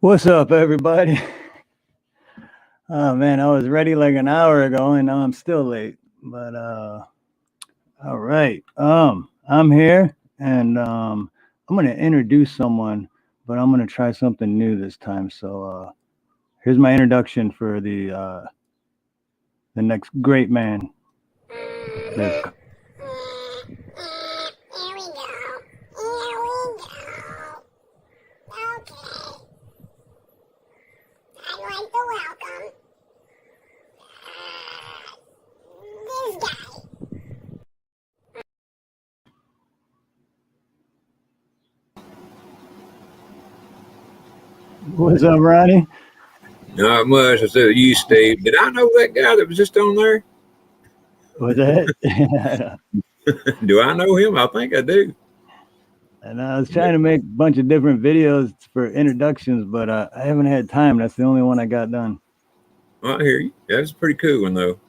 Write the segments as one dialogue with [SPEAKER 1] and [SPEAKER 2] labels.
[SPEAKER 1] What's up, everybody? Oh man, I was ready like an hour ago, and now I'm still late. But all right. I'm here, and I'm gonna introduce someone, but I'm gonna try something new this time. So here's my introduction for the next great man. That's
[SPEAKER 2] Here we go. Here we go. Okay. I'd like to welcome this guy.
[SPEAKER 1] what's up, Ronnie?
[SPEAKER 3] Not much. I said you, Steve. Did I know that guy that was just on there?
[SPEAKER 1] What's that?
[SPEAKER 3] Do I know him? I think I do.
[SPEAKER 1] And I was trying to make a bunch of different videos for introductions, but I haven't had time. That's the only one I got done.
[SPEAKER 3] I hear you. That's a pretty cool one, though.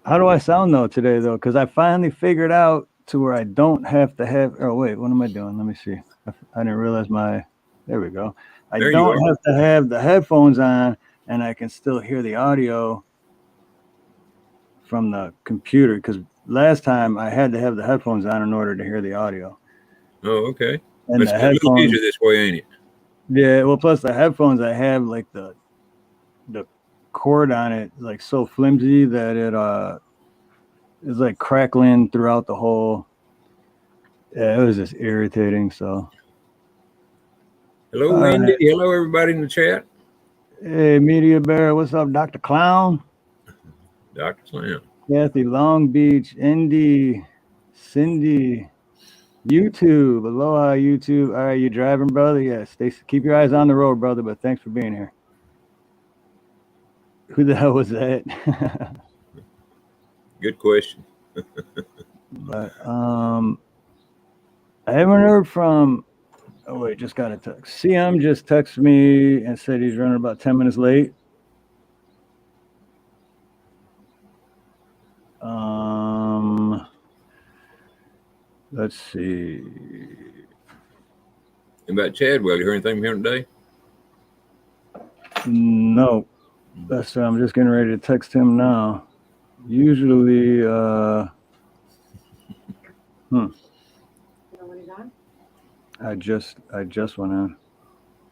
[SPEAKER 1] How do I sound though today though? Because I finally figured out to where I don't have to have. Oh wait, what am I doing? Let me see. I didn't realize my. There we go. I
[SPEAKER 3] There you
[SPEAKER 1] don't
[SPEAKER 3] are.
[SPEAKER 1] have to have the headphones on, and I can still hear the audio from the computer. Because last time I had to have the headphones on in order to hear the audio,
[SPEAKER 3] Oh, okay.
[SPEAKER 1] and
[SPEAKER 3] It's
[SPEAKER 1] the
[SPEAKER 3] a little
[SPEAKER 1] headphones.
[SPEAKER 3] easier this way, ain't it?
[SPEAKER 1] Yeah, well, plus the headphones I have like the cord on it like so flimsy that it is like crackling throughout the whole. Yeah, it was just irritating. So,
[SPEAKER 3] Hello,
[SPEAKER 1] all
[SPEAKER 3] Wendy.
[SPEAKER 1] right.
[SPEAKER 3] Hello, everybody in the chat.
[SPEAKER 1] Hey, Media Bear, what's up, Dr. Clown?
[SPEAKER 3] Dr. Slam.
[SPEAKER 1] Kathy, Long Beach, Indy, Cindy, YouTube. Aloha, YouTube. All right, you driving, brother? Yeah, stay. Keep your eyes on the road, brother. But thanks for being here. Who the hell was that?
[SPEAKER 3] Good question.
[SPEAKER 1] But I haven't heard from. Oh wait, just got a text. CM just texted me and said he's running about 10 minutes late. Let's see.
[SPEAKER 3] About Chadwell, you heard anything from him today?
[SPEAKER 1] No, that's I'm just getting ready to text him now. Usually, I just went on.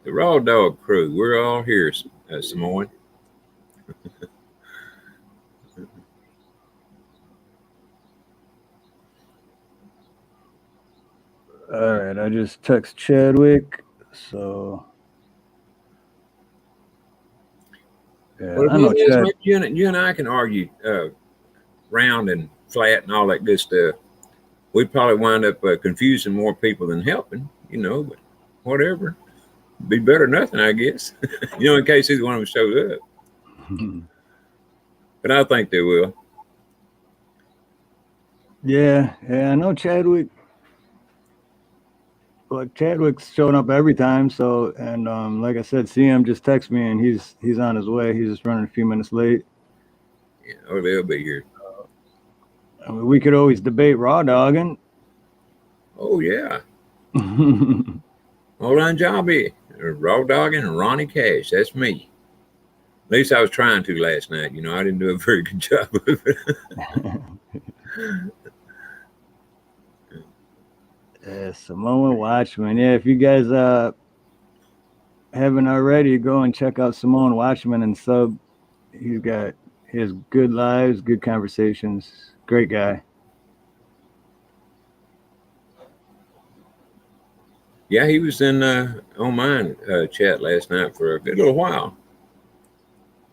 [SPEAKER 3] The Raw Dog crew. We're all here, Samoan.
[SPEAKER 1] All right, I just text Chadwick. So yeah,
[SPEAKER 3] Well,
[SPEAKER 1] I know
[SPEAKER 3] the thing is,
[SPEAKER 1] Chad.
[SPEAKER 3] maybe you and I can argue round and flat and all that good stuff. We'd probably wind up confusing more people than helping, but whatever. Be better than nothing, I guess. In case either one of them shows up. But I think they will.
[SPEAKER 1] Yeah, I know Chadwick. Like Chadwick's showing up every time. So and like I said, CM just texted me and he's on his way. He's just running a few minutes late.
[SPEAKER 3] Yeah, or they'll be here.
[SPEAKER 1] I mean, we could always debate raw dogging.
[SPEAKER 3] Oh yeah. Hold on, Jobby. Raw Dogging and Ronnie Cash. That's me. At least I was trying to last night. I didn't do a very good job of it.
[SPEAKER 1] Yeah, Samoan Watchman. Yeah, if you guys haven't already, go and check out Samoan Watchman and sub. He's got his good lives, good conversations. Great guy.
[SPEAKER 3] Yeah, he was in on mine chat last night for a good little while.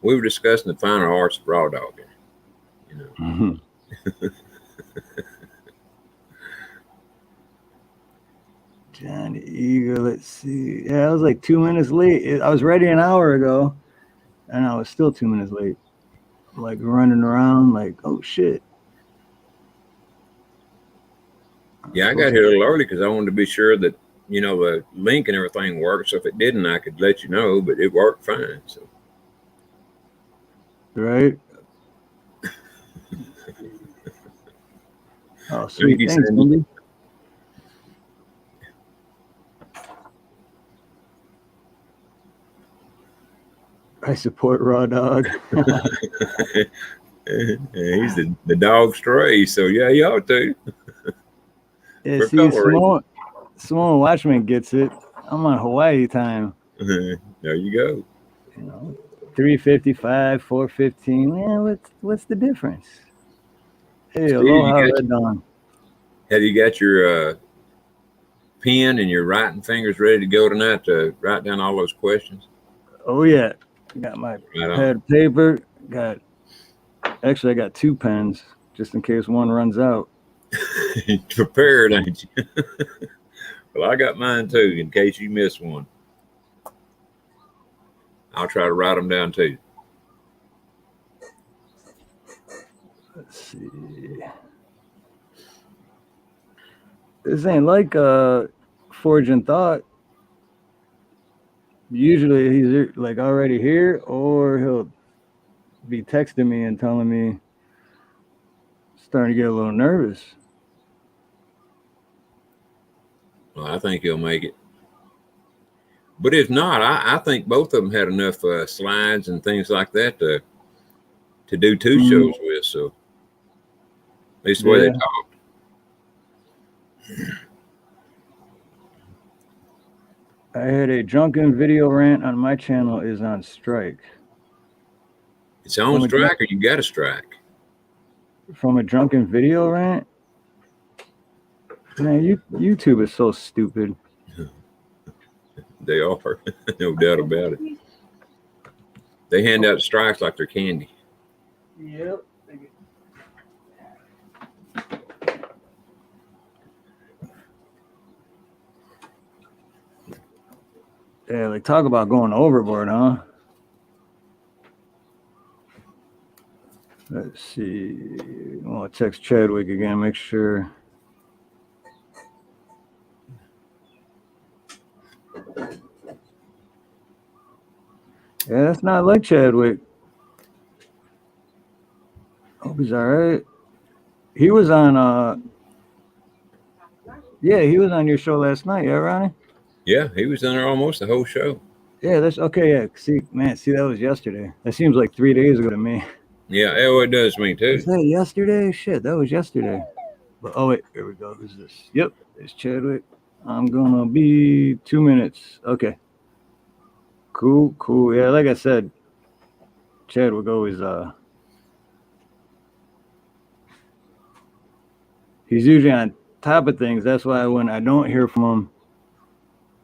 [SPEAKER 3] We were discussing the finer arts of raw dogging.
[SPEAKER 1] Johnny Eagle, let's see. Yeah, I was like 2 minutes late. I was ready an hour ago, and I was still 2 minutes late. Like running around, like, oh shit.
[SPEAKER 3] Yeah, I got here a little early because I wanted to be sure that the link and everything worked. So if it didn't, I could let you know. But it worked fine. So
[SPEAKER 1] right. Oh, sweet. Thanks, Cindy. I support Raw Dog.
[SPEAKER 3] He's the dog stray, so yeah, he ought to.
[SPEAKER 1] Yeah,
[SPEAKER 3] For a
[SPEAKER 1] see,
[SPEAKER 3] couple of reasons.
[SPEAKER 1] Simone Watchman gets it. I'm on Hawaii time.
[SPEAKER 3] There you go.
[SPEAKER 1] 3:55, 4:15. Yeah, what's the difference? Hey,
[SPEAKER 3] Steve,
[SPEAKER 1] aloha, Red Dawn.
[SPEAKER 3] have you got your pen and your writing fingers ready to go tonight to write down all those questions?
[SPEAKER 1] Oh yeah, got my
[SPEAKER 3] Right on.
[SPEAKER 1] pad of paper. Actually, I got 2 pens just in case one runs out.
[SPEAKER 3] Prepared, ain't you? Well, I got mine too, in case you miss one. I'll try to write them down too.
[SPEAKER 1] Let's see. This ain't like Forging Thought. Usually he's like already here, or he'll be texting me and telling me starting to get a little nervous.
[SPEAKER 3] Well, I think he'll make it. But if not, I think both of them had enough slides and things like that to do 2 shows with. So at least the way they talked.
[SPEAKER 1] I had a drunken video rant on my channel is on strike.
[SPEAKER 3] It's on strike or you got to strike.
[SPEAKER 1] From a drunken video rant? Man, YouTube is so stupid.
[SPEAKER 3] They are, no doubt about it. They hand out strikes like they're candy.
[SPEAKER 1] Yep. Yeah, like talk about going overboard, huh? Let's see. I want to text Chadwick again, make sure. Yeah, that's not like Chadwick. Hope he's all right. He was on he was on your show last night, yeah, Ronnie?
[SPEAKER 3] Yeah, he was in there almost the whole show.
[SPEAKER 1] Yeah, that's okay. Yeah, see, that was yesterday. That seems like 3 days ago to me.
[SPEAKER 3] Yeah, it does me too.
[SPEAKER 1] Was that yesterday? Shit, that was yesterday. But oh wait, here we go. Who's this? Yep, it's Chadwick. I'm gonna be 2 minutes. Okay. Cool. Yeah, like I said, Chadwick always he's usually on top of things. That's why when I don't hear from him,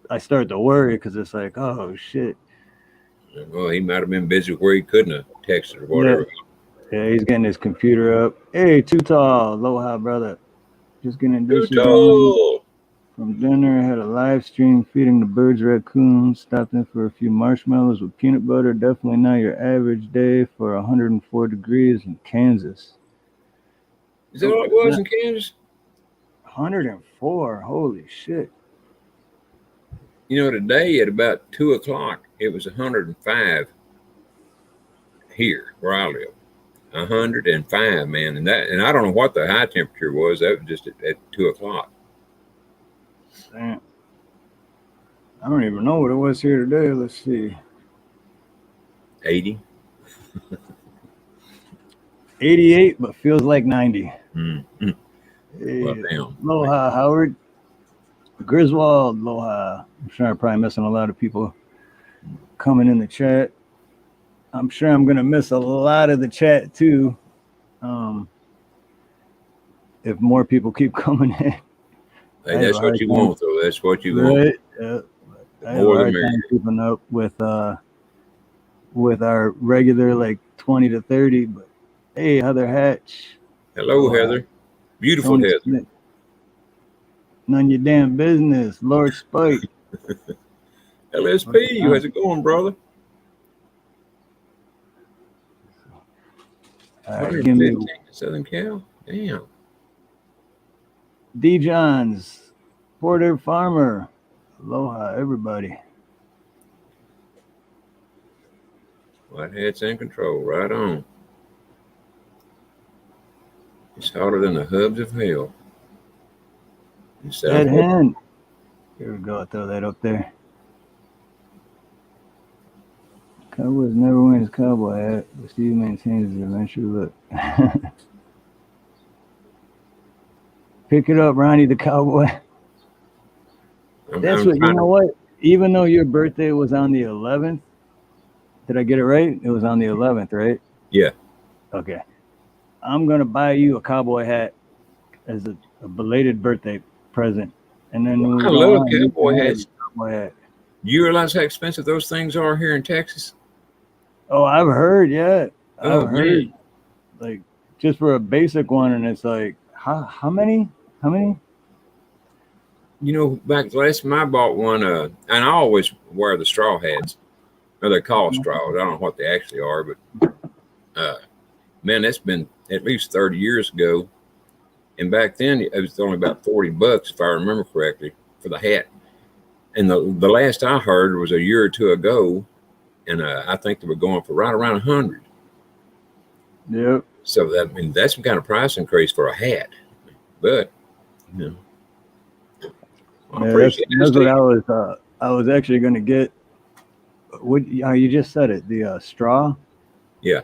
[SPEAKER 1] I start to worry because it's like, oh shit.
[SPEAKER 3] Well, he might have been busy where he couldn't have texted or whatever.
[SPEAKER 1] Yeah, he's getting his computer up. Hey, Too Tall, aloha, brother. Just getting dishes from dinner. Had a live stream feeding the birds raccoons. Stopped in for a few marshmallows with peanut butter. Definitely not your average day for 104 degrees in Kansas.
[SPEAKER 3] Is that what it was in Kansas?
[SPEAKER 1] 104. Holy shit.
[SPEAKER 3] You know, today at about 2 o'clock, it was 105 here where I live. 105, man. And I don't know what the high temperature was. That was just at 2 o'clock.
[SPEAKER 1] Damn. I don't even know what it was here today. Let's see.
[SPEAKER 3] 80.
[SPEAKER 1] 88, but feels like 90.
[SPEAKER 3] Mm-hmm.
[SPEAKER 1] Hey,
[SPEAKER 3] Well, damn.
[SPEAKER 1] aloha, Howard. Griswold, aloha. I'm sure I'm probably missing a lot of people coming in the chat. I'm sure I'm going to miss a lot of the chat too. If more people keep coming in.
[SPEAKER 3] Hey, that's what you want, though. That's what you
[SPEAKER 1] want.
[SPEAKER 3] I have a hard
[SPEAKER 1] time keeping up with our regular like 20 to 30. But hey, Heather Hatch.
[SPEAKER 3] Hello, Heather. Beautiful
[SPEAKER 1] Tony
[SPEAKER 3] Heather.
[SPEAKER 1] Smith. None of your damn business. Lord Spike.
[SPEAKER 3] LSP, how's it going, brother?
[SPEAKER 1] Give me
[SPEAKER 3] Southern Cal. Damn.
[SPEAKER 1] D. Johns, Porter Farmer. Aloha, everybody.
[SPEAKER 3] Whitehead's in control. Right on. It's hotter than the hubs of hell.
[SPEAKER 1] Dead hand. Here we go. I'll throw that up there. Cowboys never win his cowboy hat, but Steve maintains his adventure look. Pick it up, Ronnie the Cowboy. That's
[SPEAKER 3] I'm
[SPEAKER 1] what, you
[SPEAKER 3] trying
[SPEAKER 1] know
[SPEAKER 3] to,
[SPEAKER 1] what? Even though your birthday was on the 11th, did I get it right? It was on the 11th, right?
[SPEAKER 3] yeah.
[SPEAKER 1] Okay. I'm going to buy you a cowboy hat as a belated birthday present. And then when we
[SPEAKER 3] I
[SPEAKER 1] go
[SPEAKER 3] love
[SPEAKER 1] on, you
[SPEAKER 3] cowboy
[SPEAKER 1] can have
[SPEAKER 3] hats.
[SPEAKER 1] your cowboy hat.
[SPEAKER 3] You realize how expensive those things are here in Texas?
[SPEAKER 1] Oh, I've heard, yeah.
[SPEAKER 3] Oh
[SPEAKER 1] I've heard,
[SPEAKER 3] man.
[SPEAKER 1] like, just for a basic one, and it's like, how many? How many?
[SPEAKER 3] You know, back the last time I bought one, and I always wear the straw hats. Or they're called straws. I don't know what they actually are, but man, that's been at least 30 years ago. And back then, it was only about $40, if I remember correctly, for the hat. And the last I heard was a year or two ago, and I think they were going for right around 100.
[SPEAKER 1] Yep.
[SPEAKER 3] So that, I mean, that's some kind of price increase for a hat. But you know, I
[SPEAKER 1] Yeah, that's
[SPEAKER 3] appreciate it,
[SPEAKER 1] what
[SPEAKER 3] Steve.
[SPEAKER 1] I was actually going to get. What you just said it, the straw,
[SPEAKER 3] Yeah.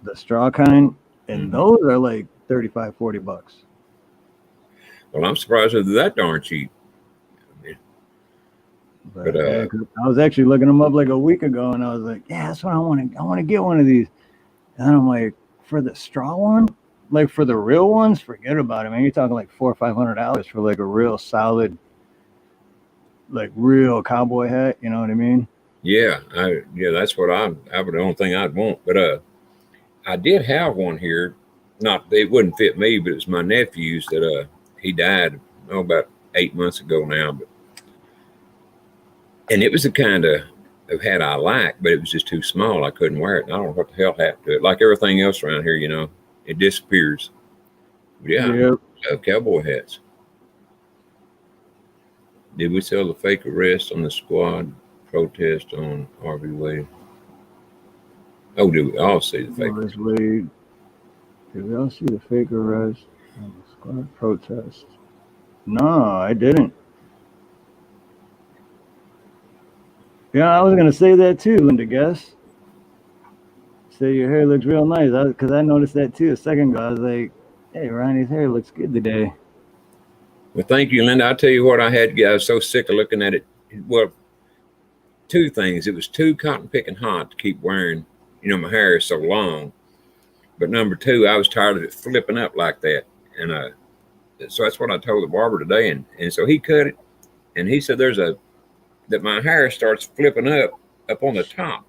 [SPEAKER 1] the straw kind, and
[SPEAKER 3] Mhm.
[SPEAKER 1] those are like 35, $40.
[SPEAKER 3] Well, I'm surprised they're that darn cheap. But
[SPEAKER 1] But yeah, 'cause I was actually looking them up like a week ago, and I was like, yeah, that's what I want to. I want to get one of these. And I'm like, for the straw one, like for the real ones, forget about it, man. You're talking like $400 or $500 for like a real solid, like real cowboy hat. You know what I mean?
[SPEAKER 3] yeah, that's what I would the only thing I'd want. But I did have one here. Not it wouldn't fit me, but it's my nephew's that he died about 8 months ago now. But and it was the kind of hat I liked, but it was just too small. I couldn't wear it. And I don't know what the hell happened to it. Like everything else around here, it disappears. But yeah,
[SPEAKER 1] Yeah.
[SPEAKER 3] I love cowboy hats. Did we sell the fake arrest on the squad protest on Harvey Wade? Oh, did we all see the fake?
[SPEAKER 1] Morris Wade. Did we all see the fake arrest and the squad protest? No, I didn't. Yeah, I was gonna say that too, Linda. Guess. Say your hair looks real nice. Because I noticed that too a second ago. I was like, hey, Ronnie's hair looks good today.
[SPEAKER 3] Well, thank you, Linda. I tell you what, I was so sick of looking at it. Well, two things. It was too cotton picking hot to keep wearing. My hair is so long. But number two, I was tired of it flipping up like that. And so that's what I told the barber today. And so he cut it. And he said that my hair starts flipping up on the top.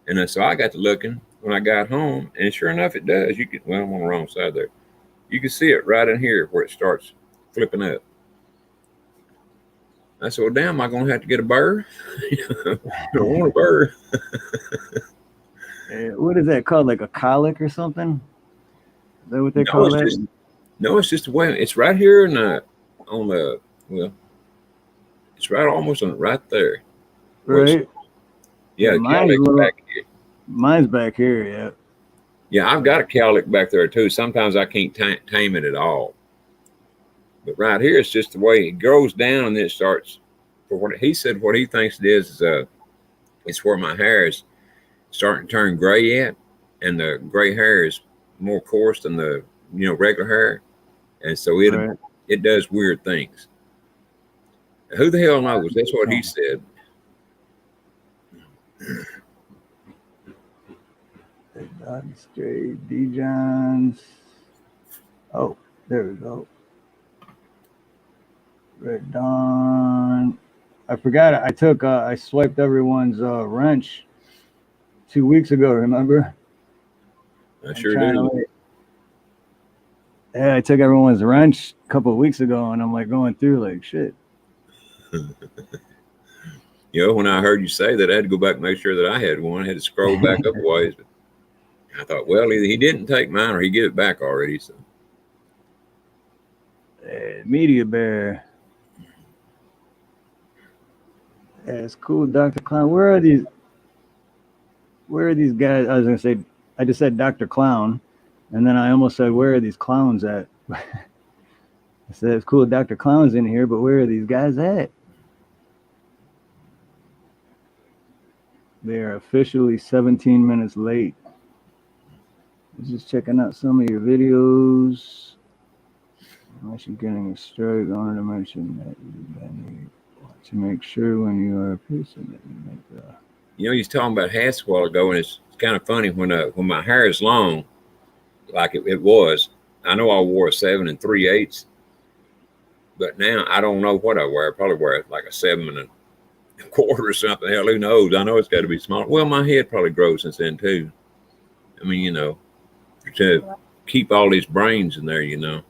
[SPEAKER 3] And so I got to looking when I got home. And sure enough, it does. Well, I'm on the wrong side there. You can see it right in here where it starts flipping up. I said, well, damn, am I going to have to get a burr? I don't want a burr.
[SPEAKER 1] What is that called? Like a colic or something? Is that what they
[SPEAKER 3] No,
[SPEAKER 1] call
[SPEAKER 3] it's
[SPEAKER 1] that?
[SPEAKER 3] just no, it's just the way it's right here on the well, it's right almost on right there.
[SPEAKER 1] Right.
[SPEAKER 3] Yeah, the
[SPEAKER 1] mine's,
[SPEAKER 3] cowlick's back here.
[SPEAKER 1] Mine's back here. Yeah.
[SPEAKER 3] Yeah, I've got a cowlick back there too. Sometimes I can't tame it at all. But right here, it's just the way it goes down and then it starts. For what he said, what he thinks it is it's where my hair is starting to turn gray at, and the gray hair is more coarse than the regular hair, and so it does weird things. Who the hell knows? That's what he said.
[SPEAKER 1] Straight D Johns. Oh, there we go. Red Dawn. I forgot. I swiped everyone's wrench 2 weeks ago. Remember?
[SPEAKER 3] I sure do.
[SPEAKER 1] Yeah, I took everyone's wrench a couple of weeks ago, and I'm like going through like shit.
[SPEAKER 3] When I heard you say that, I had to go back and make sure that I had one. I had to scroll back up a ways. But I thought, well, either he didn't take mine or he gave it back already. So,
[SPEAKER 1] Media Bear. Yeah, it's cool, Dr. Clown. Where are these guys? I was gonna say, I just said Dr. Clown, and then I almost said, where are these clowns at? I said, it's cool, Dr. Clown's in here, but where are these guys at? They are officially 17 minutes late. Just checking out some of your videos. Unless you're getting a strike, I wanted to mention that you want to make sure when you are pacing that you make the.
[SPEAKER 3] You know, you was talking about hats a while ago, and it's kind of funny when my hair is long, like it was. I know I wore a 7 3/8, but now I don't know what I wear. I probably wear like a 7 1/4 or something. Hell, who knows? I know it's got to be small. Well, my head probably grows since then too. I mean, you know, to keep all these brains in there, you know.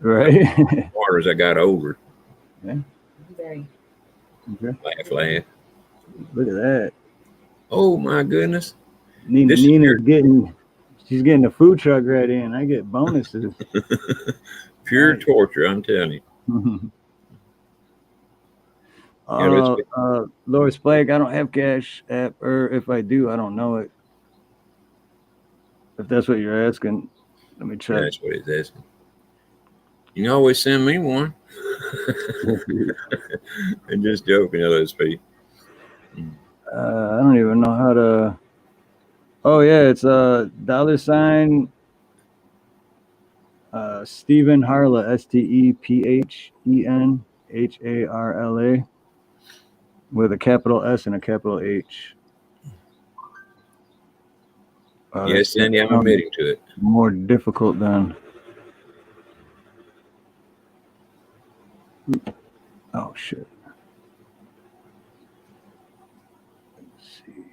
[SPEAKER 1] Right.
[SPEAKER 3] Harder as I got older.
[SPEAKER 1] Yeah.
[SPEAKER 4] Very.
[SPEAKER 1] Okay.
[SPEAKER 3] Laugh.
[SPEAKER 1] Look at that.
[SPEAKER 3] Oh my goodness.
[SPEAKER 1] Nina's
[SPEAKER 3] This is
[SPEAKER 1] she's getting the food truck ready, and I get bonuses.
[SPEAKER 3] Pure
[SPEAKER 1] Right.
[SPEAKER 3] torture, I'm telling you.
[SPEAKER 1] Lord Spike, I don't have Cash App, or if I do, I don't know it. If that's what you're asking, let me check.
[SPEAKER 3] That's what he's asking. You can always send me one. I'm just joking, LSP.
[SPEAKER 1] I don't even know how to. Oh yeah, it's $sign Stephen Harla, STEPHENHARLA, with a capital S and a capital H.
[SPEAKER 3] Yes, Sandy, I'm admitting to it.
[SPEAKER 1] More difficult than. Oh shit. Let's see.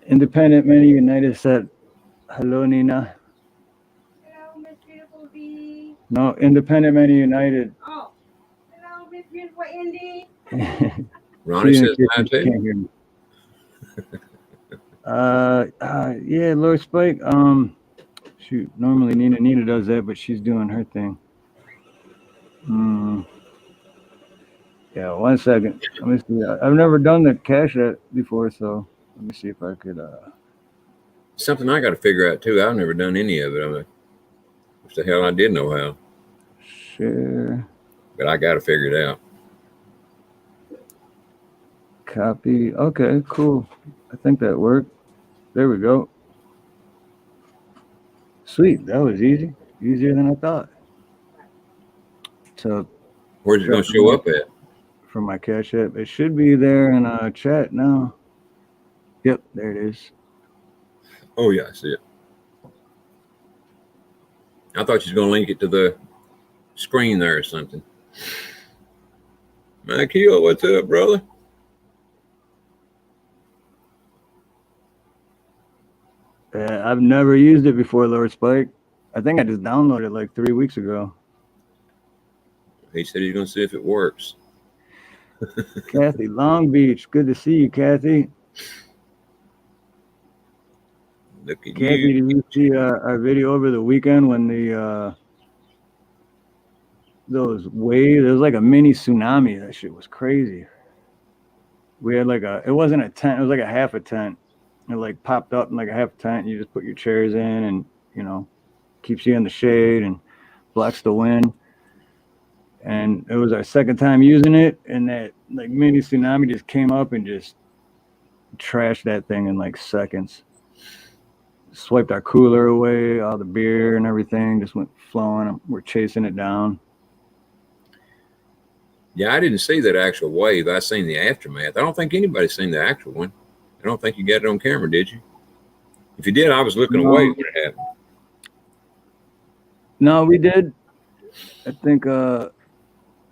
[SPEAKER 1] Independent Many United said, "Hello, Nina."
[SPEAKER 4] Hello, Miss Beautiful B.
[SPEAKER 1] No, Independent Many United.
[SPEAKER 4] Oh, hello, Miss Beautiful Indy.
[SPEAKER 3] Ronnie says hi
[SPEAKER 1] Can't
[SPEAKER 3] too.
[SPEAKER 1] hear me. Yeah, Lord Spike. Shoot, normally Nina does that, but she's doing her thing. Yeah, 1 second. Let me see. I've never done the Cash App before, so let me see if I could.
[SPEAKER 3] Something I got to figure out too. I've never done any of it. I'm like, what the hell I did know how,
[SPEAKER 1] Share.
[SPEAKER 3] but I got to figure it out.
[SPEAKER 1] Copy. Okay, cool. I think that worked. There we go. Sweet. That was easy. Easier than I thought. So
[SPEAKER 3] Where's it going to show up at?
[SPEAKER 1] for my Cash App, it should be there in chat now. Yep, there it is.
[SPEAKER 3] Oh yeah, I see it. I thought you was going to link it to the screen there or something. Michael, what's up, brother?
[SPEAKER 1] I've never used it before, Lord Spike. I think I just downloaded it like 3 weeks ago.
[SPEAKER 3] He said he's going to see if it works.
[SPEAKER 1] Kathy, Long Beach. Good to see you, Kathy.
[SPEAKER 3] Look at
[SPEAKER 1] Kathy,
[SPEAKER 3] you.
[SPEAKER 1] did you see our video over the weekend when the those waves? It was like a mini tsunami. That shit was crazy. We had like it wasn't a tent. It was like a half a tent. It like popped up in like a half tent. You just put your chairs in, and you know, keeps you in the shade and blocks the wind. And it was our second time using it, and that like mini tsunami just came up and just trashed that thing in like seconds. Swiped our cooler away, all the beer and everything just went flowing. We're chasing it down.
[SPEAKER 3] Yeah, I didn't see that actual wave. I seen the aftermath. I don't think anybody's seen the actual one. I don't think you got it on camera, did you? If you did, I was looking away when it happened.
[SPEAKER 1] No, we did. I think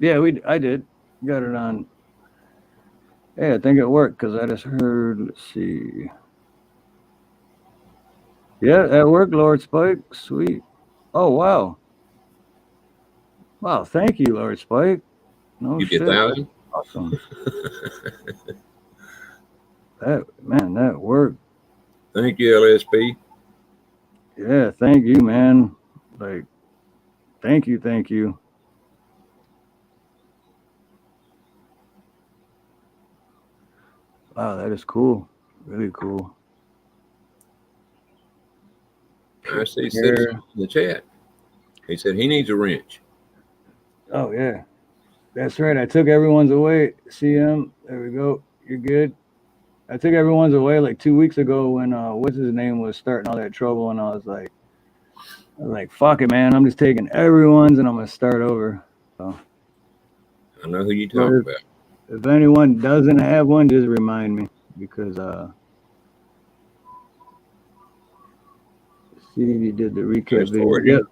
[SPEAKER 1] yeah, I did. Got it on. Yeah, I think it worked because I just heard, let's see. Yeah, that worked, Lord Spike. Sweet. Oh wow. Wow, thank you, Lord Spike. No
[SPEAKER 3] You
[SPEAKER 1] shit.
[SPEAKER 3] did 1,000?
[SPEAKER 1] Awesome. That worked.
[SPEAKER 3] Thank you, LSP.
[SPEAKER 1] Yeah, thank you, man. Like, thank you. Wow, that is cool. Really cool.
[SPEAKER 3] I see Citizen in the chat. He said he needs a wrench.
[SPEAKER 1] Oh yeah. That's right. I took everyone's away. CM. There we go. You're good. I took everyone's away like 2 weeks ago when what's his name was starting all that trouble, and I was like, fuck it, man. I'm just taking everyone's and I'm gonna start over. So
[SPEAKER 3] I know who you
[SPEAKER 1] but
[SPEAKER 3] talking about.
[SPEAKER 1] if anyone doesn't have one, just remind me because see if you did the recap
[SPEAKER 3] There's
[SPEAKER 1] video.
[SPEAKER 3] Fortune.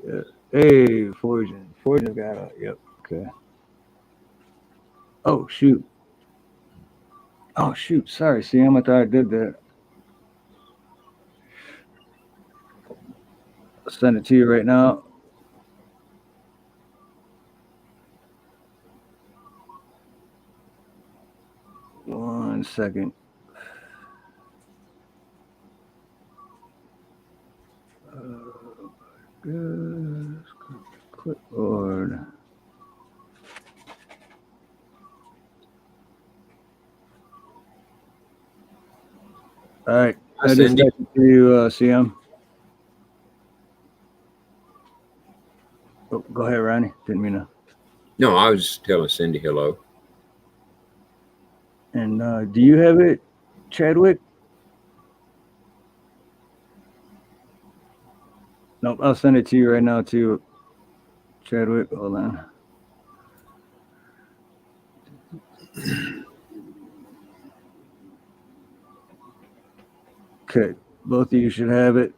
[SPEAKER 1] Yep. Yeah. Hey, Fortune. Fortune's got a yep. Okay. Oh shoot. Oh shoot. Sorry, Sam. I thought I did that. I'll send it to you right now. One second. Good. Clipboard. All right.
[SPEAKER 3] Hi,
[SPEAKER 1] I just
[SPEAKER 3] Cindy.
[SPEAKER 1] sent it to you, CM. Oh, go ahead, Ronnie. Didn't mean to.
[SPEAKER 3] No, I was just telling Cindy hello.
[SPEAKER 1] And do you have it, Chadwick? Nope. I'll send it to you right now, too, Chadwick. Hold on. Okay. Both of you should have it.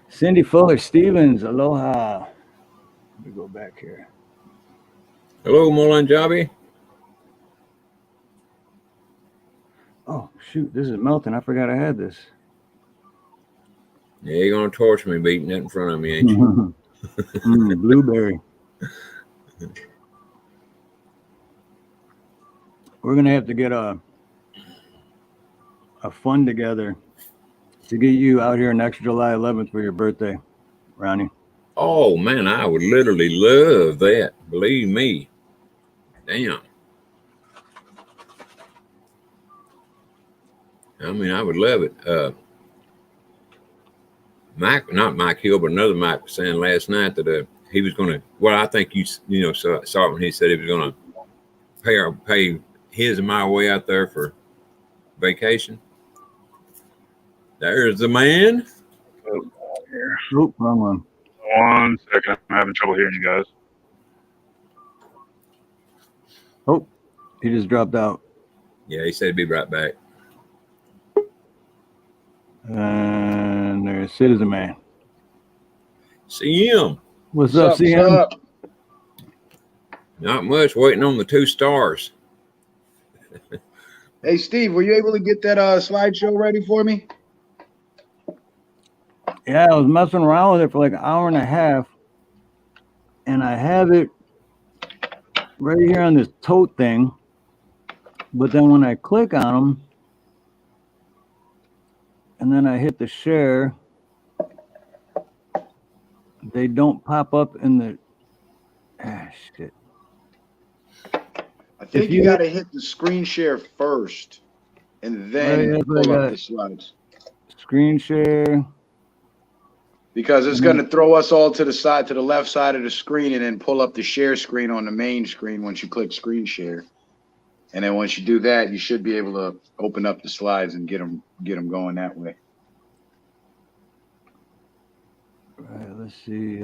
[SPEAKER 1] Cindy Fuller Stevens, aloha. Let me go back here.
[SPEAKER 3] Hello, Molanjabi.
[SPEAKER 1] Oh, shoot. This is melting. I forgot I had this.
[SPEAKER 3] Yeah, you're gonna torture me beating that in front of me, ain't you?
[SPEAKER 1] Blueberry. We're going to have to get a fund together to get you out here next July 11th for your birthday, Ronnie.
[SPEAKER 3] Oh man, I would literally love that. Believe me. Damn. I mean, I would love it. Mike, not Mike Hill, but another Mike was saying last night that he was going to. Well, I think you saw it when he said he was going to pay his and my way out there for vacation. There's the man.
[SPEAKER 1] Oh, wrong one.
[SPEAKER 5] 1 second. I'm having trouble hearing you guys.
[SPEAKER 1] Oh, he just dropped out.
[SPEAKER 3] Yeah, he said he'd be right back.
[SPEAKER 1] And there's Citizen Man.
[SPEAKER 3] See him.
[SPEAKER 1] What's up, CM?
[SPEAKER 6] What's up?
[SPEAKER 3] Not much. Waiting on the 2 stars.
[SPEAKER 6] Hey, Steve, were you able to get that slideshow ready for me?
[SPEAKER 1] Yeah, I was messing around with it for like an hour and a half. And I have it right here on this tote thing. But then when I click on them, and then I hit the share, they don't pop up in the shit.
[SPEAKER 6] I think
[SPEAKER 1] If
[SPEAKER 6] you
[SPEAKER 1] you-
[SPEAKER 6] got to hit the screen share first, and then
[SPEAKER 1] Right, that's what I
[SPEAKER 6] pull up
[SPEAKER 1] got.
[SPEAKER 6] the slides.
[SPEAKER 1] Screen share.
[SPEAKER 6] Because it's going to throw us all to the side, to the left side of the screen, and then pull up the share screen on the main screen once you click screen share. And then once you do that, you should be able to open up the slides and get them going that way.
[SPEAKER 1] Right, let's see.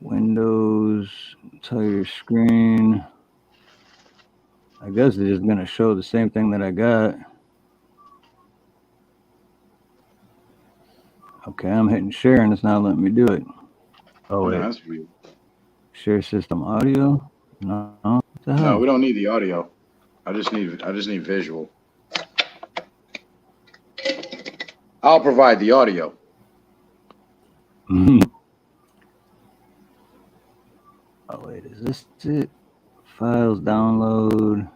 [SPEAKER 1] Windows, entire screen. I guess it's just going to show the same thing that I got. Okay, I'm hitting share and it's not letting me do it. Oh,
[SPEAKER 6] No,
[SPEAKER 1] wait.
[SPEAKER 6] that's weird.
[SPEAKER 1] Share system audio? No. What the hell?
[SPEAKER 6] No, we don't need the audio. I just need visual. I'll provide the audio.
[SPEAKER 1] Mhm. Oh, wait, is this it? Files, download.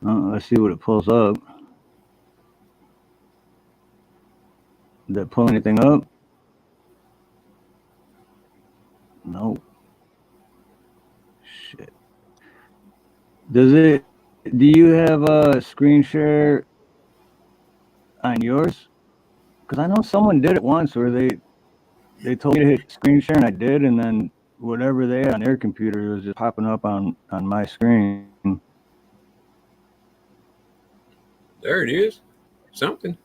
[SPEAKER 1] Oh, let's see what it pulls up. Did that pull anything up? Nope. Shit. Do you have a screen share on yours? Because I know someone did it once where they they told me to hit screen share, and I did, and then whatever they had on their computer was just popping up on my screen.
[SPEAKER 3] There it is. Something.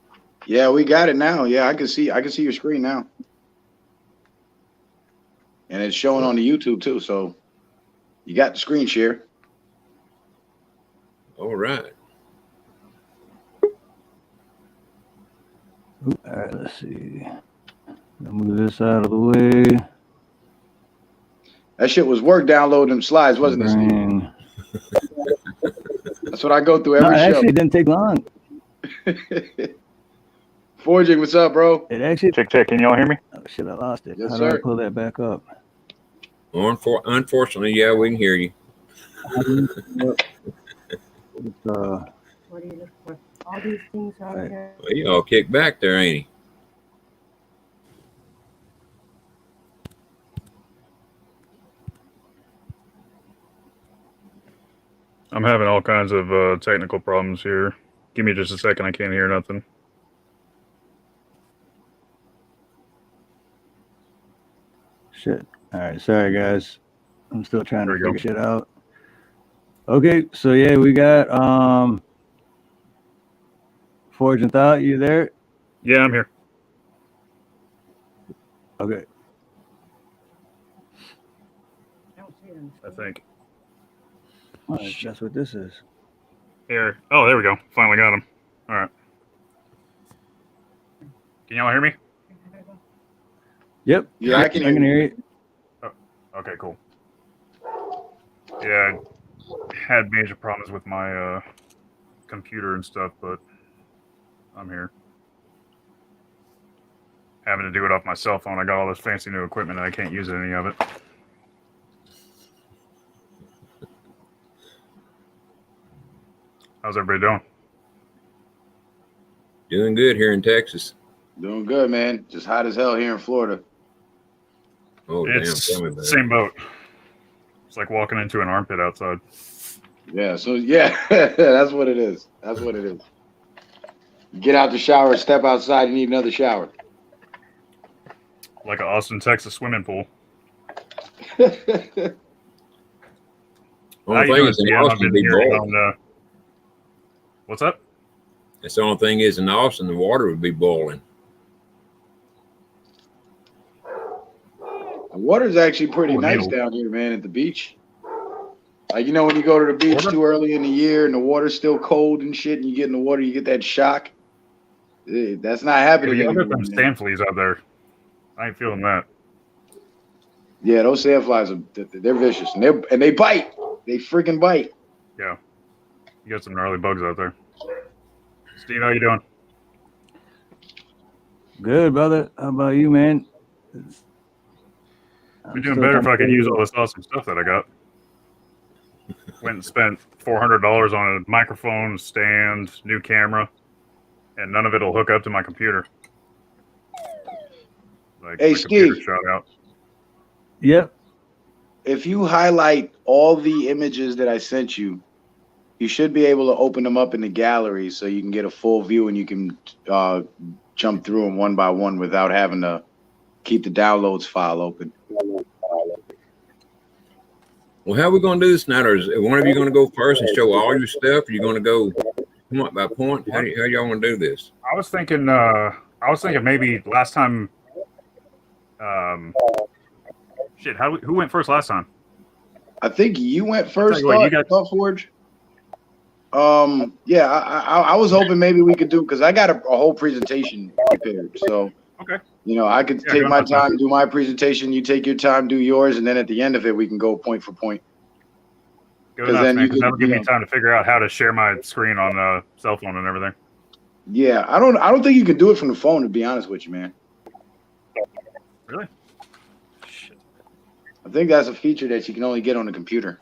[SPEAKER 6] Yeah, we got it now. Yeah, I can see your screen now. And it's showing on the YouTube too, so you got the screen share.
[SPEAKER 3] All right.
[SPEAKER 1] All right, let's see. I'll move this out of the way.
[SPEAKER 6] That shit was work downloading them slides, wasn't it, Steve?
[SPEAKER 1] Green.
[SPEAKER 6] That's what I go through
[SPEAKER 1] No,
[SPEAKER 6] every show.
[SPEAKER 1] actually, it didn't take long.
[SPEAKER 6] Forging, what's up, bro?
[SPEAKER 1] It actually.
[SPEAKER 5] Check. Can y'all hear me?
[SPEAKER 1] Oh shit! I lost it.
[SPEAKER 6] Yes,
[SPEAKER 1] How do I
[SPEAKER 6] sir.
[SPEAKER 1] pull that back up?
[SPEAKER 3] Unfortunately, yeah, we can hear you.
[SPEAKER 1] It's,
[SPEAKER 4] What are you looking for? All these things are
[SPEAKER 1] Right.
[SPEAKER 4] here.
[SPEAKER 3] Well, you all kicked back there, ain't he?
[SPEAKER 5] I'm having all kinds of technical problems here. Give me just a second. I can't hear nothing.
[SPEAKER 1] shit. All right, sorry guys. I'm still trying to
[SPEAKER 5] There you
[SPEAKER 1] figure shit out. Okay, so yeah, we got Forge and Thought. You there?
[SPEAKER 5] Yeah, I'm here.
[SPEAKER 1] Okay.
[SPEAKER 4] I don't see them.
[SPEAKER 5] I think.
[SPEAKER 1] Oh, that's what this is.
[SPEAKER 5] Here. Oh, there we go. Finally got him. All right. Can y'all hear me?
[SPEAKER 1] Yep.
[SPEAKER 6] Yeah, I can
[SPEAKER 1] hear you.
[SPEAKER 5] Okay, cool. Yeah, I had major problems with my computer and stuff, but I'm here. Having to do it off my cell phone. I got all this fancy new equipment and I can't use any of it. How's everybody doing?
[SPEAKER 3] Doing good here in Texas.
[SPEAKER 6] Doing good, man. Just hot as hell here in Florida.
[SPEAKER 3] Oh,
[SPEAKER 5] It's
[SPEAKER 3] damn. Tell me about it.
[SPEAKER 5] same boat. It's like walking into an armpit outside.
[SPEAKER 6] Yeah, so yeah, that's what it is. That's what it is. Get out the shower, step outside, you need another shower.
[SPEAKER 5] Like an Austin, Texas swimming pool.
[SPEAKER 3] Only
[SPEAKER 5] How you
[SPEAKER 3] thing
[SPEAKER 5] doing,
[SPEAKER 3] is in
[SPEAKER 5] Steve? I've
[SPEAKER 3] Austin,
[SPEAKER 5] been
[SPEAKER 3] be
[SPEAKER 5] hearing
[SPEAKER 3] boiling.
[SPEAKER 5] on, what's up?
[SPEAKER 3] That's the only thing is in Austin, the water would be boiling.
[SPEAKER 6] The water's actually pretty
[SPEAKER 5] Oh,
[SPEAKER 6] nice
[SPEAKER 5] needle.
[SPEAKER 6] down here, man, at the beach. Like, you know, when you go to the beach
[SPEAKER 5] Water?
[SPEAKER 6] too early in the year and the water's still cold and shit, and you get in the water, you get that shock. That's not
[SPEAKER 5] Yeah,
[SPEAKER 6] happening
[SPEAKER 5] y'all
[SPEAKER 6] anymore.
[SPEAKER 5] got them
[SPEAKER 6] man.
[SPEAKER 5] stand fleas out there. I ain't feeling that.
[SPEAKER 6] Yeah, those sandflies they're vicious and they bite. They freaking bite.
[SPEAKER 5] Yeah. You got some gnarly bugs out there. Steve, how you doing?
[SPEAKER 1] Good, brother. How about you, man?
[SPEAKER 5] I'd be doing better if I could use all this awesome stuff that I got. Went and spent $400 on a microphone, stand, new camera, and none of it will hook up to my computer. Like,
[SPEAKER 6] Hey,
[SPEAKER 5] my computer
[SPEAKER 6] Steve.
[SPEAKER 5] shot out.
[SPEAKER 1] Yep.
[SPEAKER 6] If you highlight all the images that I sent you, you should be able to open them up in the gallery so you can get a full view and you can jump through them one by one without having to keep the downloads file open.
[SPEAKER 3] Well, how are we going to do this tonight? Or is one of you going to go first and show all your stuff? Or you going to go point by point? How y'all want to do this?
[SPEAKER 5] I was thinking maybe last time. Shit, who went first last time?
[SPEAKER 6] I think you went first,
[SPEAKER 5] Tell you what, you got-
[SPEAKER 6] Thought Forge. Yeah, I was hoping maybe we could do because I got a whole presentation prepared. So,
[SPEAKER 5] Okay.
[SPEAKER 6] you know, I could
[SPEAKER 5] Yeah,
[SPEAKER 6] take
[SPEAKER 5] go
[SPEAKER 6] my
[SPEAKER 5] ahead.
[SPEAKER 6] time, do my presentation. You take your time, do yours, and then at the end of it, we can go point for point.
[SPEAKER 5] Good
[SPEAKER 6] 'Cause
[SPEAKER 5] enough,
[SPEAKER 6] then
[SPEAKER 5] man.
[SPEAKER 6] you
[SPEAKER 5] 'Cause
[SPEAKER 6] can-
[SPEAKER 5] that'll give
[SPEAKER 6] you
[SPEAKER 5] me
[SPEAKER 6] know.
[SPEAKER 5] time to figure out how to share my screen on cell phone and everything.
[SPEAKER 6] Yeah, I don't think you can do it from the phone. To be honest with you, man,
[SPEAKER 5] Really? Shit.
[SPEAKER 6] I think that's a feature that you can only get on the computer.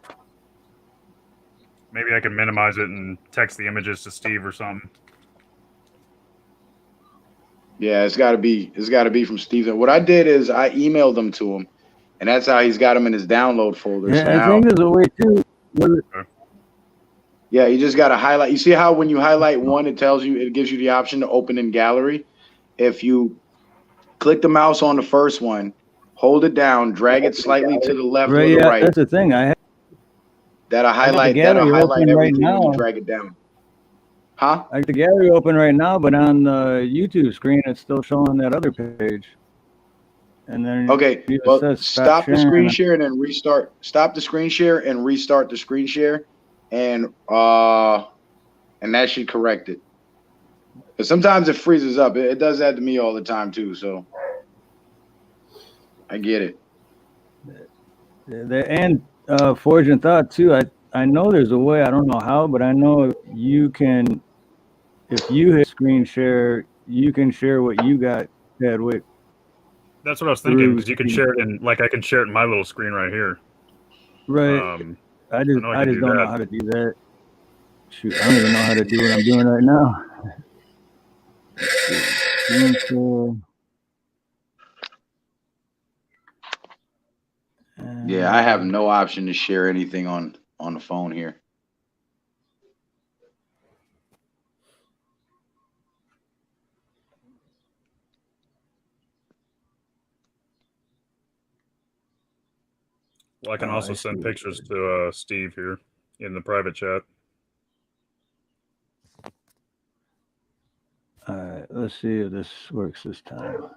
[SPEAKER 5] Maybe I can minimize it and text the images to Steve or something.
[SPEAKER 6] Yeah, it's got to be from Steve. What I did is I emailed them to him, and that's how he's got them in his download folder. So
[SPEAKER 1] Yeah, I
[SPEAKER 6] now,
[SPEAKER 1] think there's a way too.
[SPEAKER 6] yeah, you just got to highlight. You see how when you highlight one, it gives you the option to open in gallery. If you click the mouse on the first one, hold it down, drag it slightly to the left
[SPEAKER 1] Right,
[SPEAKER 6] or the
[SPEAKER 1] yeah,
[SPEAKER 6] right.
[SPEAKER 1] that's the thing.
[SPEAKER 6] That'll
[SPEAKER 1] I got the
[SPEAKER 6] highlight
[SPEAKER 1] gallery open right
[SPEAKER 6] everything when you
[SPEAKER 1] now.
[SPEAKER 6] drag it down. Huh?
[SPEAKER 1] I got the gallery open right now, but on the YouTube screen, it's still showing that other page. And then
[SPEAKER 6] Okay,
[SPEAKER 1] it
[SPEAKER 6] well,
[SPEAKER 1] says
[SPEAKER 6] stop the
[SPEAKER 1] sharing.
[SPEAKER 6] screen share and then restart. Stop the screen share and restart the screen share, and that should correct it. But sometimes it freezes up. It does that to me all the time too. So I get it.
[SPEAKER 1] And Forge and Thought too. I know there's a way. I don't know how, but I know you can. If you hit screen share, you can share what you got, Chadwick.
[SPEAKER 5] That's what I was thinking, because you can share it in, like I can share it in my little screen right here.
[SPEAKER 1] Right. I just
[SPEAKER 5] know I can do
[SPEAKER 1] don't know
[SPEAKER 5] that.
[SPEAKER 1] how to do that. Shoot, I don't even know how to do what I'm doing right now. Screen share.
[SPEAKER 6] Yeah, I have no option to share anything on the phone here.
[SPEAKER 5] Well, I can also send pictures to Steve here in the private chat.
[SPEAKER 1] All right, let's see if this works this time.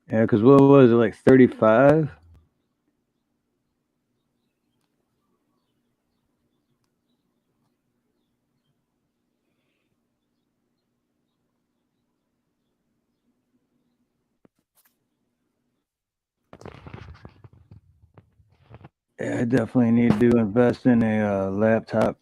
[SPEAKER 1] Yeah, because what was it, like 35? Yeah, I definitely need to invest in a laptop.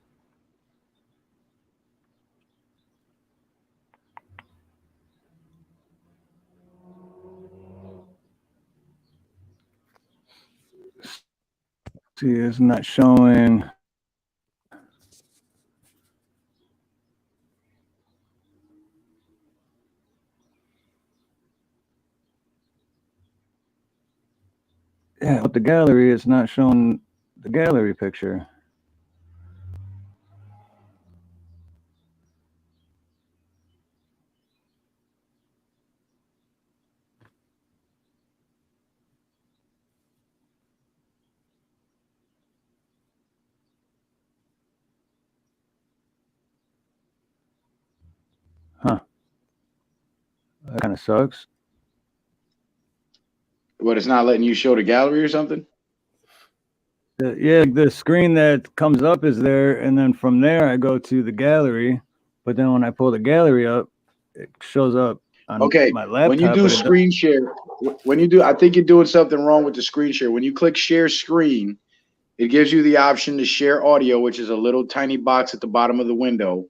[SPEAKER 1] See, it's not showing. Yeah, with the gallery, it's not showing the gallery picture. Huh. That kind of sucks.
[SPEAKER 6] What, it's not letting you show the gallery or something?
[SPEAKER 1] Yeah, the screen that comes up is there, and then from there I go to the gallery. But then when I pull the gallery up, it shows up on my laptop.
[SPEAKER 6] When you do screen share, I think you're doing something wrong with the screen share. When you click share screen, it gives you the option to share audio, which is a little tiny box at the bottom of the window.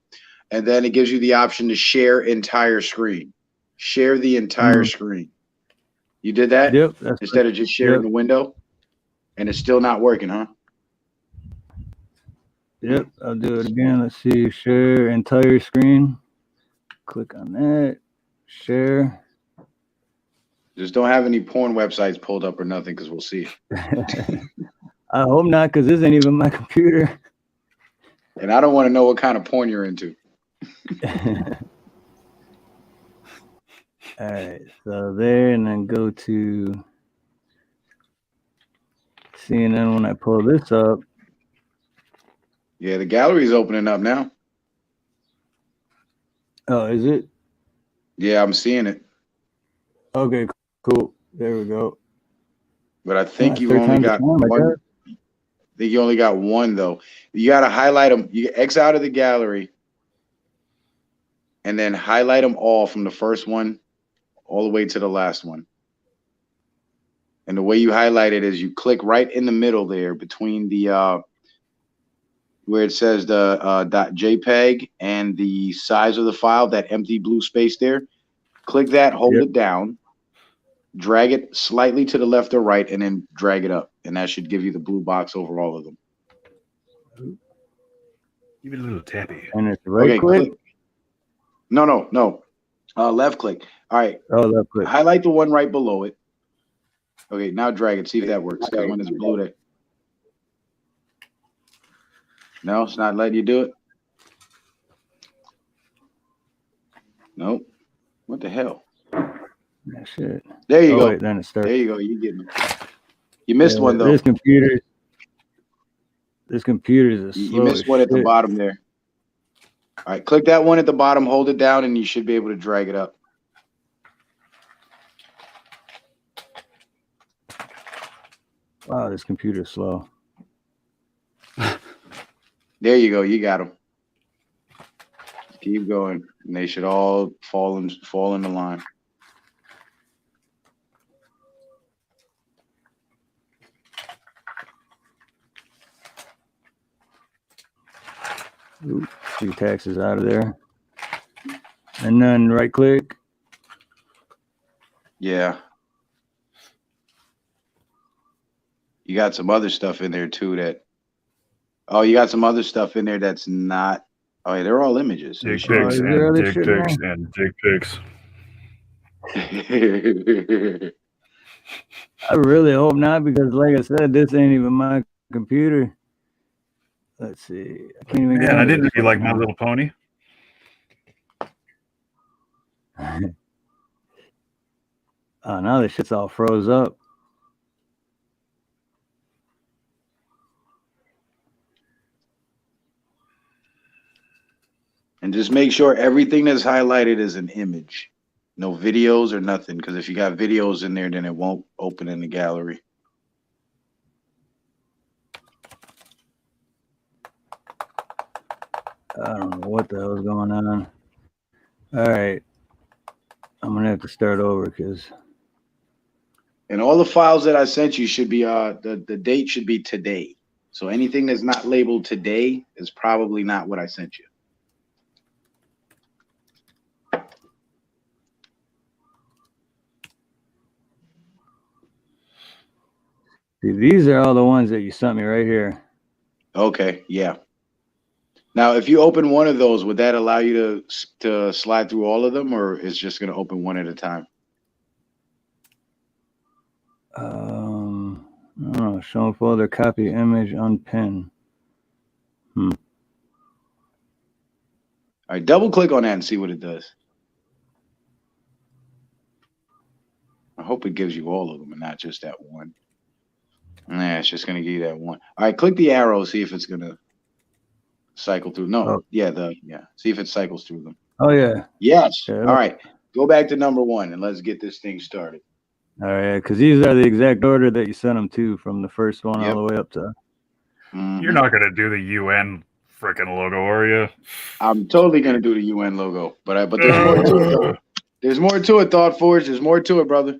[SPEAKER 6] And then it gives you the option to share entire screen. Share the entire screen. You did that?
[SPEAKER 1] Yep.
[SPEAKER 6] Instead of just sharing the window? And it's still not working, huh?
[SPEAKER 1] Yep. I'll do it again. Let's see. Share entire screen. Click on that. Share.
[SPEAKER 6] Just don't have any porn websites pulled up or nothing, because we'll see it.
[SPEAKER 1] I hope not, because this ain't even my computer.
[SPEAKER 6] And I don't want to know what kind of porn you're into.
[SPEAKER 1] All right, so there, and then go to CNN. When I pull this up,
[SPEAKER 6] yeah, the gallery's opening up now.
[SPEAKER 1] Oh, is it?
[SPEAKER 6] Yeah, I'm seeing it.
[SPEAKER 1] Okay, cool. There we go.
[SPEAKER 6] But I think you only got one. I think you only got one though. You got to highlight them. You X out of the gallery, and then highlight them all from the first one all the way to the last one. And the way you highlight it is you click right in the middle there between the where it says the .jpeg and the size of the file, that empty blue space there. Click that, hold it down, drag it slightly to the left or right, and then drag it up. And that should give you the blue box over all of them.
[SPEAKER 5] Give it a little tappy.
[SPEAKER 1] And it's right
[SPEAKER 6] Okay,
[SPEAKER 1] click.
[SPEAKER 6] No. Left click. All right.
[SPEAKER 1] Oh, left click.
[SPEAKER 6] Highlight the one right below it. Okay, now drag it. See if that works. Because when it's blue, that. No, it's not letting you do it. Nope. What the hell?
[SPEAKER 1] Shit.
[SPEAKER 6] There you go.
[SPEAKER 1] Wait, then it starts.
[SPEAKER 6] There you go. You getting it. You missed one though.
[SPEAKER 1] This computer is a
[SPEAKER 6] You
[SPEAKER 1] slow
[SPEAKER 6] missed
[SPEAKER 1] as
[SPEAKER 6] one at the
[SPEAKER 1] shit.
[SPEAKER 6] bottom there. All right, click that one at the bottom, hold it down, and you should be able to drag it up.
[SPEAKER 1] Wow, this computer's slow.
[SPEAKER 6] There you go. You got them. Keep going, and they should all fall in the line.
[SPEAKER 1] Ooh, see taxes out of there. And then right click.
[SPEAKER 6] Yeah. You got some other stuff in there too that. Oh, you got some other stuff in there that's not. Oh, yeah, they're all images.
[SPEAKER 5] Dick
[SPEAKER 1] Oh,
[SPEAKER 5] pics
[SPEAKER 1] is there
[SPEAKER 5] and
[SPEAKER 1] other
[SPEAKER 5] dick
[SPEAKER 1] shit
[SPEAKER 5] pics
[SPEAKER 1] now?
[SPEAKER 5] and dick pics.
[SPEAKER 1] I really hope not, because like I said, this ain't even my computer. Let's see. I can't even
[SPEAKER 5] Yeah,
[SPEAKER 1] get
[SPEAKER 5] I
[SPEAKER 1] into
[SPEAKER 5] didn't
[SPEAKER 1] this
[SPEAKER 5] know you like
[SPEAKER 1] right
[SPEAKER 5] My
[SPEAKER 1] now.
[SPEAKER 5] Little Pony.
[SPEAKER 1] Oh, now this shit's all froze up.
[SPEAKER 6] And just make sure everything that's highlighted is an image. No videos or nothing. Because if you got videos in there, then it won't open in the gallery.
[SPEAKER 1] I don't know what the hell's going on. All right. I'm going to have to start over because.
[SPEAKER 6] And all the files that I sent you should be the date should be today. So anything that's not labeled today is probably not what I sent you.
[SPEAKER 1] See, these are all the ones that you sent me right here.
[SPEAKER 6] Okay, yeah. Now, if you open one of those, would that allow you to slide through all of them, or is just going to open one at a time?
[SPEAKER 1] I don't know. Show folder, copy image, unpin.
[SPEAKER 6] All right, double click on that and see what it does. I hope it gives you all of them and not just that one. Nah, it's just going to give you that one. All right, click the arrow, see if it's going to cycle through. No,
[SPEAKER 1] Oh.
[SPEAKER 6] yeah, see if it cycles through them.
[SPEAKER 1] Oh, yeah.
[SPEAKER 6] Yes.
[SPEAKER 1] Yeah,
[SPEAKER 6] All right, go back to number one and let's get this thing started.
[SPEAKER 1] All right. Because these are the exact order that you sent them to, from the first one
[SPEAKER 6] Yep.
[SPEAKER 1] all the way up to.
[SPEAKER 6] Mhm.
[SPEAKER 5] You're not gonna do the UN freaking logo, are you?
[SPEAKER 6] I'm totally going to do the UN logo, but there's more to it. Though. There's more to it, Thought Forge. There's more to it, brother.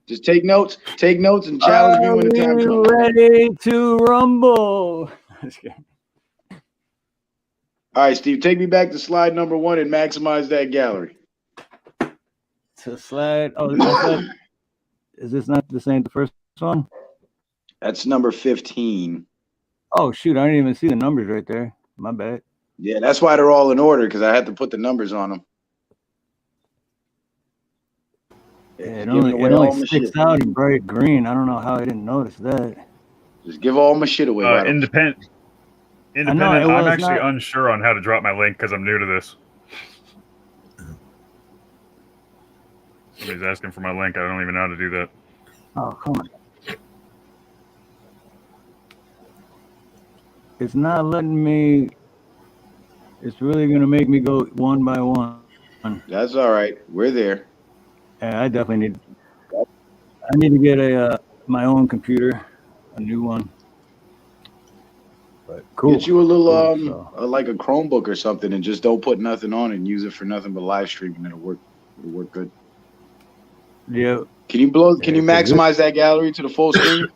[SPEAKER 6] Just take notes, and challenge me when the time comes.
[SPEAKER 1] Ready to rumble.
[SPEAKER 6] All right, Steve, take me back to slide number one and maximize that gallery.
[SPEAKER 1] To slide. Oh, I said, is this not the same? The first one?
[SPEAKER 6] That's number 15.
[SPEAKER 1] Oh shoot! I didn't even see the numbers right there. My bad.
[SPEAKER 6] Yeah, that's why they're all in order, because I had to put the numbers on them.
[SPEAKER 1] Yeah, it
[SPEAKER 6] Just giving away
[SPEAKER 1] only
[SPEAKER 6] all my
[SPEAKER 1] sticks
[SPEAKER 6] shit.
[SPEAKER 1] out in bright green. I don't know how I didn't notice that.
[SPEAKER 6] Just give all my shit away. Right?
[SPEAKER 5] Independent.
[SPEAKER 1] know,
[SPEAKER 5] I'm
[SPEAKER 1] well, it's
[SPEAKER 5] actually
[SPEAKER 1] not-
[SPEAKER 5] unsure on how to drop my link because I'm new to this. Somebody's asking for my link. I don't even know how to do that.
[SPEAKER 1] Oh, come on. It's not letting me. It's really going to make me go one by one.
[SPEAKER 6] That's all right. We're there.
[SPEAKER 1] Yeah, I definitely need. I need to get my own computer, a new one. But cool.
[SPEAKER 6] Get you a little
[SPEAKER 1] Cool,
[SPEAKER 6] like a Chromebook or something, and just don't put nothing on it and use it for nothing but live streaming. It'll work. It'll work good.
[SPEAKER 1] Yeah.
[SPEAKER 6] Can you blow? Can you
[SPEAKER 1] Yeah, 'cause
[SPEAKER 6] maximize that gallery to the full screen?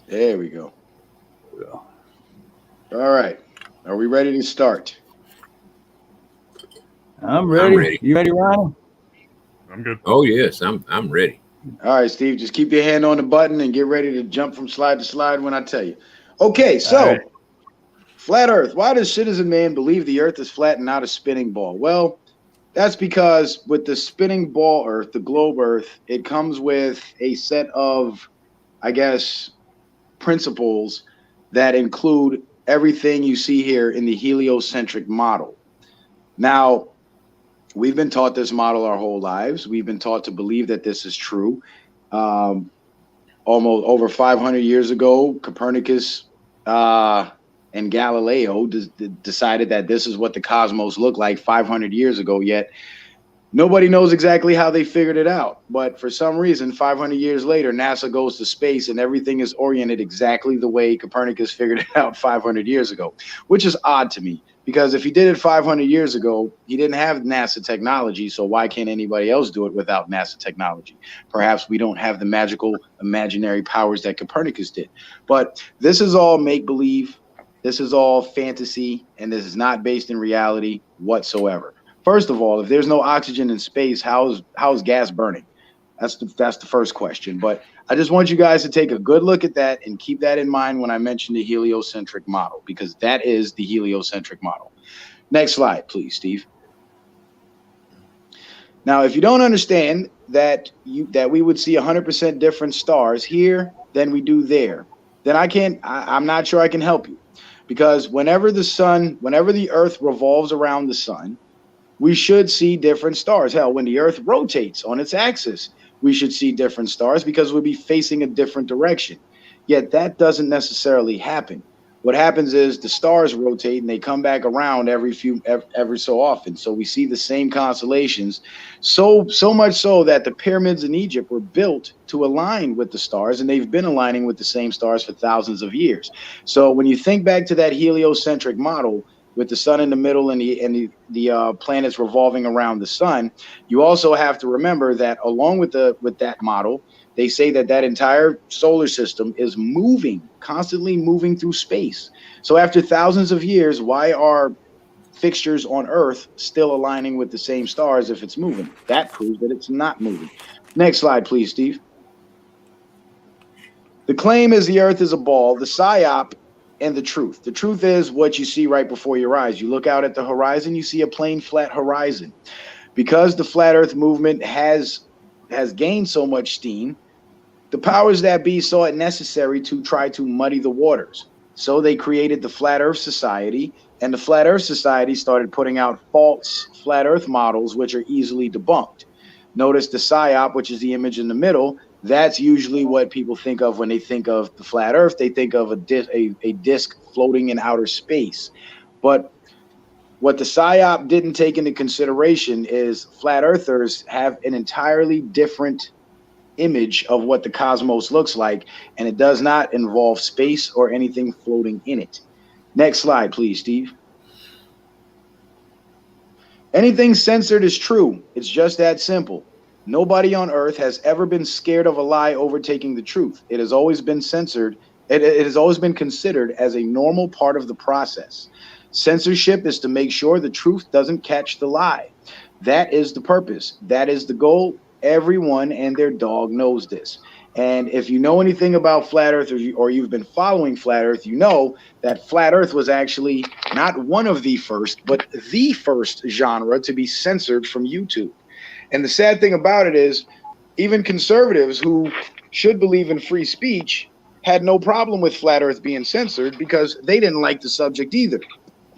[SPEAKER 6] There we go. All right. Are we ready to start?
[SPEAKER 1] I'm ready.
[SPEAKER 3] ready.
[SPEAKER 1] You ready, Ryan?
[SPEAKER 5] I'm good.
[SPEAKER 3] Oh yes, I'm ready.
[SPEAKER 6] All right, Steve, just keep your hand on the button and get ready to jump from slide to slide when I tell you. Okay, so
[SPEAKER 1] All right.
[SPEAKER 6] flat Earth. Why does Citizen Man believe the Earth is flat and not a spinning ball? Well, that's because with the spinning ball Earth, the globe Earth, it comes with a set of, I guess, principles that include everything you see here in the heliocentric model. Now, we've been taught this model our whole lives. We've been taught to believe that this is true. Almost over 500 years ago, Copernicus and Galileo decided that this is what the cosmos looked like 500 years ago, yet nobody knows exactly how they figured it out. But for some reason, 500 years later, NASA goes to space and everything is oriented exactly the way Copernicus figured it out 500 years ago, which is odd to me. Because if he did it 500 years ago, he didn't have NASA technology, so why can't anybody else do it without NASA technology? Perhaps we don't have the magical imaginary powers that Copernicus did. But this is all make-believe, this is all fantasy, and this is not based in reality whatsoever. First of all, if there's no oxygen in space, how's gas burning? That's the first question. But I just want you guys to take a good look at that and keep that in mind when I mention the heliocentric model, because that is the heliocentric model. Next slide, please, Steve. Now, if you don't understand that we would see 100% different stars here than we do there, then I'm not sure I can help you, because whenever the Earth revolves around the sun, we should see different stars. Hell, when the Earth rotates on its axis, we should see different stars because we'll be facing a different direction. Yet that doesn't necessarily happen. What happens is the stars rotate and they come back around every so often. So we see the same constellations, so much so that the pyramids in Egypt were built to align with the stars, and they've been aligning with the same stars for thousands of years. So when you think back to that heliocentric model, with the sun in the middle and the planets revolving around the sun, you also have to remember that along with that model, they say that entire solar system is constantly moving through space. So after thousands of years, why are fixtures on Earth still aligning with the same stars if it's moving? That proves that it's not moving. Next slide, please, Steve. The claim is the Earth is a ball. The psyop and the truth. The truth is what you see right before your eyes. You look out at the horizon, you see a plain flat horizon. Because the flat Earth movement has gained so much steam, the powers that be saw it necessary to try to muddy the waters. So they created the Flat Earth Society, and the Flat Earth Society started putting out false flat Earth models, which are easily debunked. Notice the psyop, which is the image in the middle. That's usually what people think of when they think of the flat Earth. They think of a disc floating in outer space. But what the psyop didn't take into consideration is flat earthers have an entirely different image of what the cosmos looks like, and it does not involve space or anything floating in it. Next slide, please, Steve. Anything censored is true. It's just that simple. Nobody on Earth has ever been scared of a lie overtaking the truth. It has always been censored. It has always been considered as a normal part of the process. Censorship is to make sure the truth doesn't catch the lie. That is the purpose. That is the goal. Everyone and their dog knows this. And if you know anything about flat Earth, or you've been following flat Earth, you know that flat Earth was actually not one of the first, but the first genre to be censored from YouTube. And the sad thing about it is, even conservatives who should believe in free speech had no problem with flat Earth being censored because they didn't like the subject either.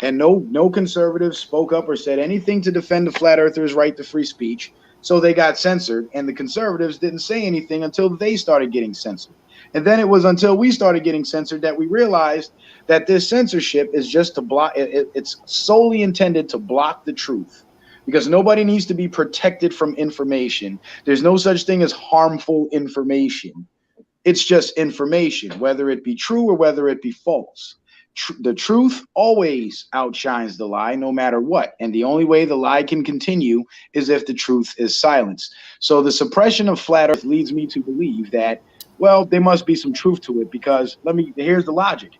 [SPEAKER 6] And no conservative spoke up or said anything to defend the flat earthers' right to free speech. So they got censored, and the conservatives didn't say anything until they started getting censored. And then it was until we started getting censored that we realized that this censorship is just to block. It's solely intended to block the truth, because nobody needs to be protected from information. There's no such thing as harmful information. It's just information, whether it be true or whether it be false. The truth always outshines the lie, no matter what. And the only way the lie can continue is if the truth is silenced. So the suppression of flat Earth leads me to believe that, well, there must be some truth to it, because here's the logic.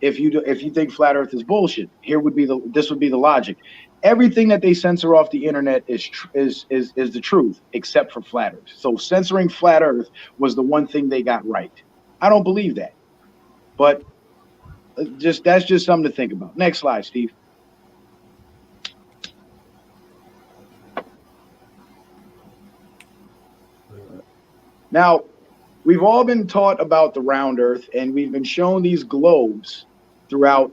[SPEAKER 6] if you think flat Earth is bullshit, this would be the logic. Everything that they censor off the internet is the truth, except for flat Earth. So censoring flat Earth was the one thing they got right. I don't believe that, but that's just something to think about. Next slide, Steve. Now, we've all been taught about the round Earth, and we've been shown these globes throughout,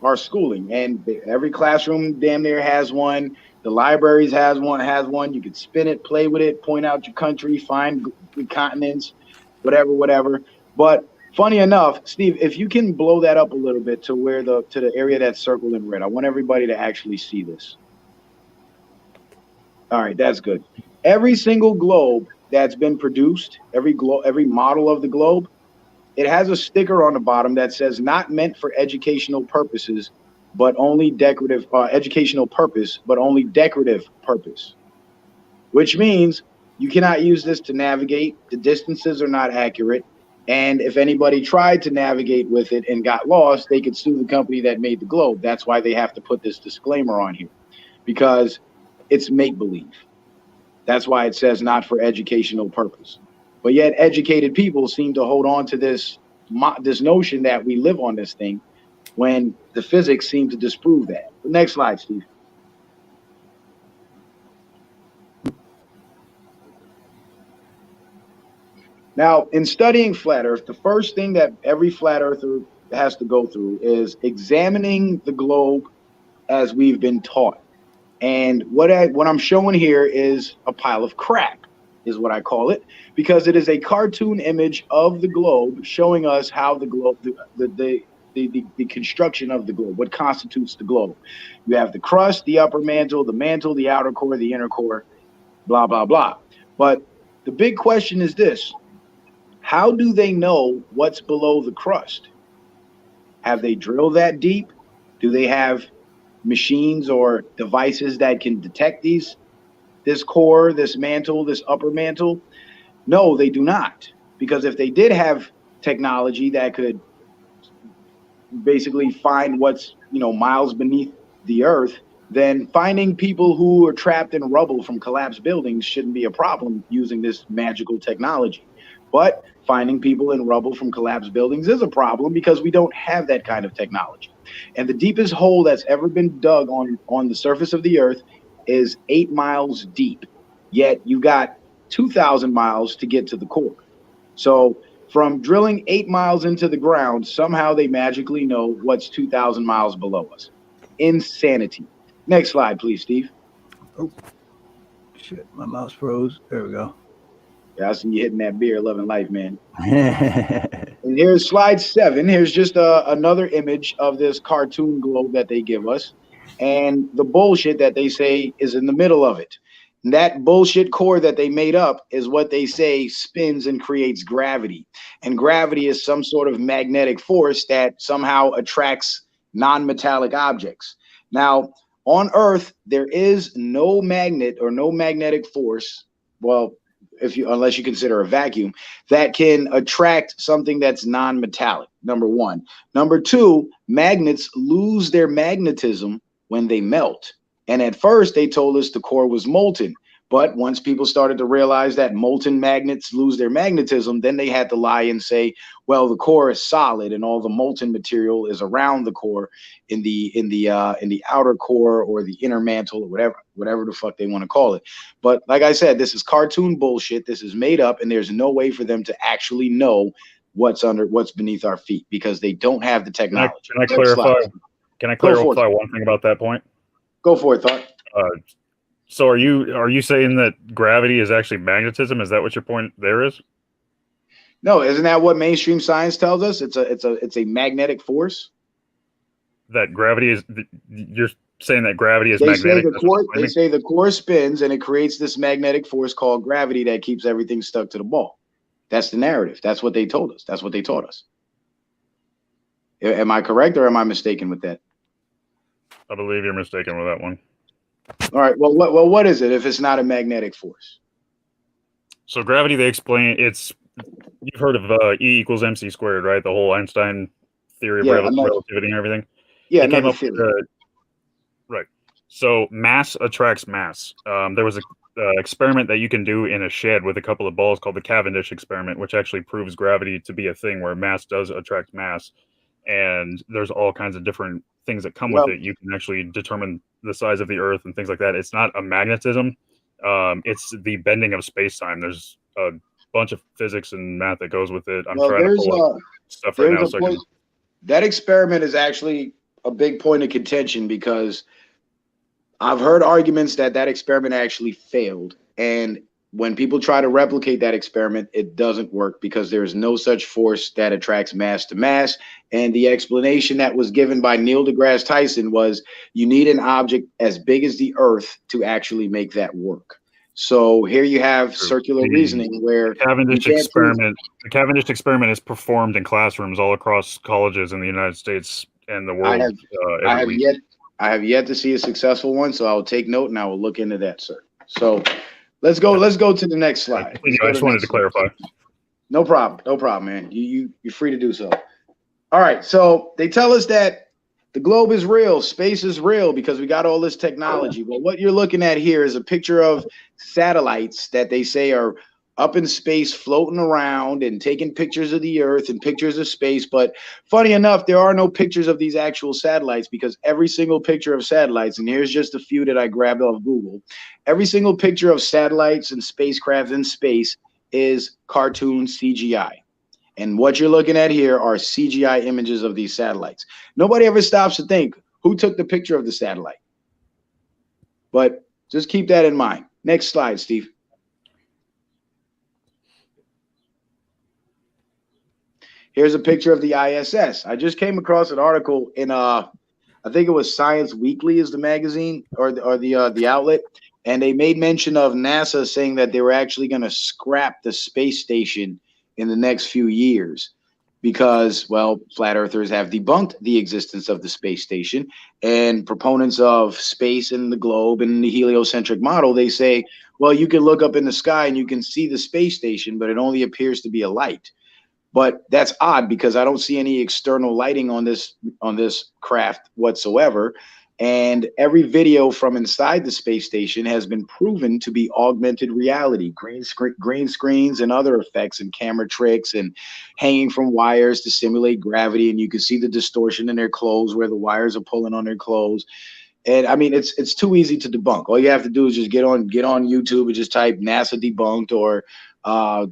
[SPEAKER 6] our schooling. And every classroom damn near has one. The libraries has one. You can spin it, play with it, point out your country, find the continents, whatever. But funny enough, Steve, if you can blow that up a little bit to the area that's circled in red, I want everybody to actually see this. All right, that's good. Every single globe that's been produced, every model of the globe, it has a sticker on the bottom that says not meant for educational purposes, but only decorative purpose, which means you cannot use this to navigate. The distances are not accurate. And if anybody tried to navigate with it and got lost, they could sue the company that made the globe. That's why they have to put this disclaimer on here, because it's make-believe. That's why it says not for educational purpose. But yet educated people seem to hold on to this notion that we live on this thing when the physics seem to disprove that. The next slide, Steve. Now, in studying flat Earth, the first thing that every flat earther has to go through is examining the globe as we've been taught. And what I'm showing here is a pile of crap, is what I call it, because it is a cartoon image of the globe showing us how the globe, the construction of the globe, what constitutes the globe. You have the crust, the upper mantle, the outer core, the inner core, blah, blah, blah. But the big question is this: how do they know what's below the crust? Have they drilled that deep? Do they have machines or devices that can detect this core, this mantle, this upper mantle? No, they do not. Because if they did have technology that could basically find what's, miles beneath the earth, then finding people who are trapped in rubble from collapsed buildings shouldn't be a problem using this magical technology. But finding people in rubble from collapsed buildings is a problem because we don't have that kind of technology. And the deepest hole that's ever been dug on the surface of the earth is 8 miles deep. Yet you got 2,000 miles to get to the core. So from drilling 8 miles into the ground, somehow they magically know what's 2,000 miles below us. Insanity. Next slide, please, Steve.
[SPEAKER 1] Oh, shit, my mouse froze. There we go.
[SPEAKER 6] Yeah, I see you hitting that beer, loving life, man. And here's slide 7. Here's just another image of this cartoon globe that they give us, and the bullshit that they say is in the middle of it. And that bullshit core that they made up is what they say spins and creates gravity. And gravity is some sort of magnetic force that somehow attracts non-metallic objects. Now, on Earth, there is no magnet or no magnetic force, well, unless you consider a vacuum, that can attract something that's non-metallic, number one. Number two, magnets lose their magnetism when they melt. And at first they told us the core was molten. But once people started to realize that molten magnets lose their magnetism, then they had to lie and say, well, the core is solid and all the molten material is around the core in the outer core or the inner mantle or whatever the fuck they want to call it. But like I said, this is cartoon bullshit. This is made up, and there's no way for them to actually know what's beneath our feet because they don't have the technology.
[SPEAKER 5] Can I clarify? Can I clarify one thing about that point?
[SPEAKER 6] Go for it, Thought.
[SPEAKER 5] So are you saying that gravity is actually magnetism? Is that what your point there is?
[SPEAKER 6] No, isn't that what mainstream science tells us? It's a magnetic force.
[SPEAKER 5] That gravity is. You're saying that gravity is
[SPEAKER 6] they
[SPEAKER 5] magnetic.
[SPEAKER 6] They say the core spins and it creates this magnetic force called gravity that keeps everything stuck to the ball. That's the narrative. That's what they told us. That's what they taught us. Am I correct or am I mistaken with that?
[SPEAKER 5] I believe you're mistaken with that one.
[SPEAKER 6] All right. Well, what is it if it's not a magnetic force?
[SPEAKER 5] So gravity, they explain you've heard of E equals MC squared, right? The whole Einstein theory of
[SPEAKER 6] Yeah, another-
[SPEAKER 5] relativity and everything.
[SPEAKER 6] Yeah,
[SPEAKER 5] They came
[SPEAKER 6] another
[SPEAKER 5] up with
[SPEAKER 6] theory.
[SPEAKER 5] right. So mass attracts mass. There was a experiment that you can do in a shed with a couple of balls called the Cavendish experiment, which actually proves gravity to be a thing where mass does attract mass. And there's all kinds of different things that come with it. You can actually determine the size of the Earth and things like that. It's not a magnetism. It's the bending of space-time. There's a bunch of physics and math that goes with it. I'm trying to pull up stuff right now. So
[SPEAKER 6] that experiment is actually a big point of contention because I've heard arguments that that experiment actually failed. And when people try to replicate that experiment, it doesn't work because there's no such force that attracts mass to mass. And the explanation that was given by Neil deGrasse Tyson was you need an object as big as the Earth to actually make that work. So here you have circular reasoning where
[SPEAKER 5] the Cavendish experiment is performed in classrooms all across colleges in the United States and the world.
[SPEAKER 6] I have yet to see a successful one, so I will take note and I will look into that, sir. So let's go to the next slide.
[SPEAKER 5] I just wanted to clarify.
[SPEAKER 6] No problem, man. You're free to do so. All right, so they tell us that the globe is real, space is real because we got all this technology. But what you're looking at here is a picture of satellites that they say are up in space floating around and taking pictures of the Earth and pictures of space. But funny enough, there are no pictures of these actual satellites because every single picture of satellites, and here's just a few that I grabbed off Google, every single picture of satellites and spacecraft in space is cartoon CGI. And what you're looking at here are CGI images of these satellites. Nobody ever stops to think who took the picture of the satellite. But just keep that in mind. Next slide, Steve. Here's a picture of the ISS. I just came across an article in I think it was Science Weekly is the magazine or the outlet, and they made mention of NASA saying that they were actually going to scrap the space station in the next few years because, well, flat earthers have debunked the existence of the space station, and proponents of space and the globe and the heliocentric model, they say, well, you can look up in the sky and you can see the space station, but it only appears to be a light. But that's odd because I don't see any external lighting on this craft whatsoever. And every video from inside the space station has been proven to be augmented reality, green screens and other effects and camera tricks and hanging from wires to simulate gravity. And you can see the distortion in their clothes where the wires are pulling on their clothes. And I mean, it's too easy to debunk. All you have to do is just get on YouTube and just type NASA debunked or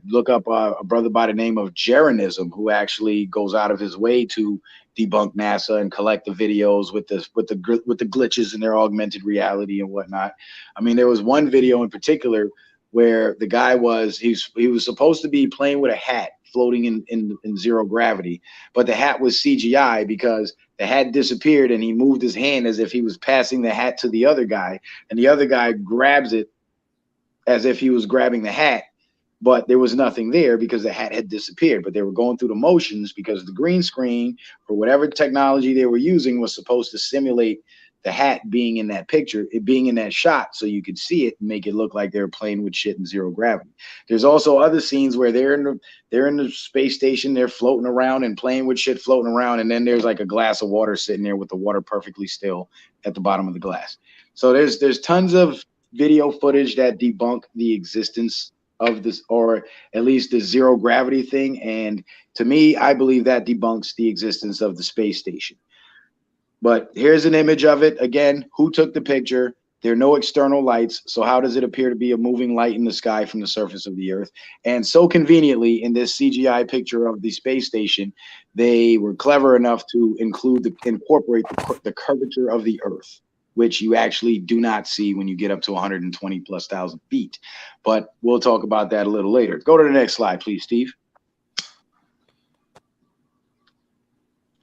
[SPEAKER 6] look up a brother by the name of Jeranism, who actually goes out of his way to debunk NASA and collect the videos with the glitches in their augmented reality and whatnot. I mean, there was one video in particular where the guy he was supposed to be playing with a hat floating in zero gravity, but the hat was CGI because the hat disappeared and he moved his hand as if he was passing the hat to the other guy, and the other guy grabs it as if he was grabbing the hat. But there was nothing there because the hat had disappeared. But they were going through the motions because the green screen or whatever technology they were using was supposed to simulate the hat being in that picture, it being in that shot, so you could see it and make it look like they were playing with shit in zero gravity. There's also other scenes where they're in the space station, they're floating around and playing with shit floating around, and then there's like a glass of water sitting there with the water perfectly still at the bottom of the glass. So there's tons of video footage that debunk the existence of this, or at least the zero gravity thing. And to me, I believe that debunks the existence of the space station. But here's an image of it. Again, who took the picture? There are no external lights. So how does it appear to be a moving light in the sky from the surface of the Earth? And so conveniently, in this CGI picture of the space station, they were clever enough to incorporate the curvature of the Earth, which you actually do not see when you get up to 120,000+ feet. But we'll talk about that a little later. Go to the next slide, please, Steve.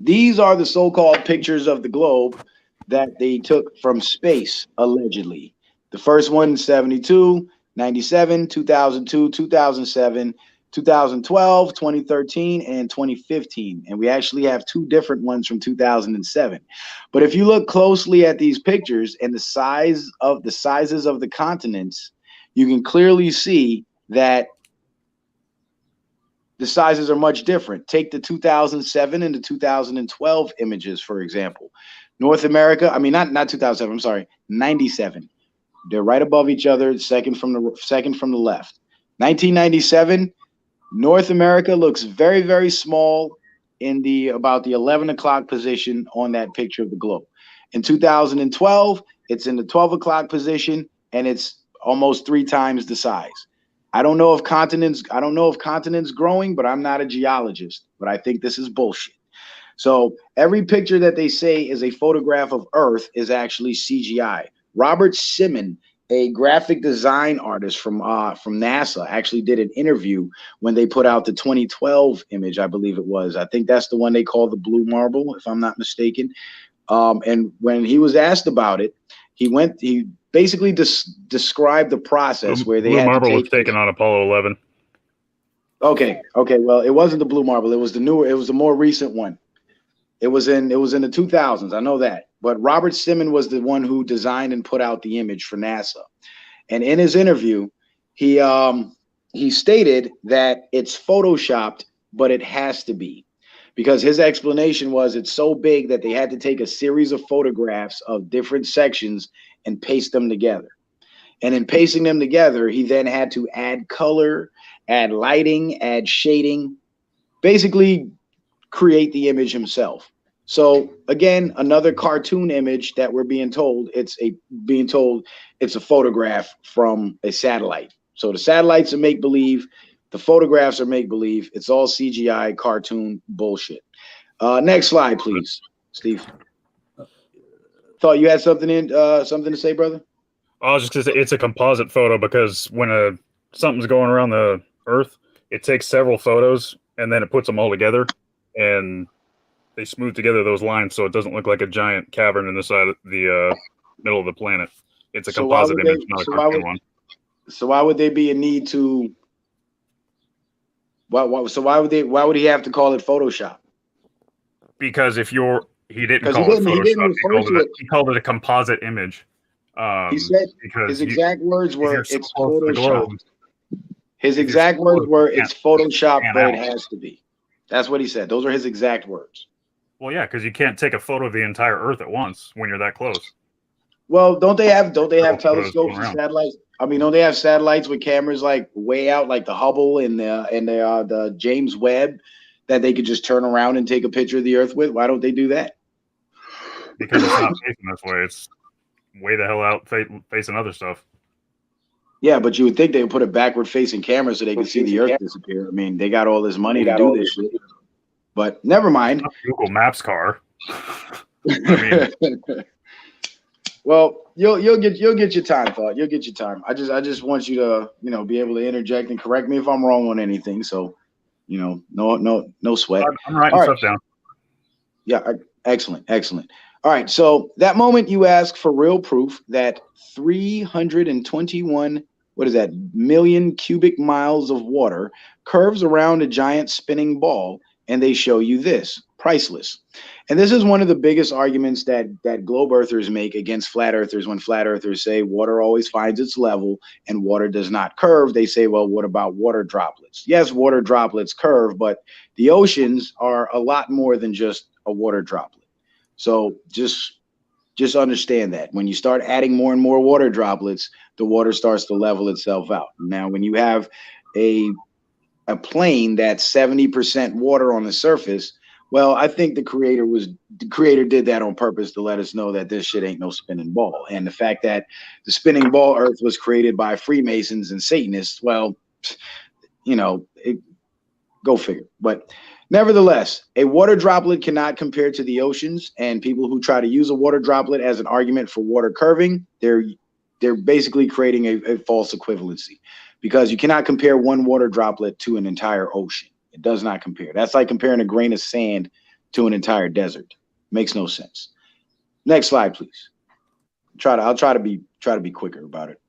[SPEAKER 6] These are the so-called pictures of the globe that they took from space, allegedly. The first one, 72, 97, 2002, 2007, 2012, 2013, and 2015. And we actually have two different ones from 2007. But if you look closely at these pictures and the sizes of the continents, you can clearly see that the sizes are much different. Take the 2007 and the 2012 images, for example. North America, I mean, not 2007, I'm sorry, 97. They're right above each other, second from the left. 1997, North America looks very, very small in about the 11 o'clock position on that picture of the globe. In 2012, it's in the 12 o'clock position, and it's almost 3 times the size. I don't know if continents growing, but I'm not a geologist, but I think this is bullshit. So every picture that they say is a photograph of Earth is actually CGI. Robert Simon, a graphic design artist from NASA, actually did an interview when they put out the 2012 image, I believe it was. I think that's the one they call the blue marble, if I'm not mistaken. And when he was asked about it, he basically described the process where they
[SPEAKER 5] blue
[SPEAKER 6] had
[SPEAKER 5] marble
[SPEAKER 6] to
[SPEAKER 5] was taken on Apollo 11.
[SPEAKER 6] Okay. Well, it wasn't the blue marble. It was the newer. It was the more recent one. It was in the 2000s. I know that. But Robert Simon was the one who designed and put out the image for NASA. And in his interview, he stated that it's photoshopped, but it has to be, because his explanation was it's so big that they had to take a series of photographs of different sections and paste them together. And in pasting them together, he then had to add color, add lighting, add shading, basically create the image himself. So again, another cartoon image that we're being told it's a photograph from a satellite. So the satellites are make-believe, the photographs are make-believe. It's all CGI cartoon bullshit. Next slide, please, Steve. Thought you had something to say, brother?
[SPEAKER 5] I was just gonna say it's a composite photo because when something's going around the Earth, it takes several photos and then it puts them all together, and they smooth together those lines so it doesn't look like a giant cavern in the side of the middle of the planet. It's a composite image, not a cartoon one.
[SPEAKER 6] So why would there be a need to? Why would he have to call it Photoshop?
[SPEAKER 5] Because he didn't call it Photoshop. He called it a composite image.
[SPEAKER 6] He said his exact words were it's Photoshop. His exact words were it's Photoshop, but it has to be. That's what he said. Those are his exact words.
[SPEAKER 5] Well, yeah, because you can't take a photo of the entire Earth at once when you're that close.
[SPEAKER 6] Well, don't they have telescopes and satellites? I mean, don't they have satellites with cameras like way out, like the Hubble and the James Webb, that they could just turn around and take a picture of the Earth with? Why don't they do that?
[SPEAKER 5] Because it's not facing this way. It's way the hell out facing other stuff.
[SPEAKER 6] Yeah, but you would think they would put a backward-facing camera so they could see the Earth disappear. I mean, they got all this money to do this shit. But never mind.
[SPEAKER 5] Google Maps car. I mean,
[SPEAKER 6] well, you'll get your time, Thought. You'll get your time. I just want you to be able to interject and correct me if I'm wrong on anything. So, no sweat.
[SPEAKER 5] I'm writing stuff down.
[SPEAKER 6] Yeah, excellent. All right, so that moment you ask for real proof that 321 million cubic miles of water curves around a giant spinning ball, and they show you this, priceless. And this is one of the biggest arguments that globe earthers make against flat earthers. When flat earthers say water always finds its level and water does not curve, they say, well, what about water droplets? Yes, water droplets curve, but the oceans are a lot more than just a water droplet. So just understand that when you start adding more and more water droplets, the water starts to level itself out. Now, when you have a plane that's 70% water on the surface, well, I think the creator did that on purpose to let us know that this shit ain't no spinning ball. And the fact that the spinning ball Earth was created by Freemasons and Satanists, well, go figure. But nevertheless, a water droplet cannot compare to the oceans, and people who try to use a water droplet as an argument for water curving, they're basically creating a false equivalency, because you cannot compare one water droplet to an entire ocean. It does not compare. That's like comparing a grain of sand to an entire desert. Makes no sense. Next slide, please. I'll try to be quicker about it.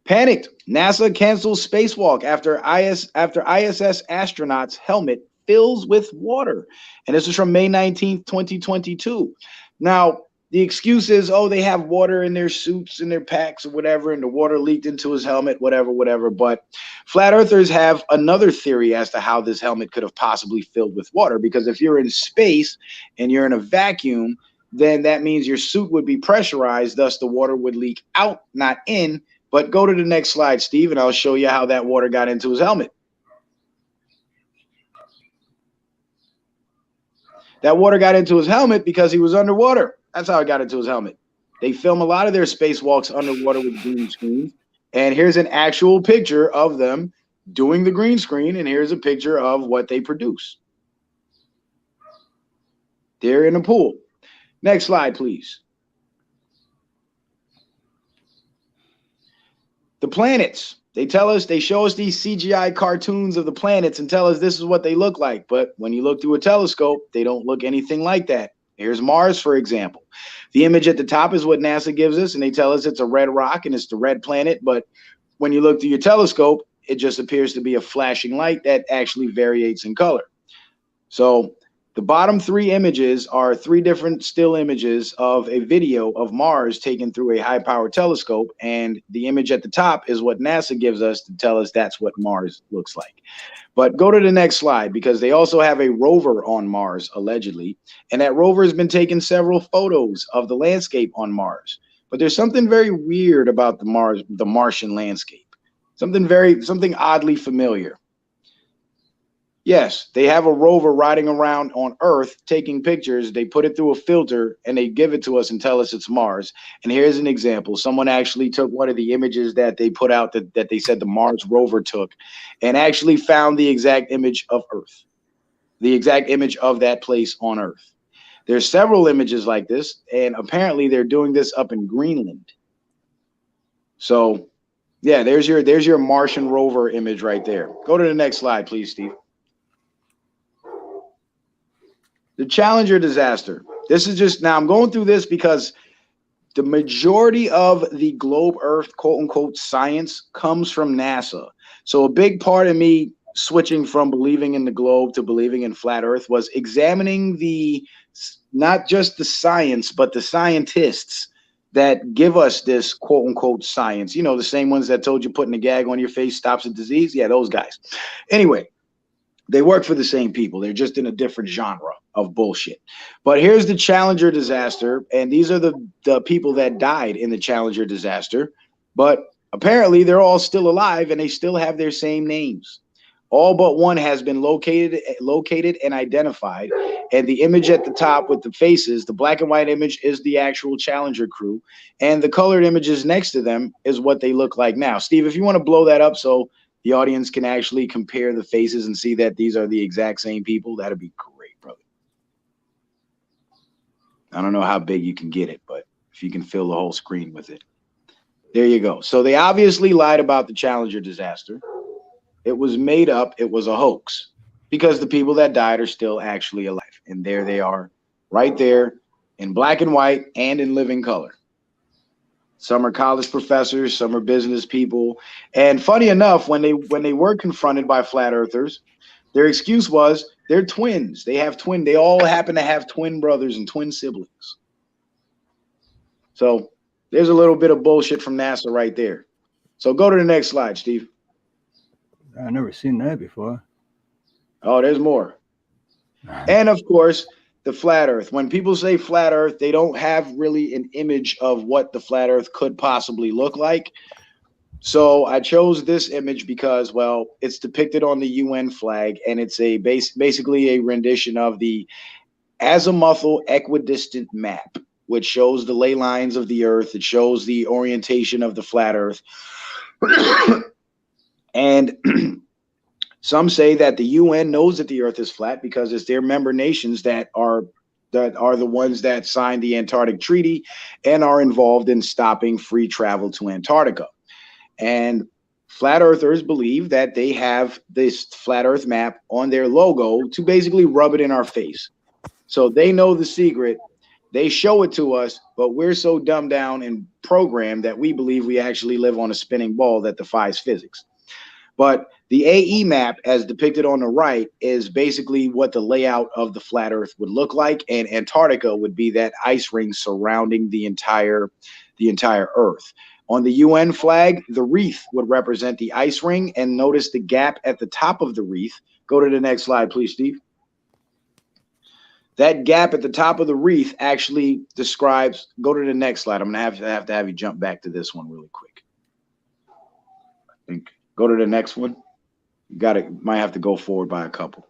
[SPEAKER 6] Panicked. NASA cancels spacewalk after ISS astronaut's helmet fills with water. And this is from May 19th, 2022. Now, the excuse is, oh, they have water in their suits and their packs or whatever, and the water leaked into his helmet, whatever. But flat earthers have another theory as to how this helmet could have possibly filled with water, because if you're in space and you're in a vacuum, then that means your suit would be pressurized, thus the water would leak out, not in. But go to the next slide, Steve, and I'll show you how that water got into his helmet. That water got into his helmet because he was underwater. That's how it got into his helmet. They film a lot of their spacewalks underwater with green screens. And here's an actual picture of them doing the green screen. And here's a picture of what they produce. They're in a pool. Next slide, please. The planets. They tell us, they show us these CGI cartoons of the planets and tell us this is what they look like. But when you look through a telescope, they don't look anything like that. Here's Mars, for example. The image at the top is what NASA gives us, and they tell us it's a red rock and it's the red planet. But when you look through your telescope, it just appears to be a flashing light that actually varies in color. So the bottom three images are three different still images of a video of Mars taken through a high-powered telescope, and the image at the top is what NASA gives us to tell us that's what Mars looks like. But go to the next slide, because they also have a rover on Mars, allegedly, and that rover has been taking several photos of the landscape on Mars. But there's something very weird about the Martian landscape, something oddly familiar. Yes, they have a rover riding around on Earth taking pictures. They put it through a filter and they give it to us and tell us it's Mars. And here's an example. Someone actually took one of the images that they put out that they said the Mars rover took and actually found the exact image of Earth, the exact image of that place on Earth. There's several images like this, and apparently they're doing this up in Greenland. So yeah, there's your Martian rover image right there. Go to the next slide, please, Steve. The Challenger disaster. This is just, now I'm going through this because the majority of the globe Earth, quote unquote, science comes from NASA. So a big part of me switching from believing in the globe to believing in flat Earth was examining not just the science, but the scientists that give us this quote unquote science. You know, the same ones that told you putting a gag on your face stops a disease. Yeah, those guys. Anyway, they work for the same people. They're just in a different genre of bullshit. But here's the Challenger disaster. And these are the people that died in the Challenger disaster. But apparently they're all still alive and they still have their same names. All but one has been located and identified. And the image at the top with the faces, the black and white image, is the actual Challenger crew. And the colored images next to them is what they look like now. Steve, if you want to blow that up so the audience can actually compare the faces and see that these are the exact same people, that'd be great, brother. I don't know how big you can get it, but if you can fill the whole screen with it. There you go. So they obviously lied about the Challenger disaster. It was made up. It was a hoax because the people that died are still actually alive. And there they are right there in black and white and in living color. Some are college professors, some are business people. And funny enough, when they were confronted by flat earthers, their excuse was they're twins. They all happen to have twin brothers and twin siblings. So there's a little bit of bullshit from NASA right there. So go to the next slide, Steve.
[SPEAKER 1] I've never seen that before.
[SPEAKER 6] Oh, there's more. And of course, the flat earth. When people say flat earth, they don't have really an image of what the flat earth could possibly look like. So I chose this image because, well, it's depicted on the UN flag, and it's basically a rendition of the azimuthal equidistant map, which shows the ley lines of the earth. It shows the orientation of the flat earth. And some say that the UN knows that the earth is flat because it's their member nations that are the ones that signed the Antarctic Treaty and are involved in stopping free travel to Antarctica. And flat earthers believe that they have this flat earth map on their logo to basically rub it in our face. So they know the secret. They show it to us, but we're so dumbed down and programmed that we believe we actually live on a spinning ball that defies physics. But the AE map, as depicted on the right, is basically what the layout of the flat Earth would look like, and Antarctica would be that ice ring surrounding the entire Earth. On the UN flag, the wreath would represent the ice ring, and notice the gap at the top of the wreath. Go to the next slide, please, Steve. That gap at the top of the wreath actually describes. Go to the next slide. I'm gonna have to have you jump back to this one really quick. I think. Go to the next one. You got it. Might have to go forward by a couple.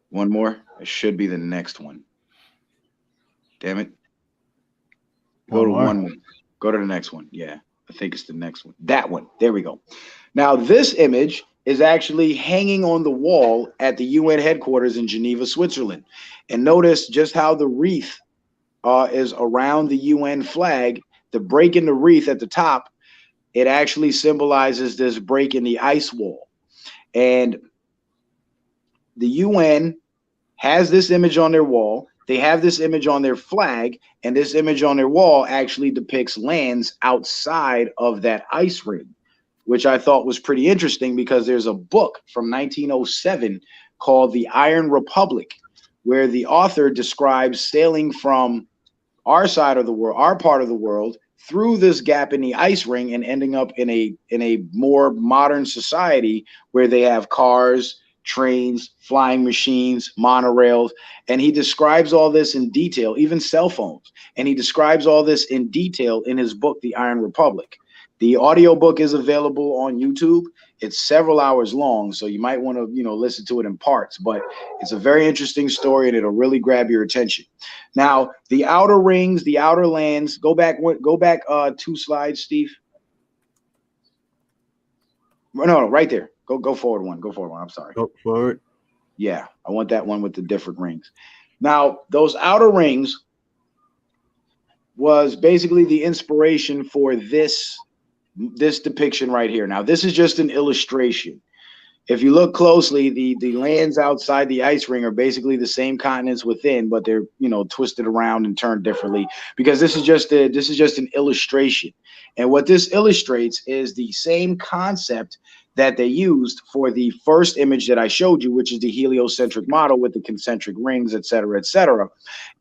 [SPEAKER 6] One more. It should be the next one. Damn it. Go to one more. Go to the next one. Yeah, I think it's the next one. That one. There we go. Now, this image is actually hanging on the wall at the UN headquarters in Geneva, Switzerland. And notice just how the wreath is around the UN flag. The break in the wreath at the top, it actually symbolizes this break in the ice wall. And the UN has this image on their wall. They have this image on their flag, and this image on their wall actually depicts lands outside of that ice ring, which I thought was pretty interesting because there's a book from 1907 called The Iron Republic, where the author describes sailing from our side of the world, our part of the world, through this gap in the ice ring and ending up in a more modern society where they have cars, trains, flying machines, monorails, and he describes all this in detail, even cell phones. And he describes all this in detail in his book, The Iron Republic. The audiobook is available on YouTube. It's several hours long, so you might want to, listen to it in parts, but it's a very interesting story and it'll really grab your attention. Now, the outer rings, the outer lands, go back 2 slides, Steve. No, right there. Go forward one. Go forward one. I'm sorry.
[SPEAKER 1] Go forward.
[SPEAKER 6] Yeah, I want that one with the different rings. Now, those outer rings was basically the inspiration for this depiction right here. Now, this is just an illustration. If you look closely, the lands outside the ice ring are basically the same continents within, but they're twisted around and turned differently because this is just an illustration. And what this illustrates is the same concept that they used for the first image that I showed you, which is the heliocentric model with the concentric rings, et cetera, et cetera.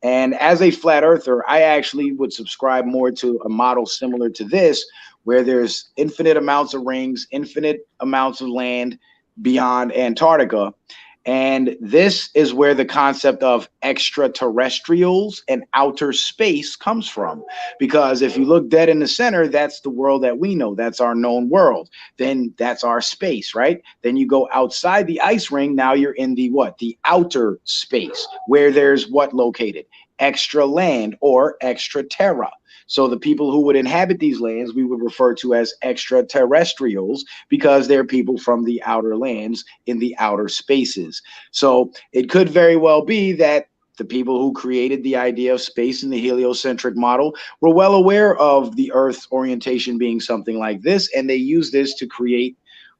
[SPEAKER 6] And as a flat earther, I actually would subscribe more to a model similar to this, where there's infinite amounts of rings, infinite amounts of land beyond Antarctica. And this is where the concept of extraterrestrials and outer space comes from. Because if you look dead in the center, that's the world that we know. That's our known world. Then that's our space, right? Then you go outside the ice ring. Now you're in the what? The outer space, where there's what located? Extra land or extra terra. So the people who would inhabit these lands, we would refer to as extraterrestrials because they're people from the outer lands in the outer spaces. So it could very well be that the people who created the idea of space in the heliocentric model were well aware of the Earth's orientation being something like this, and they used this to create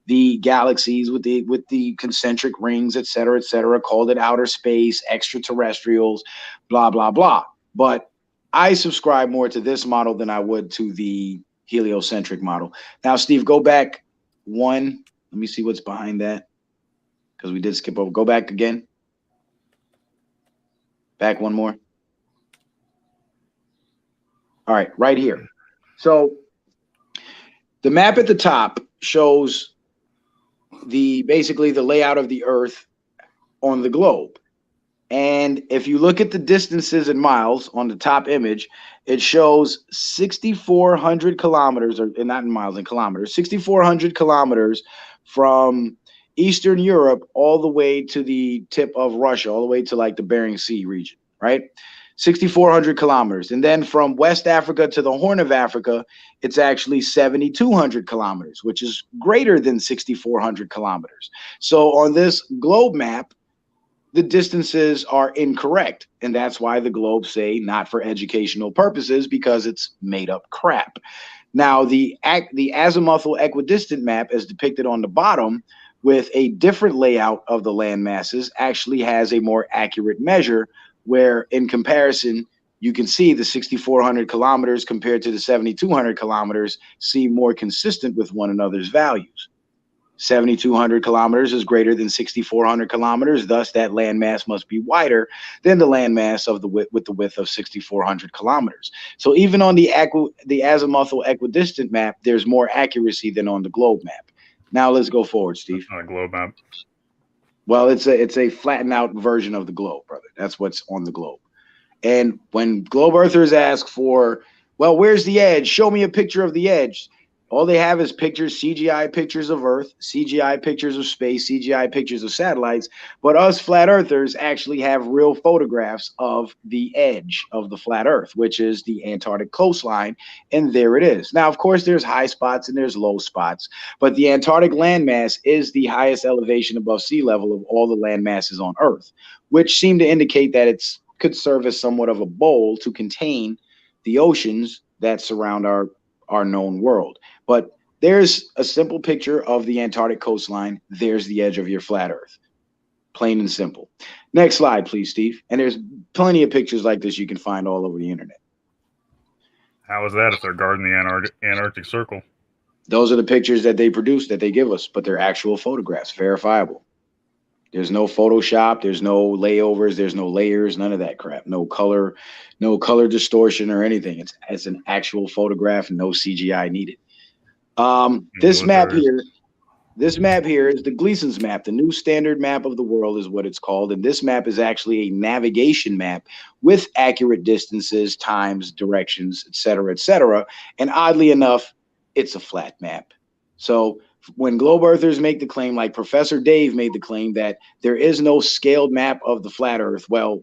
[SPEAKER 6] the galaxies with the concentric rings, et cetera, called it outer space, extraterrestrials, blah, blah, blah. But I subscribe more to this model than I would to the heliocentric model. Now, Steve, go back one. Let me see what's behind that, because we did skip over. Go back again. Back one more. All right, right here. So the map at the top shows basically the layout of the Earth on the globe. And if you look at the distances in miles on the top image, it shows 6,400 kilometers, or not in miles, in kilometers, 6,400 kilometers from Eastern Europe all the way to the tip of Russia, all the way to like the Bering Sea region, right? 6,400 kilometers. And then from West Africa to the Horn of Africa, it's actually 7,200 kilometers, which is greater than 6,400 kilometers. So on this globe map, the distances are incorrect. And that's why the globes say not for educational purposes, because it's made up crap. Now, the azimuthal equidistant map, as depicted on the bottom, with a different layout of the land masses, actually has a more accurate measure, where in comparison, you can see the 6,400 kilometers compared to the 7,200 kilometers seem more consistent with one another's values. 7,200 kilometers is greater than 6,400 kilometers. Thus, that landmass must be wider than the landmass of the with the width of 6,400 kilometers. So even on the azimuthal equidistant map, there's more accuracy than on the globe map. Now let's go forward, Steve.
[SPEAKER 5] That's not a globe map.
[SPEAKER 6] Well, it's a flattened out version of the globe, brother. That's what's on the globe. And when globe earthers ask for, well, where's the edge? Show me a picture of the edge. All they have is pictures, CGI pictures of Earth, CGI pictures of space, CGI pictures of satellites. But us flat earthers actually have real photographs of the edge of the flat Earth, which is the Antarctic coastline. And there it is. Now, of course, there's high spots and there's low spots, but the Antarctic landmass is the highest elevation above sea level of all the land masses on Earth, which seem to indicate that it's could serve as somewhat of a bowl to contain the oceans that surround our known world. But there's a simple picture of the Antarctic coastline. There's the edge of your flat Earth. Plain and simple. Next slide, please, Steve. And there's plenty of pictures like this you can find all over the internet.
[SPEAKER 5] How is that if they're guarding the Antarctic Circle?
[SPEAKER 6] Those are the pictures that they produce, that they give us, but they're actual photographs, verifiable. There's no Photoshop, there's no layovers, there's no layers, none of that crap. No color distortion or anything. It's an actual photograph, no CGI needed. This map here is the Gleason's map. The new standard map of the world is what it's called. And this map is actually a navigation map with accurate distances, times, directions, et cetera, and oddly enough, it's a flat map. So when globe earthers make the claim, like Professor Dave made the claim that there is no scaled map of the flat Earth, well,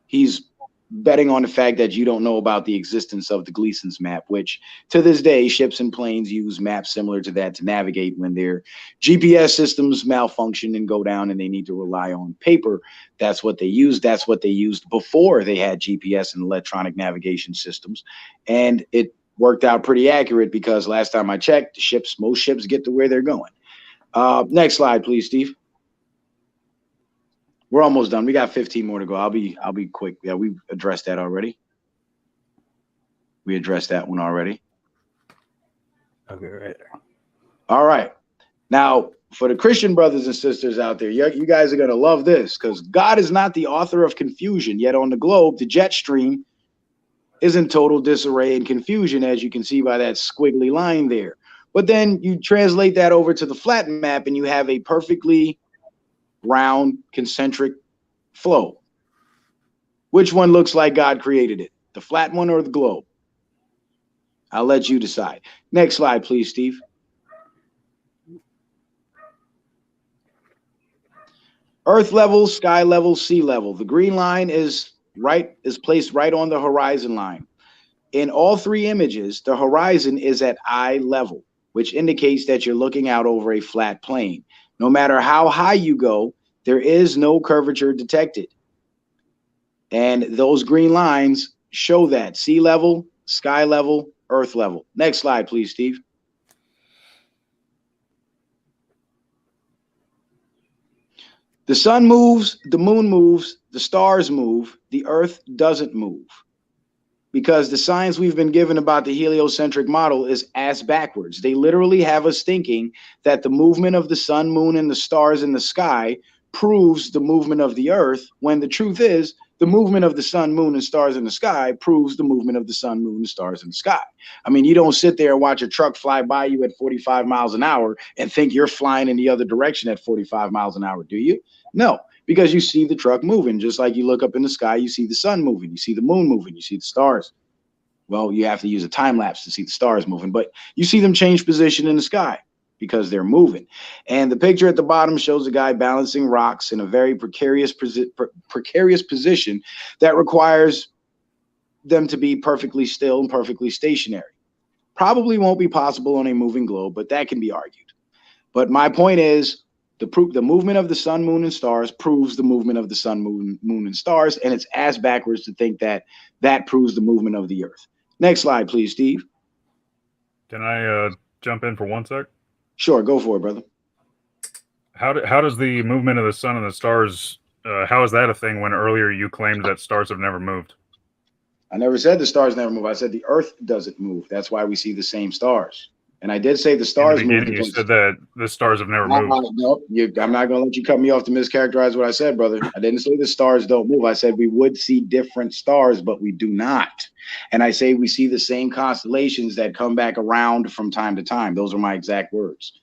[SPEAKER 6] he's betting on the fact that you don't know about the existence of the Gleason's map, which to this day, ships and planes use maps similar to that to navigate when their GPS systems malfunction and go down and they need to rely on paper. That's what they use. That's what they used before they had GPS and electronic navigation systems. And it worked out pretty accurate because last time I checked, most ships get to where they're going. Next slide, please, Steve. We're almost done. We got 15 more to go. I'll be quick. Yeah, we addressed that already. We addressed that one already.
[SPEAKER 1] Okay, right there.
[SPEAKER 6] All right. Now, for the Christian brothers and sisters out there, you guys are going to love this because God is not the author of confusion. Yet on the globe, the jet stream is in total disarray and confusion, as you can see by that squiggly line there. But then you translate that over to the flat map and you have a perfectly round concentric flow. Which one looks like God created it? The flat one or the globe? I'll let you decide. Next slide, please, Steve. Earth level, sky level, sea level. The green line is placed right on the horizon line. In all three images, the horizon is at eye level, which indicates that you're looking out over a flat plane. No matter how high you go, there is no curvature detected. And those green lines show that: sea level, sky level, earth level. Next slide, please, Steve. The sun moves, the moon moves, the stars move, the earth doesn't move. Because the science we've been given about the heliocentric model is ass backwards. They literally have us thinking that the movement of the sun, moon, and the stars in the sky proves the movement of the earth, when the truth is the movement of the sun, moon, and stars in the sky proves the movement of the sun, moon, and stars in the sky. I mean, you don't sit there and watch a truck fly by you at 45 miles an hour and think you're flying in the other direction at 45 miles an hour, do you? No, because you see the truck moving. Just like you look up in the sky, you see the sun moving, you see the moon moving, you see the stars. Well, you have to use a time lapse to see the stars moving, but you see them change position in the sky because they're moving. And the picture at the bottom shows a guy balancing rocks in a very precarious position that requires them to be perfectly still and perfectly stationary. Probably won't be possible on a moving globe, but that can be argued. But my point is, the movement of the sun, moon, and stars proves the movement of the sun, moon, and stars, and it's ass backwards to think that that proves the movement of the earth. Next slide, please, Steve.
[SPEAKER 5] Can I jump in for 1 sec?
[SPEAKER 6] Sure, go for it, brother.
[SPEAKER 5] How does the movement of the sun and the stars, how is that a thing when earlier you claimed that stars have never moved?
[SPEAKER 6] I never said the stars never move. I said the Earth doesn't move. That's why we see the same stars. And I did say the stars
[SPEAKER 5] In the
[SPEAKER 6] move.
[SPEAKER 5] beginning, you said that the stars have never moved.
[SPEAKER 6] No, I'm not going to let you cut me off to mischaracterize what I said, brother. I didn't say the stars don't move. I said we would see different stars, but we do not. And I say we see the same constellations that come back around from time to time. Those are my exact words.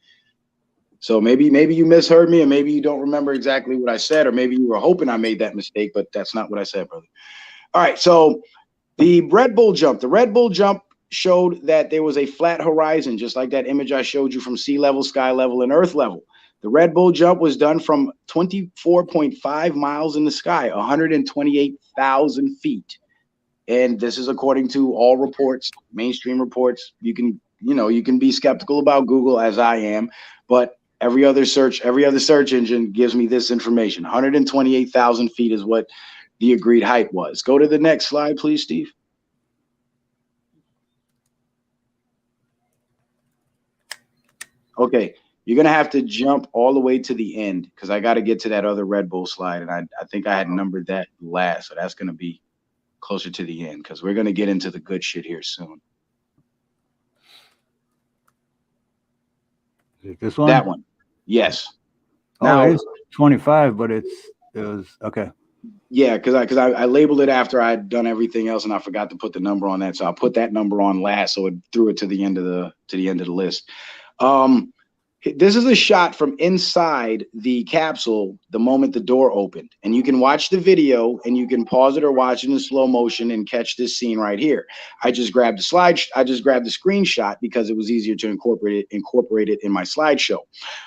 [SPEAKER 6] So maybe you misheard me, and maybe you don't remember exactly what I said, or maybe you were hoping I made that mistake, but that's not what I said, brother. All right, so the Red Bull jump showed that there was a flat horizon, just like that image I showed you from sea level, sky level, and earth level. The Red Bull jump was done from 24.5 miles in the sky, 128,000 feet. And this is according to all reports, mainstream reports. You can be skeptical about Google, as I am, but every other search engine gives me this information. 128,000 feet is what the agreed height was. Go to the next slide, please, Steve. Okay, you're going to have to jump all the way to the end because I got to get to that other Red Bull slide. And I think I had numbered that last. So that's going to be closer to the end because we're going to get into the good shit here soon.
[SPEAKER 1] Is it this one?
[SPEAKER 6] That one. Yes.
[SPEAKER 1] Oh,
[SPEAKER 6] Now,
[SPEAKER 1] it's 25, but it was okay.
[SPEAKER 6] Yeah, because I labeled it after I had done everything else and I forgot to put the number on that. So I put that number on last. So it threw it to the end of the list. This is a shot from inside the capsule the moment the door opened, and you can watch the video and you can pause it or watch it in slow motion and catch this scene right here. I just grabbed the screenshot because it was easier to incorporate it in my slideshow.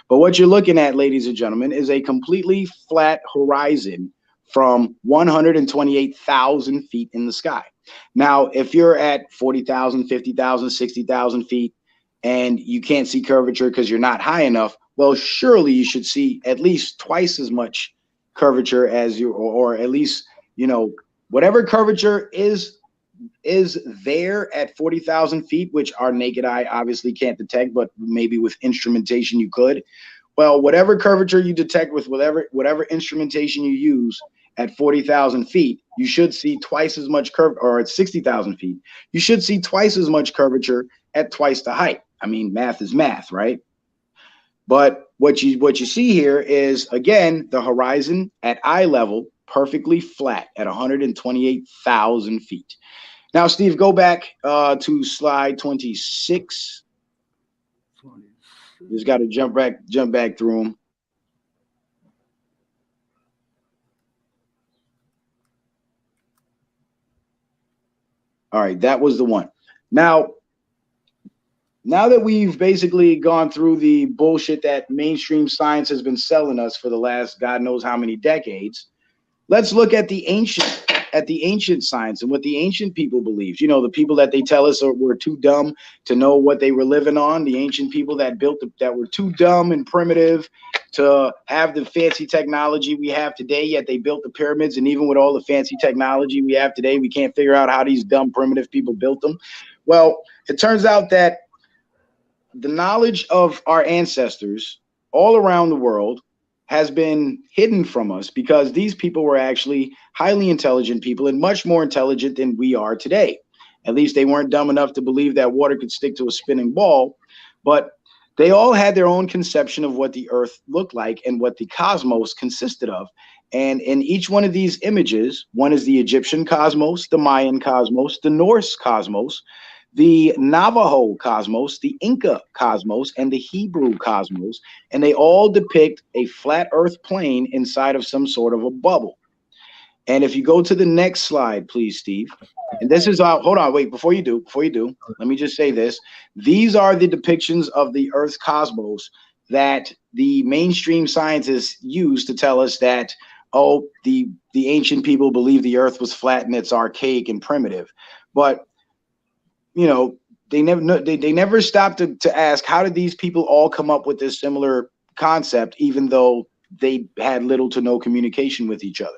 [SPEAKER 6] But what you're looking at, ladies and gentlemen, is a completely flat horizon from 128,000 feet in the sky. Now, if you're at 40,000, 50,000, 60,000 feet, and you can't see curvature because you're not high enough, well, surely you should see at least twice as much curvature as you, or at least, whatever curvature is there at 40,000 feet, which our naked eye obviously can't detect, but maybe with instrumentation you could. Well, whatever curvature you detect with whatever instrumentation you use at 40,000 feet, you should see twice as much or at 60,000 feet, you should see twice as much curvature at twice the height. I mean, math is math, right? But what you see here is, again, the horizon at eye level, perfectly flat at 128,000 feet. Now, Steve, go back to slide 26. Just got to jump back through them. All right, that was the one. Now that we've basically gone through the bullshit that mainstream science has been selling us for the last God knows how many decades, let's look at the ancient science and what the ancient people believed. The people that they tell us were too dumb to know what they were living on. The ancient people that that were too dumb and primitive to have the fancy technology we have today, yet they built the pyramids. And even with all the fancy technology we have today, we can't figure out how these dumb primitive people built them. Well, it turns out that the knowledge of our ancestors all around the world has been hidden from us because these people were actually highly intelligent people and much more intelligent than we are today. At least they weren't dumb enough to believe that water could stick to a spinning ball, but they all had their own conception of what the earth looked like and what the cosmos consisted of. And in each one of these images, one is the Egyptian cosmos, the Mayan cosmos, the Norse cosmos, the Navajo cosmos, the Inca cosmos, and the Hebrew cosmos, and they all depict a flat earth plane inside of some sort of a bubble. And if you go to the next slide, please, Steve, and this is hold on, wait, before you do, let me just say this. These are the depictions of the Earth's cosmos that the mainstream scientists use to tell us that, oh, the ancient people believe the Earth was flat and it's archaic and primitive. But they never stopped to ask, how did these people all come up with this similar concept, even though they had little to no communication with each other?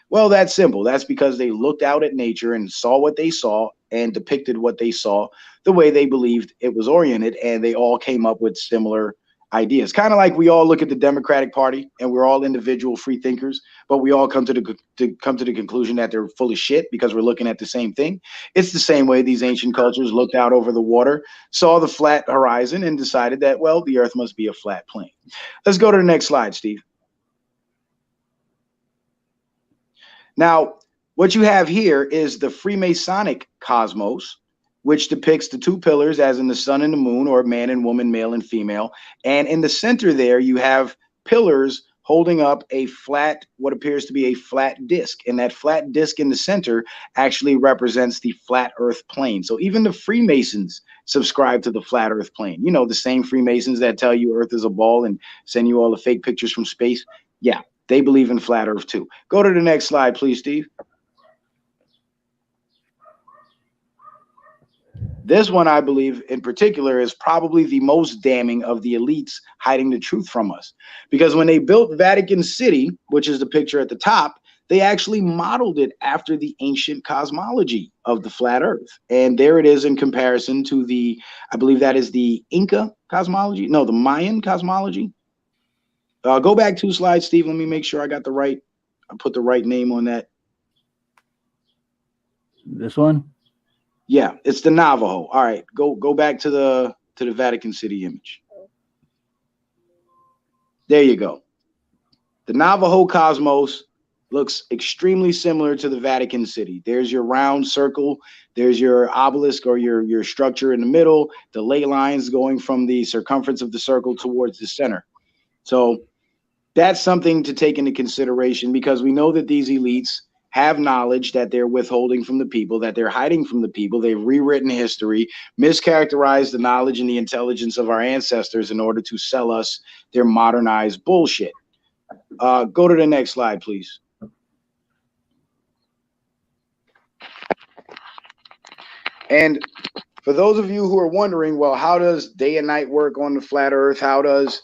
[SPEAKER 6] Well, that's simple. That's because they looked out at nature and saw what they saw and depicted what they saw the way they believed it was oriented, and they all came up with similar ideas. Kind of like we all look at the Democratic Party and we're all individual free thinkers, but we all come to the conclusion that they're full of shit because we're looking at the same thing. It's the same way these ancient cultures looked out over the water, saw the flat horizon, and decided that, well, the earth must be a flat plane. Let's go to the next slide, Steve. Now, what you have here is the Freemasonic cosmos, which depicts the two pillars as in the sun and the moon, or man and woman, male and female. And in the center there, you have pillars holding up a flat, what appears to be a flat disc. And that flat disc in the center actually represents the flat earth plane. So even the Freemasons subscribe to the flat earth plane. You know, the same Freemasons that tell you earth is a ball and send you all the fake pictures from space. Yeah, they believe in flat earth too. Go to the next slide, please, Steve. This one, I believe, in particular, is probably the most damning of the elites hiding the truth from us. Because when they built Vatican City, which is the picture at the top, they actually modeled it after the ancient cosmology of the flat earth. And there it is in comparison to the, I believe that is the Inca cosmology. No, the Mayan cosmology. Go back 2 slides, Steve. Let me make sure I got the right, I put the right name on that.
[SPEAKER 1] This one?
[SPEAKER 6] Yeah, it's the Navajo. All right, go back to the Vatican City image. There you go. The Navajo cosmos looks extremely similar to the Vatican City. There's your round circle. There's your obelisk or your structure in the middle. The ley lines going from the circumference of the circle towards the center. So that's something to take into consideration, because we know that these elites have knowledge that they're withholding from the people, that they're hiding from the people. They've rewritten history, mischaracterized the knowledge and the intelligence of our ancestors in order to sell us their modernized bullshit. Go to the next slide, please. And for those of you who are wondering, well, how does day and night work on the flat earth? How does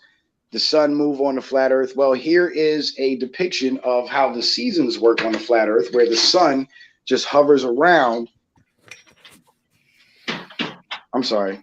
[SPEAKER 6] the sun move on the flat earth? Well, here is a depiction of how the seasons work on the flat earth, where the sun just hovers around. I'm sorry,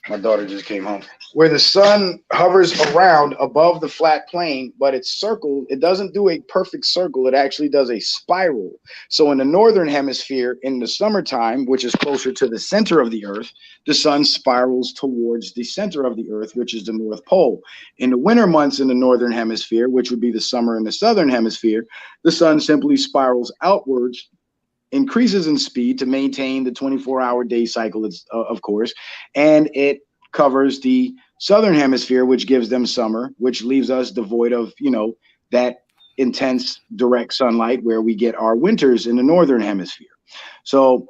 [SPEAKER 6] my daughter just came home. Where the sun hovers around above the flat plane, but it's circled. It doesn't do a perfect circle. It actually does a spiral. So in the northern hemisphere, in the summertime, which is closer to the center of the earth, the sun spirals towards the center of the earth, which is the North Pole. In the winter months in the northern hemisphere, which would be the summer in the southern hemisphere, the sun simply spirals outwards, increases in speed to maintain the 24-hour day cycle, of course, and it covers the southern hemisphere, which gives them summer, which leaves us devoid of, you know, that intense direct sunlight where we get our winters in the northern hemisphere. So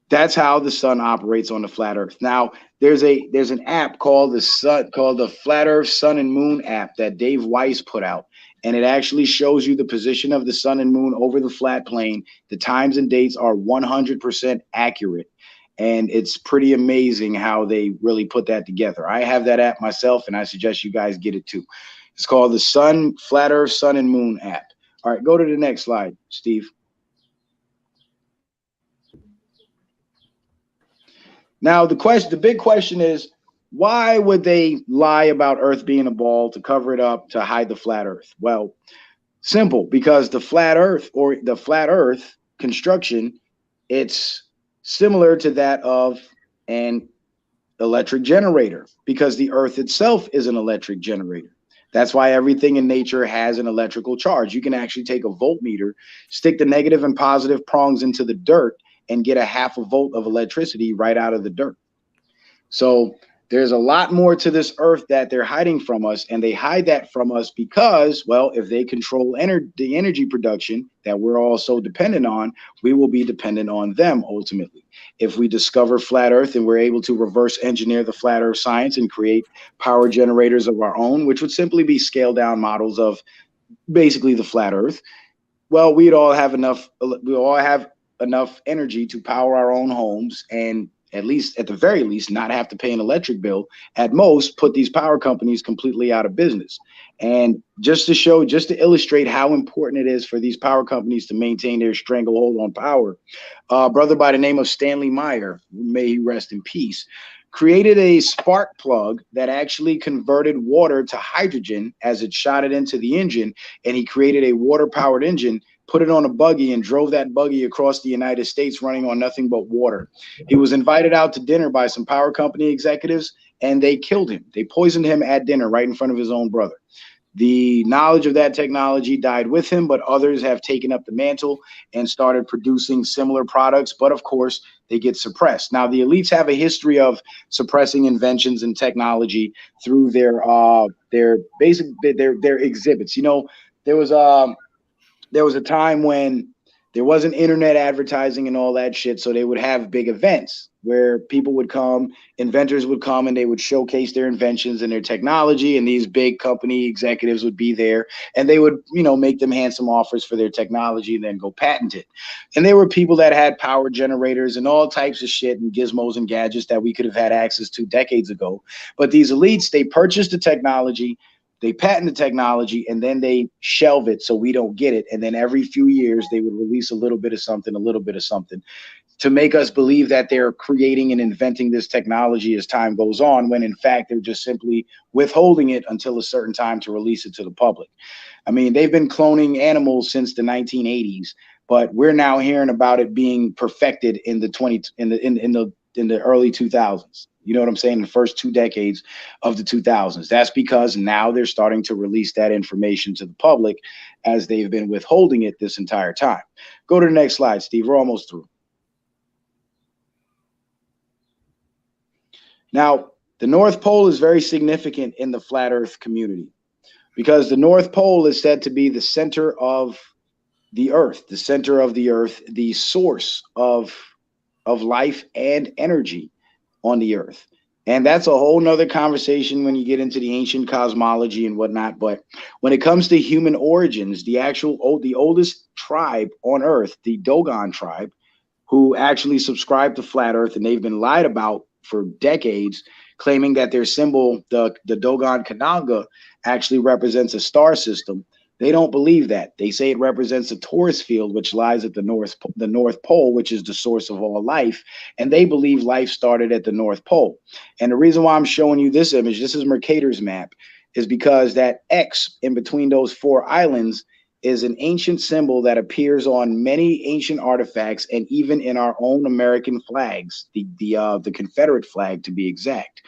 [SPEAKER 6] that's how the sun operates on the flat earth. Now, there's an app called the Flat Earth Sun and Moon app that Dave Weiss put out, and it actually shows you the position of the sun and moon over the flat plane. The times and dates are 100% accurate. And it's pretty amazing how they really put that together. I have that app myself, and I suggest you guys get it too. It's called the Flat Earth Sun and Moon app. All right, go to the next slide, Steve. Now, the big question is, why would they lie about Earth being a ball to cover it up, to hide the flat Earth? Well, simple, because the flat Earth, or the flat Earth construction, it's similar to that of an electric generator, because the earth itself is an electric generator. That's why everything in nature has an electrical charge. You can actually take a voltmeter, stick the negative and positive prongs into the dirt, and get a half a volt of electricity right out of the dirt. So there's a lot more to this earth that they're hiding from us, and they hide that from us because, well, if they control the energy production that we're all so dependent on, we will be dependent on them ultimately. If we discover flat earth and we're able to reverse engineer the flat earth science and create power generators of our own, which would simply be scaled down models of basically the flat earth, well, we all have enough energy to power our own homes, and at the very least, not have to pay an electric bill. At most, put these power companies completely out of business. And just to illustrate how important it is for these power companies to maintain their stranglehold on power, a brother by the name of Stanley Meyer, may he rest in peace, created a spark plug that actually converted water to hydrogen as it shot it into the engine. And he created a water-powered engine, put it on a buggy, and drove that buggy across the United States running on nothing but water. He was invited out to dinner by some power company executives, and they killed him. They poisoned him at dinner right in front of his own brother. The knowledge of that technology died with him, but others have taken up the mantle and started producing similar products. But of course, they get suppressed. Now, the elites have a history of suppressing inventions and technology through their exhibits. You know, there was a time when there wasn't internet advertising and all that shit, so they would have big events where people would come, inventors would come, and they would showcase their inventions and their technology, and these big company executives would be there, and they would, you know, make them handsome offers for their technology and then go patent it. And there were people that had power generators and all types of shit and gizmos and gadgets that we could have had access to decades ago. But these elites, they purchased the technology, they patent the technology, and then they shelve it so we don't get it. And then every few years they would release a little bit of something to make us believe that they're creating and inventing this technology as time goes on, when in fact they're just simply withholding it until a certain time to release it to the public. I mean, they've been cloning animals since the 1980s, but we're now hearing about it being perfected in the early 2000s. You know what I'm saying? The first 2 decades of the 2000s. That's because now they're starting to release that information to the public, as they've been withholding it this entire time. Go to the next slide, Steve. We're almost through. Now, the North Pole is very significant in the flat Earth community, because the North Pole is said to be the center of the Earth, the source of life and energy on the Earth. And that's a whole nother conversation when you get into the ancient cosmology and whatnot. But when it comes to human origins, the oldest tribe on Earth, the Dogon tribe, who actually subscribe to flat Earth, and they've been lied about for decades, claiming that their symbol, the Dogon Kananga, actually represents a star system. They don't believe that. They say it represents a Taurus field, which lies at the North Pole, which is the source of all life. And they believe life started at the North Pole. And the reason why I'm showing you this image, this is Mercator's map, is because that X in between those 4 islands is an ancient symbol that appears on many ancient artifacts, and even in our own American flags, the Confederate flag to be exact.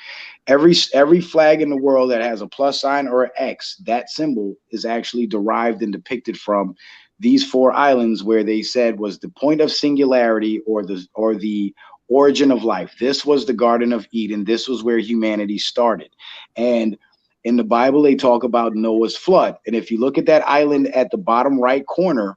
[SPEAKER 6] Every flag in the world that has a plus sign or an X, that symbol is actually derived and depicted from these 4 islands, where they said was the point of singularity, or the origin of life. This was the Garden of Eden. This was where humanity started. And in the Bible, they talk about Noah's flood. And if you look at that island at the bottom right corner,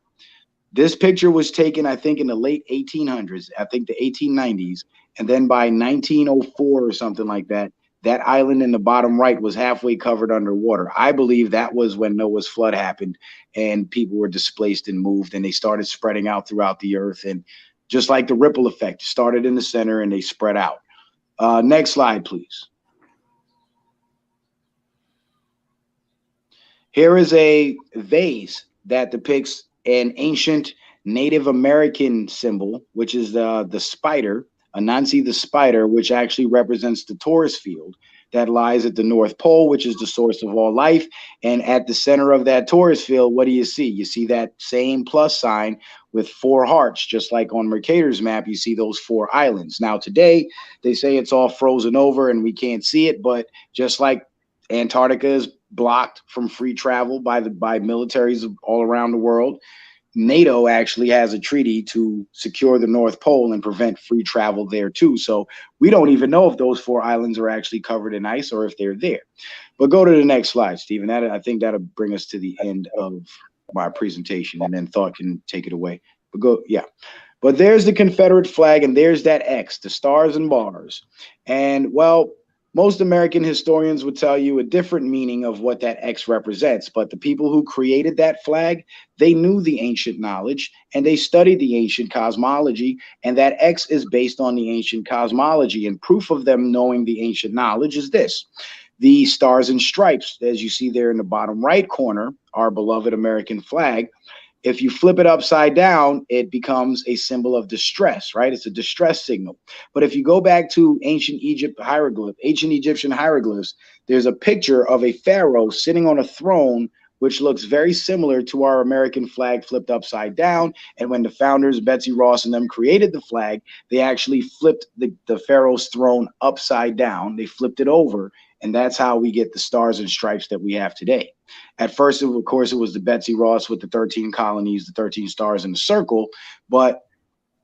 [SPEAKER 6] this picture was taken, I think, in the late 1800s, I think the 1890s. And then by 1904 or something like that, that island in the bottom right was halfway covered underwater. I believe that was when Noah's flood happened, and people were displaced and moved, and they started spreading out throughout the earth. And just like the ripple effect, started in the center and they spread out. Next slide, please. Here is a vase that depicts an ancient Native American symbol, which is the spider, Anansi the spider, which actually represents the Taurus field that lies at the North Pole, which is the source of all life. And at the center of that Taurus field, what do you see? You see that same plus sign with 4 hearts, just like on Mercator's map, you see those 4 islands. Now, today, they say it's all frozen over and we can't see it, but just like Antarctica is blocked from free travel by militaries all around the world, NATO actually has a treaty to secure the North Pole and prevent free travel there too. So we don't even know if those 4 islands are actually covered in ice or if they're there. But go to the next slide, Stephen. I think that'll bring us to the end of my presentation, and then Thought can take it away. But go, yeah. But there's the Confederate flag, and there's that X, the stars and bars. And well, most American historians would tell you a different meaning of what that X represents, but the people who created that flag, they knew the ancient knowledge and they studied the ancient cosmology, and that X is based on the ancient cosmology. And proof of them knowing the ancient knowledge is this. The stars and stripes, as you see there in the bottom right corner, our beloved American flag, if you flip it upside down, it becomes a symbol of distress, right? It's a distress signal. But if you go back to ancient Egyptian hieroglyphs, there's a picture of a pharaoh sitting on a throne, which looks very similar to our American flag flipped upside down. And when the founders, Betsy Ross and them, created the flag, they actually flipped the pharaoh's throne upside down. They flipped it over. And that's how we get the stars and stripes that we have today. At first, of course, it was the Betsy Ross with the 13 colonies, the 13 stars in the circle. But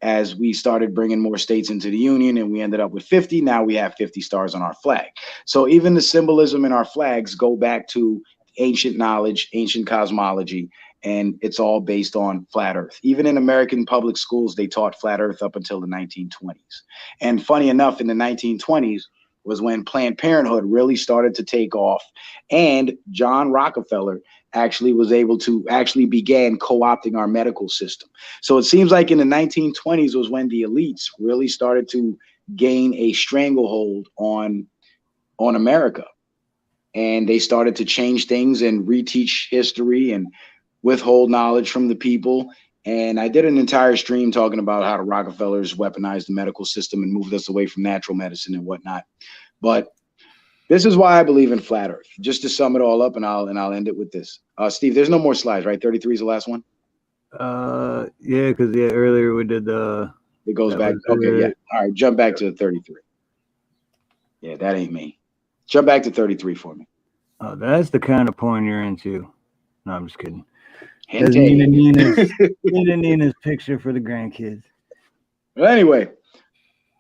[SPEAKER 6] as we started bringing more states into the Union and we ended up with 50, now we have 50 stars on our flag. So even the symbolism in our flags go back to ancient knowledge, ancient cosmology, and it's all based on flat Earth. Even in American public schools, they taught flat Earth up until the 1920s. And funny enough, in the 1920s, was when Planned Parenthood really started to take off, and John Rockefeller actually began co-opting our medical system. So it seems like in the 1920s was when the elites really started to gain a stranglehold on America, and they started to change things and reteach history and withhold knowledge from the people. And I did an entire stream talking about how the Rockefellers weaponized the medical system and moved us away from natural medicine and whatnot. But this is why I believe in flat Earth. Just to sum it all up, and I'll end it with this. Steve, there's no more slides, right? 33 is the last one.
[SPEAKER 1] Yeah, because earlier we did the.
[SPEAKER 6] It goes back. Okay, yeah. All right, jump back to 33. Yeah, that ain't me. Jump back to 33 for me.
[SPEAKER 1] Oh, that's the kind of porn you're into. No, I'm just kidding.
[SPEAKER 6] Hentai.
[SPEAKER 1] Nina's picture for the grandkids.
[SPEAKER 6] Well, anyway,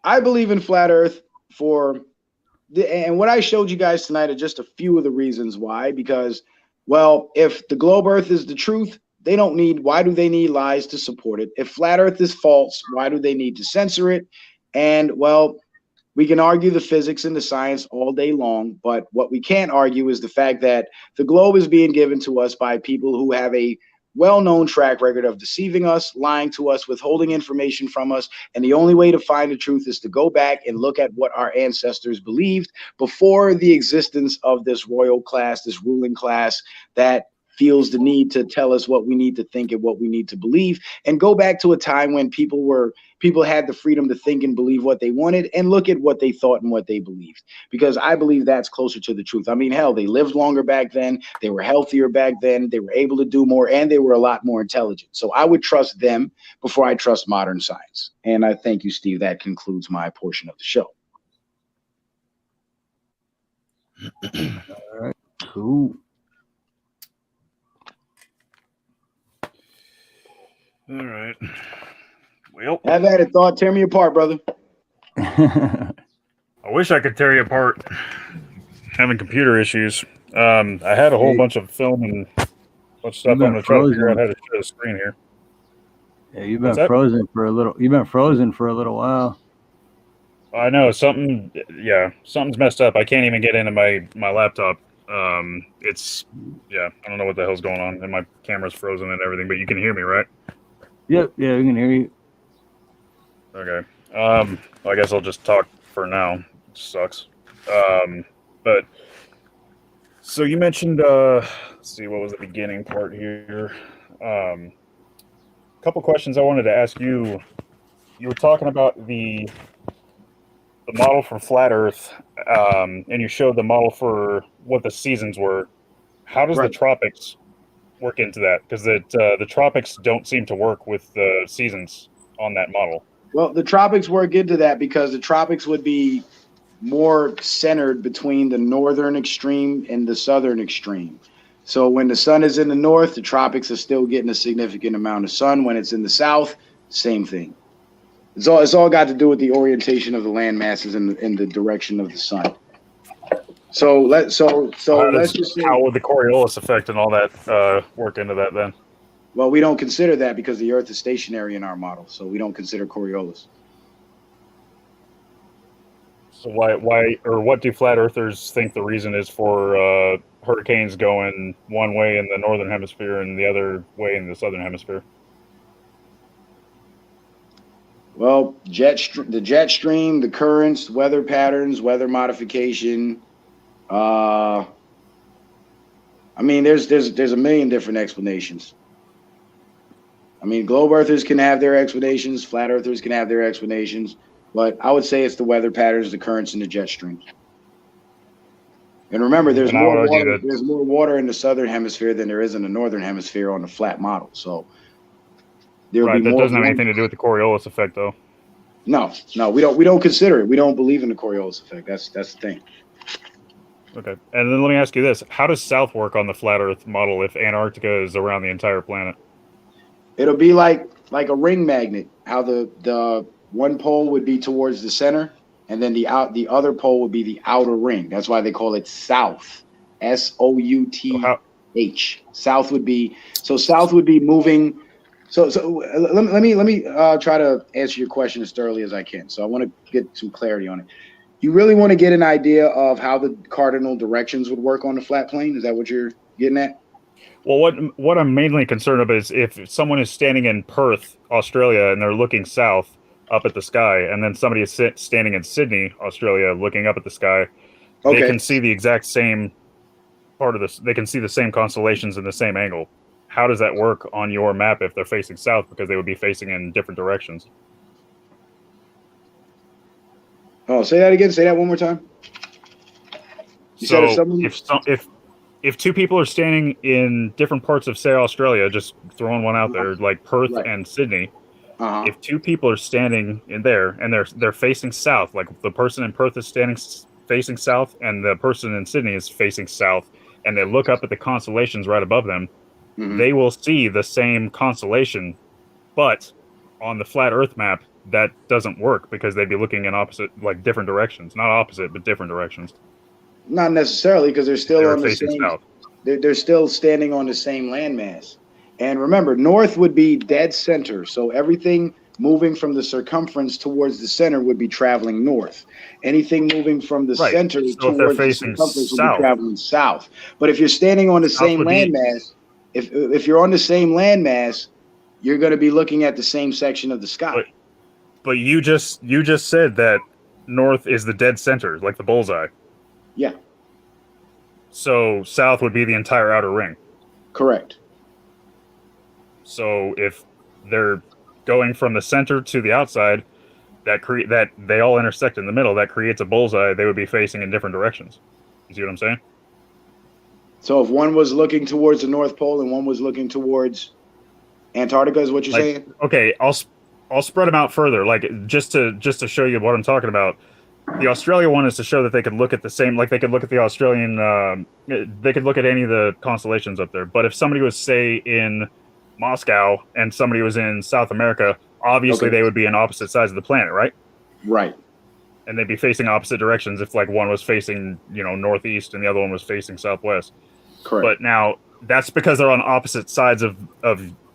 [SPEAKER 6] I believe in flat Earth and what I showed you guys tonight are just a few of the reasons why. Because, well, if the globe Earth is the truth, why do they need lies to support it? If flat Earth is false, why do they need to censor it? And, well, we can argue the physics and the science all day long, but what we can't argue is the fact that the globe is being given to us by people who have a well-known track record of deceiving us, lying to us, withholding information from us. And the only way to find the truth is to go back and look at what our ancestors believed before the existence of this royal class, this ruling class that feels the need to tell us what we need to think and what we need to believe, and go back to a time when people had the freedom to think and believe what they wanted, and look at what they thought and what they believed. Because I believe that's closer to the truth. I mean, hell, they lived longer back then, they were healthier back then, they were able to do more, and they were a lot more intelligent. So I would trust them before I trust modern science. And I thank you, Steve. That concludes my portion of the show.
[SPEAKER 1] All right, cool.
[SPEAKER 5] All right. Well,
[SPEAKER 6] Have at it, Thought. Tear me apart, brother.
[SPEAKER 5] I wish I could tear you apart. Having computer issues. I had a whole bunch of film and a bunch of stuff. I'm going to try to figure out how to share the screen here.
[SPEAKER 1] Yeah, you've been frozen for a little while.
[SPEAKER 5] I know something's messed up. I can't even get into my laptop. I don't know what the hell's going on, and my camera's frozen and everything. But you can hear me, right?
[SPEAKER 1] Yep. Yeah, we can hear you.
[SPEAKER 5] Okay. Well, I guess I'll just talk for now. It sucks. But so you mentioned, let's see, what was the beginning part here? A couple questions I wanted to ask you. You were talking about the model for flat Earth, and you showed the model for what the seasons were. How does the tropics work into that? Because the tropics don't seem to work with the seasons on that model.
[SPEAKER 6] Well, the tropics work into that because the tropics would be more centered between the northern extreme and the southern extreme. So when the sun is in the north, the tropics are still getting a significant amount of sun. When it's in the south, same thing. It's all got to do with the orientation of the land masses in the direction of the sun. So let's just say,
[SPEAKER 5] how would the Coriolis effect and all that work into that then?
[SPEAKER 6] Well, we don't consider that because the Earth is stationary in our model, so we don't consider Coriolis.
[SPEAKER 5] So why or what do flat earthers think the reason is for hurricanes going one way in the northern hemisphere and the other way in the southern hemisphere?
[SPEAKER 6] Well, the jet stream, the currents, weather patterns, weather modification. I mean, there's a million different explanations. I mean, globe earthers can have their explanations, flat earthers can have their explanations, but I would say it's the weather patterns, the currents, and the jet streams. And remember, there's
[SPEAKER 5] And I would
[SPEAKER 6] more
[SPEAKER 5] argue
[SPEAKER 6] water.
[SPEAKER 5] that-
[SPEAKER 6] There's more water in the southern hemisphere than there is in the northern hemisphere on the flat model. So there will
[SPEAKER 5] Right,
[SPEAKER 6] be
[SPEAKER 5] that
[SPEAKER 6] more.
[SPEAKER 5] doesn't have anything to do with the Coriolis effect, though.
[SPEAKER 6] No, we don't consider it. We don't believe in the Coriolis effect. That's the thing.
[SPEAKER 5] Okay, and then let me ask you this: how does South work on the flat Earth model if Antarctica is around the entire planet?
[SPEAKER 6] It'll be like a ring magnet. How the one pole would be towards the center, and then the other pole would be the outer ring. That's why they call it south. SOUTH. South would be moving. So let me try to answer your question as thoroughly as I can. So I want to get some clarity on it. You really want to get an idea of how the cardinal directions would work on the flat plane? Is that what you're getting at?
[SPEAKER 5] Well, what I'm mainly concerned about is if someone is standing in Perth, Australia, and they're looking south up at the sky, and then somebody is standing in Sydney, Australia, looking up at the sky,
[SPEAKER 6] Okay.
[SPEAKER 5] they can see the exact same part of this. They can see the same constellations in the same angle. How does that work on your map if they're facing south, because they would be facing in different directions?
[SPEAKER 6] Oh, say that again. Say that one more time. You said
[SPEAKER 5] if two people are standing in different parts of, say, Australia, just throwing one out there, like Perth
[SPEAKER 6] Right.
[SPEAKER 5] and Sydney,
[SPEAKER 6] Uh-huh.
[SPEAKER 5] if two people are standing in there and they're facing south, like the person in Perth is facing south and the person in Sydney is facing south, and they look up at the constellations right above them,
[SPEAKER 6] Mhm.
[SPEAKER 5] they will see the same constellation, but on the flat Earth map, that doesn't work because they'd be looking in different directions, not opposite, but different directions.
[SPEAKER 6] Not necessarily, because they're still
[SPEAKER 5] They're
[SPEAKER 6] on the
[SPEAKER 5] facing
[SPEAKER 6] same.
[SPEAKER 5] south.
[SPEAKER 6] They're still standing on the same landmass. And remember, north would be dead center. So everything moving from the circumference towards the center would be traveling north. Anything moving from the
[SPEAKER 5] Right.
[SPEAKER 6] center
[SPEAKER 5] So if they're
[SPEAKER 6] towards the
[SPEAKER 5] facing
[SPEAKER 6] circumference would
[SPEAKER 5] south-
[SPEAKER 6] be traveling south. But if you're standing on the
[SPEAKER 5] South
[SPEAKER 6] same
[SPEAKER 5] would be-
[SPEAKER 6] landmass, if you're on the same landmass, you're going to be looking at the same section of the sky.
[SPEAKER 5] But you just said that north is the dead center, like the bullseye.
[SPEAKER 6] Yeah,
[SPEAKER 5] So south would be the entire outer ring.
[SPEAKER 6] correct.
[SPEAKER 5] So if they're going from the center to the outside, that they all intersect in the middle, that creates a bullseye. They would be facing in different directions. You see what I'm saying?
[SPEAKER 6] So if one was looking towards the North Pole and one was looking towards Antarctica, is what you're saying?
[SPEAKER 5] Okay, I'll spread them out further, like just to show you what I'm talking about. The Australia one is to show that they could look at the same, like they could look at the Australian, they could look at any of the constellations up there. But if somebody was, say, in Moscow and somebody was in South America, obviously
[SPEAKER 6] Okay.
[SPEAKER 5] they would be on opposite sides of the planet, right?
[SPEAKER 6] Right.
[SPEAKER 5] And they'd be facing opposite directions if, like, one was facing, northeast and the other one was facing southwest.
[SPEAKER 6] Correct.
[SPEAKER 5] But now that's because they're on opposite sides of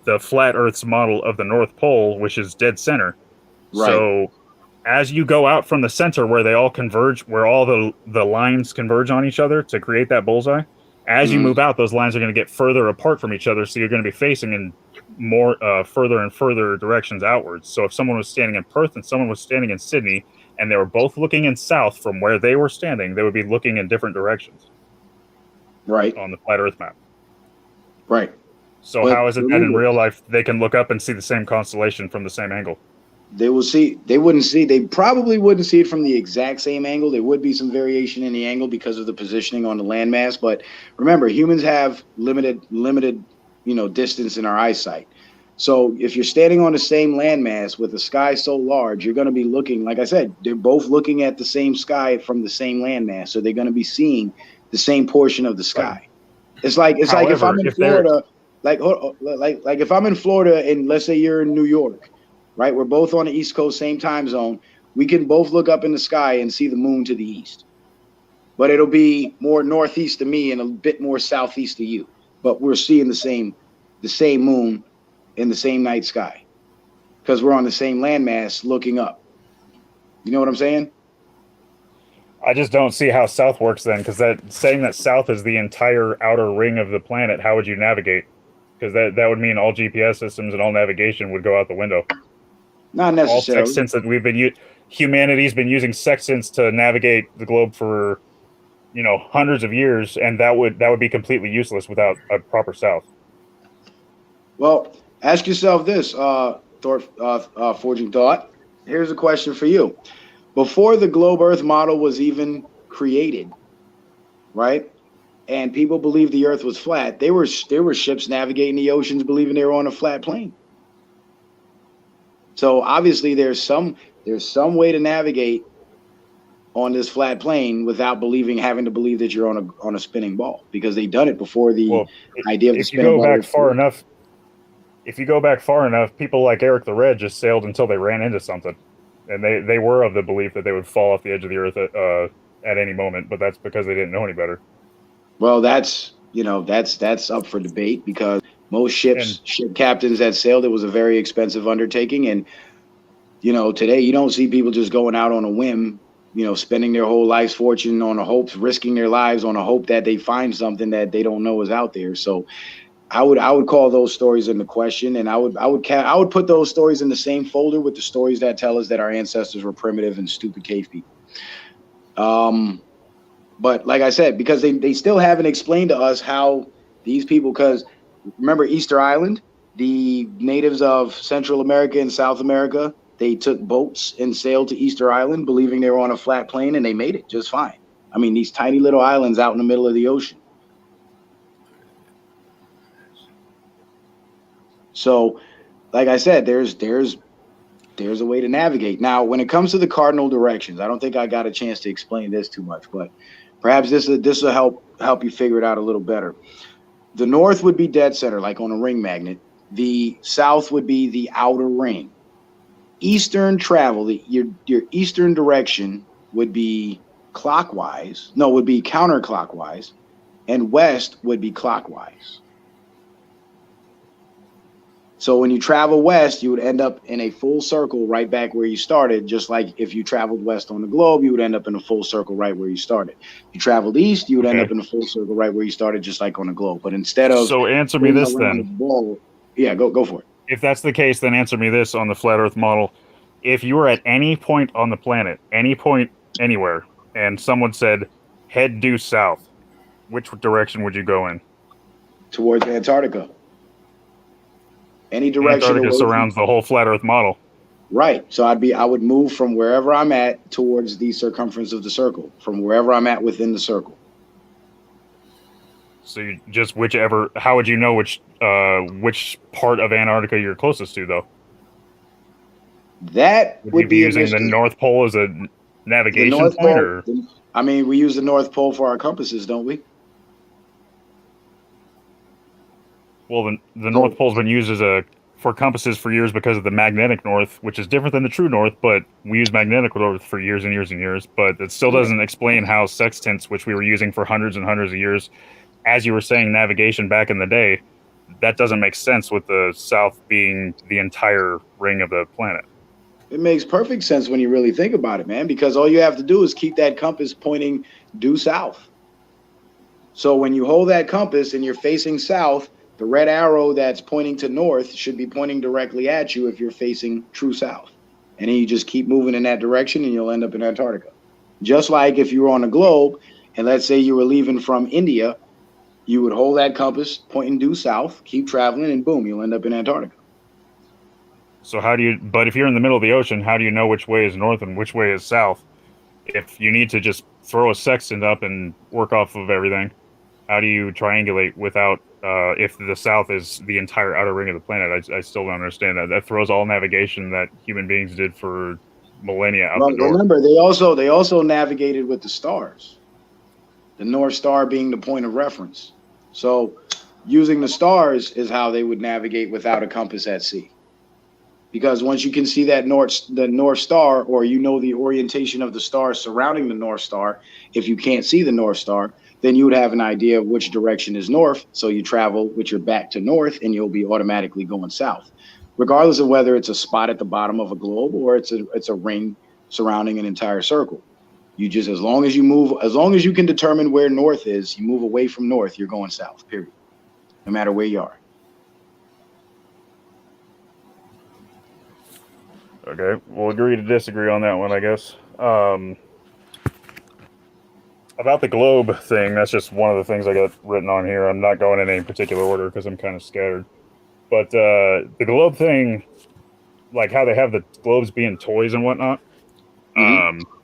[SPEAKER 5] the flat Earth's model of the North Pole, which is dead center.
[SPEAKER 6] Right.
[SPEAKER 5] So as you go out from the center where they all converge, where all the lines converge on each other to create that bullseye, as you
[SPEAKER 6] Mhm.
[SPEAKER 5] move out, those lines are going to get further apart from each other. So you're going to be facing in more further and further directions outwards. So if someone was standing in Perth and someone was standing in Sydney, and they were both looking in south from where they were standing, they would be looking in different directions
[SPEAKER 6] Right.
[SPEAKER 5] on the flat Earth map.
[SPEAKER 6] Right.
[SPEAKER 5] So
[SPEAKER 6] But
[SPEAKER 5] how is it that in
[SPEAKER 6] remember-
[SPEAKER 5] real life they can look up and see the same constellation from the same angle?
[SPEAKER 6] They probably wouldn't see it from the exact same angle. There would be some variation in the angle because of the positioning on the landmass. But remember, humans have limited, distance in our eyesight. So if you're standing on the same landmass with a sky so large, you're going to be looking, like I said, they're both looking at the same sky from the same landmass. So they're going to be seeing the same portion of the sky. It's like if
[SPEAKER 5] However,
[SPEAKER 6] I'm in
[SPEAKER 5] if they're-
[SPEAKER 6] Florida, like if I'm in Florida and let's say you're in New York, right? We're both on the East Coast, same time zone. We can both look up in the sky and see the moon to the east. But it'll be more northeast to me and a bit more southeast to you. But we're seeing the same moon in the same night sky because we're on the same landmass looking up. You know what I'm saying?
[SPEAKER 5] I just don't see how south works then, because saying that south is the entire outer ring of the planet, how would you navigate? Because that would mean all GPS systems and all navigation would go out the window.
[SPEAKER 6] Not
[SPEAKER 5] All
[SPEAKER 6] necessarily.
[SPEAKER 5] sextants that humanity's been using sextants to navigate the globe for hundreds of years, and that would be completely useless without a proper south.
[SPEAKER 6] Well, Ask yourself this, Forging Thought. Here's a question for you. Before the globe Earth model was even created, right? And people believed the Earth was flat. There were ships navigating the oceans believing they were on a flat plane. So obviously there's some way to navigate on this flat plane without having to believe that you're on a spinning ball, because they've done it before the idea of the spinning ball.
[SPEAKER 5] If you go back far enough, people like Eric the Red just sailed until they ran into something, and they were of the belief that they would fall off the edge of the Earth at any moment, but that's because they didn't know any better.
[SPEAKER 6] Well, that's up for debate, because most ship captains that sailed, it was a very expensive undertaking, and today you don't see people just going out on a whim, spending their whole life's fortune on a hope, risking their lives on a hope that they find something that they don't know is out there. So I would call those stories into question, and I would put those stories in the same folder with the stories that tell us that our ancestors were primitive and stupid cave people. But like I said, because they still haven't explained to us how these people, because remember Easter Island, the natives of Central America and South America, they took boats and sailed to Easter Island believing they were on a flat plane, and they made it just fine. I mean, these tiny little islands out in the middle of the ocean. So, like I said, there's a way to navigate. Now, when it comes to the cardinal directions, I don't think I got a chance to explain this too much, but perhaps this will help you figure it out a little better. The north would be dead center, like on a ring magnet. The south would be the outer ring. Eastern travel, your eastern direction would be counterclockwise, and west would be clockwise. So when you travel west, you would end up in a full circle right back where you started, just like if you traveled west on the globe, you would end up in a full circle right where you started. If you traveled east, you would end up in a full circle right where you started, just like on the globe. But instead of...
[SPEAKER 5] So answer me this then.
[SPEAKER 6] Yeah, go for it.
[SPEAKER 5] If that's the case, then answer me this on the flat Earth model. If you were at any point on the planet, any point anywhere, and someone said, head due south, which direction would you go in?
[SPEAKER 6] Towards Antarctica. Any direction.
[SPEAKER 5] Antarctica surrounds the whole flat Earth model.
[SPEAKER 6] Right. So I would move from wherever I'm at towards the circumference of the circle, from wherever I'm at within the circle.
[SPEAKER 5] So you just how would you know which part of Antarctica you're closest to, though?
[SPEAKER 6] That
[SPEAKER 5] would be using the North Pole as a navigation point, or?
[SPEAKER 6] I mean, we use the North Pole for our compasses, don't we?
[SPEAKER 5] Well, the North Pole's been used for compasses for years because of the magnetic north, which is different than the true north, but we use magnetic north for years and years and years. But it still doesn't explain how sextants, which we were using for hundreds and hundreds of years, as you were saying, navigation back in the day, that doesn't make sense with the south being the entire ring of the planet.
[SPEAKER 6] It makes perfect sense when you really think about it, man, because all you have to do is keep that compass pointing due south. So when you hold that compass and you're facing south, the red arrow that's pointing to north should be pointing directly at you if you're facing true south. And then you just keep moving in that direction and you'll end up in Antarctica. Just like if you were on a globe and let's say you were leaving from India, you would hold that compass pointing due south, keep traveling, and boom, you'll end up in Antarctica.
[SPEAKER 5] So but if you're in the middle of the ocean, how do you know which way is north and which way is south? If you need to just throw a sextant up and work off of everything, how do you triangulate without, if the south is the entire outer ring of the planet? I still don't understand that. That throws all navigation that human beings did for millennia out the door.
[SPEAKER 6] Remember, they also navigated with the stars. The North Star being the point of reference. So using the stars is how they would navigate without a compass at sea. Because once you can see that the North Star, or you know the orientation of the stars surrounding the North Star, if you can't see the North Star, then you would have an idea of which direction is north. So you travel with your back to north and you'll be automatically going south, regardless of whether it's a spot at the bottom of a globe or it's a ring surrounding an entire circle. You just, as long as you can determine where north is, you move away from north, you're going south, period. No matter where you are.
[SPEAKER 5] Okay, we'll agree to disagree on that one, I guess. About the globe thing, that's just one of the things I got written on here. I'm not going in any particular order because I'm kind of scattered. But the globe thing, like how they have the globes being toys and whatnot,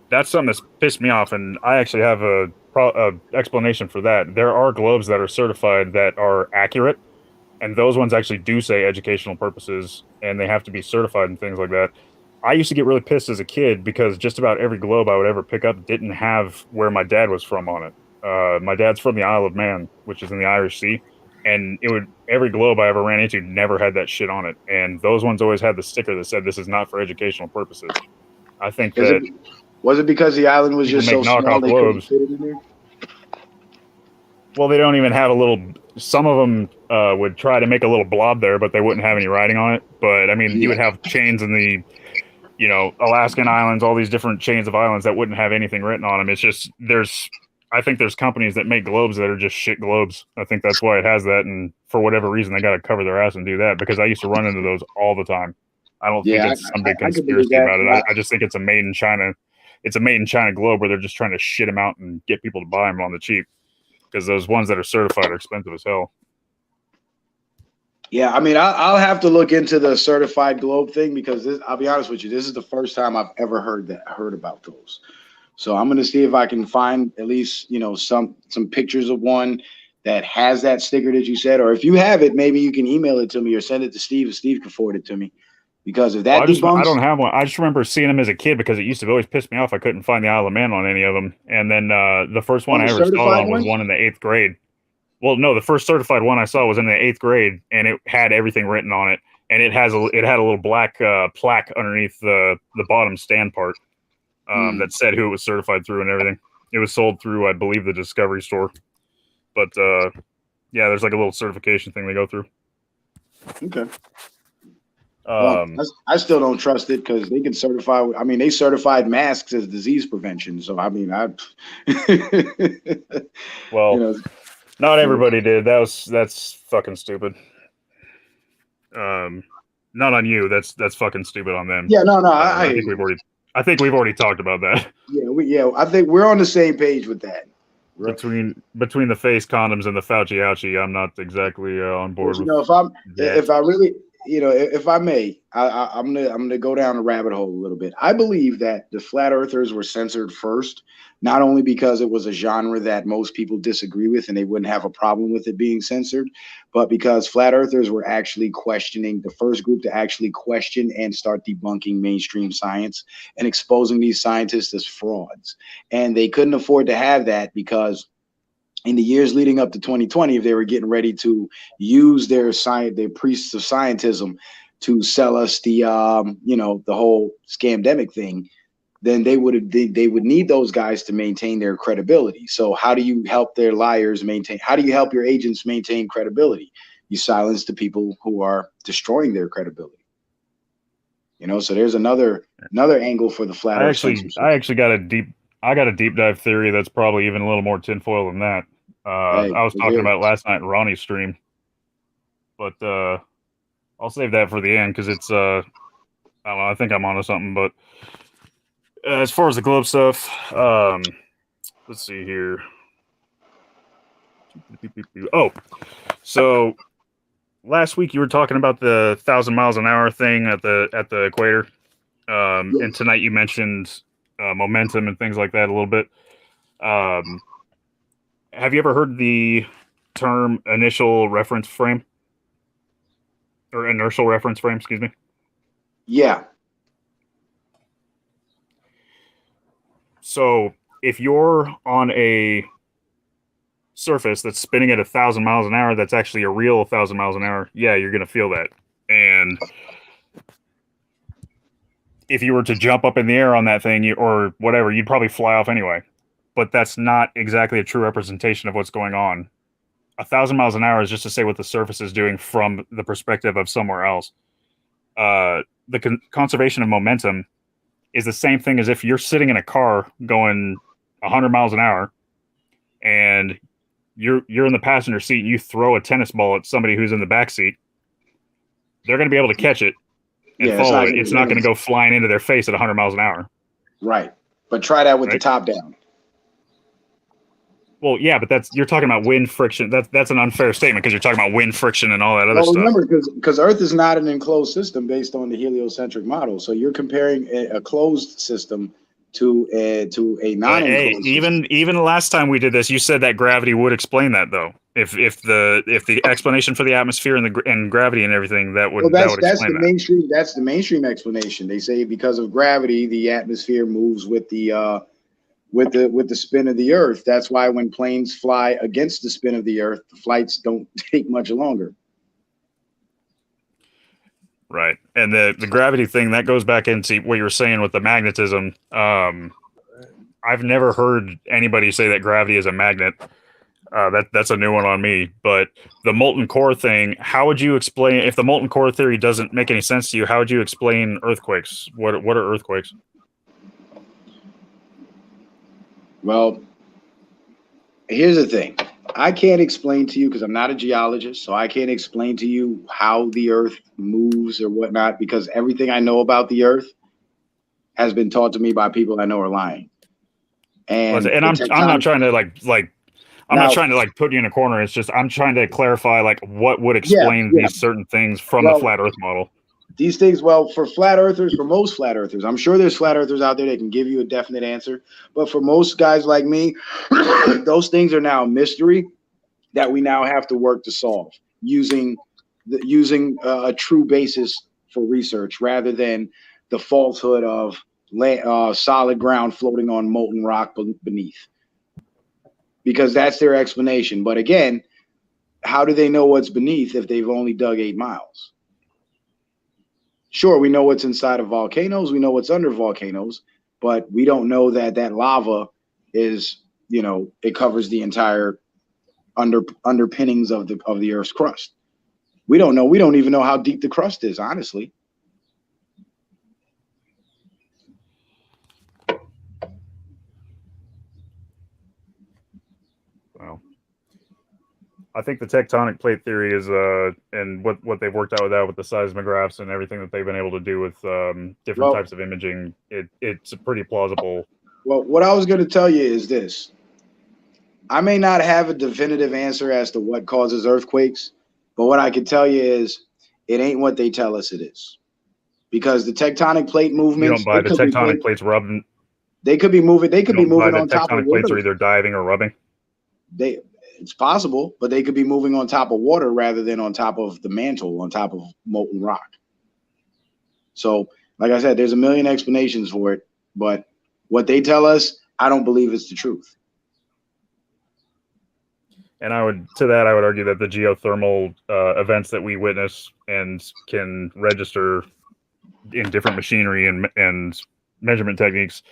[SPEAKER 5] that's something that's pissed me off. And I actually have a explanation for that. There are globes that are certified that are accurate, and those ones actually do say educational purposes, and they have to be certified and things like that. I used to get really pissed as a kid because just about every globe I would ever pick up didn't have where my dad was from on it. My dad's from the Isle of Man, which is in the Irish Sea, and every globe I ever ran into never had that shit on it. And those ones always had the sticker that said this is not for educational purposes. I think
[SPEAKER 6] Was it because the island was just so small
[SPEAKER 5] knockoff
[SPEAKER 6] they couldn't
[SPEAKER 5] globes.
[SPEAKER 6] fit it in there?
[SPEAKER 5] Well, they don't even have a little. Some of them would try to make a little blob there, but they wouldn't have any writing on it. But I mean, you would have chains in the, Alaskan islands, all these different chains of islands that wouldn't have anything written on them. It's just I think there's companies that make globes that are just shit globes. I think that's why it has that, and for whatever reason, they got to cover their ass and do that, because I used to run into those all the time. I don't think it's some big conspiracy about it. I just think it's a made in China. It's a made in China globe where they're just trying to shit them out and get people to buy them on the cheap, because those ones that are certified are expensive as hell.
[SPEAKER 6] Yeah, I mean, I'll have to look into the certified globe thing, because I'll be honest with you, this is the first time I've ever heard about those. So I'm going to see if I can find at least, some pictures of one that has that sticker that you said, or if you have it, maybe you can email it to me or send it to Steve, and Steve can forward it to me. Because if that
[SPEAKER 5] I don't have one. I just remember seeing them as a kid, because it used to always piss me off. I couldn't find the Isle of Man on any of them. And then the first one I ever saw on was one in the 8th grade. Well, no, the first certified one I saw was in the 8th grade, and it had everything written on it. And it had a little black plaque underneath the bottom stand part that said who it was certified through and everything. It was sold through, I believe, the Discovery Store. But yeah, there's like a little certification thing they go through.
[SPEAKER 6] Okay. I still don't trust it, because they can certify. I mean, they certified masks as disease prevention. So I mean,
[SPEAKER 5] well, not everybody did. That's fucking stupid. Not on you. That's fucking stupid on them.
[SPEAKER 6] Yeah, no.
[SPEAKER 5] I think we've already talked about that.
[SPEAKER 6] Yeah, I think we're on the same page with that.
[SPEAKER 5] Right. Between the face condoms and the Fauci ouchie, I'm not exactly on board.
[SPEAKER 6] If I may, I'm gonna go down a rabbit hole a little bit. I believe that the flat earthers were censored first, not only because it was a genre that most people disagree with and they wouldn't have a problem with it being censored, but because flat earthers were actually questioning, the first group to actually question and start debunking mainstream science and exposing these scientists as frauds. And they couldn't afford to have that, because in the years leading up to 2020, if they were getting ready to use their priests of scientism to sell us the whole scamdemic thing, then they would need those guys to maintain their credibility. So how do you help their liars maintain? How do you help your agents maintain credibility? You silence the people who are destroying their credibility. So there's another angle for the flat earth.
[SPEAKER 5] I actually got a deep dive theory that's probably even a little more tinfoil than that. I was talking about it last night in Ronnie's stream, but I'll save that for the end, because it's I don't know, I think I'm onto something. But as far as the globe stuff, let's see here. Oh, so last week you were talking about the 1,000 miles an hour thing at the equator, and tonight you mentioned momentum and things like that a little bit. Have you ever heard the term initial reference frame, or inertial reference frame? Excuse me.
[SPEAKER 6] Yeah.
[SPEAKER 5] So if you're on a surface that's spinning at 1,000 miles an hour, that's actually a real 1,000 miles an hour. Yeah, you're going to feel that. And if you were to jump up in the air on that thing, or whatever, you'd probably fly off anyway. But that's not exactly a true representation of what's going on. 1,000 miles an hour is just to say what the surface is doing from the perspective of somewhere else. The conservation of momentum is the same thing as if you're sitting in a car going 100 miles an hour, and you're in the passenger seat and you throw a tennis ball at somebody who's in the back seat. They're going to be able to catch it and follow it. It's not going to go flying into their face at 100 miles an hour.
[SPEAKER 6] Right. But try that with the top down.
[SPEAKER 5] Well, yeah, but you're talking about wind friction. That's an unfair statement because you're talking about wind friction and all that other
[SPEAKER 6] Well,
[SPEAKER 5] stuff.
[SPEAKER 6] remember, because Earth is not an enclosed system based on the heliocentric model. So you're comparing a closed system to a non-enclosed system.
[SPEAKER 5] Even the last time we did this, you said that gravity would explain that, though. If the explanation for the atmosphere and gravity and everything, that would
[SPEAKER 6] Well, that's
[SPEAKER 5] explain
[SPEAKER 6] the
[SPEAKER 5] that.
[SPEAKER 6] mainstream. That's the mainstream explanation. They say because of gravity, the atmosphere moves with the spin of the Earth. That's why when planes fly against the spin of the Earth, the flights don't take much longer.
[SPEAKER 5] Right. And the gravity thing, that goes back into what you were saying with the magnetism. I've never heard anybody say that gravity is a magnet. That's a new one on me. But the molten core thing, how would you explain, if the molten core theory doesn't make any sense to you, how would you explain earthquakes? What are earthquakes?
[SPEAKER 6] Well, here's the thing. I can't explain to you because I'm not a geologist, so I can't explain to you how the Earth moves or whatnot, because everything I know about the Earth has been taught to me by people I know are lying. And
[SPEAKER 5] I'm not trying to not trying to put you in a corner. It's just I'm trying to clarify what would explain these certain things from the flat Earth model.
[SPEAKER 6] These things, well, for flat earthers, for most flat earthers, I'm sure there's flat earthers out there that can give you a definite answer. But for most guys like me, those things are now a mystery that we now have to work to solve using a true basis for research rather than the falsehood of solid ground floating on molten rock beneath. Because that's their explanation. But again, how do they know what's beneath if they've only dug 8 miles? Sure, we know what's inside of volcanoes. We know what's under volcanoes, but we don't know that lava is, it covers the entire underpinnings of the Earth's crust. We don't know. We don't even know how deep the crust is, honestly.
[SPEAKER 5] Well, I think the tectonic plate theory is, and what they've worked out with that with the seismographs and everything that they've been able to do with different types of imaging, it's a pretty plausible.
[SPEAKER 6] Well, what I was going to tell you is this. I may not have a definitive answer as to what causes earthquakes, but what I can tell you is it ain't what they tell us it is. Because the tectonic plate movements.
[SPEAKER 5] You don't buy the tectonic plates rubbing?
[SPEAKER 6] They could be moving. They could be moving on top of
[SPEAKER 5] water. Tectonic plates are either diving or rubbing?
[SPEAKER 6] It's possible, but they could be moving on top of water rather than on top of the mantle, on top of molten rock. So, like I said, there's a million explanations for it, but what they tell us, I don't believe it's the truth.
[SPEAKER 5] And I would argue that the geothermal events that we witness and can register in different machinery and measurement techniques,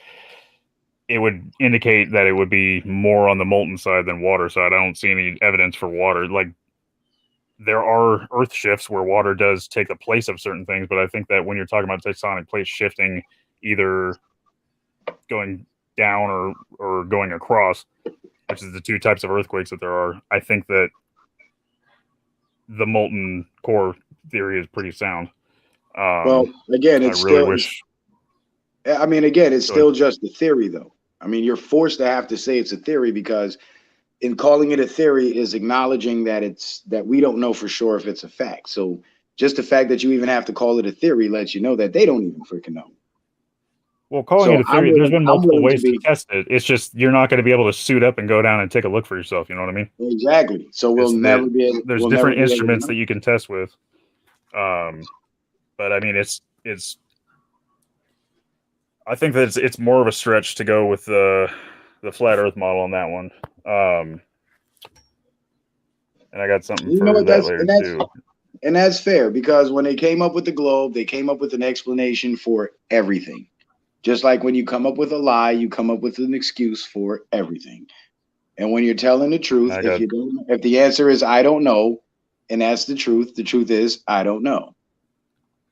[SPEAKER 5] it would indicate that it would be more on the molten side than water side. I don't see any evidence for water. There are earth shifts where water does take the place of certain things, but I think that when you're talking about tectonic plates shifting, either going down or going across, which is the two types of earthquakes that there are, I think that the molten core theory is pretty sound.
[SPEAKER 6] Well, again, it's still just a theory, though. I mean, you're forced to have to say it's a theory because in calling it a theory is acknowledging that we don't know for sure if it's a fact. So just the fact that you even have to call it a theory lets you know that they don't even freaking know.
[SPEAKER 5] Well, calling it a theory, there's been multiple ways to test it. It's just you're not going to be able to suit up and go down and take a look for yourself. You know what I mean?
[SPEAKER 6] Exactly. So we'll never be able.
[SPEAKER 5] There's different instruments that you can test with. But I mean, it's. I think that it's more of a stretch to go with the flat Earth model on that one. And I got something for that later too.
[SPEAKER 6] And that's fair because when they came up with the globe, they came up with an explanation for everything. Just like when you come up with a lie, you come up with an excuse for everything. And when you're telling the truth, if the answer is I don't know, and that's the truth is I don't know.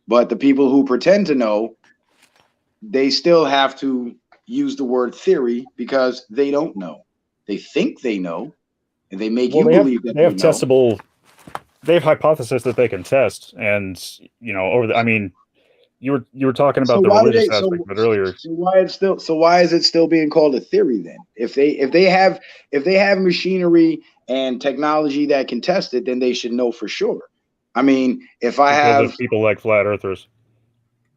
[SPEAKER 6] But the people who pretend to know, they still have to use the word theory because they don't know. They think they know, and they make you believe that they have
[SPEAKER 5] testable. They have hypotheses that they can test, and you were talking
[SPEAKER 6] So
[SPEAKER 5] about the
[SPEAKER 6] why do
[SPEAKER 5] religious
[SPEAKER 6] they?
[SPEAKER 5] aspect of it earlier.
[SPEAKER 6] So why is it still being called a theory then? If they have machinery and technology that can test it, then they should know for sure. I mean, if I
[SPEAKER 5] Because
[SPEAKER 6] have,
[SPEAKER 5] of people like flat earthers.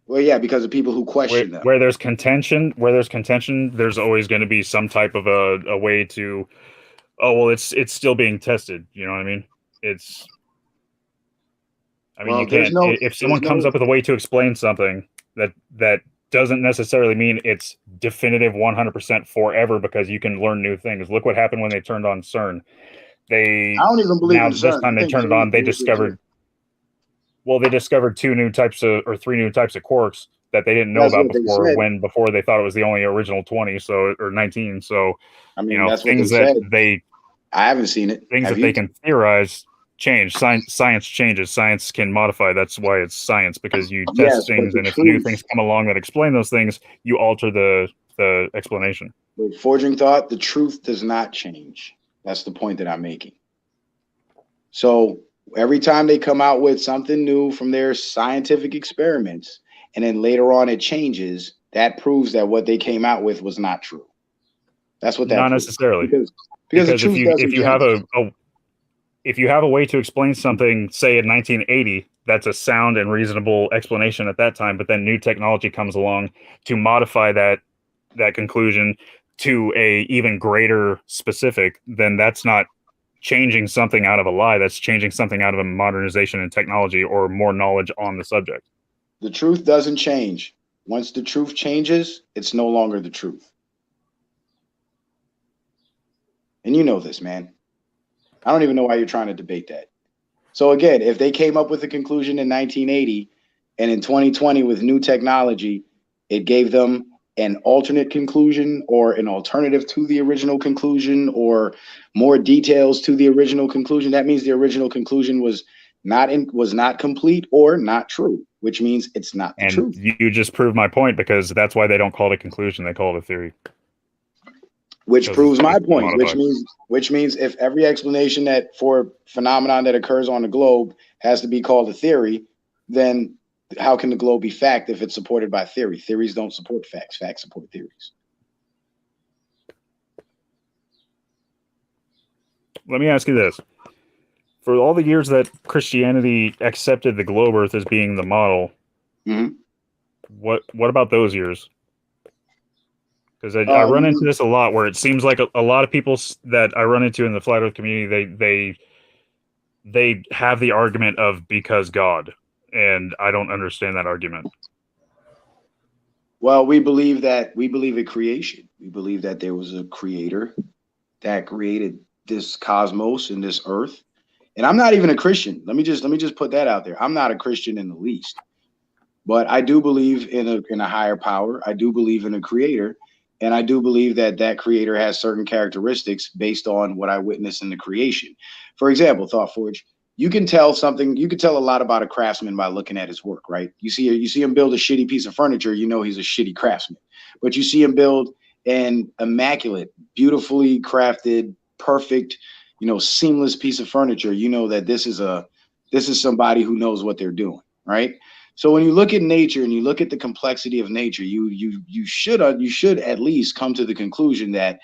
[SPEAKER 6] well, yeah, because of people who question them.
[SPEAKER 5] Where there's contention, there's always going to be some type of a way to, oh well, it's still being tested. You know what I mean?
[SPEAKER 6] Well,
[SPEAKER 5] you can't. If someone comes up with a way to explain something that doesn't necessarily mean it's definitive 100% forever, because you can learn new things. Look what happened when they turned on CERN.
[SPEAKER 6] I don't even believe in CERN.
[SPEAKER 5] This time they turned it on, they discovered. Well, they discovered 3 new types of quarks that they didn't know about before they thought it was the only original 20, or 19. So,
[SPEAKER 6] I mean,
[SPEAKER 5] you know,
[SPEAKER 6] that's
[SPEAKER 5] things
[SPEAKER 6] what
[SPEAKER 5] that they
[SPEAKER 6] I haven't seen it.
[SPEAKER 5] Things that they can theorize change. Science changes. Science can modify. That's why it's science, because you test things, and if new things come along that explain those things, you alter the explanation.
[SPEAKER 6] But forging thought, the truth does not change. That's the point that I'm making. So every time they come out with something new from their scientific experiments, and then later on it changes, that proves that what they came out with was not true. That's what that
[SPEAKER 5] not
[SPEAKER 6] proves.
[SPEAKER 5] Necessarily.
[SPEAKER 6] Because the truth
[SPEAKER 5] if you have a way to explain something, say in 1980, that's a sound and reasonable explanation at that time, but then new technology comes along to modify that conclusion to a even greater specific, then that's not changing something out of a lie. That's changing something out of a modernization in technology or more knowledge on the subject.
[SPEAKER 6] The truth doesn't change. Once the truth changes, it's no longer the truth. And you know this, man. I don't even know why you're trying to debate that. So again, if they came up with a conclusion in 1980 and in 2020 with new technology, it gave them an alternate conclusion or an alternative to the original conclusion or more details to the original conclusion, that means the original conclusion was not complete or not true, which means it's not the truth.
[SPEAKER 5] You just proved my point, because that's why they don't call it a conclusion, they call it a theory.
[SPEAKER 6] Which proves my point, which means if every explanation that for phenomenon that occurs on the globe has to be called a theory, then how can the globe be fact if it's supported by theory? Theories don't support facts. Facts support theories.
[SPEAKER 5] Let me ask you this. For all the years that Christianity accepted the globe Earth as being the model, what about those years? Because I run into this a lot, where it seems like a lot of people that I run into in the flat Earth community, they have the argument of because God, and I don't understand that argument.
[SPEAKER 6] Well, we believe in creation. We believe that there was a creator that created this cosmos and this earth. And I'm not even a Christian. Let me just put that out there. I'm not a Christian in the least, but I do believe in a higher power. I do believe in a creator. And I do believe that creator has certain characteristics based on what I witnessed in the creation. For example, ThoughtForge, you can tell a lot about a craftsman by looking at his work, right? You see him build a shitty piece of furniture, you know he's a shitty craftsman. But you see him build an immaculate, beautifully crafted, perfect, seamless piece of furniture, you know that this is somebody who knows what they're doing, right? So when you look at nature and you look at the complexity of nature, you should at least come to the conclusion that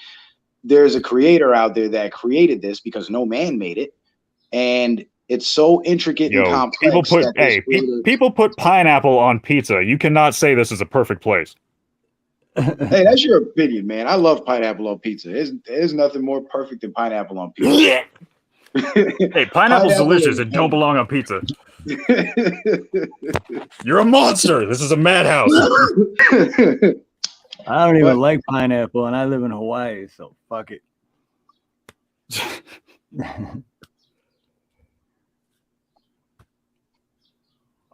[SPEAKER 6] there's a creator out there that created this, because no man made it, and it's so intricate and complex.
[SPEAKER 5] People put pineapple on pizza. You cannot say this is a perfect place.
[SPEAKER 6] Hey, that's your opinion, man. I love pineapple on pizza. There's nothing more perfect than pineapple on pizza.
[SPEAKER 5] Hey, pineapple's delicious. It don't belong on pizza. You're a monster. This is a madhouse.
[SPEAKER 1] I don't even like pineapple, and I live in Hawaii, so fuck it.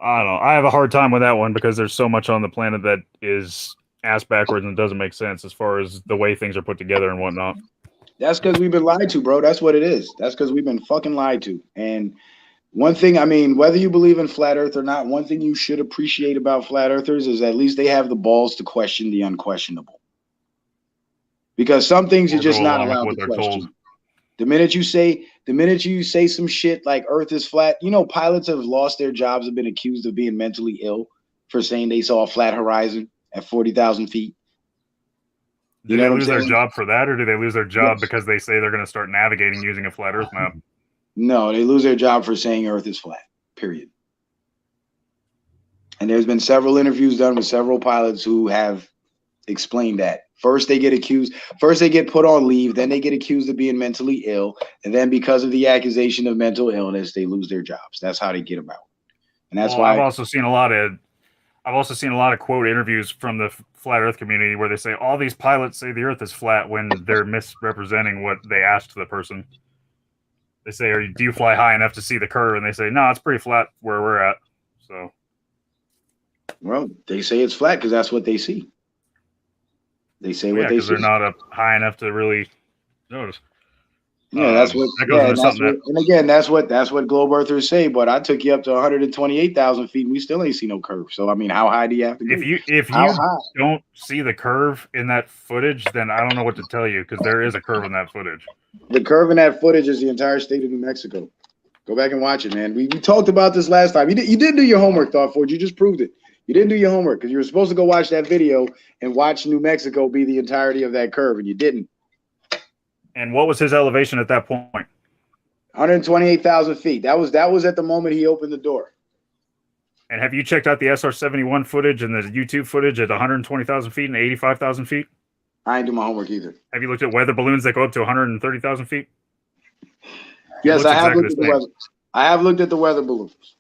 [SPEAKER 5] I don't know. I have a hard time with that one, because there's so much on the planet that is ass backwards and doesn't make sense as far as the way things are put together and whatnot.
[SPEAKER 6] That's because we've been lied to, bro. That's what it is. That's because we've been fucking lied to. And one thing, I mean, whether you believe in flat earth or not, one thing you should appreciate about flat earthers is at least they have the balls to question the unquestionable. Because some things you're just not allowed to question. The minute you say some shit like earth is flat, pilots have lost their jobs, have been accused of being mentally ill for saying they saw a flat horizon at 40,000 feet.
[SPEAKER 5] Do
[SPEAKER 6] You know
[SPEAKER 5] they
[SPEAKER 6] what I'm
[SPEAKER 5] lose their
[SPEAKER 6] saying?
[SPEAKER 5] job for that, or do they lose their job
[SPEAKER 6] Yes.
[SPEAKER 5] because they say they're going to start navigating using a flat Earth map?
[SPEAKER 6] No, they lose their job for saying Earth is flat, period. And there's been several interviews done with several pilots who have explained that. First, they get put on leave, then they get accused of being mentally ill, and then because of the accusation of mental illness, they lose their jobs. That's how they get them out. And that's
[SPEAKER 5] Well,
[SPEAKER 6] why
[SPEAKER 5] I've also seen a lot of quote interviews from the flat Earth community where they say all these pilots say the Earth is flat when they're misrepresenting what they asked the person. They say, "Do you fly high enough to see the curve?" And they say, "No, it's pretty flat where we're at." So,
[SPEAKER 6] well, they say it's flat because that's what they see. They say what they
[SPEAKER 5] because
[SPEAKER 6] see.
[SPEAKER 5] they're not up high enough to really notice.
[SPEAKER 6] Yeah, that's what.
[SPEAKER 5] That goes
[SPEAKER 6] Yeah,
[SPEAKER 5] into
[SPEAKER 6] and,
[SPEAKER 5] something
[SPEAKER 6] and again, that's what globe earthers say. But I took you up to 128,000 feet, and we still ain't see no curve. So I mean, how high do you have to go?
[SPEAKER 5] If
[SPEAKER 6] How
[SPEAKER 5] you
[SPEAKER 6] high?
[SPEAKER 5] don't see the curve in that footage, then I don't know what to tell you because there is a curve in that footage.
[SPEAKER 6] The curve in that footage is the entire state of New Mexico. Go back and watch it, man. We talked about this last time. You didn't do your homework, Thought Forge. You just proved it. You didn't do your homework because you were supposed to go watch that video and watch New Mexico be the entirety of that curve, and you didn't.
[SPEAKER 5] And what was his elevation at that point?
[SPEAKER 6] 128,000 feet. That was at the moment he opened the door.
[SPEAKER 5] And have you checked out the SR-71 footage and the YouTube footage at 120,000 feet and 85,000 feet?
[SPEAKER 6] I ain't do my homework either.
[SPEAKER 5] Have you looked at weather balloons that go up to 130,000 feet?
[SPEAKER 6] Yes, I have
[SPEAKER 5] exactly
[SPEAKER 6] looked at
[SPEAKER 5] the
[SPEAKER 6] the
[SPEAKER 5] same.
[SPEAKER 6] weather. I have looked at the weather balloons.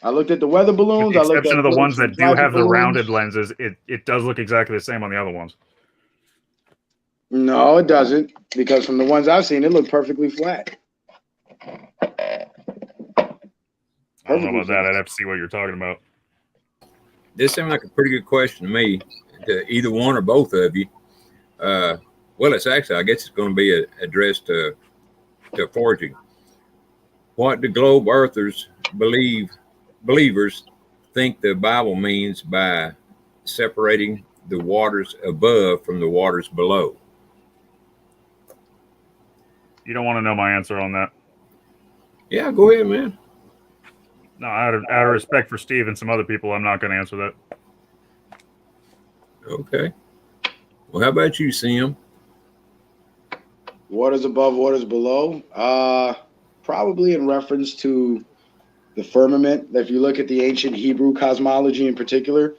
[SPEAKER 6] I looked at the weather balloons.
[SPEAKER 5] With the
[SPEAKER 6] I looked
[SPEAKER 5] exception
[SPEAKER 6] at
[SPEAKER 5] of the ones
[SPEAKER 6] footage
[SPEAKER 5] that
[SPEAKER 6] from
[SPEAKER 5] do have the
[SPEAKER 6] balloons.
[SPEAKER 5] rounded lenses, it does look exactly the same on the other ones.
[SPEAKER 6] No, it doesn't, because from the ones I've seen, it looked perfectly flat.
[SPEAKER 5] I don't know about that. I'd have to see what you're talking about.
[SPEAKER 3] This seemed like a pretty good question to me, to either one or both of you. Well, it's actually, I guess it's going to be addressed to Forging. What do globe earthers believers think the Bible means by separating the waters above from the waters below?
[SPEAKER 5] You don't want to know my answer on that.
[SPEAKER 3] Yeah, go ahead, man.
[SPEAKER 5] No, out of respect for Steve and some other people, I'm not going to answer that.
[SPEAKER 3] Okay. Well, how about you, Sim?
[SPEAKER 6] Waters above, waters below. Probably in reference to the firmament. If you look at the ancient Hebrew cosmology in particular,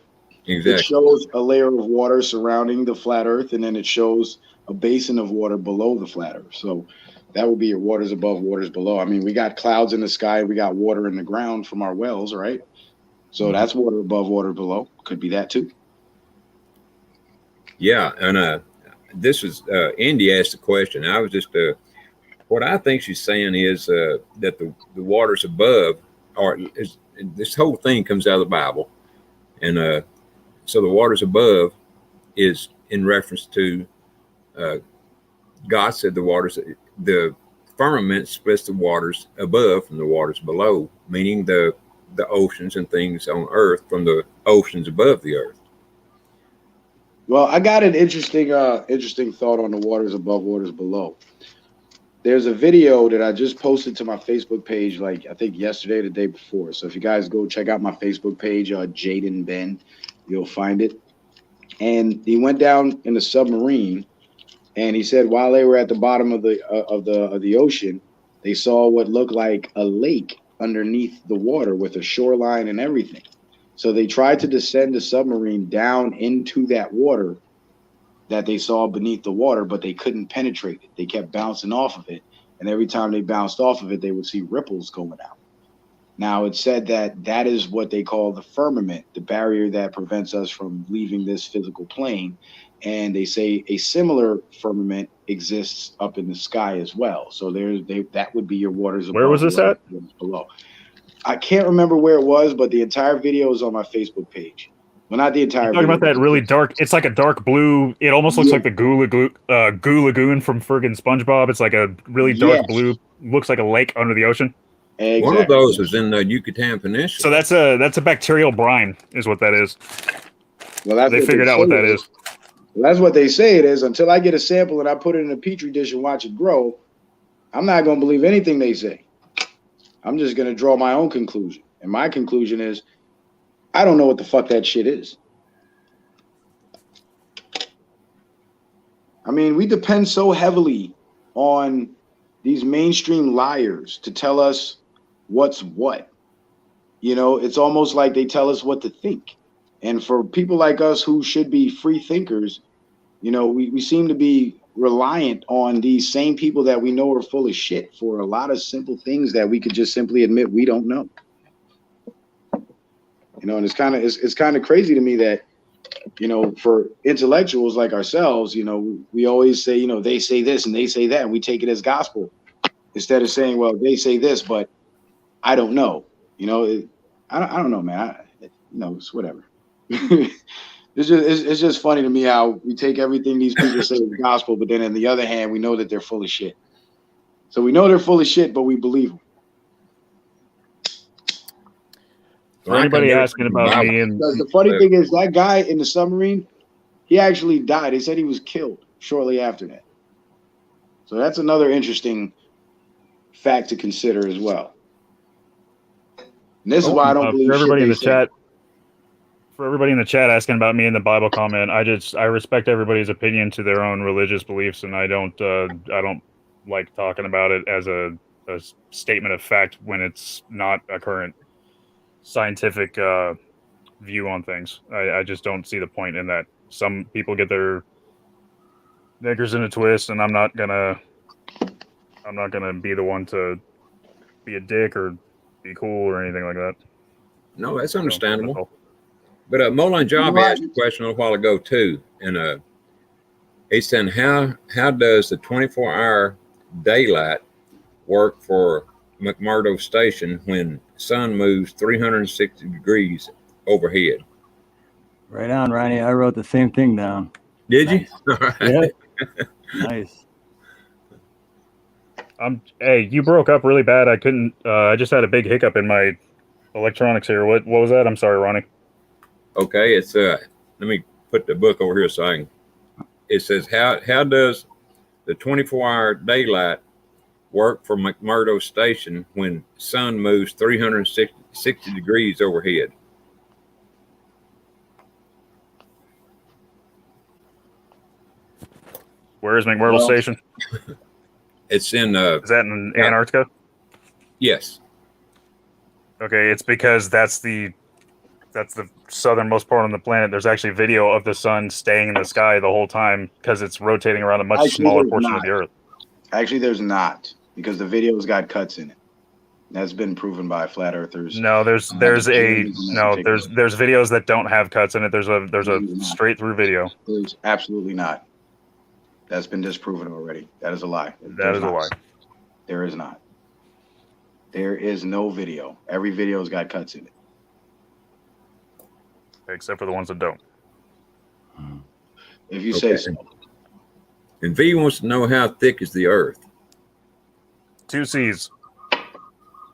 [SPEAKER 3] Exactly.
[SPEAKER 6] it shows a layer of water surrounding the flat earth, and then it shows a basin of water below the flat earth. So that would be your waters above, waters below. I mean, we got clouds in the sky, we got water in the ground from our wells, right? So that's water above, water below. Could be that too.
[SPEAKER 3] Yeah, and this was Indy asked the question. I was just what I think she's saying is that the waters above this whole thing comes out of the Bible, and so the waters above is in reference to God said the firmament splits the waters above from the waters below, meaning the oceans and things on earth from the oceans above the earth.
[SPEAKER 6] Well, I got an interesting thought on the waters above, waters below. There's a video that I just posted to my Facebook page, like I think yesterday or the day before. So if you guys go check out my Facebook page, Jaden Ben, you'll find it. And he went down in a submarine, and he said while they were at the bottom of the ocean, they saw what looked like a lake underneath the water with a shoreline and everything. So they tried to descend the submarine down into that water that they saw beneath the water, but they couldn't penetrate it. They kept bouncing off of it. And every time they bounced off of it, they would see ripples going out. Now, it's said that is what they call the firmament, the barrier that prevents us from leaving this physical plane. And they say a similar firmament exists up in the sky as well. So that would be your waters above.
[SPEAKER 5] Where was this at?
[SPEAKER 6] Below. I can't remember where it was, but the entire video is on my Facebook page. Well, not the entire
[SPEAKER 5] You're talking
[SPEAKER 6] video.
[SPEAKER 5] about that really dark, it's like a dark blue, it almost looks like the Goo Lagoon from friggin' SpongeBob. It's like a really dark blue, looks like a lake under the ocean.
[SPEAKER 6] Exactly.
[SPEAKER 3] One of those was in the Yucatan Peninsula.
[SPEAKER 5] So that's a bacterial brine is what that is.
[SPEAKER 6] Well,
[SPEAKER 5] they figured out what that is.
[SPEAKER 6] Well, that's what they say it is. Until I get a sample and I put it in a petri dish and watch it grow, I'm not going to believe anything they say. I'm just going to draw my own conclusion. And my conclusion is I don't know what the fuck that shit is. I mean, we depend so heavily on these mainstream liars to tell us what's what. You know, it's almost like they tell us what to think. And for people like us who should be free thinkers, you know, we seem to be reliant on these same people that we know are full of shit for a lot of simple things that we could just simply admit we don't know. You know, and it's kind of crazy to me that, you know, for intellectuals like ourselves, you know, we always say, you know, they say this and they say that, and we take it as gospel instead of saying, well, they say this, but I don't know. You know, I don't know, man. You know, it's whatever. It's just funny to me how we take everything these people say as gospel, but then on the other hand, we know that they're full of shit. So we know they're full of shit, but we believe them.
[SPEAKER 5] For anybody asking about me, and
[SPEAKER 6] Because the funny thing is, that guy in the submarine, he actually died. They said he was killed shortly after that. So that's another interesting fact to consider as well. And this is why I don't believe
[SPEAKER 5] for everybody
[SPEAKER 6] shit
[SPEAKER 5] in
[SPEAKER 6] they
[SPEAKER 5] the
[SPEAKER 6] say.
[SPEAKER 5] chat. For everybody in the chat asking about me in the Bible comment, I respect everybody's opinion to their own religious beliefs, and I don't like talking about it as a statement of fact when it's not a current scientific view on things. I just don't see the point in that. Some people get their knickers in a twist, and I'm not gonna be the one to be a dick or be cool or anything like that.
[SPEAKER 3] No, that's
[SPEAKER 5] So,
[SPEAKER 3] understandable.
[SPEAKER 5] that's all.
[SPEAKER 3] But Molan Job
[SPEAKER 6] Right.
[SPEAKER 3] asked a question a little while ago too, and he's saying how does the 24-hour daylight work for McMurdo Station when sun moves 360 degrees overhead?
[SPEAKER 1] Right on, Ronnie. I wrote the same thing down.
[SPEAKER 3] Did
[SPEAKER 1] Nice.
[SPEAKER 3] you? All right.
[SPEAKER 1] Yeah. Nice.
[SPEAKER 5] Hey, you broke up really bad. I couldn't. I just had a big hiccup in my electronics here. What was that? I'm sorry, Ronnie.
[SPEAKER 3] Okay, it's let me put the book over here so I can. It says how does the 24-hour daylight work for McMurdo Station when sun moves 360 degrees overhead?
[SPEAKER 5] Where is McMurdo
[SPEAKER 6] Well-
[SPEAKER 5] Station?
[SPEAKER 3] It's in
[SPEAKER 5] Is that in
[SPEAKER 3] Yeah.
[SPEAKER 5] Antarctica?
[SPEAKER 3] yes.
[SPEAKER 5] Okay, it's because that's the southernmost part on the planet. There's actually video of the sun staying in the sky the whole time because it's rotating around a much
[SPEAKER 6] Actually,
[SPEAKER 5] smaller
[SPEAKER 6] there's
[SPEAKER 5] portion
[SPEAKER 6] not.
[SPEAKER 5] of the Earth.
[SPEAKER 6] Actually, there's not, because the video's got cuts in it. That's been proven by flat earthers.
[SPEAKER 5] No, there's videos that don't have cuts in it. There's a straight through video.
[SPEAKER 6] There's absolutely not. That's been disproven already. That is a lie.
[SPEAKER 5] That is a lie.
[SPEAKER 6] There is not. There is no video. Every video's got cuts in it.
[SPEAKER 5] Except for the ones that don't.
[SPEAKER 6] If you say
[SPEAKER 3] Okay.
[SPEAKER 6] so.
[SPEAKER 3] And V wants to know how thick is the Earth.
[SPEAKER 5] 2 C's.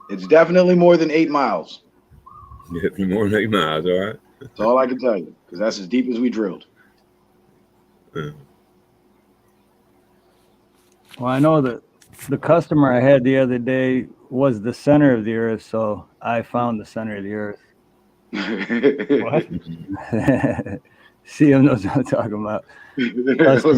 [SPEAKER 6] It's definitely more than 8 miles.
[SPEAKER 3] More than 8 miles, all right?
[SPEAKER 6] That's all I can tell you, because that's as deep as we drilled.
[SPEAKER 1] Well, I know that the customer I had the other day was the center of the earth, so I found the center of the earth.
[SPEAKER 5] What?
[SPEAKER 1] CM knows what I'm talking about.
[SPEAKER 6] Was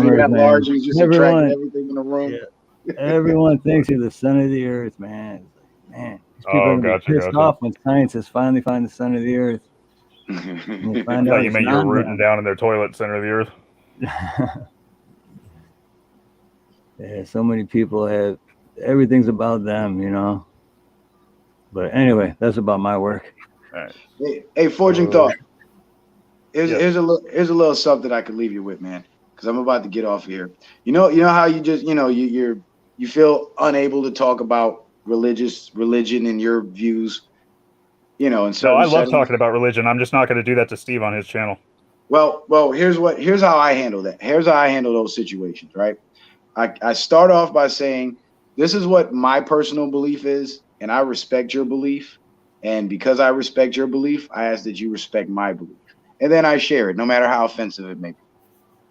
[SPEAKER 6] he that
[SPEAKER 1] man.
[SPEAKER 6] large? He was just
[SPEAKER 1] Everyone-
[SPEAKER 6] attracting everything in the room.
[SPEAKER 1] Yeah. Everyone thinks you're the center of the earth, man. Man, these people
[SPEAKER 5] Oh,
[SPEAKER 1] are gonna be
[SPEAKER 5] gotcha,
[SPEAKER 1] pissed
[SPEAKER 5] gotcha.
[SPEAKER 1] off when scientists finally find the center of the earth. And they
[SPEAKER 5] I
[SPEAKER 1] find
[SPEAKER 5] thought
[SPEAKER 1] out
[SPEAKER 5] you
[SPEAKER 1] it's
[SPEAKER 5] meant you were
[SPEAKER 1] not
[SPEAKER 5] rooting down in their toilet center of the Earth.
[SPEAKER 1] them. Yeah, so many people have everything's about them, you know. But anyway, that's about my work.
[SPEAKER 6] Hey, Forging Thought.
[SPEAKER 5] Yes.
[SPEAKER 6] Here's a little something I could leave you with, man, because I'm about to get off here. You know how you just you feel unable to talk about religion and your views, and
[SPEAKER 5] So
[SPEAKER 6] certain
[SPEAKER 5] I love
[SPEAKER 6] settings.
[SPEAKER 5] talking about religion. I'm just not going to do that to Steve on his channel.
[SPEAKER 6] Well, here's how I handle that. Here's how I handle those situations, right? I start off by saying, this is what my personal belief is, and I respect your belief. And because I respect your belief, I ask that you respect my belief. And then I share it, no matter how offensive it may be.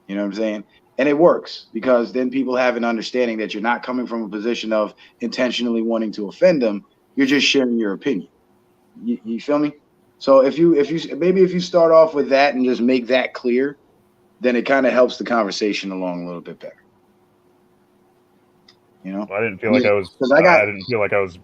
[SPEAKER 6] You know what I'm saying? And it works, because then people have an understanding that you're not coming from a position of intentionally wanting to offend them. You're just sharing your opinion. You feel me? So if you start off with that and just make that clear, then it kind of helps the conversation along a little bit better. You know,
[SPEAKER 5] I didn't feel like I was.
[SPEAKER 6] because
[SPEAKER 5] I didn't feel like I was.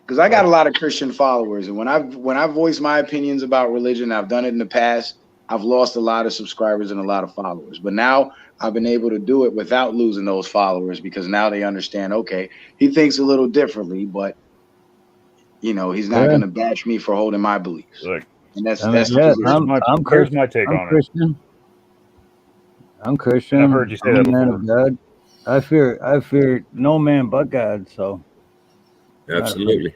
[SPEAKER 6] Because I got a lot of Christian followers, and when I've voiced my opinions about religion, I've done it in the past. I've lost a lot of subscribers and a lot of followers, but now I've been able to do it without losing those followers because now they understand. Okay, he thinks a little differently, but you know he's not going to bash me for holding my beliefs.
[SPEAKER 5] Like,
[SPEAKER 6] And that's
[SPEAKER 1] yes,
[SPEAKER 5] here's my take
[SPEAKER 1] I'm
[SPEAKER 5] on
[SPEAKER 1] Christian. I'm Christian.
[SPEAKER 5] I've heard you say
[SPEAKER 1] I'm
[SPEAKER 5] that
[SPEAKER 1] a man
[SPEAKER 5] before.
[SPEAKER 1] of God. I fear no man but God. So
[SPEAKER 3] Absolutely.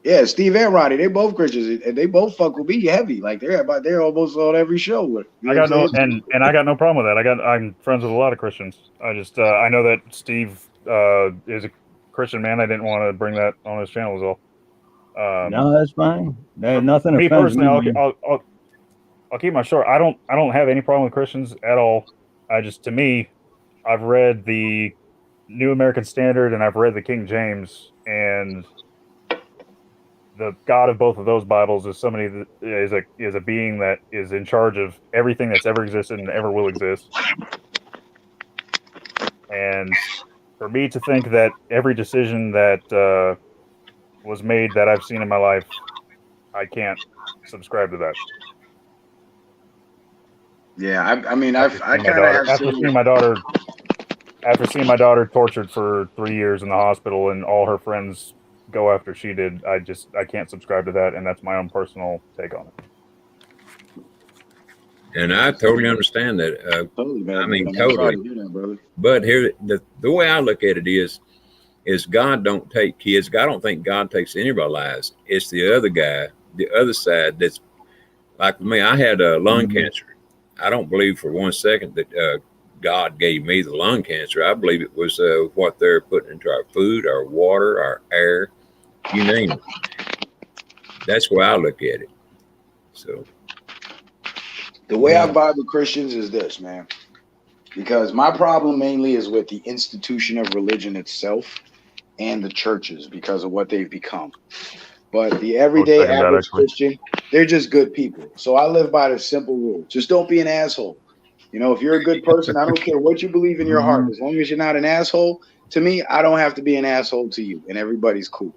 [SPEAKER 6] Yeah, Steve and Ronnie, they both Christians, and they both fuck with me heavy. Like they're almost on every show. You know
[SPEAKER 5] I got
[SPEAKER 6] what
[SPEAKER 5] no,
[SPEAKER 6] I'm saying?
[SPEAKER 5] and I got no problem with that. I'm friends with a lot of Christians. I just I know that Steve is a Christian man. I didn't want to bring that on his channel as well.
[SPEAKER 1] no, that's fine. There's nothing.
[SPEAKER 5] Me
[SPEAKER 1] offends
[SPEAKER 5] personally,
[SPEAKER 1] me.
[SPEAKER 5] I'll keep my short. I don't have any problem with Christians at all. To me, I've read the New American Standard and I've read the King James, and the God of both of those Bibles is somebody that is a being that is in charge of everything that's ever existed and ever will exist. And for me to think that every decision that was made that I've seen in my life, I can't subscribe to that.
[SPEAKER 6] Yeah, I mean, I kind of have
[SPEAKER 5] after seeing my daughter tortured for 3 years in the hospital and all her friends go after she did, I can't subscribe to that, and that's my own personal take on it.
[SPEAKER 3] And I totally understand that.
[SPEAKER 6] Totally, man.
[SPEAKER 3] I mean,
[SPEAKER 6] I'm sorry
[SPEAKER 3] totally.
[SPEAKER 6] to hear that, brother.
[SPEAKER 3] But here, the way I look at it is God don't take kids. I don't think God takes anybody's lives. It's the other guy, the other side. That's like me. I had lung cancer. I don't believe for 1 second that God gave me the lung cancer. I believe it was what they're putting into our food, our water, our air, you name it. That's where I look at it. So
[SPEAKER 6] The way I vibe with Christians is this, man. Because my problem mainly is with the institution of religion itself and the churches because of what they've become. But the everyday
[SPEAKER 5] second that,
[SPEAKER 6] average
[SPEAKER 5] actually.
[SPEAKER 6] Christian, they're just good people. So I live by the simple rule. Just don't be an asshole. You know, if you're a good person, I don't care what you believe in your heart. As long as you're not an asshole, to me, I don't have to be an asshole to you, and everybody's cool.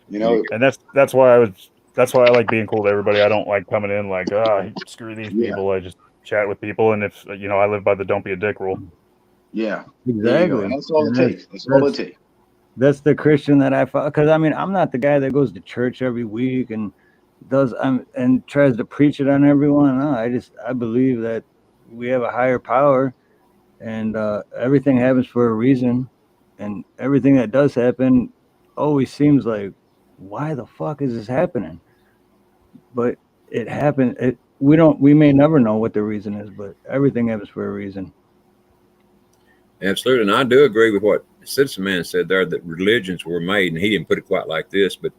[SPEAKER 6] You know,
[SPEAKER 5] And that's why I like being cool to everybody. I don't like coming in like, screw these people. I just chat with people, and if I live by the don't be a dick rule.
[SPEAKER 6] yeah, there you go.
[SPEAKER 1] Exactly.
[SPEAKER 6] And that's all it takes. That's all it takes.
[SPEAKER 1] That's the Christian that I follow. Because I mean, I'm not the guy that goes to church every week and and tries to preach it on everyone. No, I believe that we have a higher power, and everything happens for a reason, and everything that does happen always seems like, why the fuck is this happening? But it happened. We may never know what the reason is, but everything happens for a reason.
[SPEAKER 3] absolutely. And I do agree with what Citizen Man said there, that religions were made, and he didn't put it quite like this, but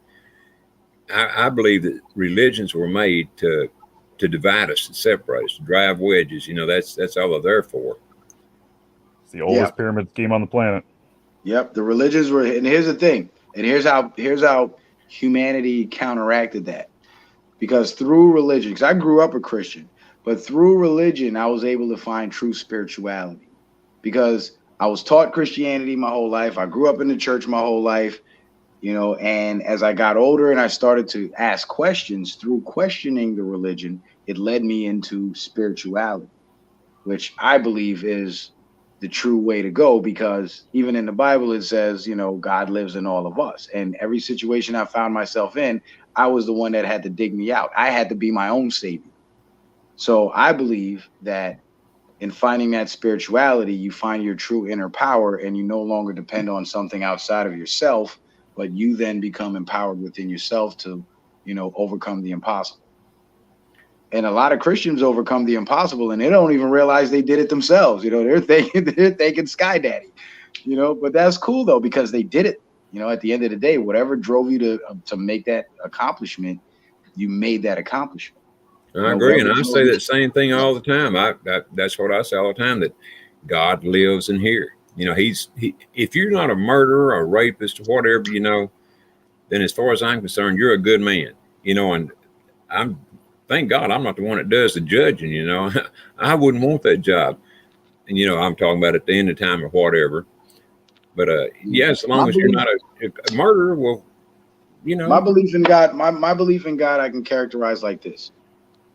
[SPEAKER 3] I believe that religions were made to divide us and separate us, to drive wedges. That's all they're there for.
[SPEAKER 5] It's the oldest pyramid scheme on the planet.
[SPEAKER 6] Yep, the religions were, and here's the thing, and here's how humanity counteracted that. Because through religion, because I grew up a Christian, but through religion, I was able to find true spirituality. Because I was taught Christianity my whole life. I grew up in the church my whole life, and as I got older and I started to ask questions, through questioning the religion, it led me into spirituality, which I believe is the true way to go, because even in the Bible, it says, God lives in all of us. And every situation I found myself in, I was the one that had to dig me out. I had to be my own savior. So I believe that in finding that spirituality, you find your true inner power, and you no longer depend on something outside of yourself, but you then become empowered within yourself to, overcome the impossible. And a lot of Christians overcome the impossible, and they don't even realize they did it themselves. They're thinking Sky Daddy, but that's cool though, because they did it. At the end of the day, whatever drove you to make that accomplishment, you made that accomplishment.
[SPEAKER 3] I agree, and I say that same thing all the time. That's what I say all the time, that God lives in here. If you're not a murderer, a rapist, or whatever, then as far as I'm concerned, you're a good man, you know, and thank God I'm not the one that does the judging, you know. I wouldn't want that job. And, you know, I'm talking about at the end of time or whatever. But, yeah, as long as you're not a murderer, well, you know.
[SPEAKER 6] My belief in God, my belief in God, I can characterize like this.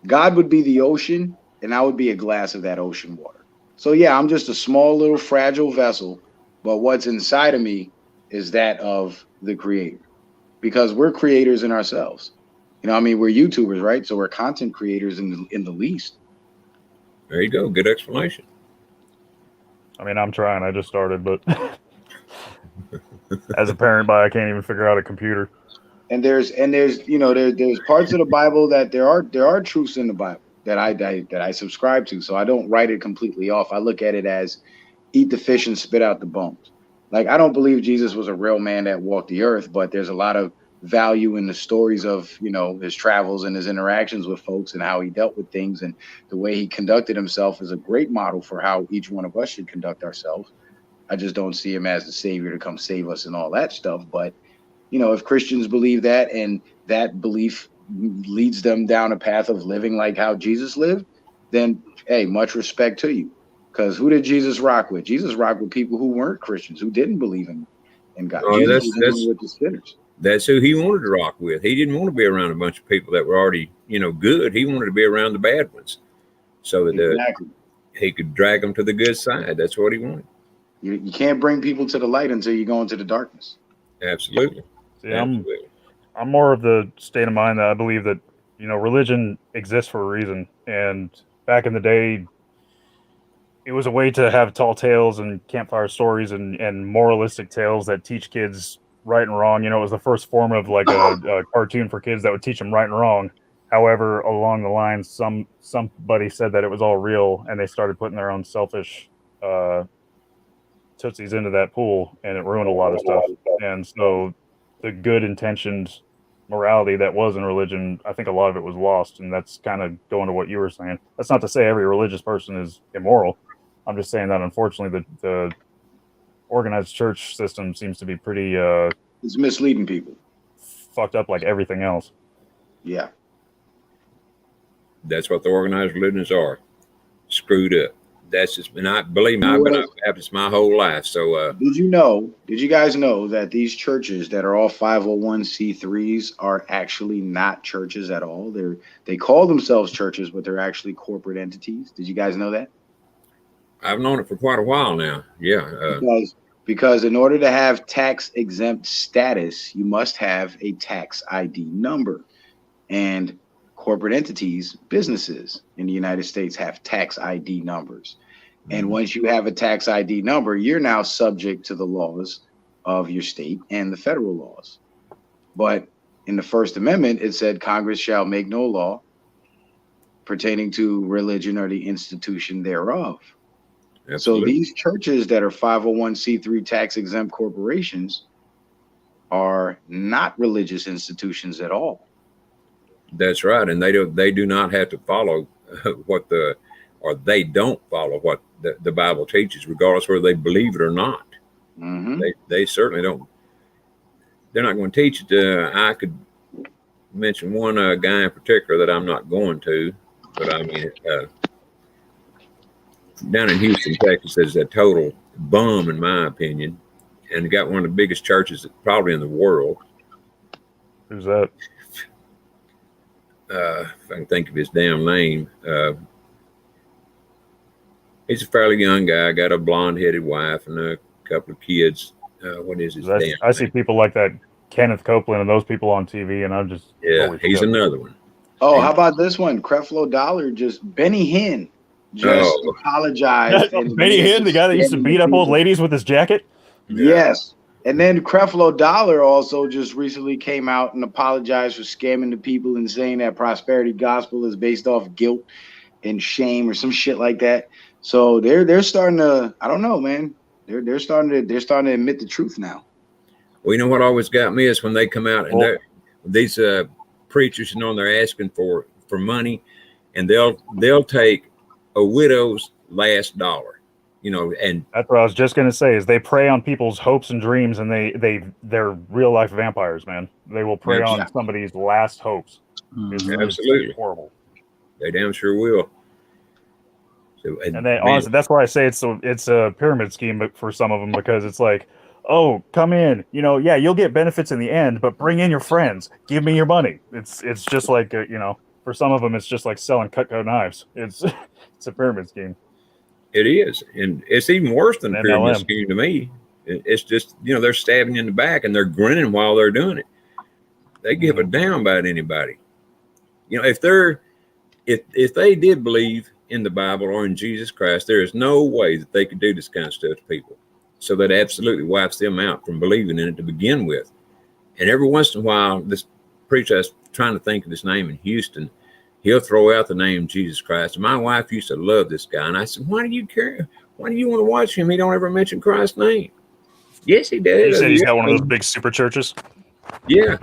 [SPEAKER 6] God would be the ocean, and I would be a glass of that ocean water. So, yeah, I'm just a small, little, fragile vessel. But what's inside of me is that of the creator. Because we're creators in ourselves. You know, I mean, we're YouTubers, right? So we're content creators in the least.
[SPEAKER 3] There you go. Good explanation.
[SPEAKER 5] I mean, I'm trying. I just started, but as a parent, I can't even figure out a computer.
[SPEAKER 6] And there's you know, there's parts of the Bible that there are truths in the Bible that I subscribe to. So I don't write it completely off. I look at it as eat the fish and spit out the bones. Like, I don't believe Jesus was a real man that walked the earth, but there's a lot of value in the stories of, you know, his travels and his interactions with folks and how he dealt with things, and the way he conducted himself is a great model for how each one of us should conduct ourselves. I just don't see him as the savior to come save us and all that stuff. But, you know, if Christians believe that and that belief leads them down a path of living like how Jesus lived, then, hey, much respect to you. Because who did Jesus rock with? Jesus rocked with people who weren't Christians, who didn't believe in God.
[SPEAKER 3] Oh,
[SPEAKER 6] Jesus was with the sinners.
[SPEAKER 3] That's who he wanted to rock with. He didn't want to be around a bunch of people that were already, you know, good. He wanted to be around the bad ones so that
[SPEAKER 6] Exactly.
[SPEAKER 3] he could drag them to the good side. That's what he wanted.
[SPEAKER 6] You can't bring people to the light until you go into the darkness.
[SPEAKER 3] Absolutely.
[SPEAKER 5] See,
[SPEAKER 3] Absolutely.
[SPEAKER 5] I'm more of the state of mind that I believe that, you know, religion exists for a reason. And back in the day, it was a way to have tall tales and campfire stories and moralistic tales that teach kids right and wrong. You know, it was the first form of like a cartoon for kids that would teach them right and wrong. However, along the lines, somebody said that it was all real, and they started putting their own selfish tootsies into that pool, and it ruined a lot of stuff. And so the good intentioned morality that was in religion, I think a lot of it was lost. And that's kind of going to what you were saying. That's not to say every religious person is immoral. I'm just saying that unfortunately the organized church system seems to be pretty
[SPEAKER 6] It's misleading people.
[SPEAKER 5] fucked up like everything else.
[SPEAKER 6] Yeah.
[SPEAKER 3] That's what the organized religions are. Screwed up. That's just, and I believe me, I've been a Baptist my whole life. So
[SPEAKER 6] did you guys know that these churches that are all 501c3s are actually not churches at all? They call themselves churches, but they're actually corporate entities. Did you guys know that?
[SPEAKER 3] I've known it for quite a while now. Yeah.
[SPEAKER 6] Because in order to have tax exempt status, you must have a tax ID number. And corporate entities, businesses in the United States have tax ID numbers. And once you have a tax ID number, you're now subject to the laws of your state and the federal laws. But in the First Amendment, it said Congress shall make no law pertaining to religion or the institution thereof.
[SPEAKER 3] Absolutely.
[SPEAKER 6] So these churches that are 501c3 tax exempt corporations are not religious institutions at all.
[SPEAKER 3] That's right, and they do not have to follow they don't follow what the Bible teaches, regardless whether they believe it or not.
[SPEAKER 6] Mm-hmm.
[SPEAKER 3] They certainly don't. They're not going to teach it. I could mention one guy in particular that I'm not going to, but I mean, down in Houston, Texas, is a total bum in my opinion, and got one of the biggest churches probably in the world.
[SPEAKER 5] Who's that?
[SPEAKER 3] If I can think of his damn name. He's a fairly young guy, got a blonde-headed wife and a couple of kids. What is his damn
[SPEAKER 5] I see
[SPEAKER 3] name?
[SPEAKER 5] people like that, Kenneth Copeland, and those people on TV, and I'm just
[SPEAKER 3] Yeah, he's another one.
[SPEAKER 6] Oh, how about this one? Creflo Dollar Benny Hinn apologized.
[SPEAKER 5] Benny Hinn, the guy that used to beat up old ladies with his jacket?
[SPEAKER 6] Yes. And then Creflo Dollar also just recently came out and apologized for scamming the people and saying that prosperity gospel is based off guilt and shame or some shit like that. So they're starting to, I don't know, man. They're starting to admit the truth now.
[SPEAKER 3] Well, you know what always got me is when they come out and these preachers, you know, and they're asking for money, and they'll take a widow's last dollar. you know, and
[SPEAKER 5] That's what I was just gonna say. Is they prey on people's hopes and dreams, and they're real life vampires, man. They will prey
[SPEAKER 3] Yeah.
[SPEAKER 5] on somebody's last hopes. It's
[SPEAKER 3] Absolutely.
[SPEAKER 5] horrible.
[SPEAKER 3] they damn sure will. So,
[SPEAKER 5] And they
[SPEAKER 3] man,
[SPEAKER 5] honestly, that's why I say it's a pyramid scheme for some of them, because it's like, oh, come in, you know, yeah, you'll get benefits in the end, but bring in your friends, give me your money. It's just like you know, for some of them, it's just like selling Cutco knives. It's it's a pyramid scheme.
[SPEAKER 3] it is, and it's even worse than a
[SPEAKER 5] An
[SPEAKER 3] pyramid
[SPEAKER 5] MLM.
[SPEAKER 3] scheme to me. It's just, you know, they're stabbing you in the back and they're grinning while they're doing it. They give a damn about anybody. You know, if they did believe in the Bible or in Jesus Christ, there is no way that they could do this kind of stuff to people. So that absolutely wipes them out from believing in it to begin with. And every once in a while, this preacher, I was trying to think of his name in Houston, he'll throw out the name Jesus Christ. And my wife used to love this guy. And I said, why do you care? Why do you want to watch him? He don't ever mention Christ's name. Yes, he does.
[SPEAKER 5] You said he's got one of those big super churches.
[SPEAKER 3] Yeah.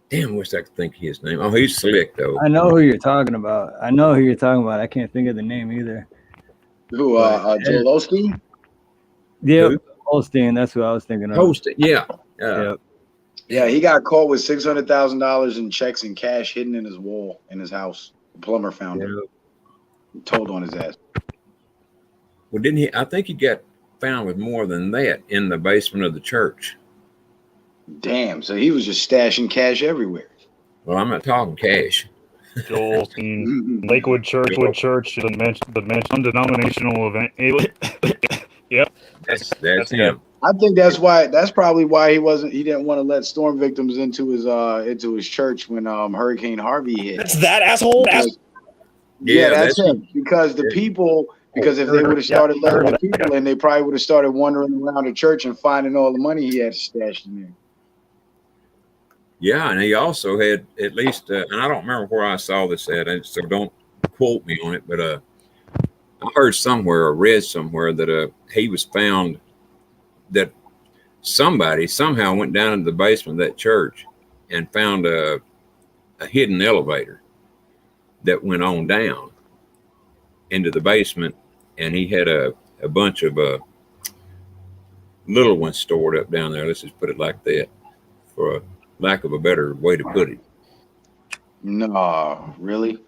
[SPEAKER 3] Damn, wish I could think of his name. Oh, he's slick though.
[SPEAKER 1] I know who you're talking about. I can't think of the name either.
[SPEAKER 6] Who? Joel Osteen?
[SPEAKER 1] Yeah,
[SPEAKER 3] Who?
[SPEAKER 1] Holstein. That's who I was thinking of.
[SPEAKER 3] Host it. Yeah.
[SPEAKER 1] Yep.
[SPEAKER 6] Yeah, he got caught with $600,000 in checks and cash hidden in his wall in his house. The plumber found him. Told on his ass.
[SPEAKER 3] Well, didn't he? I think he got found with more than that in the basement of the church.
[SPEAKER 6] Damn. So he was just stashing cash everywhere.
[SPEAKER 3] Well, I'm not talking cash.
[SPEAKER 5] Joel Osteen, Lakewood Church, the undenominational event. Yep,
[SPEAKER 3] That's him.
[SPEAKER 6] I think that's probably why he didn't want to let storm victims into his church when Hurricane Harvey hit.
[SPEAKER 4] That's that asshole.
[SPEAKER 6] Yeah, that's him. Because if they would have started letting the people in, they probably would have started wandering around the church and finding all the money he had stashed in there.
[SPEAKER 3] Yeah, and he also had at least, and I don't remember where I saw this at, so don't quote me on it, but I heard somewhere or read somewhere that he was found that somebody somehow went down into the basement of that church and found a hidden elevator that went on down into the basement, and he had a bunch of little ones stored up down there. Let's just put it like that, for a lack of a better way to put it.
[SPEAKER 6] No, really?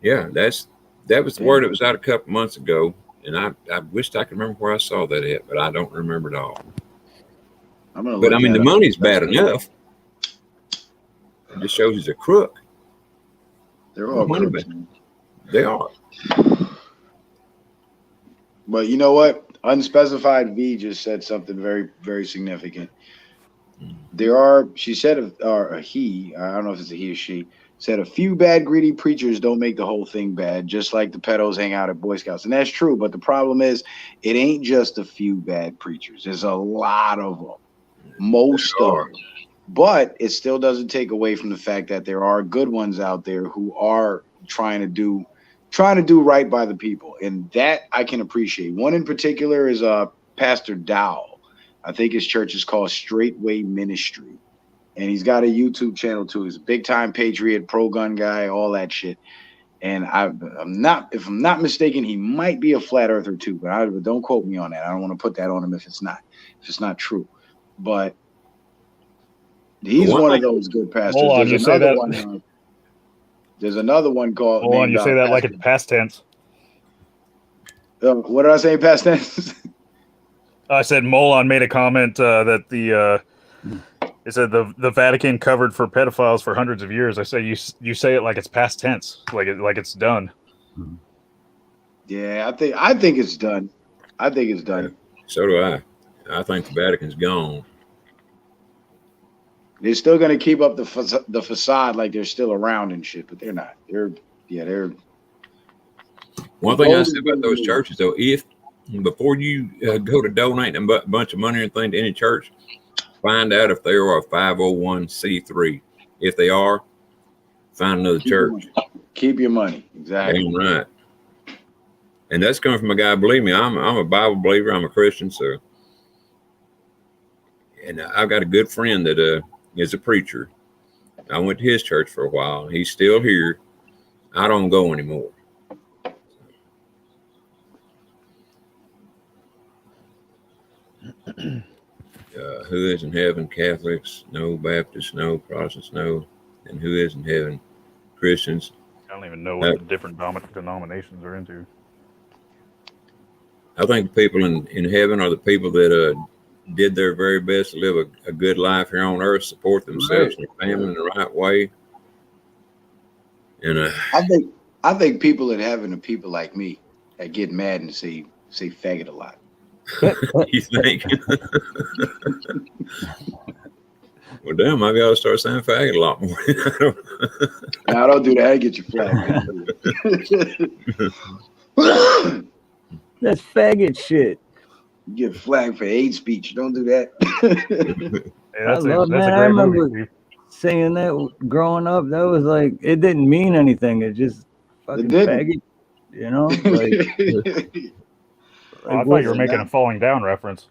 [SPEAKER 3] Yeah, that was the word that was out a couple months ago, and I wished I could remember where I saw that at, but I don't remember it all. But I mean, the money's bad enough. It just shows he's a crook.
[SPEAKER 6] They're all
[SPEAKER 3] Money
[SPEAKER 6] crooks.
[SPEAKER 3] bad. They are.
[SPEAKER 6] But you know what? Unspecified V just said something very, very significant. She said, or he, I don't know if it's a he or she, said a few bad, greedy preachers don't make the whole thing bad, just like the pedos hang out at Boy Scouts. And that's true. But the problem is, it ain't just a few bad preachers. There's a lot of them. Most of them. But it still doesn't take away from the fact that there are good ones out there who are trying to do right by the people. And that I can appreciate. One in particular is Pastor Dow. I think his church is called Straightway Ministry. And he's got a YouTube channel too. He's a big time patriot, pro-gun guy, all that shit. And if I'm not mistaken, he might be a flat earther too, but don't quote me on that. I don't want to put that on him if it's not true. But he's one of those good pastors.
[SPEAKER 5] Hold on, you say that.
[SPEAKER 6] There's another one called.
[SPEAKER 5] Hold on, you say that like it's past tense.
[SPEAKER 6] What did I say, past tense?
[SPEAKER 5] I said Molon made a comment that it said the Vatican covered for pedophiles for hundreds of years. I say you say it like it's past tense, like it's done.
[SPEAKER 6] Yeah, I think it's done. I think it's done.
[SPEAKER 3] So do I. I think the Vatican's gone.
[SPEAKER 6] They're still going to keep up the facade like they're still around and shit, but they're not. They're.
[SPEAKER 3] One thing I said about those churches, though, if before you go to donate a bunch of money or anything to any church, find out if they are a 501c3. If they are, find another church.
[SPEAKER 6] Keep your money. Exactly.
[SPEAKER 3] Damn right. And that's coming from a guy. Believe me, I'm a Bible believer. I'm a Christian, so. And I've got a good friend that is a preacher. I went to his church for a while. He's still here. I don't go anymore. Who is in heaven? Catholics, no. Baptists, no. Protestants, no. And who is in heaven? Christians.
[SPEAKER 5] I don't even know what the different denominations are into.
[SPEAKER 3] I think the people in heaven are the people that did their very best to live a good life here on earth, support themselves and their family in the right way. And
[SPEAKER 6] I think people in heaven are people like me that get mad and say faggot a lot.
[SPEAKER 3] you think? Well, damn, maybe I ought to start saying faggot a lot more.
[SPEAKER 6] No, don't do that. I get you flagged.
[SPEAKER 1] That's faggot shit.
[SPEAKER 6] You get flagged for hate speech. Don't do that.
[SPEAKER 5] Hey, that's
[SPEAKER 1] I love,
[SPEAKER 5] that's
[SPEAKER 1] man,
[SPEAKER 5] a
[SPEAKER 1] I
[SPEAKER 5] great
[SPEAKER 1] remember
[SPEAKER 5] movie.
[SPEAKER 1] saying that growing up. That was like, it didn't mean anything. It just fucking
[SPEAKER 6] didn't.
[SPEAKER 1] faggot, you know? Like,
[SPEAKER 5] Oh, I thought you were making a falling down reference.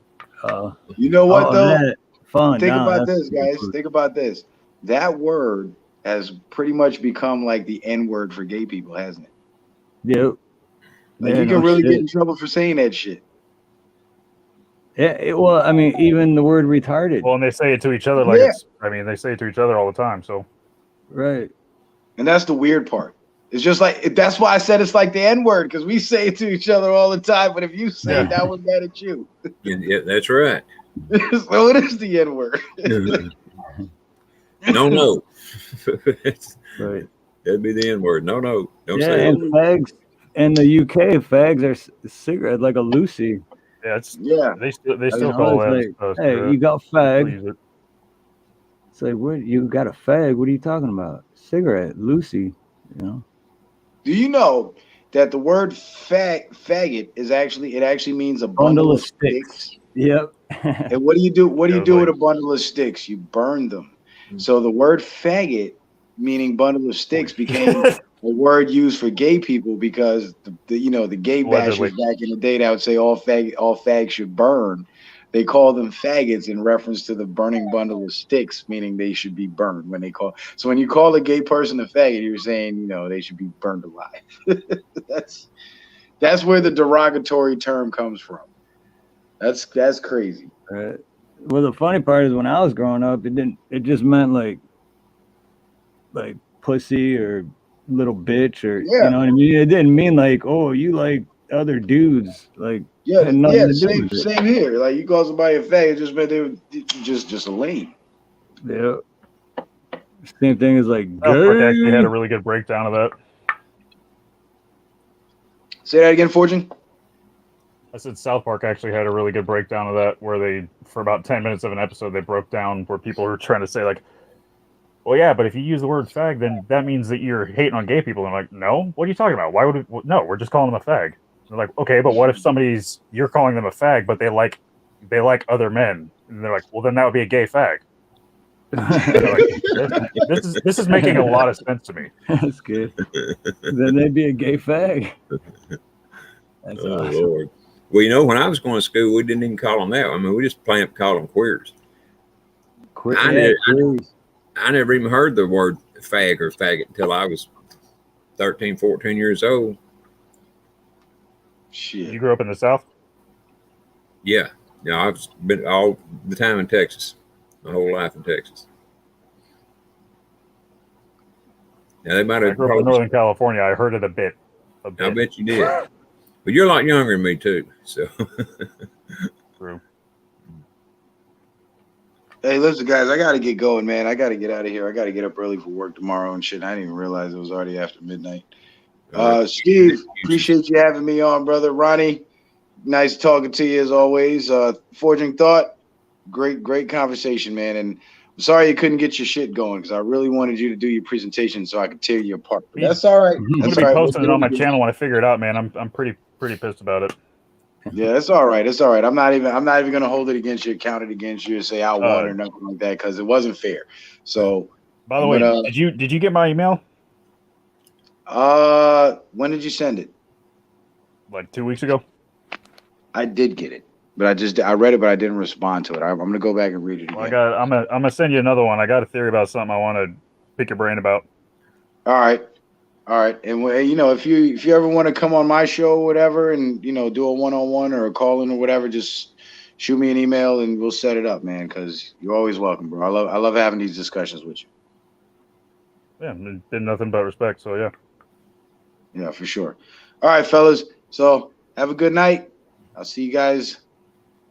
[SPEAKER 6] You know what, though?
[SPEAKER 1] Man, falling
[SPEAKER 6] Think
[SPEAKER 1] down,
[SPEAKER 6] about
[SPEAKER 1] that's
[SPEAKER 6] this, guys. Think about this. That word has pretty much become like the N-word for gay people, hasn't it?
[SPEAKER 1] Yep.
[SPEAKER 6] Like,
[SPEAKER 1] Yeah,
[SPEAKER 6] you
[SPEAKER 1] no
[SPEAKER 6] can really
[SPEAKER 1] shit.
[SPEAKER 6] get in trouble for saying that shit.
[SPEAKER 1] Yeah, well, I mean, even the word retarded.
[SPEAKER 5] Well, and they say it to each other like
[SPEAKER 6] Yeah.
[SPEAKER 5] it's. I mean, they say it to each other all the time. So
[SPEAKER 1] Right.
[SPEAKER 6] And that's the weird part. It's just like, that's why I said it's like the N-word, because we say it to each other all the time. But if you say it, that was mad at you.
[SPEAKER 3] Yeah, that's right.
[SPEAKER 6] So it is the N-word.
[SPEAKER 3] No.
[SPEAKER 1] Right.
[SPEAKER 3] That'd be the N word. No. Don't
[SPEAKER 1] Yeah,
[SPEAKER 3] say
[SPEAKER 1] and
[SPEAKER 3] it.
[SPEAKER 1] fags in the UK, fags are cigarette like a Lucy.
[SPEAKER 5] yeah, it's
[SPEAKER 6] Yeah.
[SPEAKER 5] they still
[SPEAKER 1] You
[SPEAKER 5] call
[SPEAKER 1] know,
[SPEAKER 5] that.
[SPEAKER 1] it's like, hey, you got
[SPEAKER 5] still
[SPEAKER 1] fag.
[SPEAKER 5] use it.
[SPEAKER 1] It's like, what? You got a fag? What are you talking about? Cigarette, Lucy. You know.
[SPEAKER 6] Do you know that the word faggot is actually means a bundle of sticks?
[SPEAKER 1] Yep.
[SPEAKER 6] And what do you do? What do
[SPEAKER 5] Yeah,
[SPEAKER 6] you do
[SPEAKER 5] like-
[SPEAKER 6] with a bundle of sticks? You burn them. So the word faggot, meaning bundle of sticks, became a word used for gay people because the gay
[SPEAKER 5] Allegedly.
[SPEAKER 6] bashers back in the day that would say all fags should burn. They call them faggots in reference to the burning bundle of sticks, meaning they should be burned when they call. So when you call a gay person a faggot, you're saying they should be burned alive. That's where the derogatory term comes from. That's crazy.
[SPEAKER 1] Right. Well, the funny part is when I was growing up, it just meant like pussy or little bitch or
[SPEAKER 6] Yeah.
[SPEAKER 1] you know what I mean. It didn't mean like, oh, you like other dudes. Like,
[SPEAKER 6] Yeah,
[SPEAKER 1] had nothing to do with it.
[SPEAKER 6] same here. Like you call somebody a faggot, just meant they were just a lame.
[SPEAKER 1] Yeah. Same thing as like
[SPEAKER 5] South Park actually
[SPEAKER 1] gay.
[SPEAKER 5] had a really good breakdown of that.
[SPEAKER 6] Say that again, Fortune.
[SPEAKER 5] I said South Park actually had a really good breakdown of that, where they, for about 10 minutes of an episode, they broke down where people were trying to say like, well, yeah, but if you use the word fag, then that means that you're hating on gay people. And I'm like, no, what are you talking about? Why would we, no, we're just calling them a fag. They're like, okay, but what if you're calling them a fag, but they like other men? And they're like, well, then that would be a gay fag. Like, this is making a lot of sense to me.
[SPEAKER 1] That's good. Then they'd be a gay fag. That's
[SPEAKER 3] Oh,
[SPEAKER 1] awesome.
[SPEAKER 3] Lord. Well, when I was going to school, we didn't even call them that. I mean, we just plain up called them queers. I never even heard the word fag or faggot until I was 13, 14 years old.
[SPEAKER 6] Shit.
[SPEAKER 5] You grew up in the South?
[SPEAKER 3] Yeah. I've been all the time in Texas, my whole life in Texas. Now, they might
[SPEAKER 5] I
[SPEAKER 3] have
[SPEAKER 5] grew up in Northern California. I heard it a bit.
[SPEAKER 3] I bet you did. But you're a lot younger than me, too. So,
[SPEAKER 5] True.
[SPEAKER 6] Hey, listen, guys, I gotta get going, man. I gotta get out of here. I gotta get up early for work tomorrow and shit. I didn't even realize it was already after midnight. Steve, appreciate you having me on, brother. Ronnie, nice talking to you as always. Forging Thought, great conversation, man. And I'm sorry you couldn't get your shit going because I really wanted you to do your presentation so I could tear you apart. But that's all right.
[SPEAKER 5] I'm
[SPEAKER 6] That's
[SPEAKER 5] gonna be
[SPEAKER 6] all right.
[SPEAKER 5] posting it on my channel when I figure it out, man. I'm pretty pissed about it.
[SPEAKER 6] Yeah, it's all right. It's all right. I'm not even gonna hold it against you, count it against you, and say I won or nothing like that because it wasn't fair. So,
[SPEAKER 5] by the way, did you get my email?
[SPEAKER 6] When did you send it?
[SPEAKER 5] Like 2 weeks ago.
[SPEAKER 6] I did get it, but I read it, but I didn't respond to it. I'm gonna go back and read it again.
[SPEAKER 5] Well, I'm gonna send you another one. I got a theory about something I want to pick your brain about.
[SPEAKER 6] All right. And if you ever want to come on my show or whatever, and do a 1-on-1 or a call in or whatever, just shoot me an email and we'll set it up, man. Because you're always welcome, bro. I love having these discussions with you.
[SPEAKER 5] Yeah, it did nothing but respect. So yeah.
[SPEAKER 6] Yeah, for sure. All right, fellas. So have a good night. I'll see you guys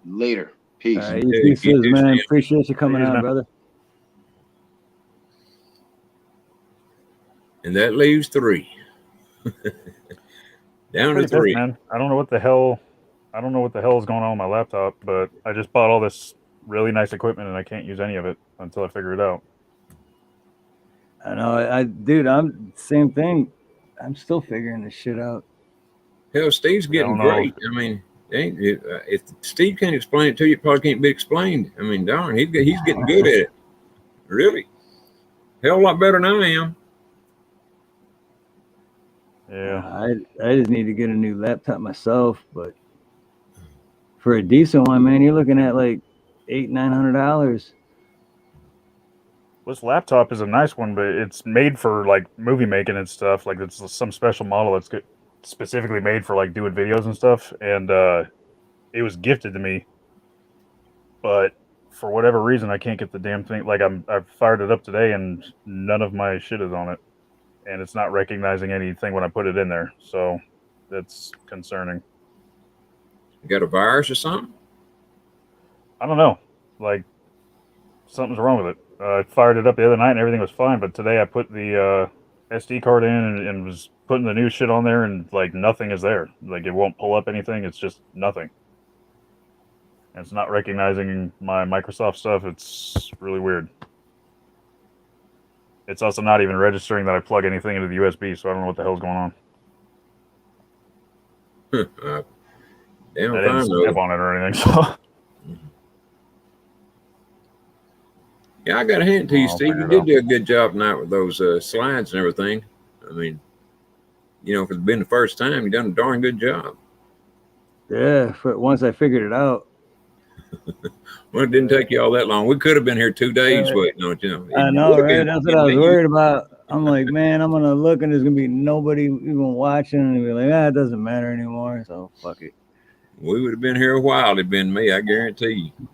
[SPEAKER 6] later. Peace.
[SPEAKER 1] All right, you too, man. Appreciate you coming
[SPEAKER 5] Peace,
[SPEAKER 1] on,
[SPEAKER 5] man.
[SPEAKER 1] brother.
[SPEAKER 3] And that leaves 3. Down to
[SPEAKER 5] Pretty pissed,
[SPEAKER 3] 3.
[SPEAKER 5] man. I don't know what the hell is going on with my laptop, but I just bought all this really nice equipment and I can't use any of it until I figure it out.
[SPEAKER 1] I know, dude, I'm same thing. I'm still figuring this shit out.
[SPEAKER 3] Hell, Steve's getting great. I mean, if Steve can't explain it to you, it probably can't be explained. I mean, darn, he's getting good at it. Really. Hell, a lot better than I am.
[SPEAKER 5] Yeah.
[SPEAKER 1] I just need to get a new laptop myself, but for a decent one, man, you're looking at like $800-900.
[SPEAKER 5] This laptop is a nice one, but it's made for like movie making and stuff. Like it's some special model that's specifically made for like doing videos and stuff. And it was gifted to me, but for whatever reason, I can't get the damn thing. Like I've fired it up today, and none of my shit is on it, and it's not recognizing anything when I put it in there. So that's concerning.
[SPEAKER 3] You got a virus or something?
[SPEAKER 5] I don't know. Like something's wrong with it. I fired it up the other night and everything was fine, but today I put the SD card in and was putting the new shit on there, and like nothing is there. Like it won't pull up anything. It's just nothing. And it's not recognizing my Microsoft stuff. It's really weird. It's also not even registering that I plug anything into the USB, so I don't know what the hell's going on.
[SPEAKER 3] Damn,
[SPEAKER 5] I didn't step on it or anything. So.
[SPEAKER 3] Yeah, I got to hand it to you,
[SPEAKER 5] I'll
[SPEAKER 3] Steve.
[SPEAKER 5] figure
[SPEAKER 3] You
[SPEAKER 5] it
[SPEAKER 3] did
[SPEAKER 5] out.
[SPEAKER 3] do a good job tonight with those slides and everything. I mean, you know, for it being the first time, you done a darn good job.
[SPEAKER 1] Yeah, once I figured it out.
[SPEAKER 3] Well, it didn't take you all that long. We could have been here 2 days waiting on you.
[SPEAKER 1] I know, right? That's what I was worried about. I'm like, man, I'm gonna look and there's gonna be nobody even watching, and be like, it doesn't matter anymore. So fuck it.
[SPEAKER 3] We would have been here a while. It'd been me, I guarantee you.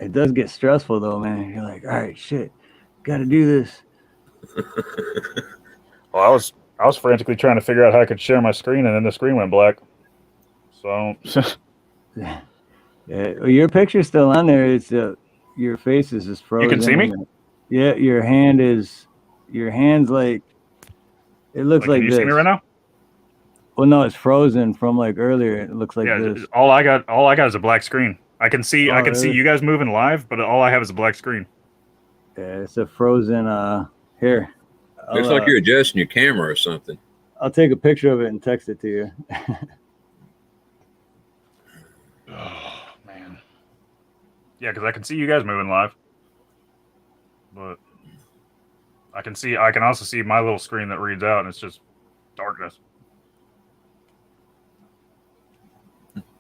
[SPEAKER 1] It does get stressful though, man. You're like, all right, shit, gotta do this.
[SPEAKER 5] Well, I was frantically trying to figure out how I could share my screen, and then the screen went black. So.
[SPEAKER 1] Yeah, well, your picture's still on there. It's your face is just frozen.
[SPEAKER 5] You can see me?
[SPEAKER 1] Yeah, your hand's like, it looks like
[SPEAKER 5] can you
[SPEAKER 1] this.
[SPEAKER 5] see me right now?
[SPEAKER 1] Well, no, it's frozen from like earlier. It looks like this.
[SPEAKER 5] All I got is a black screen. I can see see you guys moving live, but all I have is a black screen.
[SPEAKER 1] Yeah, it's a frozen. Here.
[SPEAKER 3] Looks like you're adjusting your camera or something.
[SPEAKER 1] I'll take a picture of it and text it to you.
[SPEAKER 5] Oh man. Yeah, because I can see you guys moving live, but I can also see my little screen that reads out, and it's just darkness.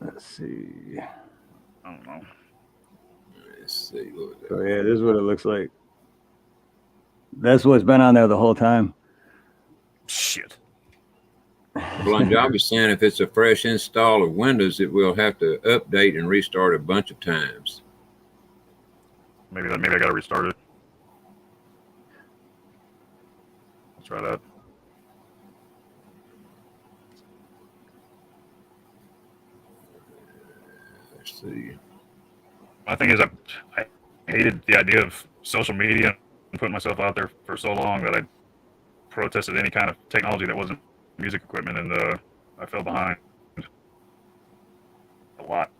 [SPEAKER 1] Let's see.
[SPEAKER 5] I don't know.
[SPEAKER 3] Let's see.
[SPEAKER 1] So yeah, this is what it looks like. That's what's been on there the whole time.
[SPEAKER 5] Shit.
[SPEAKER 3] Blind Job is saying if it's a fresh install of Windows, it will have to update and restart a bunch of times.
[SPEAKER 5] Maybe I got to restart it. Let's try that.
[SPEAKER 3] Let's see.
[SPEAKER 5] My thing is, I hated the idea of social media and putting myself out there for so long that I protested any kind of technology that wasn't music equipment, and I fell behind a lot.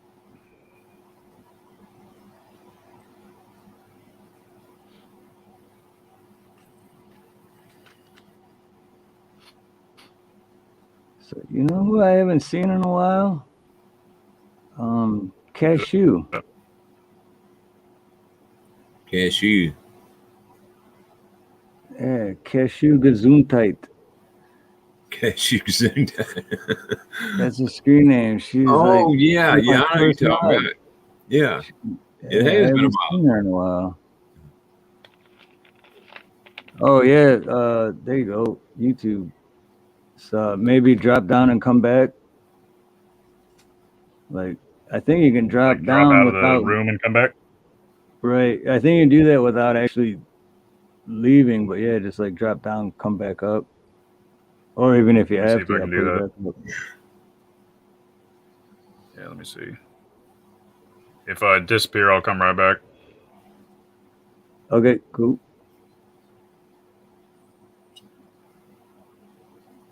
[SPEAKER 1] So you know who I haven't seen in a while? Cashew.
[SPEAKER 3] Cashew.
[SPEAKER 1] Yeah, Cashew Gesundheit.
[SPEAKER 3] Cashew.
[SPEAKER 1] That's her screen name. She's
[SPEAKER 3] Oh,
[SPEAKER 1] like,
[SPEAKER 3] yeah.
[SPEAKER 1] she's
[SPEAKER 3] Yeah,
[SPEAKER 1] my
[SPEAKER 3] I know you're
[SPEAKER 1] first
[SPEAKER 3] talking
[SPEAKER 1] love.
[SPEAKER 3] about. Yeah. It
[SPEAKER 1] Yeah, I
[SPEAKER 3] has been a
[SPEAKER 1] haven't
[SPEAKER 3] while.
[SPEAKER 1] seen her in a while. Oh yeah, there you go. YouTube. So maybe drop down and come back. Like I think you can drop
[SPEAKER 5] Like,
[SPEAKER 1] down
[SPEAKER 5] drop out of
[SPEAKER 1] without
[SPEAKER 5] the room and come back.
[SPEAKER 1] right. I think you can do that without actually leaving, but yeah, just like drop down, come back up. Or even if you
[SPEAKER 5] Let me see
[SPEAKER 1] have
[SPEAKER 5] if
[SPEAKER 1] to,
[SPEAKER 5] I
[SPEAKER 1] I'll
[SPEAKER 5] can
[SPEAKER 1] put
[SPEAKER 5] do
[SPEAKER 1] it
[SPEAKER 5] that.
[SPEAKER 1] back up.
[SPEAKER 5] Yeah, let me see. If I disappear, I'll come right back.
[SPEAKER 1] Okay, cool.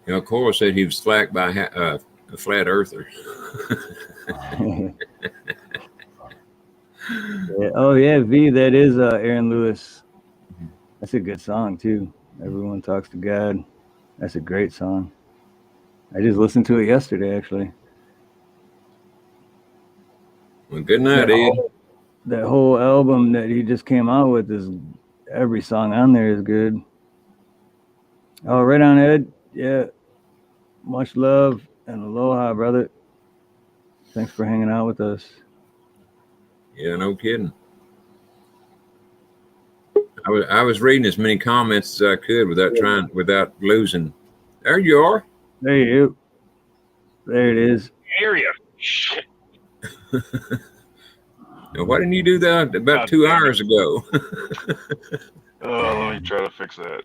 [SPEAKER 3] You know, Cora said he was flacked by a flat earther.
[SPEAKER 1] Yeah. Oh yeah, V, that is Aaron Lewis. That's a good song too. Everyone Talks to God. That's a great song. I just listened to it yesterday actually.
[SPEAKER 3] Well, good night,
[SPEAKER 1] That
[SPEAKER 3] Ed.
[SPEAKER 1] whole, that whole album that he just came out with is every song on there is good. Oh, right on, Ed. Yeah. Much love and aloha, brother. Thanks for hanging out with us.
[SPEAKER 3] Yeah, no kidding. I was reading as many comments as I could without losing. There you are.
[SPEAKER 1] There you go. There it is.
[SPEAKER 5] Area. Shit.
[SPEAKER 3] Now, why didn't you do that about
[SPEAKER 5] God
[SPEAKER 3] 2
[SPEAKER 5] damn it.
[SPEAKER 3] hours ago?
[SPEAKER 5] Oh, let me try to fix that.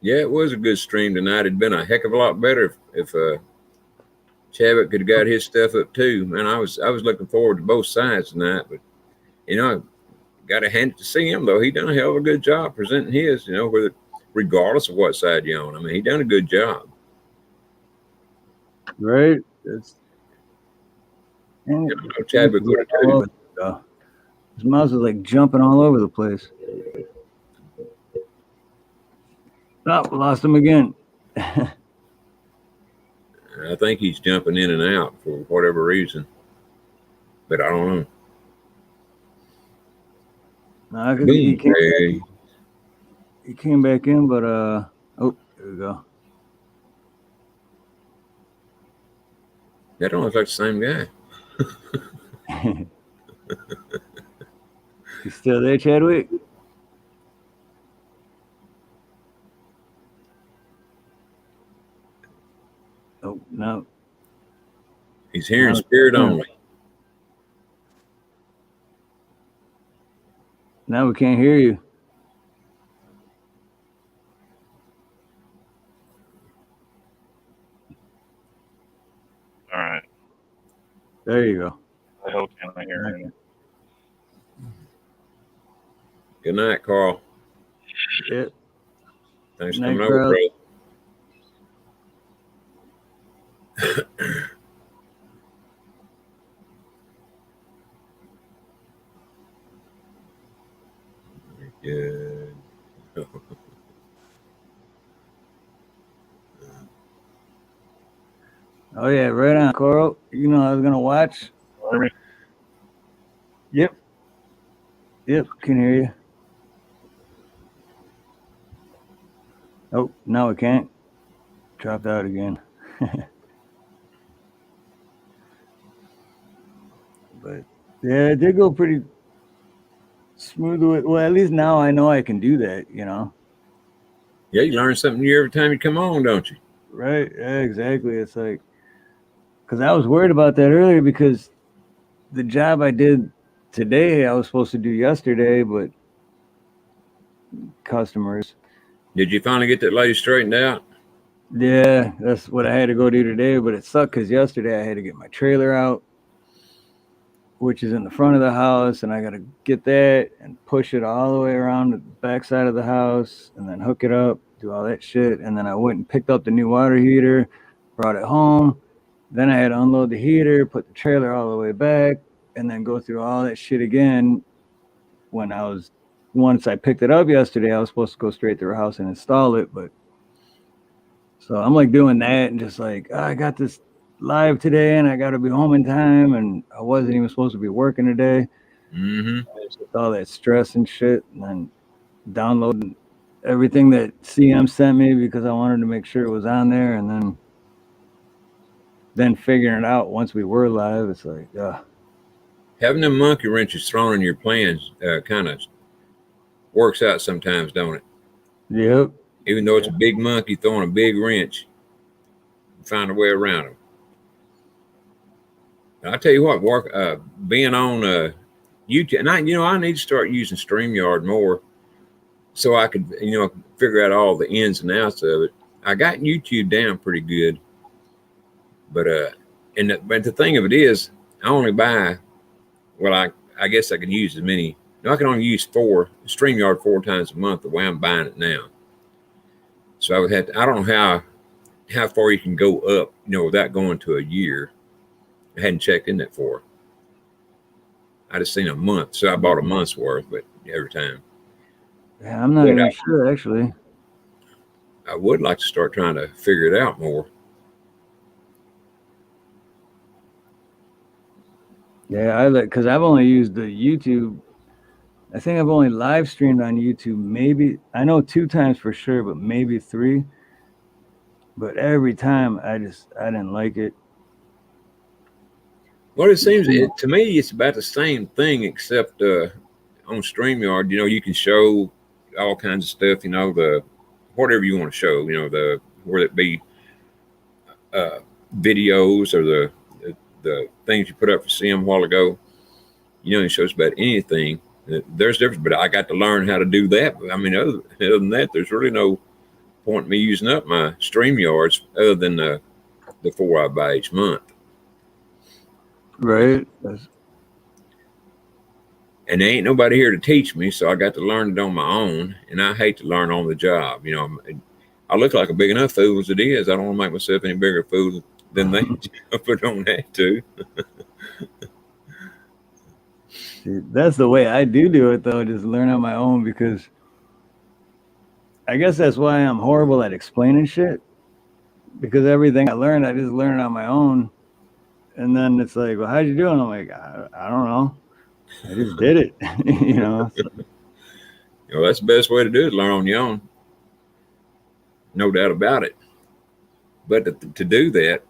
[SPEAKER 3] Yeah, it was a good stream tonight. It'd been a heck of a lot better if Chavit could have got his stuff up too. Man, I was looking forward to both sides tonight, but you know, got to hand it to CM though. He done a hell of a good job presenting his. You know, regardless of what side you're on. I mean, he done a good job.
[SPEAKER 1] Right? It's
[SPEAKER 3] You know, Chadwick would have too.
[SPEAKER 1] His mouse is like jumping all over the place. Oh, lost him again.
[SPEAKER 3] I think he's jumping in and out for whatever reason, but I don't know.
[SPEAKER 1] No,
[SPEAKER 3] Boom.
[SPEAKER 1] He came back in, but oh, there we go.
[SPEAKER 3] That don't look like the same guy.
[SPEAKER 1] You still there, Chadwick? Oh no.
[SPEAKER 3] He's hearing
[SPEAKER 1] No,
[SPEAKER 3] spirit
[SPEAKER 1] no.
[SPEAKER 3] only.
[SPEAKER 1] Now we can't hear you.
[SPEAKER 5] All right.
[SPEAKER 1] There you go.
[SPEAKER 5] The hell can I hear him?
[SPEAKER 3] Good night, Carl.
[SPEAKER 1] Yeah.
[SPEAKER 3] Thanks for
[SPEAKER 1] Night,
[SPEAKER 3] coming over,
[SPEAKER 1] Carl.
[SPEAKER 3] bro. Good.
[SPEAKER 1] Oh yeah, right on, Coral. You know I was gonna watch.
[SPEAKER 5] Hear me?
[SPEAKER 1] Yep. Yep, can hear you. Oh, no, we can't. Dropped out again. But yeah, it did go pretty smooth with, well, at least now I know I can do that, you know.
[SPEAKER 3] Yeah, you learn something new every time you come on, don't you?
[SPEAKER 1] Right. Yeah, exactly. It's like, because I was worried about that earlier because the job I did today, I was supposed to do yesterday, but customers.
[SPEAKER 3] Did you finally get that lady straightened out?
[SPEAKER 1] Yeah, that's what I had to go do today, but it sucked because yesterday I had to get my trailer out, which is in the front of the house, and I got to get that and push it all the way around the back side of the house and then hook it up, do all that shit. And then I went and picked up the new water heater, brought it home. Then I had to unload the heater, put the trailer all the way back, and then go through all that shit again. Once I picked it up yesterday, I was supposed to go straight to her house and install it. But so I'm like doing that and just like, oh, I got this live today and I got to be home in time. And I wasn't even supposed to be working today.
[SPEAKER 3] Mm-hmm.
[SPEAKER 1] With all that stress and shit. And then downloading everything that CM sent me because I wanted to make sure it was on there. And then then figuring it out once we were live, it's like,
[SPEAKER 3] Having them monkey wrenches thrown in your plans kind of works out sometimes, don't it?
[SPEAKER 1] yep.
[SPEAKER 3] Even though it's a big monkey throwing a big wrench, you find a way around them. And I tell you what, being on YouTube, and I need to start using StreamYard more so I could, figure out all the ins and outs of it. I got YouTube down pretty good, but the thing of it is, I only buy. Well, I guess I can use as many. I can only use StreamYard 4 times a month the way I'm buying it now. So I would have to, I don't know how far you can go up, without going to a year. I hadn't checked in that for. I just seen a month, so I bought a month's worth, but every time.
[SPEAKER 1] Yeah, I'm not even sure actually.
[SPEAKER 3] I would like to start trying to figure it out more.
[SPEAKER 1] Yeah, because I've only used the YouTube. I think I've only live streamed on YouTube maybe, I know 2 times for sure, but maybe 3. But every time I didn't like it.
[SPEAKER 3] Well, it seems to me it's about the same thing, except on StreamYard, you can show all kinds of stuff, the whatever you want to show, whether it be videos or the things you put up for Sim a while ago, it shows about anything. There's difference, but I got to learn how to do that. I mean, other than that, there's really no point in me using up my StreamYards other than the 4 I buy each month.
[SPEAKER 1] Right.
[SPEAKER 3] And there ain't nobody here to teach me, so I got to learn it on my own. And I hate to learn on the job. I look like a big enough fool as it is. I don't want to make myself any bigger fool than they if I don't have to.
[SPEAKER 1] See, that's the way I do it though, just learn on my own, because I guess that's why I'm horrible at explaining shit, because everything I learned, I just learned on my own. And then it's like, well, how'd you do it? And I'm like, I don't know. I just did it, So.
[SPEAKER 3] That's the best way to do it, learn on your own. No doubt about it. But to do that,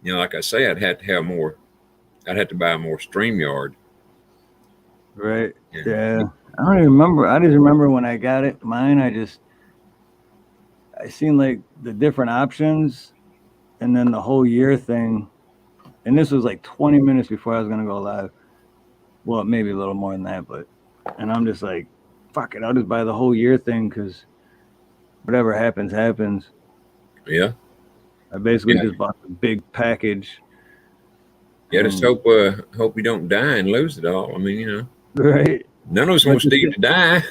[SPEAKER 3] like I say, I'd have to buy more StreamYard.
[SPEAKER 1] Right. Yeah. I don't even remember. I just remember when I got it, mine, I seen like the different options and then the whole year thing. And this was like 20 minutes before I was going to go live. Well, maybe a little more than that, and I'm just like, fuck it. I'll just buy the whole year thing, because whatever happens, happens.
[SPEAKER 3] Yeah.
[SPEAKER 1] I basically just bought the big package.
[SPEAKER 3] Yeah, just hope you don't die and lose it all. I mean,
[SPEAKER 1] Right.
[SPEAKER 3] None of us want Steve to die.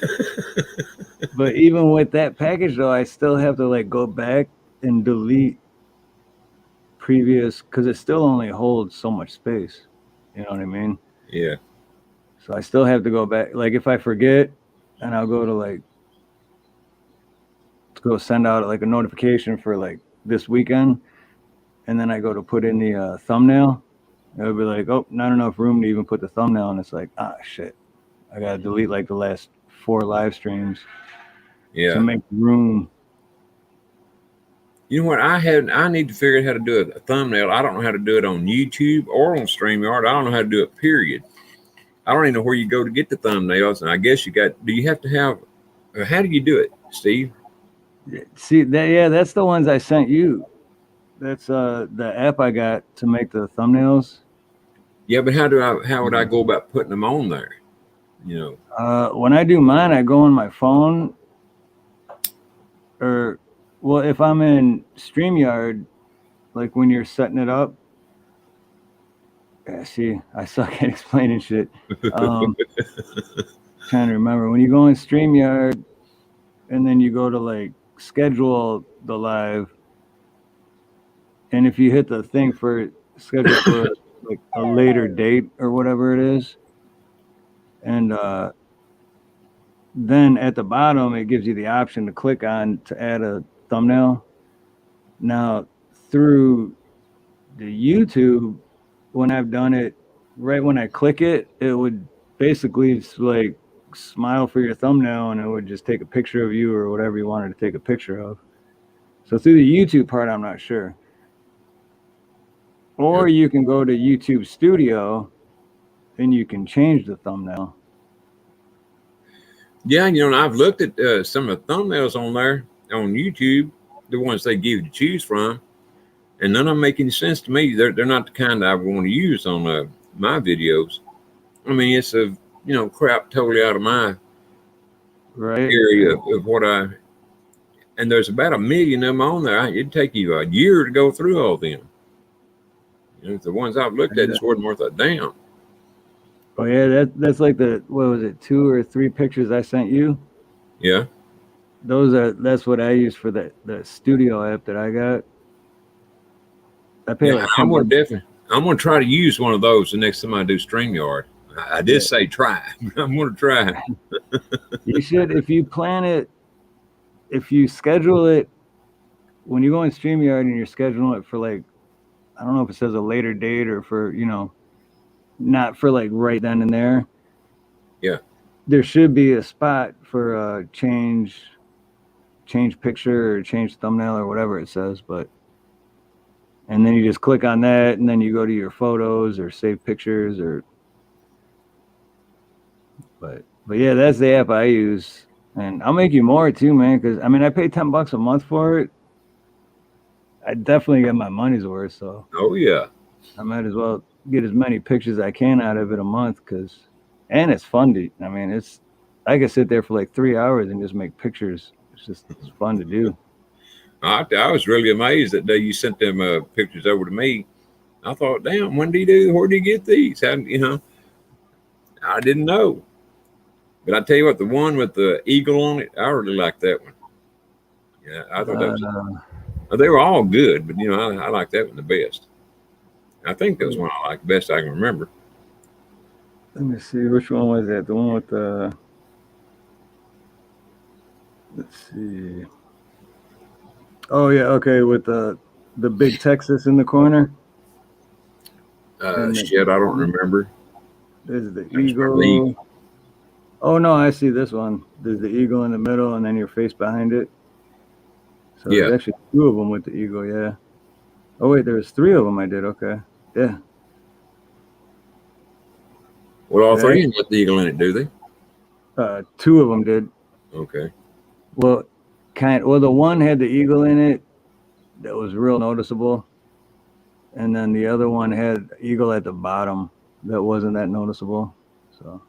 [SPEAKER 1] But even with that package, though, I still have to like go back and delete previous, because it still only holds so much space. You know what I mean?
[SPEAKER 3] Yeah.
[SPEAKER 1] So I still have to go back. Like if I forget, and I'll go to go send out like a notification for like this weekend, and then I go to put in the thumbnail, it'll be like, oh, not enough room to even put the thumbnail, and it's like, shit, I gotta delete like the last 4 live streams to make room.
[SPEAKER 3] You know what? I need to figure out how to do a thumbnail. I don't know how to do it on YouTube or on StreamYard. I don't know how to do it, period. I don't even know where you go to get the thumbnails. And I guess do you have to have, how do you do it, Steve?
[SPEAKER 1] See, that's the ones I sent you. That's the app I got to make the thumbnails.
[SPEAKER 3] Yeah, but how would I go about putting them on there?
[SPEAKER 1] When I do mine, I go on my phone, or well, if I'm in StreamYard, like when you're setting it up. Yeah, see, I suck at explaining shit. Trying to remember, when you go in StreamYard and then you go to like schedule the live, and if you hit the thing for schedule for like a later date or whatever it is, and then at the bottom it gives you the option to click on to add a thumbnail. Now through the YouTube, when I've done it, right when I click it, it would basically like smile for your thumbnail, and it would just take a picture of you or whatever you wanted to take a picture of. So through the YouTube part, I'm not sure. Or you can go to YouTube Studio and you can change the thumbnail.
[SPEAKER 3] Yeah, you know, and I've looked at some of the thumbnails on there on YouTube, the ones they give you to choose from, and none of them make any sense to me. They're not the kind that I want to use on my videos. I mean, it's crap totally out of my
[SPEAKER 1] Right.
[SPEAKER 3] area of what I. And there's about 1 million of them on there. It'd take you a year to go through all them. You know, the ones I've looked at, it's wasn't worth a damn.
[SPEAKER 1] Oh yeah, that's like what was it, 2 or 3 pictures I sent you?
[SPEAKER 3] Yeah.
[SPEAKER 1] That's what I use for the studio app that I got. I pay like
[SPEAKER 3] I'm gonna try to use one of those the next time I do StreamYard. I did say try. I'm gonna try.
[SPEAKER 1] You should, if you plan it, if you schedule it, when you go in StreamYard and you're scheduling it for like, I don't know if it says a later date or for, not for like right then and there.
[SPEAKER 3] Yeah.
[SPEAKER 1] There should be a spot for change picture or change thumbnail or whatever it says, and then you just click on that and then you go to your photos or save pictures but yeah, that's the app I use. And I'll make you more too, man, because I mean I pay $10 a month for it. I definitely get my money's worth, so
[SPEAKER 3] Oh yeah.
[SPEAKER 1] I might as well get as many pictures as I can out of it a month, and it's fun to, I mean, I could sit there for like 3 hours and just make pictures. It's fun to do.
[SPEAKER 3] I was really amazed that day you sent them pictures over to me. I thought, damn, where did he get these? I didn't know. But I tell you what, the one with the eagle on it, I really like that one. Yeah, I thought that was. They were all good, but I like that one the best. I think that was one I like the best I can remember.
[SPEAKER 1] Let me see, which one was that? The one with the. Let's see. Oh yeah, okay, with the big Texas in the corner.
[SPEAKER 3] Shit, I don't remember.
[SPEAKER 1] There's the eagle. Oh no, I see this one. There's the eagle in the middle, and then your face behind it. So
[SPEAKER 3] Yeah.
[SPEAKER 1] there's actually 2 of them with the eagle. Yeah. Oh wait, there was 3 of them I did. Okay. Yeah.
[SPEAKER 3] Well, all 3 with the eagle in it, do they?
[SPEAKER 1] 2 of them did.
[SPEAKER 3] Okay.
[SPEAKER 1] Well, the one had the eagle in it that was real noticeable, and then the other one had eagle at the bottom that wasn't that noticeable. So.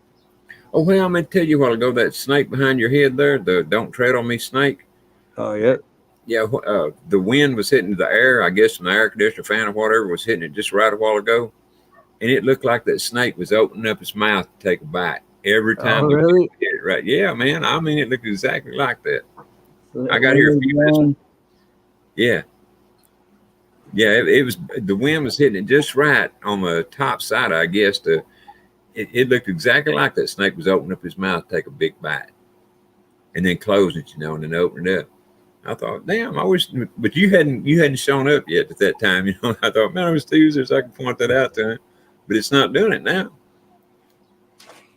[SPEAKER 3] Oh well, I'm gonna tell you a while ago, that snake behind your head there, the "Don't Tread on Me" snake.
[SPEAKER 1] Oh yeah.
[SPEAKER 3] Yeah, the wind was hitting the air. I guess an air conditioner fan or whatever was hitting it just right a while ago, and it looked like that snake was opening up its mouth to take a bite every time.
[SPEAKER 1] Oh, really?
[SPEAKER 3] Hit it right. Yeah, man. I mean, it looked exactly like that. So I got here a few minutes. Yeah. Yeah, it was, the wind was hitting it just right on the top side, I guess. It looked exactly like that snake was opening up his mouth to take a big bite and then closing it, and then open it up. I thought, damn, I wish, but you hadn't shown up yet at that time. I thought, man, it was Tuesday, so I could point that out to him, but it's not doing it now.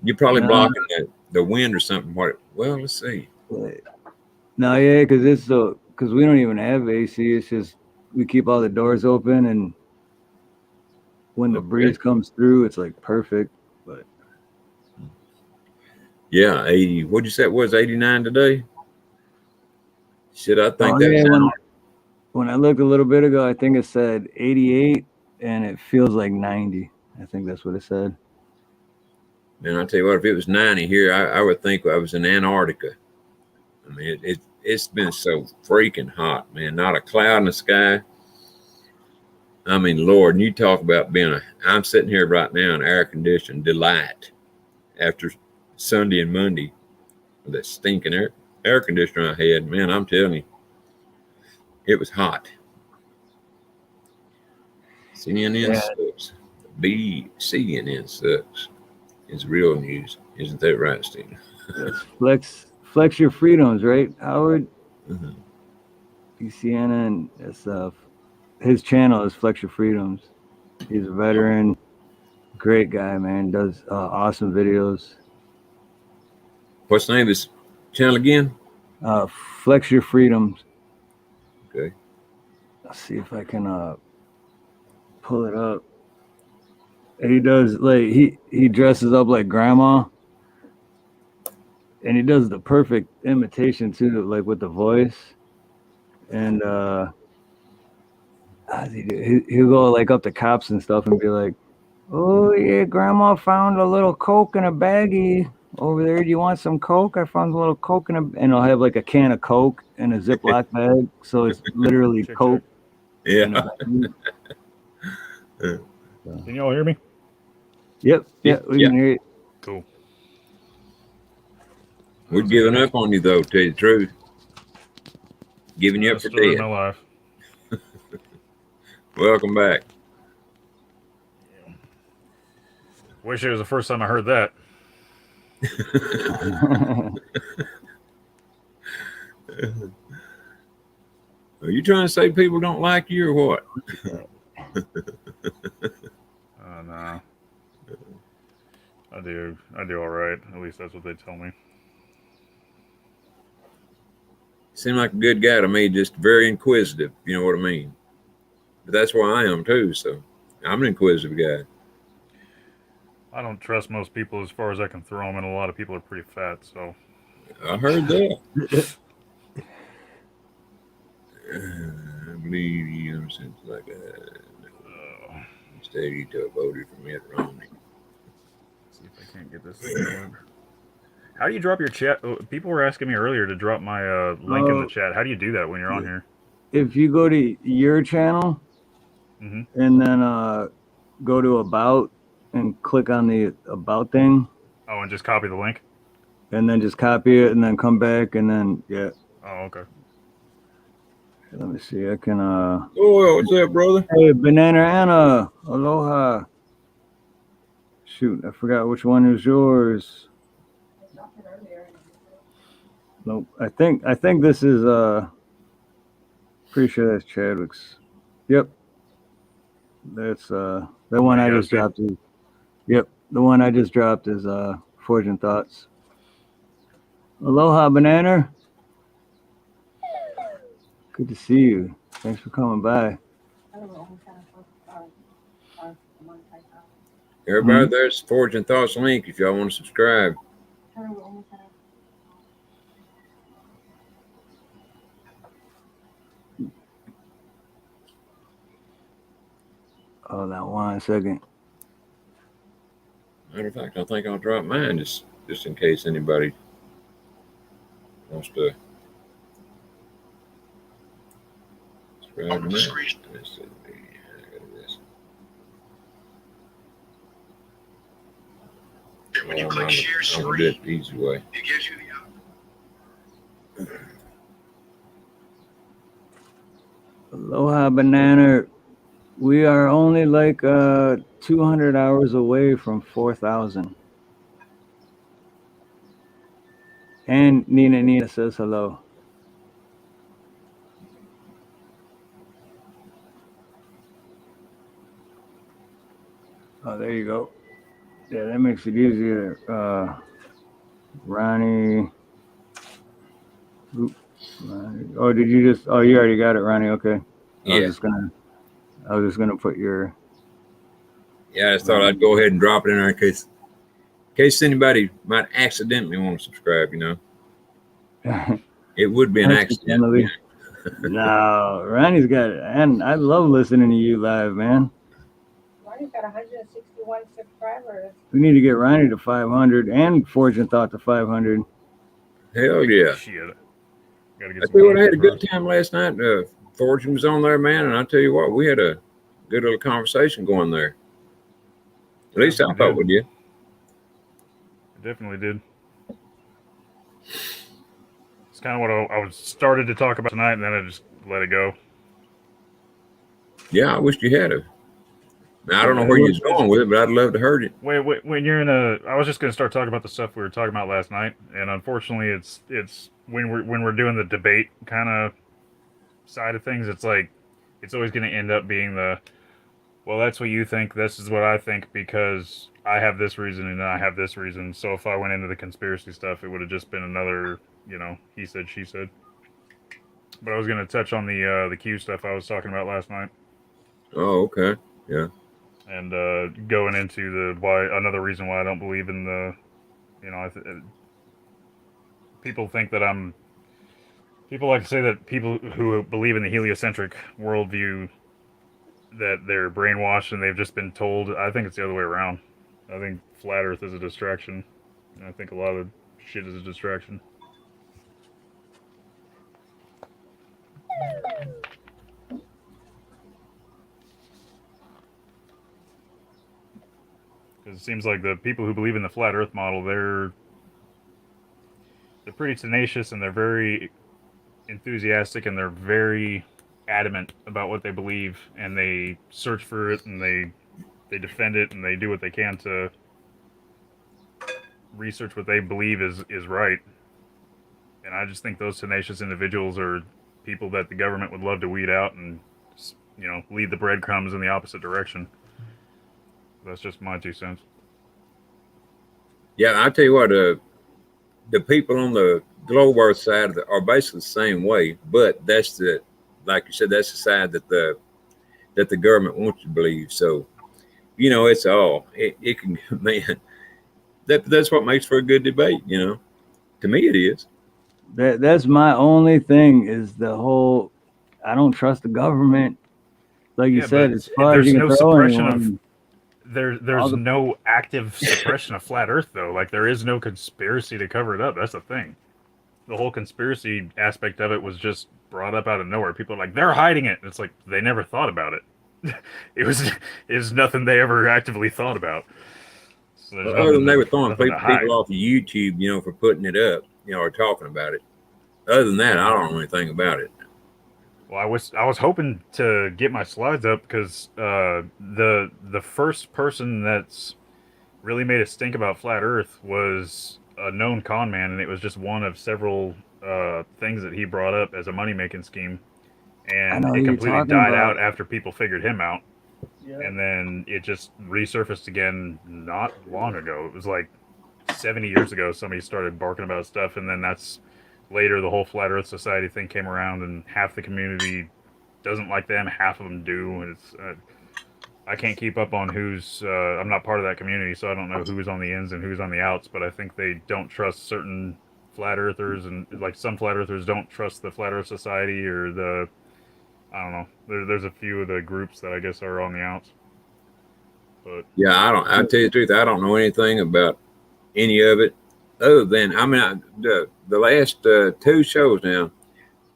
[SPEAKER 3] You're probably blocking the wind or something. Well, let's see.
[SPEAKER 1] No, yeah, because we don't even have AC. It's just we keep all the doors open, and when the breeze comes through, it's like perfect. But
[SPEAKER 3] yeah, 80. What'd you say it was? 89 today. Shit, I think
[SPEAKER 1] when I looked a little bit ago, I think it said 88, and it feels like 90. I think that's what it said.
[SPEAKER 3] Man, I tell you what, if it was 90 here, I would think I was in Antarctica. I mean, it's been so freaking hot, man. Not a cloud in the sky. I mean, Lord, and you talk about I'm sitting here right now in air-conditioned delight after Sunday and Monday with that stinking air conditioner I had. Man, I'm telling you, it was hot. CNN sucks. CNN sucks. It's real news. Isn't that right, Steve?
[SPEAKER 1] Flex Your Freedoms, right, Howard?
[SPEAKER 3] Mm-hmm.
[SPEAKER 1] CNN. That's his channel is Flex Your Freedoms. He's a veteran, great guy, man. Does awesome videos.
[SPEAKER 3] What's the name of his channel again?
[SPEAKER 1] Flex Your Freedoms.
[SPEAKER 3] Okay.
[SPEAKER 1] Let's see if I can pull it up. He does like he dresses up like grandma, and he does the perfect imitation too, like with the voice. And how does he do? He'll go like up to cops and stuff and be like, "Oh yeah, grandma found a little Coke in a baggie over there. Do you want some Coke? I found a little Coke in a," and I'll have like a can of Coke in a Ziploc bag, so it's literally
[SPEAKER 5] Check,
[SPEAKER 1] Coke. in a
[SPEAKER 3] Yeah.
[SPEAKER 1] baggie.
[SPEAKER 5] Can you all hear me?
[SPEAKER 1] Yep, yeah, we
[SPEAKER 3] Yeah.
[SPEAKER 1] can hear it.
[SPEAKER 5] Cool.
[SPEAKER 3] We're giving up on you though, tell you the truth. Giving you up for
[SPEAKER 5] Story of
[SPEAKER 3] dead.
[SPEAKER 5] my life.
[SPEAKER 3] Welcome back.
[SPEAKER 5] Wish it was the first time I heard that.
[SPEAKER 3] Are you trying to say people don't like you or what?
[SPEAKER 5] No. I do all right. At least that's what they tell me.
[SPEAKER 3] Seem like a good guy to me, just very inquisitive, you know what I mean? But that's where I am too, so I'm an inquisitive guy.
[SPEAKER 5] I don't trust most people as far as I can throw them, and a lot of people are pretty fat, so.
[SPEAKER 3] I heard that. I believe you know something like that. Instead, you voted for Mitt Romney.
[SPEAKER 5] See if I can't get this thing going. How do you drop your chat? People were asking me earlier to drop my link in the chat. How do you do that when you're on here?
[SPEAKER 1] If you go to your channel
[SPEAKER 5] Mhm.
[SPEAKER 1] and then go to about and click on the about thing,
[SPEAKER 5] Oh, and just copy the link?
[SPEAKER 1] and then just copy it and then come back and then yeah.
[SPEAKER 5] Oh, okay.
[SPEAKER 1] Let me see. I can
[SPEAKER 3] Oh, what's up, brother?
[SPEAKER 1] Hey, Banana Anna, aloha. Shoot, I forgot which one is yours. Nope. I think this is pretty sure that's Chadwick's. Yep. That's the one I
[SPEAKER 5] Yeah,
[SPEAKER 1] just
[SPEAKER 5] see.
[SPEAKER 1] dropped is yep. The one I just dropped is Forging Thoughts. Aloha, Banana. Good to see you. Thanks for coming by.
[SPEAKER 3] Everybody, there's Forging Thoughts link if y'all want to subscribe.
[SPEAKER 1] Hold on 1 second.
[SPEAKER 3] Matter of fact, I think I'll drop mine just in case anybody wants to subscribe to mine. Let's see. I got this.
[SPEAKER 7] When you click share
[SPEAKER 3] I'm gonna do it
[SPEAKER 7] screen,
[SPEAKER 3] the easy way.
[SPEAKER 7] it gives you the option.
[SPEAKER 1] Aloha, Banana. We are only like 200 hours away from 4,000. And Nina says hello. Oh, there you go. Yeah, that makes it easier. Ronnie. Ronnie. Oh, did you just? Oh, you already got it, Ronnie. Okay. I
[SPEAKER 3] Yeah.
[SPEAKER 1] was just gonna put your.
[SPEAKER 3] Yeah, I just thought I'd go ahead and drop it in there in case anybody might accidentally want to subscribe, you know. It would be an accident.
[SPEAKER 1] Accidentally. No, Ronnie's got it. And I love listening to you live, man.
[SPEAKER 4] Ronnie's got 161 subscribers.
[SPEAKER 1] We need to get Ronnie to 500 and Fortune Thought to 500.
[SPEAKER 3] Hell yeah.
[SPEAKER 5] Shit. Gotta
[SPEAKER 3] I
[SPEAKER 5] get
[SPEAKER 3] tell
[SPEAKER 5] some
[SPEAKER 3] you what, I had a
[SPEAKER 5] content
[SPEAKER 3] good time last night. Fortune was on there, man, and I tell you what, we had a good little conversation going there. At least I thought we did.
[SPEAKER 5] It definitely did. It's kind of what I was started to talk about tonight, and then I just let it go.
[SPEAKER 3] Yeah, I wish you had. Now, I don't know where you're going with it, but I'd love to heard it.
[SPEAKER 5] Wait, when you're in a, I was just gonna start talking about the stuff we were talking about last night, and unfortunately, it's when we're doing the debate kind of side of things, it's like it's always gonna end up being the, well, that's what you think, this is what I think because I have this reason and I have this reason. So if I went into the conspiracy stuff, it would have just been another, he said, she said. But I was gonna touch on the Q stuff I was talking about last night.
[SPEAKER 3] Oh, okay. Yeah.
[SPEAKER 5] And going into the why, another reason why I don't believe in the, you know, people think that people like to say that people who believe in the heliocentric worldview that they're brainwashed and they've just been told. I think it's the other way around. I think flat Earth is a distraction. And I think a lot of shit is a distraction. Because it seems like the people who believe in the flat Earth model, they're pretty tenacious and they're very enthusiastic and they're very adamant about what they believe, and they search for it and they defend it and they do what they can to research what they believe is right. And I just think those tenacious individuals are people that the government would love to weed out and, you know, lead the breadcrumbs in the opposite direction. That's just my 2 cents.
[SPEAKER 3] Yeah, I tell you what, the people on the globe Earth side are basically the same way, but that's the, like you said, that's the side that the government wants you to believe. So, you know, it's all it can, man. That's what makes for a good debate. You know, to me it is.
[SPEAKER 1] That's my only thing is the whole. I don't trust the government. Like you said, as far as you can throw anyone.
[SPEAKER 5] There's no active suppression of flat Earth, though. Like, there is no conspiracy to cover it up. That's the thing. The whole conspiracy aspect of it was just brought up out of nowhere. People are like, they're hiding it. It's like, they never thought about it. It was nothing they ever actively thought about. So
[SPEAKER 3] other than they were throwing people off of YouTube, you know, for putting it up, you know, or talking about it. Other than that, I don't know anything about it.
[SPEAKER 5] Well, I was hoping to get my slides up because the first person that's really made a stink about flat Earth was a known con man, and it was just one of several things that he brought up as a money making scheme, and it completely died out after people figured him out. Yep. And then it just resurfaced again not long ago. It was like 70 years ago somebody started barking about stuff, and then that's later the whole Flat Earth Society thing came around, and half the community doesn't like them, half of them do, and it's I can't keep up on who's I'm not part of that community, so I don't know who's on the ins and who's on the outs, but I think they don't trust certain flat earthers, and like some flat earthers don't trust the Flat Earth Society or the, I don't know, there's a few of the groups that I guess are on the outs. But
[SPEAKER 3] yeah, I'll tell you the truth, I don't know anything about any of it other than, I mean, the last 2 shows now,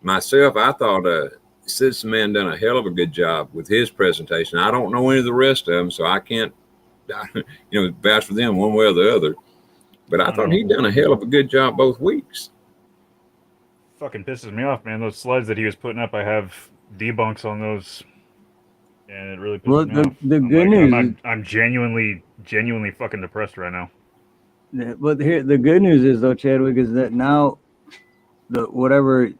[SPEAKER 3] myself, I thought Citizen Man done a hell of a good job with his presentation. I don't know any of the rest of them, so I can't, you know, vouch for them one way or the other. But I thought he'd done a hell of a good job both weeks.
[SPEAKER 5] Fucking pisses me off, man. Those slides that he was putting up, I have debunks on those, and it really pisses me off.
[SPEAKER 1] The good news,
[SPEAKER 5] I'm genuinely fucking depressed right now.
[SPEAKER 1] But here, the good news is though, Chadwick, is that now whatever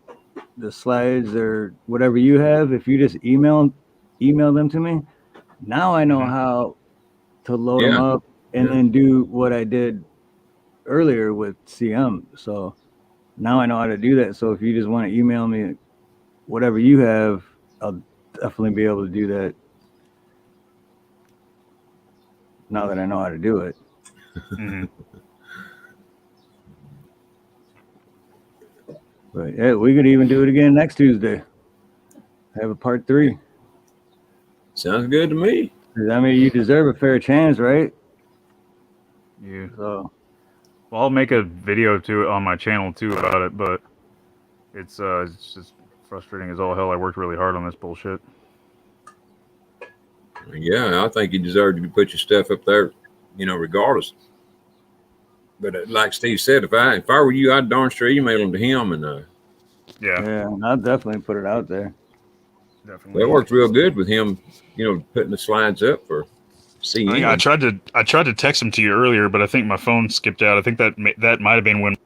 [SPEAKER 1] the slides or whatever you have, if you just email them to me, now I know how to load them up and then do what I did earlier with CM. So now I know how to do that. So if you just want to email me whatever you have, I'll definitely be able to do that now that I know how to do it.
[SPEAKER 5] Mm-hmm.
[SPEAKER 1] But yeah, we could even do it again next Tuesday. Have a part 3.
[SPEAKER 3] Sounds good to me.
[SPEAKER 1] I mean, you deserve a fair chance, right?
[SPEAKER 5] Yeah.
[SPEAKER 1] So,
[SPEAKER 5] well, I'll make a video on my channel too about it, but it's just frustrating as all hell. I worked really hard on this bullshit.
[SPEAKER 3] Yeah, I think you deserve to put your stuff up there, you know, regardless. But like Steve said, if I were you, I'd darn sure email them to him, and
[SPEAKER 1] yeah, I'll definitely put it out there.
[SPEAKER 5] Definitely.
[SPEAKER 3] That worked real good with him, you know, putting the slides up for CM.
[SPEAKER 5] I tried to text him to you earlier, but I think my phone skipped out. I think that might have been when.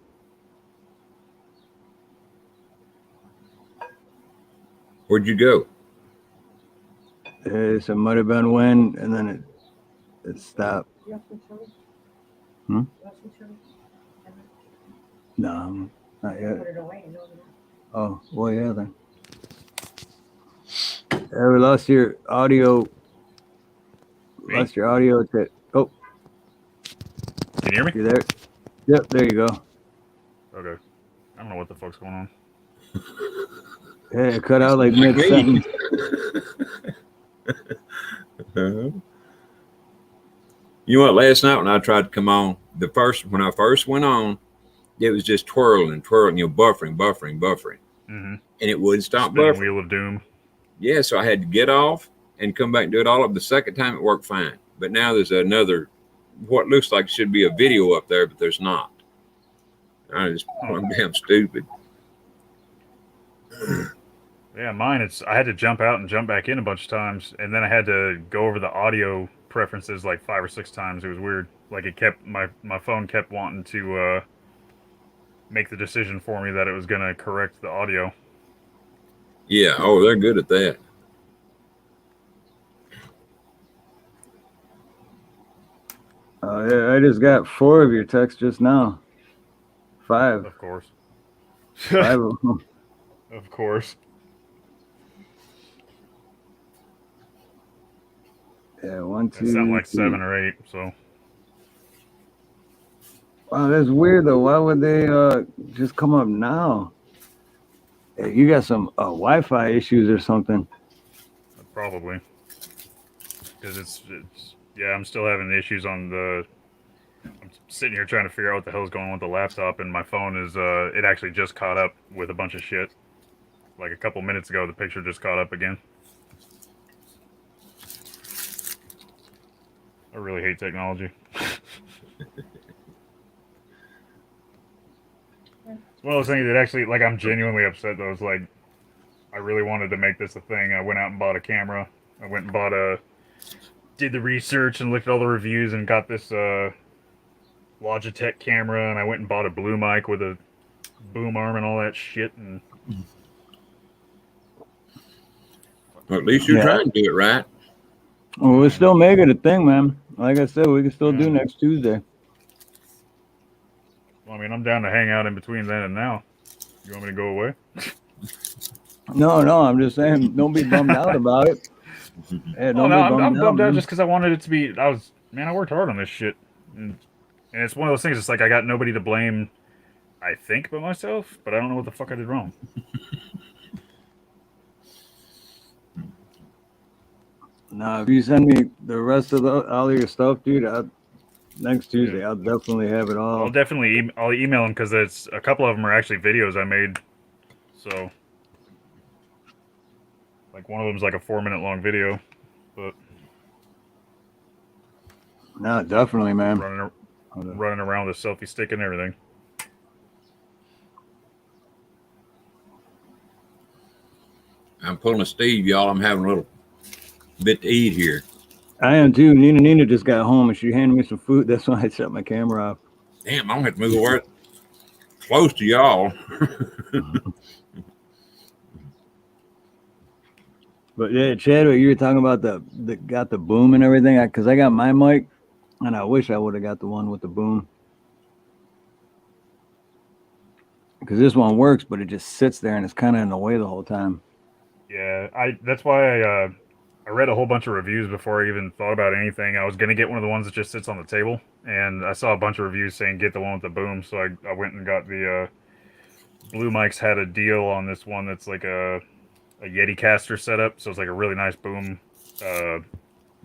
[SPEAKER 3] Where'd you go?
[SPEAKER 1] So it might have been when, and then it stopped. No, not yet. Oh, well, yeah, then. Yeah, we lost your audio lost your audio. Oh,
[SPEAKER 5] Can you hear me?
[SPEAKER 1] you there? Yep, there you go.
[SPEAKER 5] Okay. I don't know what the fuck's going on.
[SPEAKER 1] Hey, it cut out like
[SPEAKER 3] Like
[SPEAKER 1] mid
[SPEAKER 3] me.
[SPEAKER 1] sentence.
[SPEAKER 3] You know what? Last night when I tried to come on, when I first went on, it was just twirling, buffering,
[SPEAKER 5] Mm-hmm.
[SPEAKER 3] and it wouldn't stop
[SPEAKER 5] Spinning
[SPEAKER 3] buffering.
[SPEAKER 5] wheel of doom.
[SPEAKER 3] Yeah, so I had to get off and come back and do it all up. The second time it worked fine, but now there's another, what looks like should be a video up there, but there's not. I'm damn stupid.
[SPEAKER 5] Yeah, mine. I had to jump out and jump back in a bunch of times, and then I had to go over the audio preferences like 5 or 6 times. It was weird. Like it kept my phone kept wanting to make the decision for me that it was gonna correct the audio.
[SPEAKER 3] Yeah. Oh, they're good at that.
[SPEAKER 1] Yeah, I just got 4 of your texts just now. 5.
[SPEAKER 5] Of course.
[SPEAKER 1] 5 of them.
[SPEAKER 5] Of course.
[SPEAKER 1] Yeah, 1, 2.
[SPEAKER 5] It sounded like
[SPEAKER 1] 3.
[SPEAKER 5] 7 or 8. So
[SPEAKER 1] Wow, that's weird though. Why would they just come up now? Hey, you got some Wi-Fi issues or something.
[SPEAKER 5] probably because it's yeah. I'm still having issues on the. I'm sitting here trying to figure out what the hell's going on with the laptop, and my phone is it actually just caught up with a bunch of shit. Like a couple minutes ago, the picture just caught up again. I really hate technology. It's one of those things that actually, like, I'm genuinely upset though. It's like, I really wanted to make this a thing. I went out and bought a camera. I went and did the research and looked at all the reviews and got this Logitech camera, and I went and bought a blue mic with a boom arm and all that shit. And
[SPEAKER 3] Well, at least you're trying to do it right.
[SPEAKER 1] Well, we'll still make it a thing, man. Like I said, we can still do next Tuesday.
[SPEAKER 5] well, I mean, I'm down to hang out in between then and now. You want me to go away?
[SPEAKER 1] No, I'm just saying, don't be bummed out about it. Yeah,
[SPEAKER 5] Oh
[SPEAKER 1] don't
[SPEAKER 5] no,
[SPEAKER 1] be
[SPEAKER 5] I'm bummed out
[SPEAKER 1] man.
[SPEAKER 5] just because I wanted it to be. I worked hard on this shit, and it's one of those things. It's like I got nobody to blame, I think, but myself. But I don't know what the fuck I did wrong.
[SPEAKER 1] Nah, if you send me the rest of all of your stuff, dude, next Tuesday, I'll definitely have it all.
[SPEAKER 5] I'll email them because it's a couple of them are actually videos I made. So, like one of them's like a 4-minute long video, but
[SPEAKER 1] No, definitely, man.
[SPEAKER 5] running around with a selfie stick and everything.
[SPEAKER 3] I'm pulling a Steve, y'all. I'm having a little bit to eat here.
[SPEAKER 1] I am too. Nina just got home and she handed me some food. That's why I shut my camera off.
[SPEAKER 3] Damn, I'm gonna have to move over close to y'all.
[SPEAKER 1] But yeah, Chadwick, you were talking about got the boom and everything. Because I got my mic, and I wish I would have got the one with the boom. Because this one works, but it just sits there and it's kind of in the way the whole time.
[SPEAKER 5] Yeah, that's why I read a whole bunch of reviews before I even thought about anything. I was gonna get one of the ones that just sits on the table, and I saw a bunch of reviews saying get the one with the boom. So I went and got the Blue Mics had a deal on this one that's like a Yeti caster setup. So it's like a really nice boom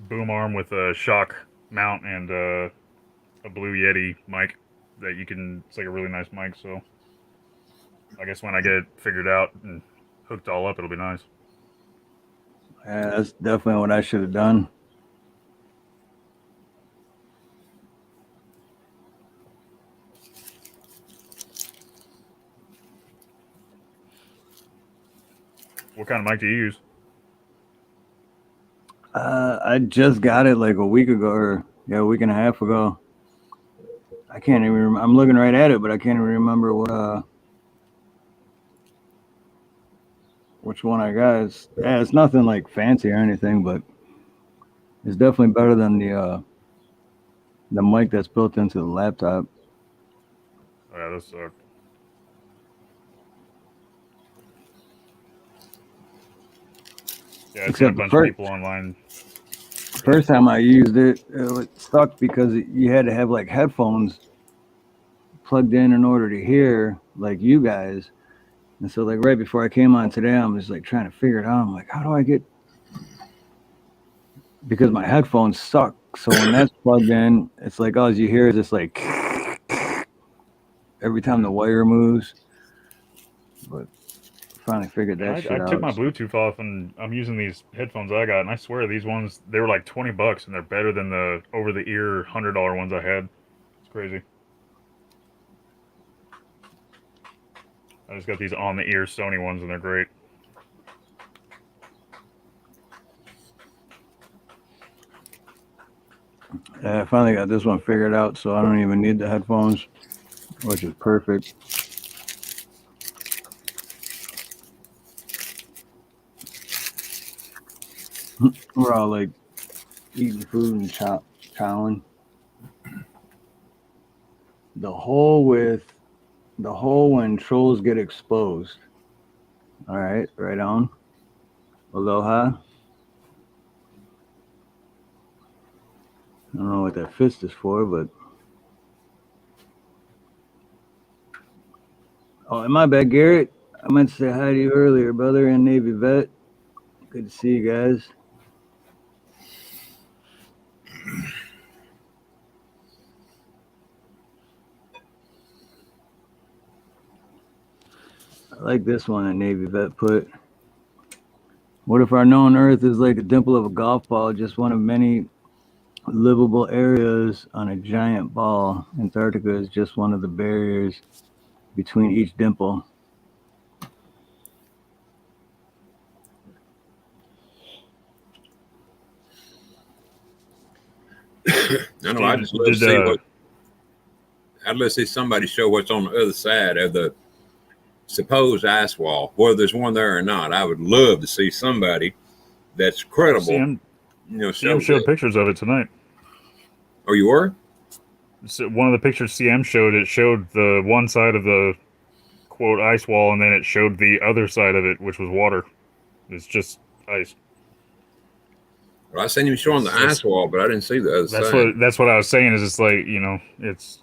[SPEAKER 5] arm with a shock mount and a Blue Yeti mic that you can. It's like a really nice mic. So I guess when I get it figured out and hooked all up, it'll be nice.
[SPEAKER 1] Yeah, that's definitely what I should have done.
[SPEAKER 5] What kind of mic do you use?
[SPEAKER 1] I just got it like a week ago, or a week and a half ago. I can't even remember. I'm looking right at it, but I can't even remember which one I got. It's nothing like fancy or anything, but it's definitely better than the mic that's built into the laptop.
[SPEAKER 5] Oh, yeah, those suck. Yeah, I've seen a bunch of people online
[SPEAKER 1] First time I used it, it sucked because you had to have like headphones plugged in order to hear like you guys. And so like right before I came on today, I'm just like trying to figure it out. I'm like, how do I get, because my headphones suck. So when that's plugged in, it's like all you hear is just like every time the wire moves. But finally figured that
[SPEAKER 5] I
[SPEAKER 1] shit
[SPEAKER 5] took
[SPEAKER 1] out.
[SPEAKER 5] my Bluetooth off, and I'm using these headphones I got, and I swear these ones, they were like $20, and they're better than the over-the-ear $100 ones I had. It's crazy. I just got these on-the-ear Sony ones, and they're great.
[SPEAKER 1] I finally got this one figured out, so I don't even need the headphones, which is perfect. We're all like eating food and chowing. The hole when trolls get exposed. All right, right on. Aloha. I don't know what that fist is for, but oh, and my bad, Garrett. I meant to say hi to you earlier, brother, and Navy vet. Good to see you guys. I like this one that Navy vet put. What if our known Earth is like a dimple of a golf ball, just one of many livable areas on a giant ball? Antarctica is just one of the barriers between each dimple.
[SPEAKER 3] I know. I just love to see what. I'd love to see somebody show what's on the other side of the supposed ice wall, whether there's one there or not. I would love to see somebody that's credible.
[SPEAKER 5] CM
[SPEAKER 3] Show
[SPEAKER 5] showed
[SPEAKER 3] that.
[SPEAKER 5] pictures of it tonight.
[SPEAKER 3] Oh, you were?
[SPEAKER 5] So one of the pictures CM showed, it showed the one side of the quote ice wall, and then it showed the other side of it, which was water. It's just ice.
[SPEAKER 3] Well, I seen him showing the ice wall, but I didn't see the other side.
[SPEAKER 5] That's what I was saying. Is it's like, it's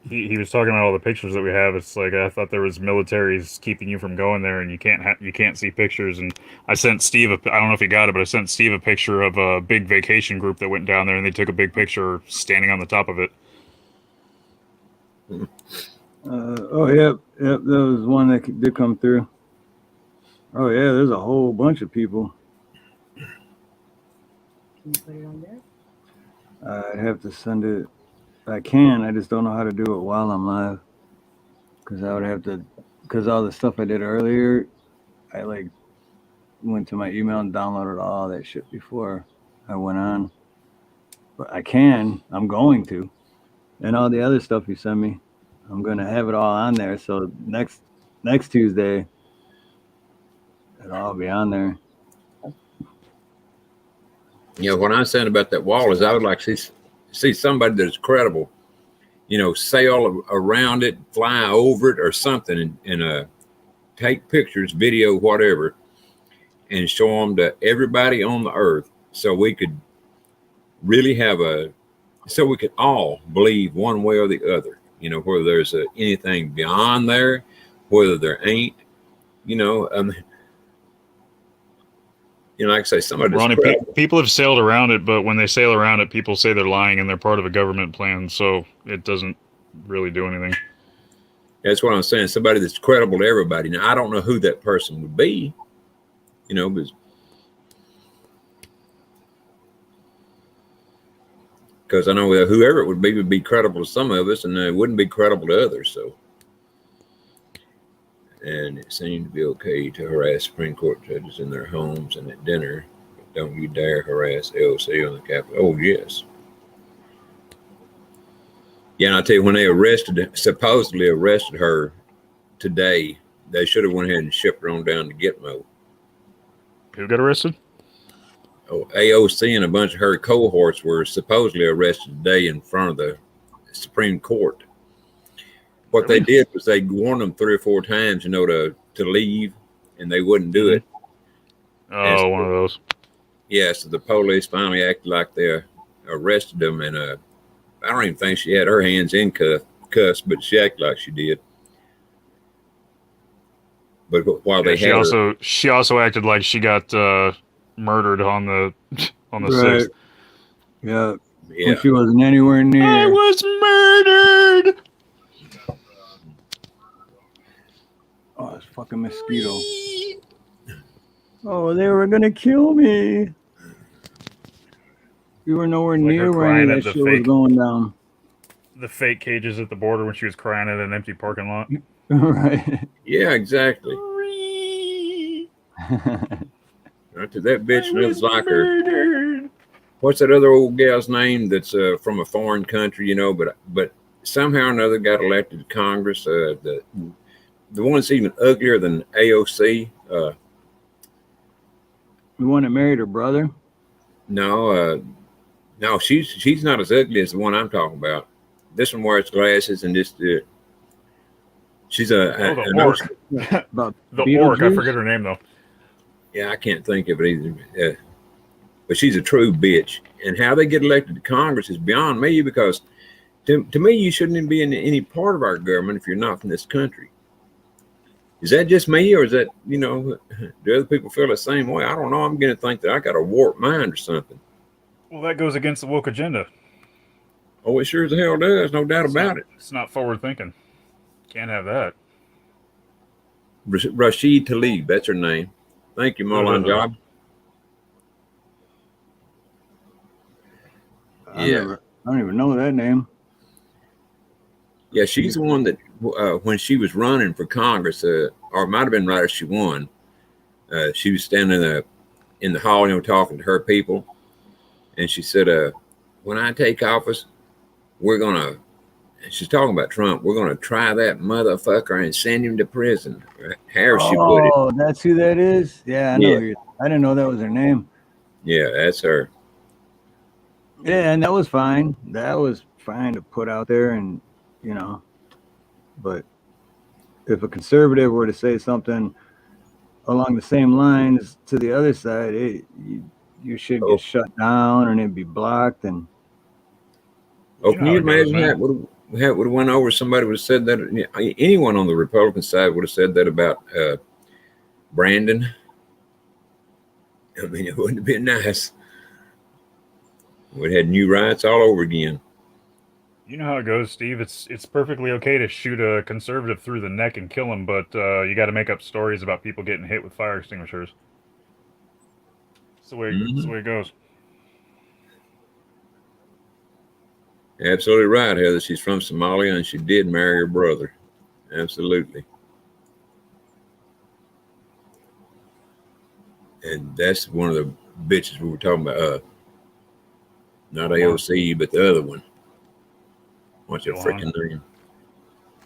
[SPEAKER 5] he was talking about all the pictures that we have. It's like, I thought there was militaries keeping you from going there, and you can't see pictures. And I sent Steve I don't know if he got it, but I sent Steve a picture of a big vacation group that went down there, and they took a big picture standing on the top of it.
[SPEAKER 1] Oh, yep. There was one that did come through. Oh, yeah, there's a whole bunch of people.
[SPEAKER 4] Can you put it on there?
[SPEAKER 1] I'd have to send it. I can. I just don't know how to do it while I'm live. Because I would have to. Because all the stuff I did earlier, I like went to my email and downloaded all that shit before I went on. But I can. I'm going to. And all the other stuff you sent me, I'm going to have it all on there. So next Tuesday, it'll all be on there.
[SPEAKER 3] What I'm saying about that wall is I would like to see somebody that's credible, sail around it, fly over it or something, and take pictures, video, whatever, and show them to everybody on the earth so we could really so we could all believe one way or the other, whether there's anything beyond there, whether there ain't, like I say, somebody.
[SPEAKER 5] Ronnie, people have sailed around it, but when they sail around it, people say they're lying and they're part of a government plan, so it doesn't really do anything.
[SPEAKER 3] That's what I'm saying. Somebody that's credible to everybody. Now, I don't know who that person would be, because I know whoever it would be credible to some of us, and it wouldn't be credible to others. So, and it seemed to be okay to harass Supreme Court judges in their homes and at dinner. But don't you dare harass LC on the Capitol. Oh, yes. Yeah, and I'll tell you, when they supposedly arrested her today, they should have went ahead and shipped her on down to Gitmo.
[SPEAKER 5] Who got arrested?
[SPEAKER 3] Oh, AOC and a bunch of her cohorts were supposedly arrested today in front of the Supreme Court. What they did was they warned them 3 or 4 times, to leave, and they wouldn't do it.
[SPEAKER 5] Oh, one of those.
[SPEAKER 3] yeah, so the police finally acted like they arrested them, and I don't even think she had her hands in cuffs, but she acted like she did. But while
[SPEAKER 5] Yeah,
[SPEAKER 3] they had her,
[SPEAKER 5] she also acted like she got murdered on the
[SPEAKER 1] Right.
[SPEAKER 5] 6th.
[SPEAKER 1] Yeah.
[SPEAKER 3] yeah,
[SPEAKER 1] When she wasn't anywhere
[SPEAKER 5] I
[SPEAKER 1] near.
[SPEAKER 5] was murdered.
[SPEAKER 1] Oh, it's fucking mosquito. Oh, they were gonna kill me. You were nowhere
[SPEAKER 5] Like her
[SPEAKER 1] near where any
[SPEAKER 5] crying
[SPEAKER 1] of
[SPEAKER 5] at
[SPEAKER 1] that
[SPEAKER 5] the
[SPEAKER 1] shit was
[SPEAKER 5] fake-
[SPEAKER 1] going down.
[SPEAKER 5] The fake cages at the border when she was crying at an empty parking lot.
[SPEAKER 1] Right.
[SPEAKER 3] yeah, exactly. Right to that bitch, and others like her.
[SPEAKER 5] Murdered.
[SPEAKER 3] What's that other old gal's name that's from a foreign country, you know, but somehow or another got elected to Congress. The one that's even uglier than AOC.
[SPEAKER 1] The one that married her brother.
[SPEAKER 3] No, she's not as ugly as the one I'm talking about. This one wears glasses and just she's
[SPEAKER 5] The
[SPEAKER 3] an
[SPEAKER 5] orc.
[SPEAKER 1] About
[SPEAKER 5] The orc. I
[SPEAKER 1] Beetlejuice?
[SPEAKER 5] forget her name though.
[SPEAKER 3] Yeah, I can't think of it either. But she's a true bitch. And how they get elected to Congress is beyond me, because to me, you shouldn't even be in any part of our government if you're not from this country. Is that just me, or is that, you know, do other people feel the same way? I don't know. I'm going to think that I got a warped mind or something.
[SPEAKER 5] Well, that goes against the woke agenda.
[SPEAKER 3] Oh, it sure as hell does. No doubt about it.
[SPEAKER 5] It's not forward thinking. Can't have that.
[SPEAKER 3] Rashid Tlaib, that's her name. Thank you, Molan Job.
[SPEAKER 1] I don't even know that name.
[SPEAKER 3] Yeah, she's the one that when she was running for Congress, or it might have been right as she won, she was standing in the hall, you know, talking to her people, and she said, "When I take office, we're gonna." And she's talking about Trump. We're gonna try that motherfucker and send him to prison. However she put it.
[SPEAKER 1] Oh, that's who that is? Yeah, I know. I didn't know that was her name.
[SPEAKER 3] Yeah, that's her.
[SPEAKER 1] Yeah, and that was fine. That was fine to put out there, and you know, but if a conservative were to say something along the same lines to the other side, you should get shut down and it'd be blocked. And
[SPEAKER 3] Oh,
[SPEAKER 5] You
[SPEAKER 3] can
[SPEAKER 5] know
[SPEAKER 3] you
[SPEAKER 5] how it goes,
[SPEAKER 3] imagine that would have went over? Somebody would have said that. Anyone on the Republican side would have said that about Brandon. I mean, it wouldn't have been nice. We'd had new riots all over again.
[SPEAKER 5] You know how it goes, Steve. It's perfectly okay to shoot a conservative through the neck and kill him, but you got to make up stories about people getting hit with fire extinguishers. That's the way it goes.
[SPEAKER 3] Absolutely right, Heather. She's from Somalia, and she did marry her brother. Absolutely. And that's one of the bitches we were talking about. Not AOC, but the other one. What's your freaking name?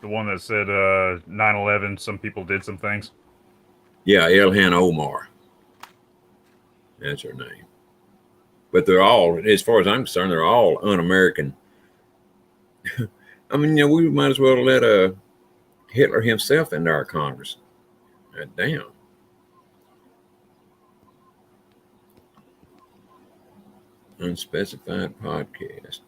[SPEAKER 5] The one that said 9/11, some people did some things.
[SPEAKER 3] Yeah, Ilhan Omar. That's her name. But they're all, as far as I'm concerned, they're all un-American. I mean, you know, we might as well let Hitler himself into our Congress. God damn. Unspecified podcast.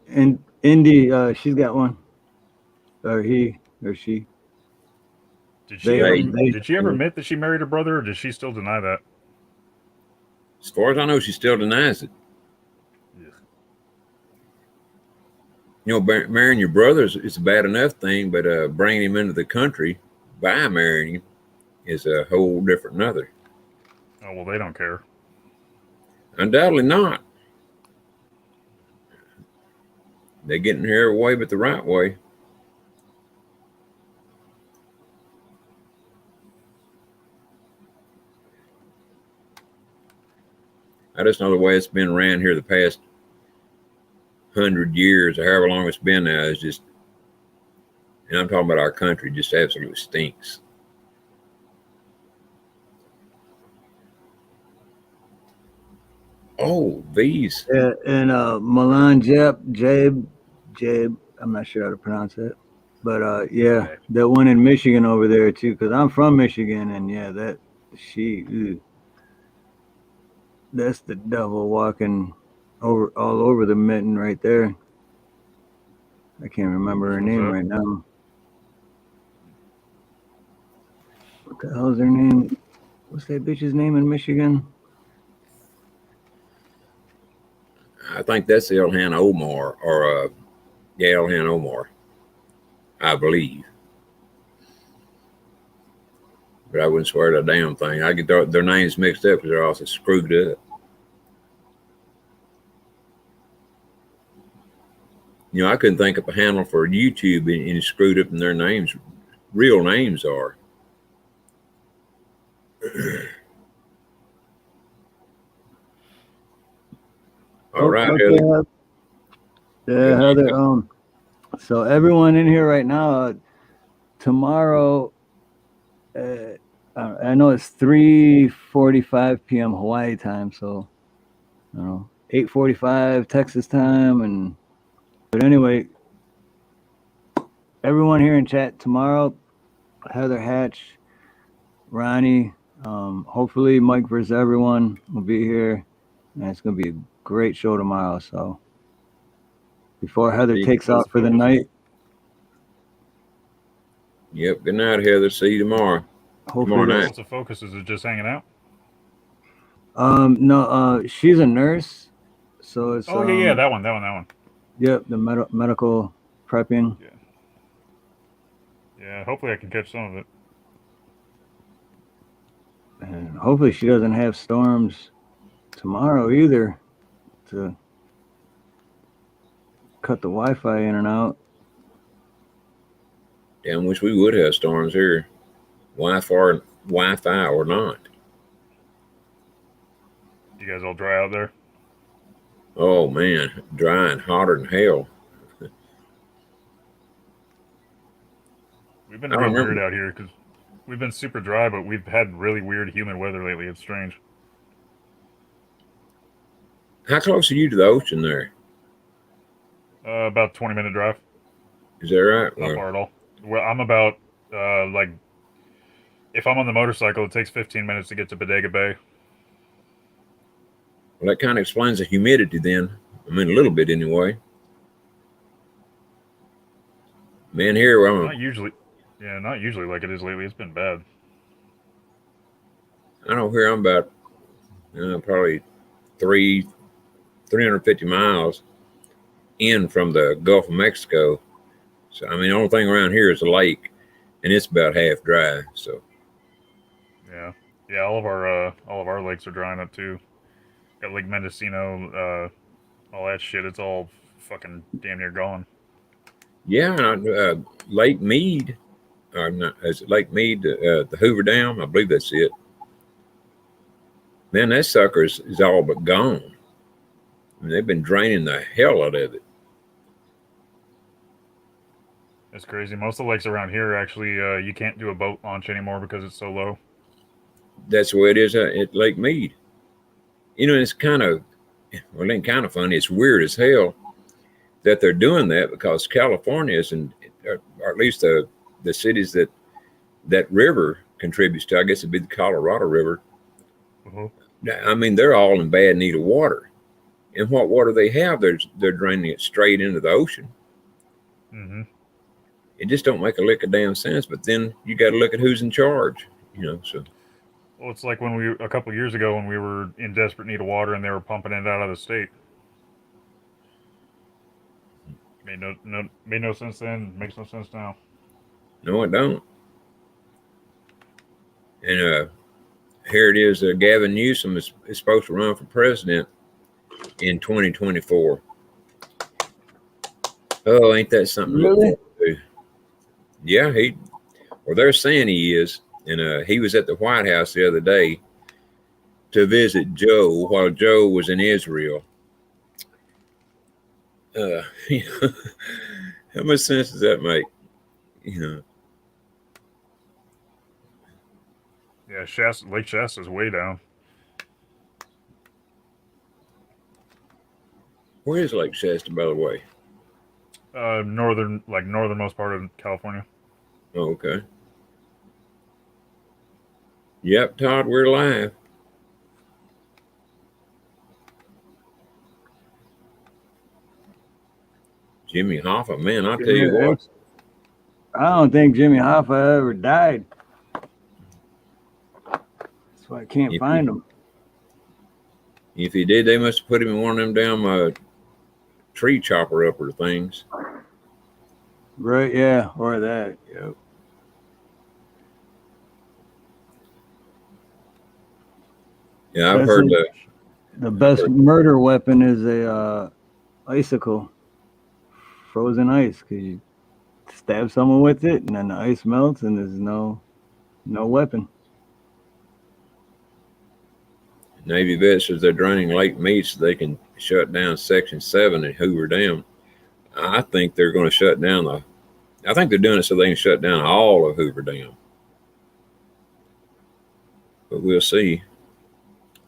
[SPEAKER 1] and Indy, she's got one, or he, or she.
[SPEAKER 5] Did
[SPEAKER 1] They-
[SPEAKER 5] she ever admit that she married her brother, or does she still deny that?
[SPEAKER 3] As far as I know, she still denies it.
[SPEAKER 5] Yeah.
[SPEAKER 3] You know, marrying your brother is a bad enough thing, but bringing him into the country by marrying him is a whole different another.
[SPEAKER 5] Oh, well, they don't care.
[SPEAKER 3] Undoubtedly not. They're getting here away, but the right way. I just know the way it's been ran here the past 100 years, or however long it's been now, is just, and I'm talking about our country, just absolutely stinks. Oh, these.
[SPEAKER 1] And Milan Jabe, I'm not sure how to pronounce it. But yeah, that one in Michigan over there too, because I'm from Michigan, and yeah, ew, that's the devil walking over all over the mitten right there. I can't remember her
[SPEAKER 5] What's
[SPEAKER 1] name
[SPEAKER 5] that?
[SPEAKER 1] right now. What the hell's her name? What's that bitch's name in Michigan?
[SPEAKER 3] I think that's Elhan Omar, or yeah, Elhan Omar, I believe. But I wouldn't swear to a damn thing. I get their names mixed up because they're also screwed up. You know, I couldn't think of a handle for YouTube and screwed up in their names. Real names are. All right,
[SPEAKER 1] Okay,
[SPEAKER 3] Heather.
[SPEAKER 1] yeah, Heather. So everyone in here right now, tomorrow, I know it's 3:45 p.m. Hawaii time, so I don't know, 8:45 Texas time, but anyway, everyone here in chat tomorrow, Heather Hatch, Ronnie, hopefully Mike versus everyone will be here, and it's gonna be a great show tomorrow. So before Heather takes off for the night.
[SPEAKER 3] Yep. Good night, Heather. See you tomorrow.
[SPEAKER 1] Hopefully
[SPEAKER 3] Tomorrow night.
[SPEAKER 5] What's the focus? Is it just hanging out?
[SPEAKER 1] No, she's a nurse, so it's
[SPEAKER 5] Oh yeah, that one.
[SPEAKER 1] Yep, the medical prepping.
[SPEAKER 5] Yeah, hopefully I can catch some of it.
[SPEAKER 1] And hopefully she doesn't have storms tomorrow either to cut the Wi-Fi in and out.
[SPEAKER 3] Damn, wish we would have storms here, Wi-Fi or not.
[SPEAKER 5] You guys all dry out there?
[SPEAKER 3] Oh man, dry and hotter than hell.
[SPEAKER 5] We've been real weird out here because we've been super dry, but we've had really weird humid weather lately. It's strange.
[SPEAKER 3] How close are you to the ocean there?
[SPEAKER 5] About 20-minute drive.
[SPEAKER 3] Is that right?
[SPEAKER 5] Not far at all. Well, I'm about like, if I'm on the motorcycle, it takes 15 minutes to get to Bodega Bay.
[SPEAKER 3] Well, that kind of explains the humidity then. I mean, a little bit anyway. Man, here
[SPEAKER 5] Not usually like it is lately. It's been bad.
[SPEAKER 3] I know here I'm about probably 350 miles in from the Gulf of Mexico. So I mean, the only thing around here is a lake, and it's about half dry. So
[SPEAKER 5] yeah, all of our lakes are drying up too. Got Lake Mendocino, all that shit. It's all fucking damn near gone.
[SPEAKER 3] yeah, Lake Mead, or not? Is it Lake Mead? The Hoover Dam, I believe that's it. Man, that sucker is all but gone. I mean, they've been draining the hell out of it.
[SPEAKER 5] It's crazy. Most of the lakes around here actually, you can't do a boat launch anymore because it's so low.
[SPEAKER 3] That's the way it is at Lake Mead. You know, it's kind of, well, it ain't kind of funny. It's weird as hell that they're doing that because California is, or at least the cities that river contributes to, I guess it'd be the Colorado River. I mean, they're all in bad need of water. And what water they have, they're draining it straight into the ocean.
[SPEAKER 5] Mm-hmm.
[SPEAKER 3] It just don't make a lick of damn sense. But then you got to look at who's in charge, you know. So,
[SPEAKER 5] well, it's like when a couple of years ago when we were in desperate need of water and they were pumping it out of the state. Made no sense then. Makes no sense now.
[SPEAKER 3] No, it don't. And here it is. Gavin Newsom is supposed to run for president in 2024. Oh, ain't that something?
[SPEAKER 1] Really?
[SPEAKER 3] Yeah, they're saying he is. And he was at the White House the other day to visit Joe while Joe was in Israel. You know, how much sense does that make? You know.
[SPEAKER 5] Yeah, Lake Shasta's way down.
[SPEAKER 3] Where is Lake Shasta, by the way?
[SPEAKER 5] Northernmost part of California.
[SPEAKER 3] Oh, okay. Yep, Todd, we're live. Jimmy Hoffa, man, I'll tell you what.
[SPEAKER 1] I don't think Jimmy Hoffa ever died. That's why I can't
[SPEAKER 3] If
[SPEAKER 1] find
[SPEAKER 3] he-
[SPEAKER 1] him.
[SPEAKER 3] If he did, they must have put him in one of them damn tree chopper upper things.
[SPEAKER 1] Right, yeah, or that. Yep.
[SPEAKER 3] Yeah, I've
[SPEAKER 1] That's
[SPEAKER 3] heard
[SPEAKER 1] it.
[SPEAKER 3] that.
[SPEAKER 1] The best murder weapon is a icicle, frozen ice, because you stab someone with it, and then the ice melts, and there's no weapon.
[SPEAKER 3] Navy vets says they're draining Lake Mead so they can shut down Section 7 at Hoover Dam. I think they're going to shut down I think they're doing it so they can shut down all of Hoover Dam. But we'll see.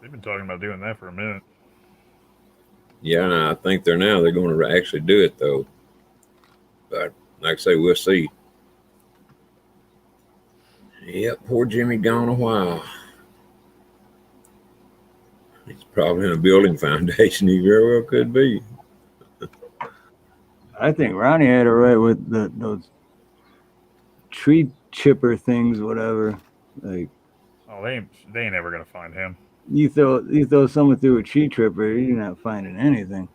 [SPEAKER 5] They've been talking about doing that for a minute.
[SPEAKER 3] Yeah, and I think they're going to actually do it, though. But like I say, we'll see. Yep, poor Jimmy gone a while. He's probably in a building foundation. He very well could be.
[SPEAKER 1] I think Ronnie had it right with those tree chipper things, whatever. Like
[SPEAKER 5] Oh, they ain't ever gonna find him.
[SPEAKER 1] you throw someone through a tree chipper, you're not finding anything.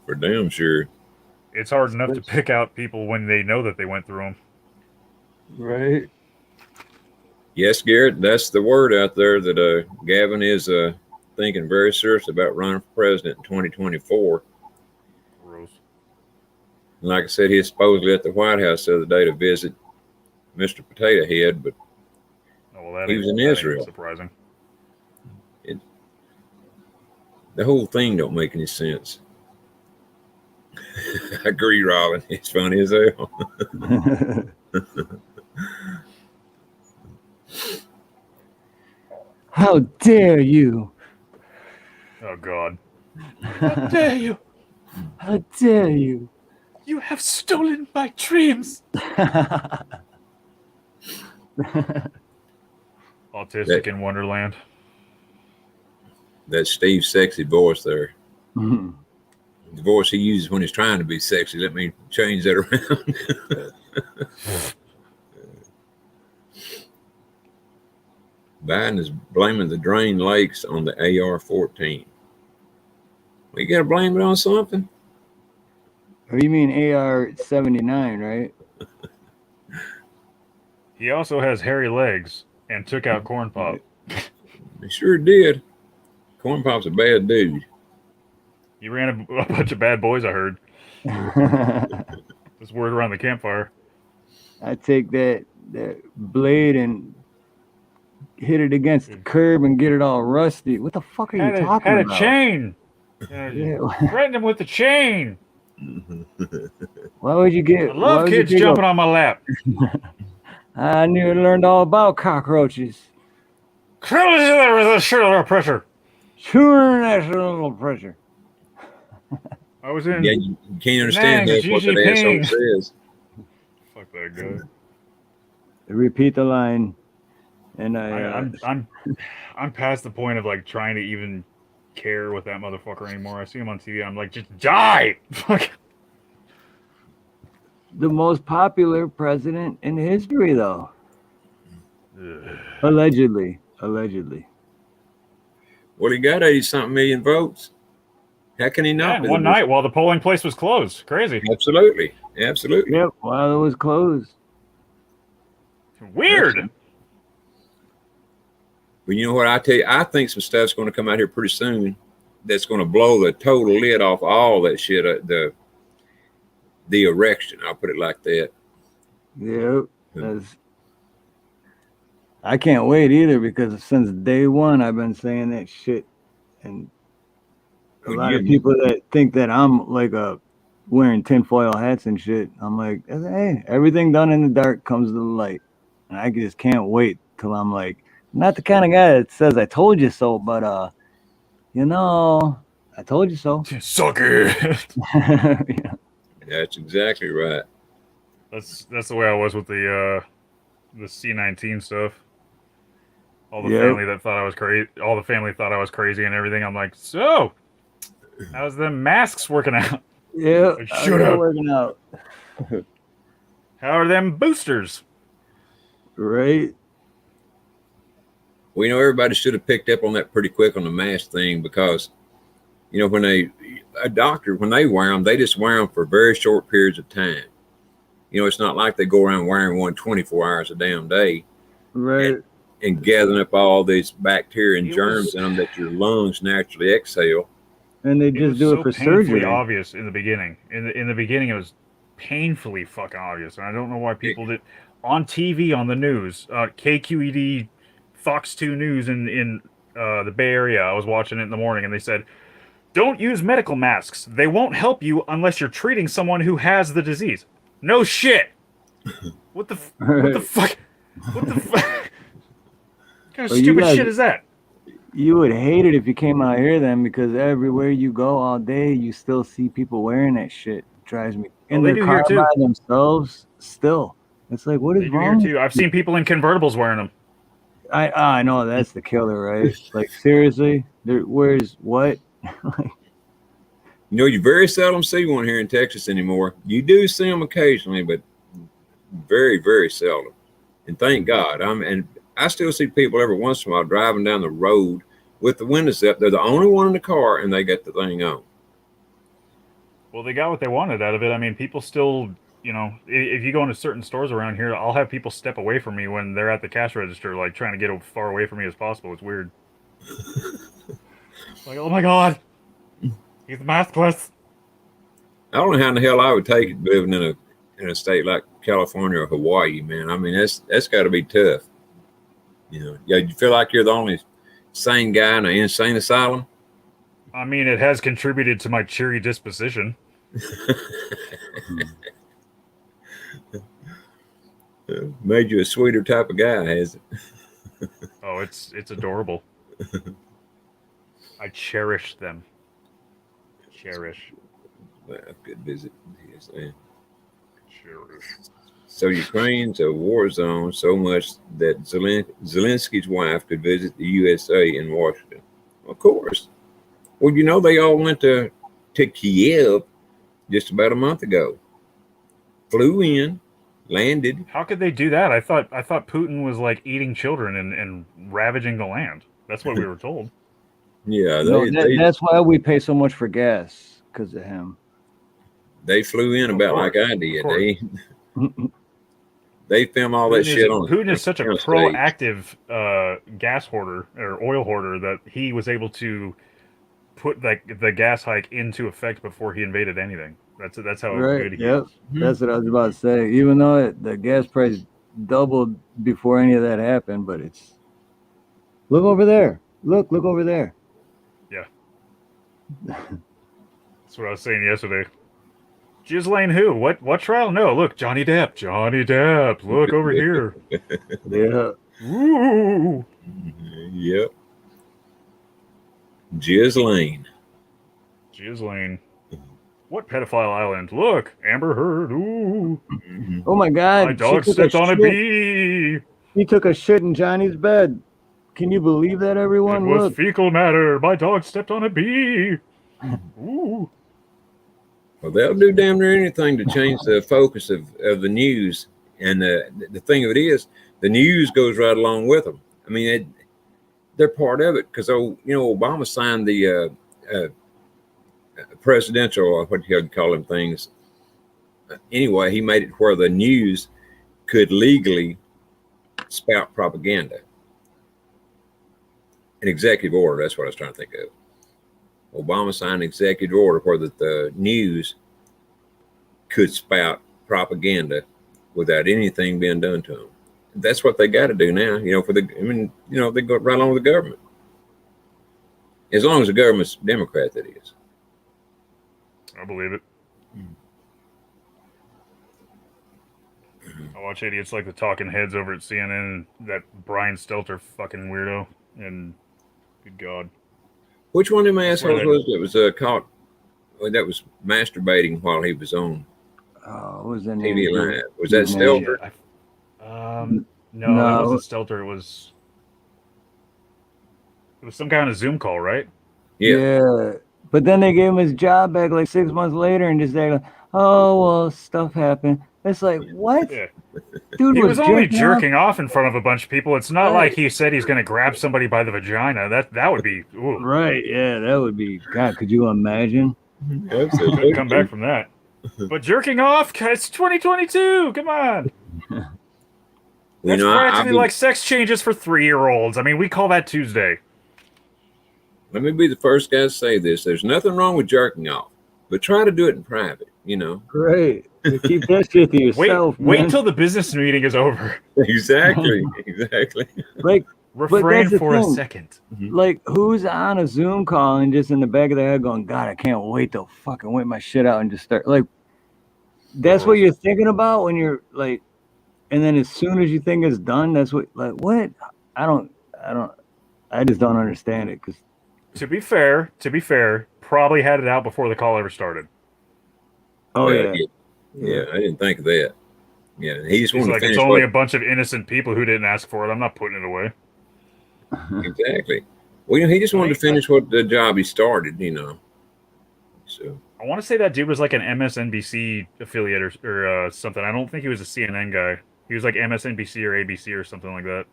[SPEAKER 3] For damn sure.
[SPEAKER 5] It's hard enough to pick out people when they know that they went through them.
[SPEAKER 1] Right.
[SPEAKER 3] Yes, Garrett, that's the word out there that Gavin is thinking very seriously about running for president in 2024.
[SPEAKER 5] Gross.
[SPEAKER 3] And like I said, he's supposedly at the White House the other day to visit Mr. Potato Head, but
[SPEAKER 5] Oh, well,
[SPEAKER 3] He was in
[SPEAKER 5] that ain't
[SPEAKER 3] Israel.
[SPEAKER 5] Surprising.
[SPEAKER 3] the whole thing don't make any sense. I agree, Robin. It's funny as hell.
[SPEAKER 1] How dare you?
[SPEAKER 5] Oh God.
[SPEAKER 8] How dare you?
[SPEAKER 1] How dare you?
[SPEAKER 8] You have stolen my dreams.
[SPEAKER 5] Autistic in Wonderland.
[SPEAKER 3] That Steve sexy voice there. The voice he uses when he's trying to be sexy. Let me change that around. Biden is blaming the drained lakes on the AR-14. We got to blame it on something.
[SPEAKER 1] Or you mean AR-79, right?
[SPEAKER 5] He also has hairy legs and took out Corn Pop.
[SPEAKER 3] He sure did. Corn Pop's a bad dude.
[SPEAKER 5] He ran a bunch of bad boys, I heard. This word around the campfire.
[SPEAKER 1] I take that blade and hit it against the curb and get it all rusty. What the fuck are you talking
[SPEAKER 5] had
[SPEAKER 1] about?
[SPEAKER 5] a chain.
[SPEAKER 1] Yeah.
[SPEAKER 5] Threatened him with the chain.
[SPEAKER 1] Why would you get?
[SPEAKER 5] I love kids jumping on my lap.
[SPEAKER 1] I knew and learned all about cockroaches.
[SPEAKER 5] International pressure.
[SPEAKER 1] International pressure.
[SPEAKER 5] I was in.
[SPEAKER 3] Yeah, you can't understand
[SPEAKER 5] Nice,
[SPEAKER 3] that's what
[SPEAKER 5] Xi
[SPEAKER 3] that asshole
[SPEAKER 5] Jinping.
[SPEAKER 3] says.
[SPEAKER 5] Fuck that guy.
[SPEAKER 1] Repeat the line, and
[SPEAKER 5] I'm past the point of like trying to even care with that motherfucker anymore. I see him on TV. I'm like, just die. Fuck.
[SPEAKER 1] the most popular president in history, though.
[SPEAKER 5] Ugh.
[SPEAKER 1] Allegedly.
[SPEAKER 3] Well, he got 80-something million votes. How can he
[SPEAKER 5] Yeah,
[SPEAKER 3] not? be
[SPEAKER 5] one
[SPEAKER 3] the most-
[SPEAKER 5] night while the polling place was closed. Crazy.
[SPEAKER 3] Absolutely.
[SPEAKER 1] Yep. While it was closed.
[SPEAKER 5] Weird.
[SPEAKER 3] But you know what I tell you? I think some stuff's going to come out here pretty soon that's going to blow the total lid off all that shit. The erection. I'll put it like that.
[SPEAKER 1] Yep. I can't wait either, because since day one I've been saying that shit, and a lot of people that think that I'm like wearing tinfoil hats and shit. I'm like, hey, everything done in the dark comes to the light, and I just can't wait till I'm like, not the kind of guy that says I told you so, but I told you so.
[SPEAKER 5] Suck it.
[SPEAKER 1] Yeah.
[SPEAKER 3] That's exactly right.
[SPEAKER 5] That's the way I was with the C-19 stuff. All the
[SPEAKER 1] Yep.
[SPEAKER 5] family that thought I was crazy. All the family thought I was crazy and everything. I'm like, so how's the masks working out?
[SPEAKER 1] Yeah,
[SPEAKER 5] Like,
[SPEAKER 1] how's
[SPEAKER 5] shut
[SPEAKER 1] that
[SPEAKER 5] up.
[SPEAKER 1] working out?
[SPEAKER 5] How are them boosters?
[SPEAKER 1] Right?
[SPEAKER 3] Well, everybody should have picked up on that pretty quick on the mask thing because, when a doctor, when they wear them, they just wear them for very short periods of time. It's not like they go around wearing one 24 hours a damn day
[SPEAKER 1] Right.
[SPEAKER 3] and gathering up all these bacteria and
[SPEAKER 5] It
[SPEAKER 3] germs
[SPEAKER 5] was-
[SPEAKER 3] in them that your lungs naturally exhale.
[SPEAKER 1] And they
[SPEAKER 5] It
[SPEAKER 1] just
[SPEAKER 5] was
[SPEAKER 1] do
[SPEAKER 5] so
[SPEAKER 1] it for
[SPEAKER 5] painfully
[SPEAKER 1] surgery.
[SPEAKER 5] obvious in the beginning. In the beginning, it was painfully fucking obvious, and I don't know why people did on TV on the news, KQED, Fox 2 News in the Bay Area. I was watching it in the morning, and they said, "Don't use medical masks. They won't help you unless you're treating someone who has the disease." No shit. What the fuck? What the fuck? What kind of
[SPEAKER 1] Well, you
[SPEAKER 5] stupid
[SPEAKER 1] guys-
[SPEAKER 5] shit is that?
[SPEAKER 1] You would hate it if you came out here then, because everywhere you go all day, you still see people wearing that shit. It drives me. In
[SPEAKER 5] they
[SPEAKER 1] their
[SPEAKER 5] do here,
[SPEAKER 1] car
[SPEAKER 5] too.
[SPEAKER 1] by themselves, still. It's like, what
[SPEAKER 5] They
[SPEAKER 1] is
[SPEAKER 5] do here
[SPEAKER 1] wrong?
[SPEAKER 5] too. I've seen people in convertibles wearing them.
[SPEAKER 1] I know that's the killer, right? Like seriously, where's what?
[SPEAKER 3] You very seldom see one here in Texas anymore. You do see them occasionally, but very, very seldom. And thank God. And I still see people every once in a while driving down the road with the windows up. They're the only one in the car, and they got the thing on.
[SPEAKER 5] Well, they got what they wanted out of it. I mean, people still, if you go into certain stores around here, I'll have people step away from me when they're at the cash register, like trying to get as far away from me as possible. It's weird. Like, oh my God, he's maskless.
[SPEAKER 3] I don't know how in the hell I would take it living in a state like California or Hawaii, man. I mean, that's got to be tough. Yeah, you feel like you're the only sane guy in an insane asylum.
[SPEAKER 5] I mean, it has contributed to my cheery disposition.
[SPEAKER 3] Made you a sweeter type of guy, has it?
[SPEAKER 5] Oh, it's adorable. I cherish them. Cherish.
[SPEAKER 3] Well, good visit. Yes, man.
[SPEAKER 5] Cherish.
[SPEAKER 3] So Ukraine's a war zone so much that Zelensky's wife could visit the USA in Washington. Of course. Well, they all went to Kiev just about a month ago. Flew in, landed.
[SPEAKER 5] How could they do that? I thought Putin was like eating children and ravaging the land. That's what we were told.
[SPEAKER 3] Yeah,
[SPEAKER 1] No, that's why we pay so much for gas, because of him.
[SPEAKER 3] they flew in
[SPEAKER 5] Of
[SPEAKER 3] about
[SPEAKER 5] course,
[SPEAKER 3] like I did.
[SPEAKER 5] of course.
[SPEAKER 3] They film all that shit on.
[SPEAKER 5] Putin is such a
[SPEAKER 3] on stage.
[SPEAKER 5] proactive gas hoarder or oil hoarder that he was able to put the gas hike into effect before he invaded anything. That's how
[SPEAKER 1] Right.
[SPEAKER 5] good he
[SPEAKER 1] Yep.
[SPEAKER 5] is.
[SPEAKER 1] That's what I was about to say. Even though the gas price doubled before any of that happened, but it's look over there. Look over there.
[SPEAKER 5] That's what I was saying yesterday. Ghislaine who? What trial? No, look, Johnny Depp. Johnny Depp. Look over here.
[SPEAKER 1] Yeah.
[SPEAKER 5] Ooh.
[SPEAKER 3] Yep. Ghislaine.
[SPEAKER 5] Ghislaine. What pedophile island? Look, Amber Heard. Ooh.
[SPEAKER 1] Oh my God.
[SPEAKER 5] My
[SPEAKER 1] she
[SPEAKER 5] dog
[SPEAKER 1] took
[SPEAKER 5] stepped on a
[SPEAKER 1] shit.
[SPEAKER 5] bee.
[SPEAKER 1] He took a shit in Johnny's bed. Can you believe that,
[SPEAKER 5] It
[SPEAKER 1] everyone?
[SPEAKER 5] was
[SPEAKER 1] Look.
[SPEAKER 5] fecal matter. My dog stepped on a bee. Ooh.
[SPEAKER 3] Well, they'll do damn near anything to change the focus of the news. And the thing of it is, the news goes right along with them. I mean, they're part of it because, Obama signed the presidential, what you call them things. Anyway, he made it where the news could legally spout propaganda. An executive order, that's what I was trying to think of. Obama signed an executive order where the news could spout propaganda without anything being done to them. That's what they got to do now. They go right along with the government. As long as the government's Democrat, that is.
[SPEAKER 5] I believe it. I watch idiots like the talking heads over at CNN, that Brian Stelter fucking weirdo, and good God.
[SPEAKER 3] Which one of them
[SPEAKER 5] That's where
[SPEAKER 3] assholes was that was caught that was masturbating while he was on
[SPEAKER 1] what was the
[SPEAKER 3] TV
[SPEAKER 1] name?
[SPEAKER 3] Live. Was that
[SPEAKER 1] His name.
[SPEAKER 3] Stelter?
[SPEAKER 5] No, that
[SPEAKER 1] No.
[SPEAKER 5] wasn't Stelter. It was some kind of Zoom call, right?
[SPEAKER 3] Yeah.
[SPEAKER 1] But then they gave him his job back like 6 months later and just like, oh well, stuff happened. It's like, what?
[SPEAKER 5] Yeah.
[SPEAKER 1] Dude
[SPEAKER 5] He was only
[SPEAKER 1] off.
[SPEAKER 5] jerking off in front of a bunch of people. It's not
[SPEAKER 1] Right.
[SPEAKER 5] like he said he's going to grab somebody by the vagina. That would be. Ooh.
[SPEAKER 1] Right, yeah, that would be. God, could you imagine?
[SPEAKER 5] Couldn't come back from that. But jerking off, it's 2022. Come on. That's practically like sex changes for 3-year-olds. I mean, we call that Tuesday.
[SPEAKER 3] Let me be the first guy to say this. There's nothing wrong with jerking off, but try to do it in private, you know.
[SPEAKER 1] Great. Keep that shit to yourself.
[SPEAKER 5] Wait
[SPEAKER 1] man.
[SPEAKER 5] till the business meeting is over.
[SPEAKER 3] Exactly.
[SPEAKER 1] Like,
[SPEAKER 5] Refrain
[SPEAKER 1] that's the
[SPEAKER 5] for a
[SPEAKER 1] thing.
[SPEAKER 5] second.
[SPEAKER 1] like who's on a Zoom call and just in the back of their head going, God, I can't wait to fucking wait my shit out and just start. Like, that's what you're thinking about when you're like, and then as soon as you think it's done, that's what, like, what? I just don't understand it. Cause
[SPEAKER 5] To be fair, probably had it out before the call ever started.
[SPEAKER 1] oh yeah.
[SPEAKER 3] Yeah, I didn't think of that. Yeah, he just
[SPEAKER 5] He's
[SPEAKER 3] wanted
[SPEAKER 5] like,
[SPEAKER 3] to
[SPEAKER 5] it's
[SPEAKER 3] finish
[SPEAKER 5] only a bunch of innocent people who didn't ask for it. I'm not putting it away.
[SPEAKER 3] Exactly. Well, you know, he just wanted to finish what the job he started, you know. So
[SPEAKER 5] I want to say that dude was like an MSNBC affiliate or something. I don't think he was a CNN guy. He was like MSNBC or ABC or something like that.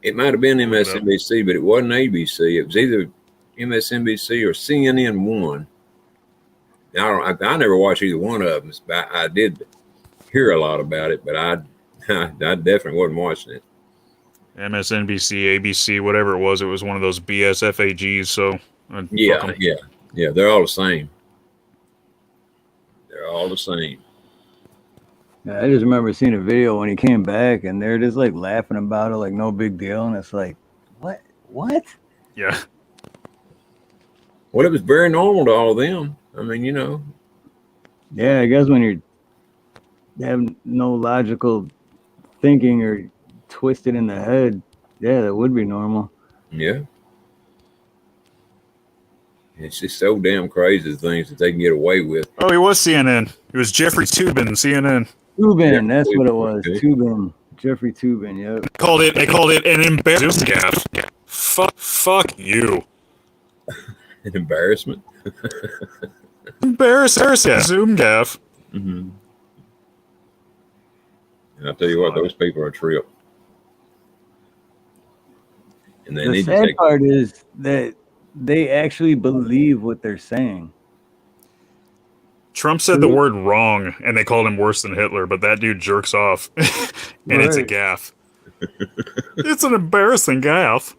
[SPEAKER 3] it might have been MSNBC, but it wasn't ABC. It was either MSNBC or CNN1. Now, I never watched either one of them, but I did hear a lot about it, but I definitely wasn't watching it.
[SPEAKER 5] MSNBC, ABC, whatever it was one of those BS FAGs. So
[SPEAKER 3] Yeah, they're all the same. They're all the same.
[SPEAKER 1] Yeah, I just remember seeing a video when he came back and they're just like laughing about it like no big deal. And it's like, what?
[SPEAKER 5] Yeah.
[SPEAKER 3] Well, it was very normal to all of them. I mean, you know.
[SPEAKER 1] Yeah, I guess when you have no logical thinking or twisted in the head, yeah, that would be normal.
[SPEAKER 3] Yeah. It's just so damn crazy the things that they can get away with.
[SPEAKER 5] Oh, he was CNN. It was Jeffrey Toobin, CNN.
[SPEAKER 1] Toobin, that's what it was. Toobin. Jeffrey Toobin, yep.
[SPEAKER 5] They called it an embarrassment gaffe. Fuck you.
[SPEAKER 3] An embarrassment.
[SPEAKER 5] Embarrassment. Zoom gaffe.
[SPEAKER 3] Mm-hmm. And I'll tell you what, those people are a trip. And they
[SPEAKER 1] The
[SPEAKER 3] need
[SPEAKER 1] sad
[SPEAKER 3] to take
[SPEAKER 1] part is that they actually believe what they're saying.
[SPEAKER 5] Trump said the word wrong, and they called him worse than Hitler, but that dude jerks off, and it's a
[SPEAKER 1] Right.
[SPEAKER 5] gaffe. It's an embarrassing gaffe.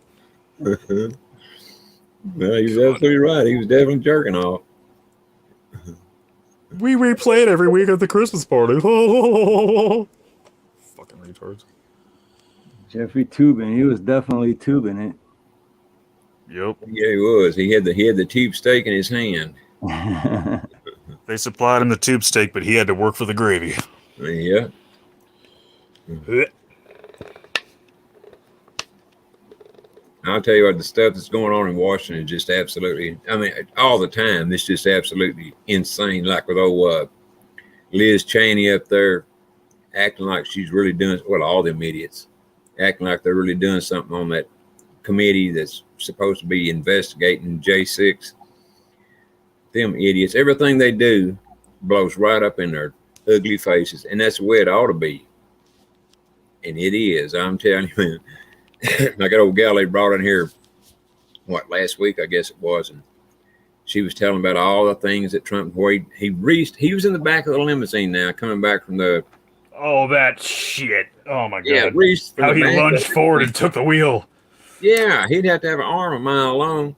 [SPEAKER 3] Well, he was absolutely right. He was definitely jerking off.
[SPEAKER 5] We replay it every week at the Christmas party. Fucking retards.
[SPEAKER 1] Jeffrey Toobin, he was definitely tubing it.
[SPEAKER 5] Yep.
[SPEAKER 3] Yeah, he was. He had the tube steak in his hand.
[SPEAKER 5] They supplied him the tube steak, but he had to work for the gravy.
[SPEAKER 3] Yeah. I'll tell you what, the stuff that's going on in Washington is just absolutely, I mean, all the time, it's just absolutely insane. Like with old Liz Cheney up there acting like she's really doing, well, all them idiots acting like they're really doing something on that committee that's supposed to be investigating J6. Them idiots, everything they do blows right up in their ugly faces, and that's the way it ought to be. And it is, I'm telling you, man. Like that old gal they brought in here, last week, I guess it was, and she was telling about all the things that Trump, where he was in the back of the limousine now, coming back from the.
[SPEAKER 5] Oh, that shit. Oh, my God.
[SPEAKER 3] Yeah, reached for
[SPEAKER 5] how
[SPEAKER 3] the
[SPEAKER 5] he
[SPEAKER 3] back
[SPEAKER 5] lunged
[SPEAKER 3] of it.
[SPEAKER 5] forward and took the wheel.
[SPEAKER 3] Yeah, he'd have to have an arm a mile long.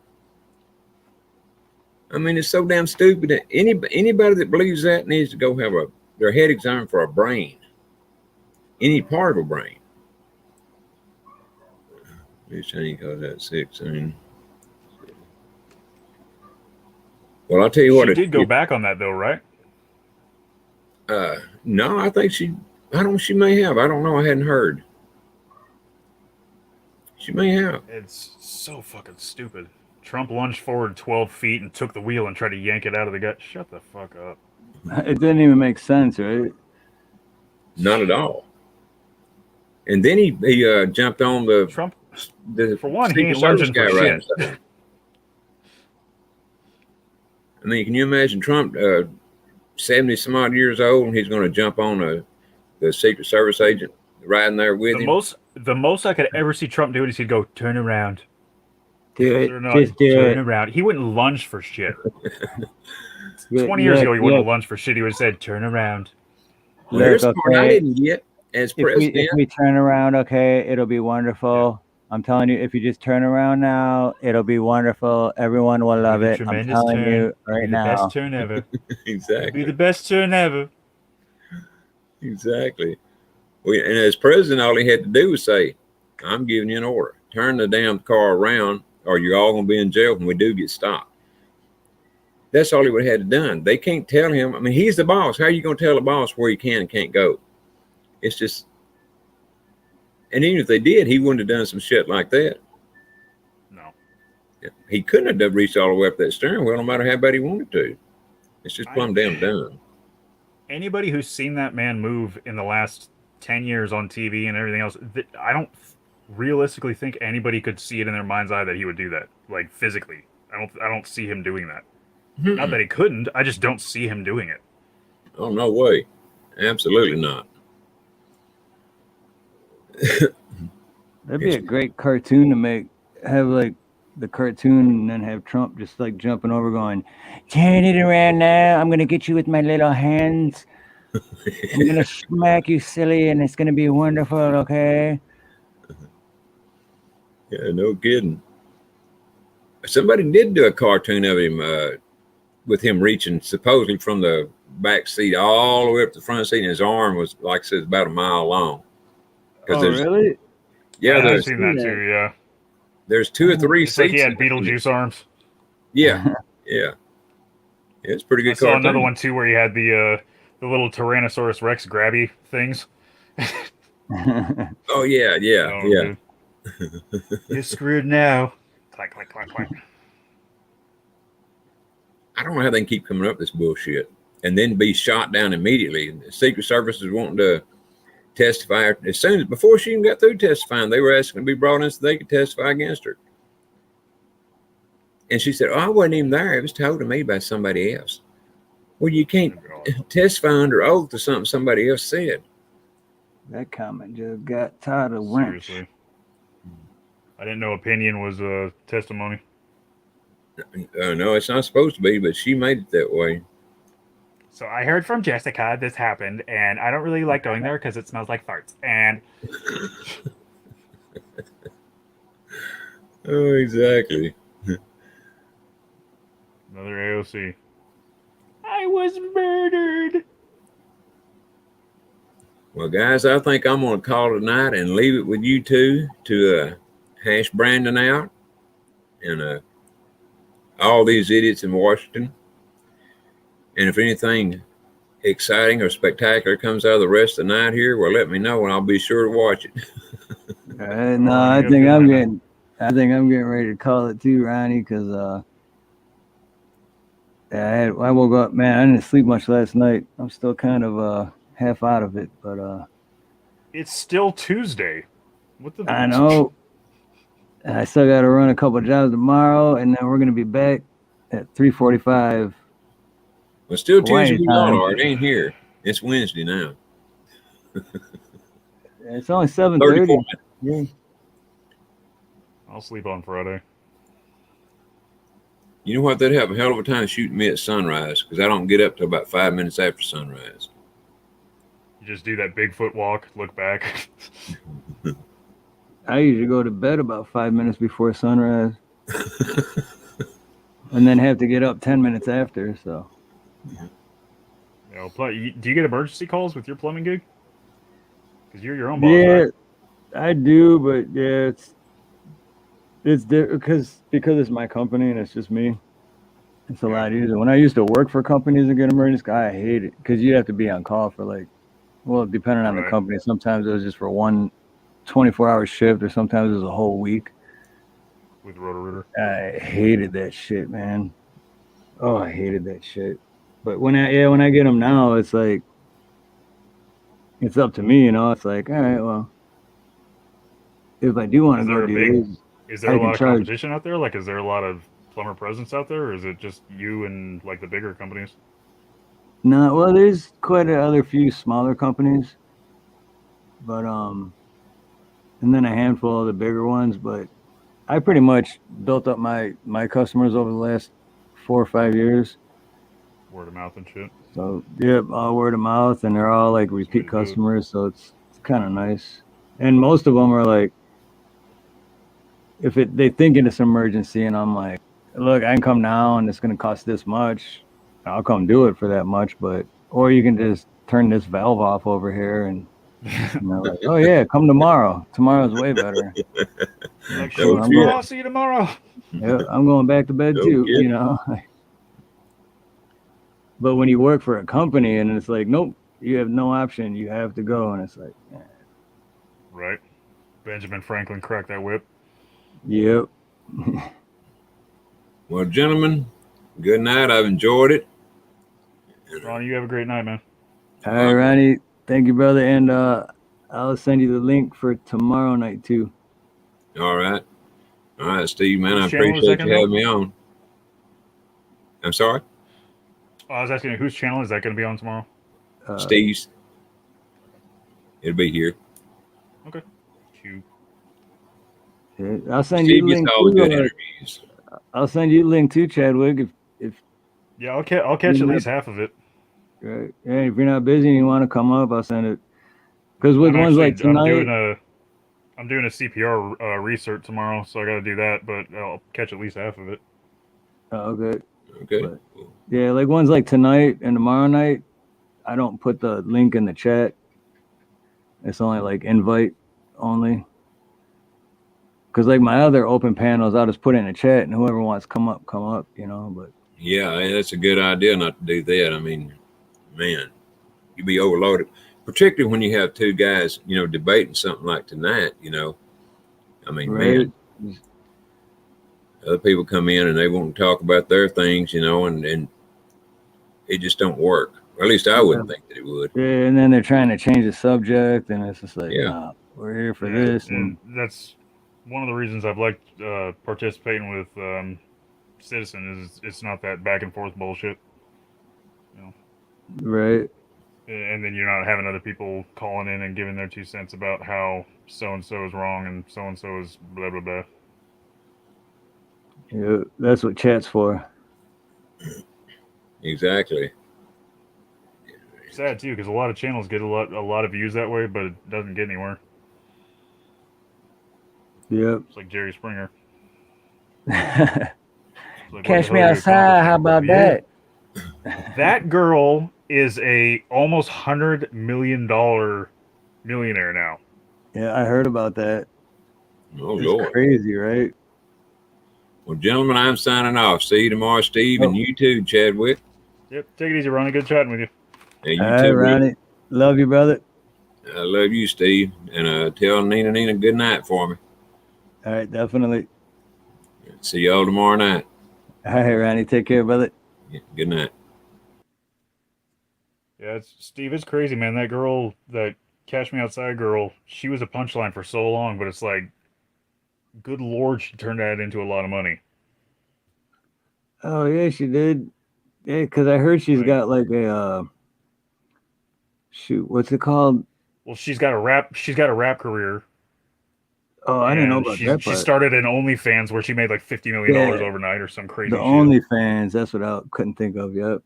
[SPEAKER 3] I mean, it's so damn stupid that anybody that believes that needs to go have their head examined for a brain, any part of a brain. Liz Cheney calls that 16. Well, I'll tell you what.
[SPEAKER 5] She did go back on that, though, right?
[SPEAKER 3] No, I think she may have. I don't know. I hadn't heard. She may have.
[SPEAKER 5] It's so fucking stupid. Trump lunged forward 12 feet and took the wheel and tried to yank it out of the gut. Shut the fuck up.
[SPEAKER 1] It didn't even make sense, right?
[SPEAKER 3] Not at all. And then he jumped on
[SPEAKER 5] Trump,
[SPEAKER 3] the
[SPEAKER 5] for one, he
[SPEAKER 3] Secret
[SPEAKER 5] ain't
[SPEAKER 3] Service
[SPEAKER 5] lunging for
[SPEAKER 3] guy right
[SPEAKER 5] shit.
[SPEAKER 3] beside him. I mean, can you imagine Trump, 70 some odd years old, and he's going to jump on the Secret Service agent riding there with him?
[SPEAKER 5] The most I could ever see Trump do is he'd go, turn around.
[SPEAKER 1] Do it.
[SPEAKER 5] Turn,
[SPEAKER 1] Just do
[SPEAKER 5] turn
[SPEAKER 1] it.
[SPEAKER 5] around. He wouldn't lunge for shit.
[SPEAKER 1] Yeah,
[SPEAKER 5] 20 years
[SPEAKER 1] look,
[SPEAKER 5] ago, he wouldn't
[SPEAKER 1] look,
[SPEAKER 5] have lunged for shit. He would have said, turn around.
[SPEAKER 3] Well, here's the
[SPEAKER 1] look,
[SPEAKER 3] part I
[SPEAKER 1] okay.
[SPEAKER 3] didn't get as
[SPEAKER 1] If
[SPEAKER 3] president.
[SPEAKER 1] we turn around, okay, it'll be wonderful. I'm telling you, if you just turn around now, it'll be wonderful. Everyone will love
[SPEAKER 5] Be the
[SPEAKER 1] it. I'm
[SPEAKER 5] tremendous
[SPEAKER 1] telling
[SPEAKER 5] turn.
[SPEAKER 1] you
[SPEAKER 5] Be
[SPEAKER 1] right
[SPEAKER 5] the
[SPEAKER 1] now.
[SPEAKER 5] best turn ever. Be
[SPEAKER 3] Exactly.
[SPEAKER 5] the best turn ever.
[SPEAKER 3] Exactly. And as president, all he had to do was say, I'm giving you an order. Turn the damn car around, or you're all going to be in jail when we do get stopped. That's all he would have had to done. They can't tell him. I mean, he's the boss. How are you going to tell the boss where he can and can't go? It's just, and even if they did, he wouldn't have done some shit like that.
[SPEAKER 5] No.
[SPEAKER 3] He couldn't have reached all the way up that steering wheel, no matter how bad he wanted to. It's just plumb damn dumb.
[SPEAKER 5] Anybody who's seen that man move in the last 10 years on TV and everything else, I don't realistically think anybody could see it in their mind's eye that he would do that, like physically. I don't see him doing that. Not that he couldn't, I just don't see him doing it.
[SPEAKER 3] Oh, no way. Absolutely not.
[SPEAKER 1] That'd be a great cartoon to make. Have like the cartoon and then have Trump just like jumping over going, turn it around now. I'm going to get you with my little hands. I'm going to smack you silly and it's going to be wonderful, okay?
[SPEAKER 3] Yeah, no kidding. Somebody did do a cartoon of him with him reaching supposedly from the back seat all the way up to the front seat, and his arm was, like I said, about a mile long.
[SPEAKER 1] Oh, really?
[SPEAKER 3] Yeah,
[SPEAKER 5] I've
[SPEAKER 3] there's
[SPEAKER 5] seen that too, yeah.
[SPEAKER 3] there's 2 or 3
[SPEAKER 5] It's
[SPEAKER 3] seats.
[SPEAKER 5] like he had Beetlejuice arms.
[SPEAKER 3] Yeah, yeah. It's pretty good
[SPEAKER 5] I saw
[SPEAKER 3] cartoon.
[SPEAKER 5] another one too where he had the little Tyrannosaurus Rex grabby things.
[SPEAKER 3] Oh, yeah, yeah,
[SPEAKER 5] Oh,
[SPEAKER 3] yeah.
[SPEAKER 5] dude. You're screwed now. Clack, clack, clack, clack.
[SPEAKER 3] I don't know how they can keep coming up with this bullshit and then be shot down immediately. The Secret Service is wanting to testify as soon as before she even got through testifying. They were asking to be brought in so they could testify against her. And she said, "Oh, I wasn't even there. It was told to me by somebody else." Well, you can't testify under oath to something somebody else said.
[SPEAKER 1] That comment just got tired of winch.
[SPEAKER 5] Seriously. I didn't know opinion was a testimony.
[SPEAKER 3] No, it's not supposed to be, but she made it that way.
[SPEAKER 5] So I heard from Jessica this happened, and I don't really like going there because it smells like farts. And
[SPEAKER 3] Oh, exactly.
[SPEAKER 5] another AOC. I was murdered.
[SPEAKER 3] Well, guys, I think I'm going to call it a night and leave it with you two to hash Brandon out and all these idiots in Washington. And if anything exciting or spectacular comes out of the rest of the night here, well, let me know and I'll be sure to watch it.
[SPEAKER 1] No, I think I'm getting ready to call it too, Ronnie, because I woke up, man. I didn't sleep much last night. I'm still kind of half out of it, but
[SPEAKER 5] It's still Tuesday. What the?
[SPEAKER 1] I know. I still got to run a couple jobs tomorrow, and then we're gonna be back at 3:45.
[SPEAKER 3] Well, still Tuesday,
[SPEAKER 1] Hawaii time.
[SPEAKER 3] it ain't here. It's Wednesday now.
[SPEAKER 1] It's only 7:30.
[SPEAKER 3] 34.
[SPEAKER 1] Yeah.
[SPEAKER 5] I'll sleep on Friday.
[SPEAKER 3] You know what? They'd have a hell of a time shooting me at sunrise because I don't get up till about 5 minutes after sunrise.
[SPEAKER 5] You just do that Bigfoot walk, look back.
[SPEAKER 1] I usually go to bed about 5 minutes before sunrise, and then have to get up 10 minutes after. So.
[SPEAKER 5] You know, do you get emergency calls with your plumbing gig? Because you're your own boss.
[SPEAKER 1] Yeah,
[SPEAKER 5] Right?
[SPEAKER 1] I do, but yeah, it's because it's my company and it's just me. It's a lot easier. When I used to work for companies and get emergency, I hate it because you have to be on call for depending on the
[SPEAKER 5] Right.
[SPEAKER 1] company. Sometimes it was just for one 24-hour shift, or sometimes it was a whole week.
[SPEAKER 5] With Roto-Rooter.
[SPEAKER 1] I hated that shit, man. Oh, I hated that shit. But when I get them now, it's like it's up to me, you know. It's like, all right, well, if I do want
[SPEAKER 5] Is
[SPEAKER 1] to
[SPEAKER 5] there
[SPEAKER 1] go
[SPEAKER 5] a
[SPEAKER 1] do
[SPEAKER 5] big-
[SPEAKER 1] this,
[SPEAKER 5] Is there
[SPEAKER 1] I
[SPEAKER 5] a
[SPEAKER 1] can
[SPEAKER 5] lot of
[SPEAKER 1] charge.
[SPEAKER 5] competition out there? Like, is there a lot of plumber presence out there, or is it just you and like the bigger companies?
[SPEAKER 1] No, well, there's quite a other few smaller companies, but and then a handful of the bigger ones. But I pretty much built up my customers over the last 4 or 5 years.
[SPEAKER 5] Word of mouth and shit.
[SPEAKER 1] So yep, all word of mouth, and they're all like
[SPEAKER 5] way
[SPEAKER 1] repeat
[SPEAKER 5] to do it.
[SPEAKER 1] customers. So it's kind of nice, and most of them are like, if they think it's an emergency, and I'm like, look, I can come now, and it's gonna cost this much. I'll come do it for that much, but or you can just turn this valve off over here, and like, oh yeah, come tomorrow. Tomorrow's way better.
[SPEAKER 5] Like,
[SPEAKER 1] Cool,
[SPEAKER 5] shoot,
[SPEAKER 1] I'm
[SPEAKER 5] bro,
[SPEAKER 1] going.
[SPEAKER 5] I'll see you tomorrow.
[SPEAKER 1] Yeah, I'm going back to bed
[SPEAKER 3] No
[SPEAKER 1] too.
[SPEAKER 3] kidding.
[SPEAKER 1] But when you work for a company and it's like, nope, you have no option. You have to go, and it's like,
[SPEAKER 5] Right. Benjamin Franklin cracked that whip.
[SPEAKER 1] yep.
[SPEAKER 3] Well, gentlemen, good night. I've enjoyed it.
[SPEAKER 5] Ronnie, you have a great night, man.
[SPEAKER 1] All right, Ronnie. Thank you, brother. And I'll send you the link for tomorrow night too.
[SPEAKER 3] All right. All right, Steve, man, I
[SPEAKER 5] Whose channel is that
[SPEAKER 3] appreciate you
[SPEAKER 5] gonna
[SPEAKER 3] having me on. I'm sorry?
[SPEAKER 5] Oh, I was asking whose channel is that going to be on tomorrow?
[SPEAKER 3] Steve's. It'll be here.
[SPEAKER 5] Okay. Cute.
[SPEAKER 1] Yeah, I'll send
[SPEAKER 3] Steve
[SPEAKER 1] you the
[SPEAKER 3] gets
[SPEAKER 1] link
[SPEAKER 3] all the good
[SPEAKER 1] too.
[SPEAKER 3] interviews.
[SPEAKER 1] I'll send you the link too, Chadwick. If
[SPEAKER 5] Yeah, I'll catch at least half of it.
[SPEAKER 1] right, yeah, if you're not busy and you want to come up, I'll send it. Because with ones like
[SPEAKER 5] I'm
[SPEAKER 1] tonight,
[SPEAKER 5] doing a CPR research tomorrow, so I got to do that. But I'll catch at least half of it.
[SPEAKER 1] oh, good.
[SPEAKER 3] Okay.
[SPEAKER 1] But, yeah, like ones like tonight and tomorrow night, I don't put the link in the chat. It's only like invite only. Because like my other open panels, I'll just put it in the chat, and whoever wants to come up, you know. But
[SPEAKER 3] Yeah, that's a good idea not to do that. I mean, man, you'd be overloaded, particularly when you have two guys, debating something like tonight, I mean,
[SPEAKER 1] right,
[SPEAKER 3] man, other people come in and they want to talk about their things, and it just don't work. Or at least I wouldn't think that it would.
[SPEAKER 1] yeah, and then they're trying to change the subject, and it's just like,
[SPEAKER 3] Yeah.
[SPEAKER 1] nah, we're here for this,
[SPEAKER 5] and that's one of the reasons I've liked participating with Citizen is it's not that back and forth bullshit.
[SPEAKER 1] right.
[SPEAKER 5] And then you're not having other people calling in and giving their 2 cents about how so and so is wrong and so is blah blah blah.
[SPEAKER 1] Yeah, that's what chat's for.
[SPEAKER 3] Exactly.
[SPEAKER 5] Sad too, because a lot of channels get a lot of views that way, but it doesn't get anywhere.
[SPEAKER 1] Yep.
[SPEAKER 5] It's like Jerry Springer. Like,
[SPEAKER 1] Catch me outside. How about that?
[SPEAKER 5] That girl is a almost $100 million millionaire now.
[SPEAKER 1] Yeah, I heard about that.
[SPEAKER 3] Oh,
[SPEAKER 1] It's
[SPEAKER 3] Lord.
[SPEAKER 1] crazy, right?
[SPEAKER 3] Well, gentlemen, I'm signing off. See you tomorrow, Steve, and you too, Chadwick.
[SPEAKER 5] Yep, take it easy, Ronnie. Good chatting with you.
[SPEAKER 3] And you
[SPEAKER 1] All right,
[SPEAKER 3] too, Rick.
[SPEAKER 1] Ronnie. Love you, brother.
[SPEAKER 3] I love you, Steve. And tell Nina good night for me.
[SPEAKER 1] All right, definitely.
[SPEAKER 3] See y'all tomorrow night.
[SPEAKER 1] All right, Ronnie. Take care, brother.
[SPEAKER 3] Yeah, good night.
[SPEAKER 5] Yeah, Steve, it's crazy, man. That girl, that Cash Me Outside girl, she was a punchline for so long, but it's like, good Lord, she turned that into a lot of money.
[SPEAKER 1] Oh yeah, she did. Yeah, because I heard she's got like a shoot. What's it called?
[SPEAKER 5] Well, she's got a rap career.
[SPEAKER 1] Oh, I didn't know about
[SPEAKER 5] she,
[SPEAKER 1] that
[SPEAKER 5] She
[SPEAKER 1] part.
[SPEAKER 5] started an OnlyFans where she made like $50 million overnight or some crazy
[SPEAKER 1] The
[SPEAKER 5] shit.
[SPEAKER 1] OnlyFans. That's what I couldn't think of yet.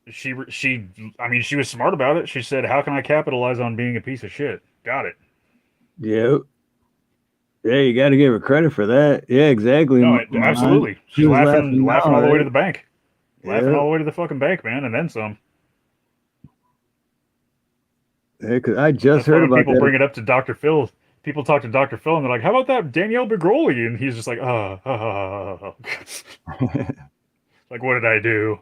[SPEAKER 5] I mean, she was smart about it. She said, "How can I capitalize on being a piece of shit?" Got it.
[SPEAKER 1] Yep. Yeah, you got to give her credit for that. Yeah, exactly.
[SPEAKER 5] No, absolutely. She's
[SPEAKER 1] was
[SPEAKER 5] laughing
[SPEAKER 1] now,
[SPEAKER 5] all the way
[SPEAKER 1] right?
[SPEAKER 5] to the bank. Laughing
[SPEAKER 1] Yeah.
[SPEAKER 5] all the way to the fucking bank, man, and then some.
[SPEAKER 1] Yeah, because I just
[SPEAKER 5] That's why
[SPEAKER 1] heard
[SPEAKER 5] when
[SPEAKER 1] about
[SPEAKER 5] people
[SPEAKER 1] that.
[SPEAKER 5] bring it up to Dr. Phil. People talk to Dr. Phil and they're like, "How about that Danielle Bergoli?" And he's just like, like, what did I do?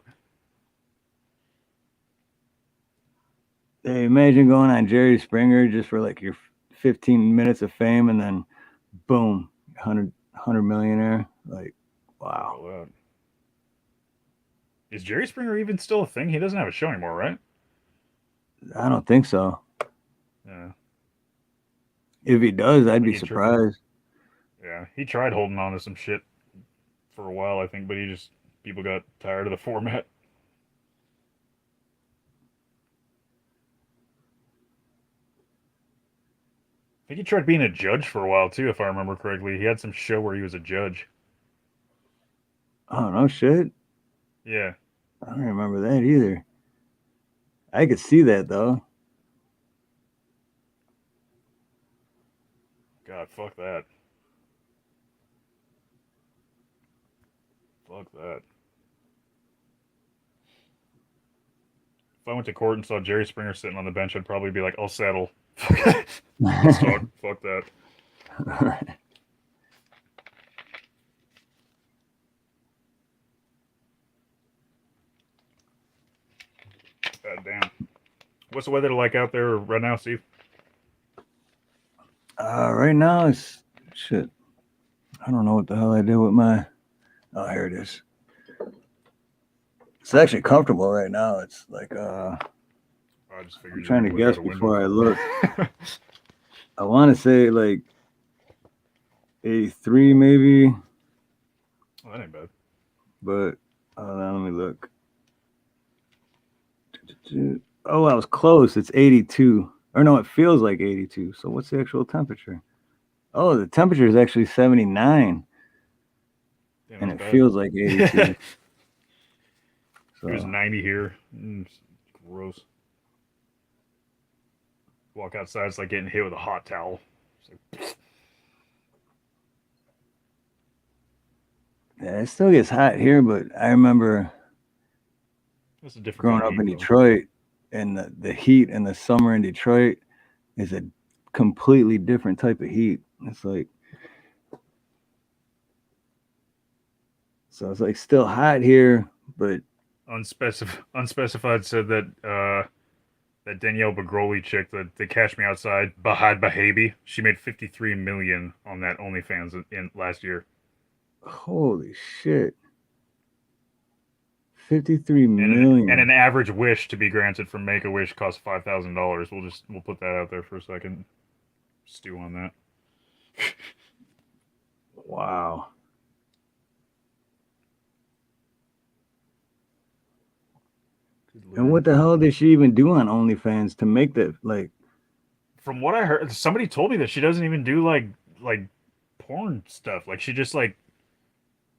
[SPEAKER 1] Hey, imagine going on Jerry Springer just for like your 15 minutes of fame, and then boom, 100 millionaire. Like, wow.
[SPEAKER 5] Is Jerry Springer even still a thing? He doesn't have a show anymore, right?
[SPEAKER 1] I don't think so.
[SPEAKER 5] Yeah.
[SPEAKER 1] If he does, I'd be
[SPEAKER 5] He tried-
[SPEAKER 1] surprised.
[SPEAKER 5] Yeah, he tried holding on to some shit for a while, I think, but people got tired of the format. I think he tried being a judge for a while too, if I remember correctly. He had some show where he was a judge.
[SPEAKER 1] Oh no shit.
[SPEAKER 5] Yeah.
[SPEAKER 1] I don't remember that either. I could see that though.
[SPEAKER 5] God, fuck that. Fuck that. If I went to court and saw Jerry Springer sitting on the bench, I'd probably be like, I'll settle. Let's talk. Fuck that. God damn. What's the weather like out there right now, Steve?
[SPEAKER 1] Right now it's shit. I don't know what the hell I did with my. Oh, here it is. It's actually comfortable right now. It's like
[SPEAKER 5] I just figured
[SPEAKER 1] I'm
[SPEAKER 5] you
[SPEAKER 1] trying to
[SPEAKER 5] would
[SPEAKER 1] guess
[SPEAKER 5] out a window.
[SPEAKER 1] before I look. I want to say like 83 maybe,
[SPEAKER 5] Oh, that ain't bad.
[SPEAKER 1] but let me look. Oh, I was close. It's 82. Or no, it feels like 82. So what's the actual temperature? Oh, the temperature is actually 79
[SPEAKER 5] Damn,
[SPEAKER 1] and
[SPEAKER 5] that's
[SPEAKER 1] it
[SPEAKER 5] bad.
[SPEAKER 1] feels like 82.
[SPEAKER 5] It was
[SPEAKER 1] So
[SPEAKER 5] 90 here. Gross. Walk outside, it's like getting hit with a hot towel. It's like,
[SPEAKER 1] yeah, it still gets hot here, but I remember
[SPEAKER 5] that's a different
[SPEAKER 1] growing
[SPEAKER 5] kind
[SPEAKER 1] up
[SPEAKER 5] of
[SPEAKER 1] in
[SPEAKER 5] heat, though.
[SPEAKER 1] Detroit, and the heat in the summer in Detroit is a completely different type of heat. It's like, so it's like still hot here, but
[SPEAKER 5] Unspecified said that that Danielle Bagroli chick, the Cash Me Outside, Bahad Bahabi, she made $53 million on that OnlyFans in last year.
[SPEAKER 1] holy shit. 53 million.
[SPEAKER 5] And an average wish to be granted from Make-A-Wish costs $5,000. We'll put that out there for a second. Stew on that.
[SPEAKER 1] Wow. And what the hell did she even do on OnlyFans to make that? Like,
[SPEAKER 5] From what I heard, somebody told me that she doesn't even do like porn stuff. Like she just like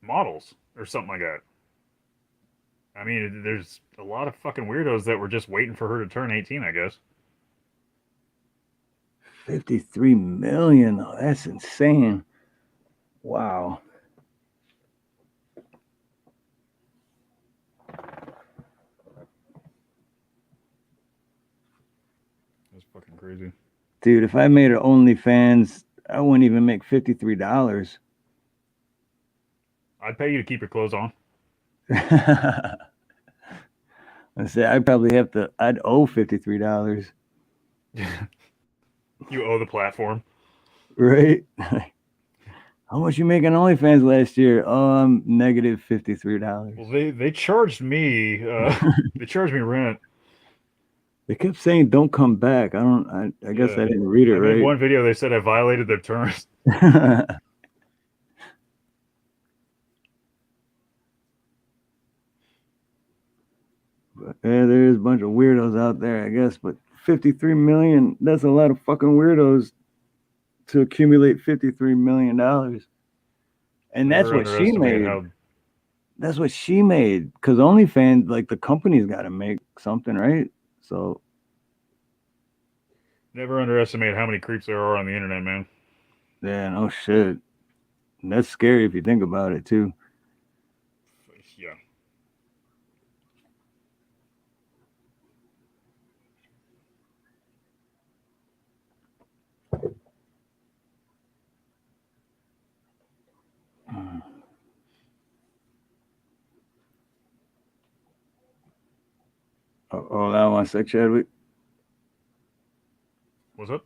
[SPEAKER 5] models or something like that. I mean, there's a lot of fucking weirdos that were just waiting for her to turn 18, I guess.
[SPEAKER 1] 53 million. Oh, that's insane. Wow.
[SPEAKER 5] That's fucking crazy.
[SPEAKER 1] Dude, if I made an OnlyFans, I wouldn't even make $53.
[SPEAKER 5] I'd pay you to keep your clothes on.
[SPEAKER 1] I say I'd probably I'd owe $53,
[SPEAKER 5] You owe the platform.
[SPEAKER 1] right? How much you making OnlyFans last year? Oh, I'm negative $53.
[SPEAKER 5] Well, they charged me. They charged me rent.
[SPEAKER 1] They kept saying don't come back. I guess
[SPEAKER 5] Yeah.
[SPEAKER 1] I didn't read it
[SPEAKER 5] I made
[SPEAKER 1] right.
[SPEAKER 5] one video. They said I violated their terms.
[SPEAKER 1] But yeah, there is a bunch of weirdos out there, I guess. But 53 million, that's a lot of fucking weirdos to accumulate $53 million. And that's
[SPEAKER 5] Never
[SPEAKER 1] what she
[SPEAKER 5] underestimate
[SPEAKER 1] made.
[SPEAKER 5] how-
[SPEAKER 1] That's what she made. Because OnlyFans, like the company's got to make something, right? So
[SPEAKER 5] Never underestimate how many creeps there are on the internet, man.
[SPEAKER 1] yeah, no shit. And that's scary if you think about it too.
[SPEAKER 5] Yeah.
[SPEAKER 1] Oh, hold on one sec, Chadwick.
[SPEAKER 5] What's up?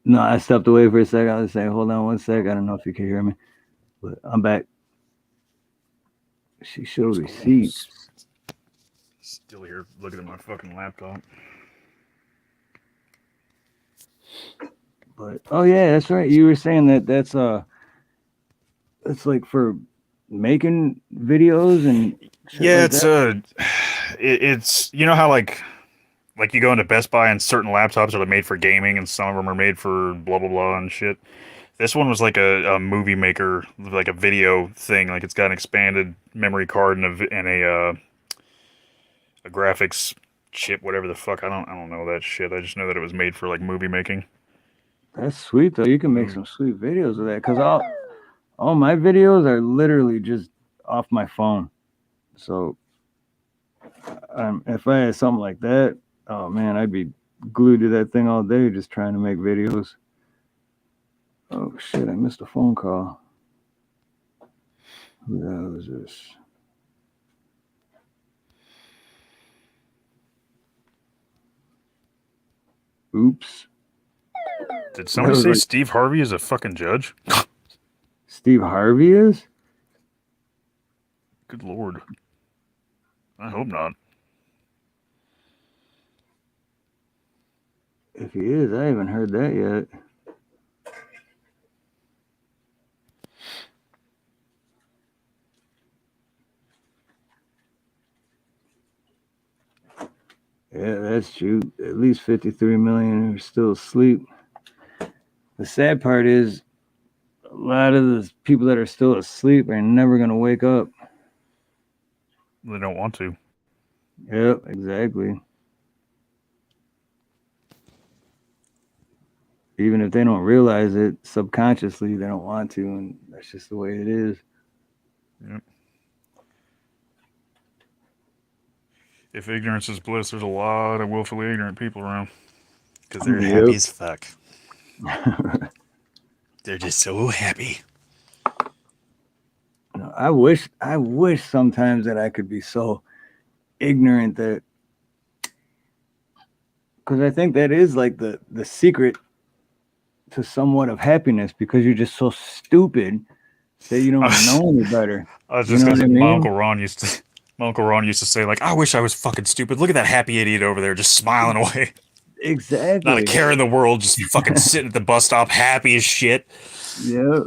[SPEAKER 1] No, I stepped away for a second. I was saying, hold on one sec. I don't know if you can hear me, but I'm back. She showed receipts.
[SPEAKER 5] Still here looking at my fucking laptop.
[SPEAKER 1] But oh yeah, that's right. You were saying that's it's like for making videos and shit
[SPEAKER 5] Yeah,
[SPEAKER 1] like
[SPEAKER 5] it's
[SPEAKER 1] that.
[SPEAKER 5] it's you know how like you go into Best Buy and certain laptops are made for gaming and some of them are made for blah blah blah and shit. This one was like a movie maker, like a video thing. Like it's got an expanded memory card and a graphics chip, whatever the fuck. I don't know that shit. I just know that it was made for like movie making.
[SPEAKER 1] That's sweet though. You can make some sweet videos of that because all my videos are literally just off my phone. So if I had something like that, oh man, I'd be glued to that thing all day just trying to make videos. Oh shit, I missed a phone call. Who the hell is this? Oops.
[SPEAKER 5] Did somebody
[SPEAKER 1] was
[SPEAKER 5] say
[SPEAKER 1] like-
[SPEAKER 5] Steve Harvey is a fucking judge?
[SPEAKER 1] Steve Harvey is?
[SPEAKER 5] Good lord. I hope not.
[SPEAKER 1] If he is, I haven't heard that yet. Yeah, that's true. At least 53 million are still asleep. The sad part is a lot of the people that are still asleep are never going to wake up.
[SPEAKER 5] They don't want to.
[SPEAKER 1] Yep, exactly. Even if they don't realize it, subconsciously they don't want to, and that's just the way it is.
[SPEAKER 5] Yep. If ignorance is bliss, there's a lot of willfully ignorant people around.
[SPEAKER 9] Because they're
[SPEAKER 1] Yep.
[SPEAKER 9] happy as fuck. They're just so happy.
[SPEAKER 1] No, I wish sometimes that I could be so ignorant that, because I think that is like the secret to somewhat of happiness, because you're just so stupid that you don't know any better.
[SPEAKER 5] I was
[SPEAKER 1] You
[SPEAKER 5] just
[SPEAKER 1] know
[SPEAKER 5] gonna
[SPEAKER 1] what
[SPEAKER 5] say,
[SPEAKER 1] I mean?
[SPEAKER 5] my Uncle Ron used to say, like, I wish I was fucking stupid. Look at that happy idiot over there just smiling away.
[SPEAKER 1] Exactly.
[SPEAKER 5] Not a care in the world, just fucking sitting at the bus stop, happy as shit.
[SPEAKER 1] Yeah.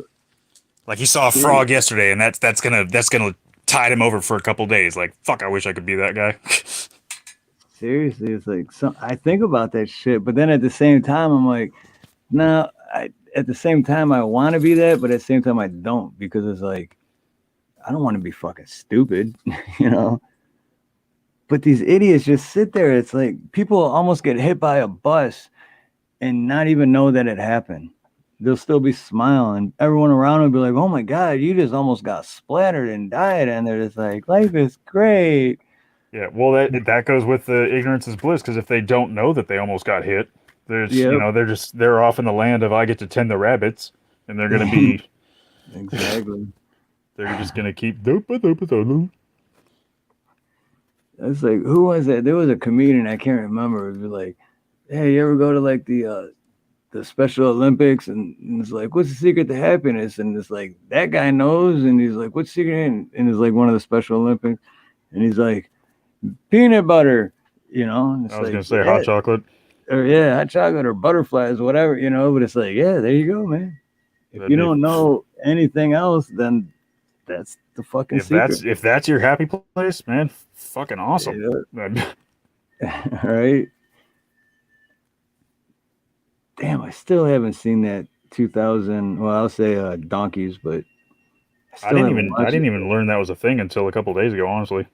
[SPEAKER 5] Like he saw a frog yesterday, and that's gonna tide him over for a couple days. Like, fuck, I wish I could be that guy.
[SPEAKER 1] Seriously, it's like I think about that shit, but then at the same time, I'm like, no. At the same time, I want to be that, but at the same time, I don't, because it's like, I don't want to be fucking stupid, you know. But these idiots just sit there. It's like people almost get hit by a bus and not even know that it happened. They'll still be smiling. Everyone around will be like, "Oh my god, you just almost got splattered and died," and they're just like, "Life is great."
[SPEAKER 5] Yeah, well, that goes with the ignorance is bliss, because if they don't know that they almost got hit, there's
[SPEAKER 1] Yep.
[SPEAKER 5] you know they're off in the land of I get to tend the rabbits, and they're gonna be
[SPEAKER 1] Exactly.
[SPEAKER 5] they're just gonna keep doop.
[SPEAKER 1] It's like, who was that? There was a comedian, I can't remember. It was like, "Hey, you ever go to like the Special Olympics?" And it's like, "What's the secret to happiness?" And it's like, that guy knows, and he's like, "What's the secret?" And it's like one of the Special Olympics, and he's like, "Peanut butter," you know. And it's
[SPEAKER 5] I was
[SPEAKER 1] like,
[SPEAKER 5] gonna say
[SPEAKER 1] yeah,
[SPEAKER 5] hot chocolate.
[SPEAKER 1] or yeah, hot chocolate or butterflies, whatever, you know. But it's like, yeah, there you go, man. If
[SPEAKER 5] That'd
[SPEAKER 1] you
[SPEAKER 5] be-
[SPEAKER 1] don't know anything else, then that's the fucking secret.
[SPEAKER 5] If that's your happy place, man, fucking awesome.
[SPEAKER 1] Right? Damn, I still haven't seen that 2000. Well, I'll say Donkeys, but
[SPEAKER 5] I didn't even learn that was a thing until a couple days ago, honestly.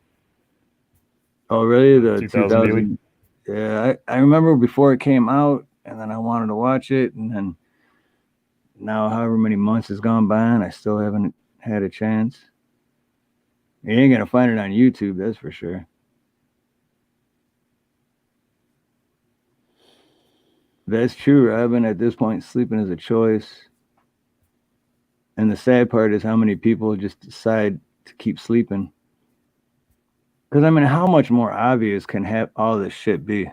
[SPEAKER 1] Oh, really? The
[SPEAKER 5] 2000
[SPEAKER 1] 2000. Yeah, I remember before it came out, and then I wanted to watch it, and then now, however many months has gone by, and I still haven't had a chance. You ain't gonna find it on YouTube, that's for sure. That's true, Robin. At this point, sleeping is a choice. And the sad part is how many people just decide to keep sleeping. Because, I mean, how much more obvious can all this shit be?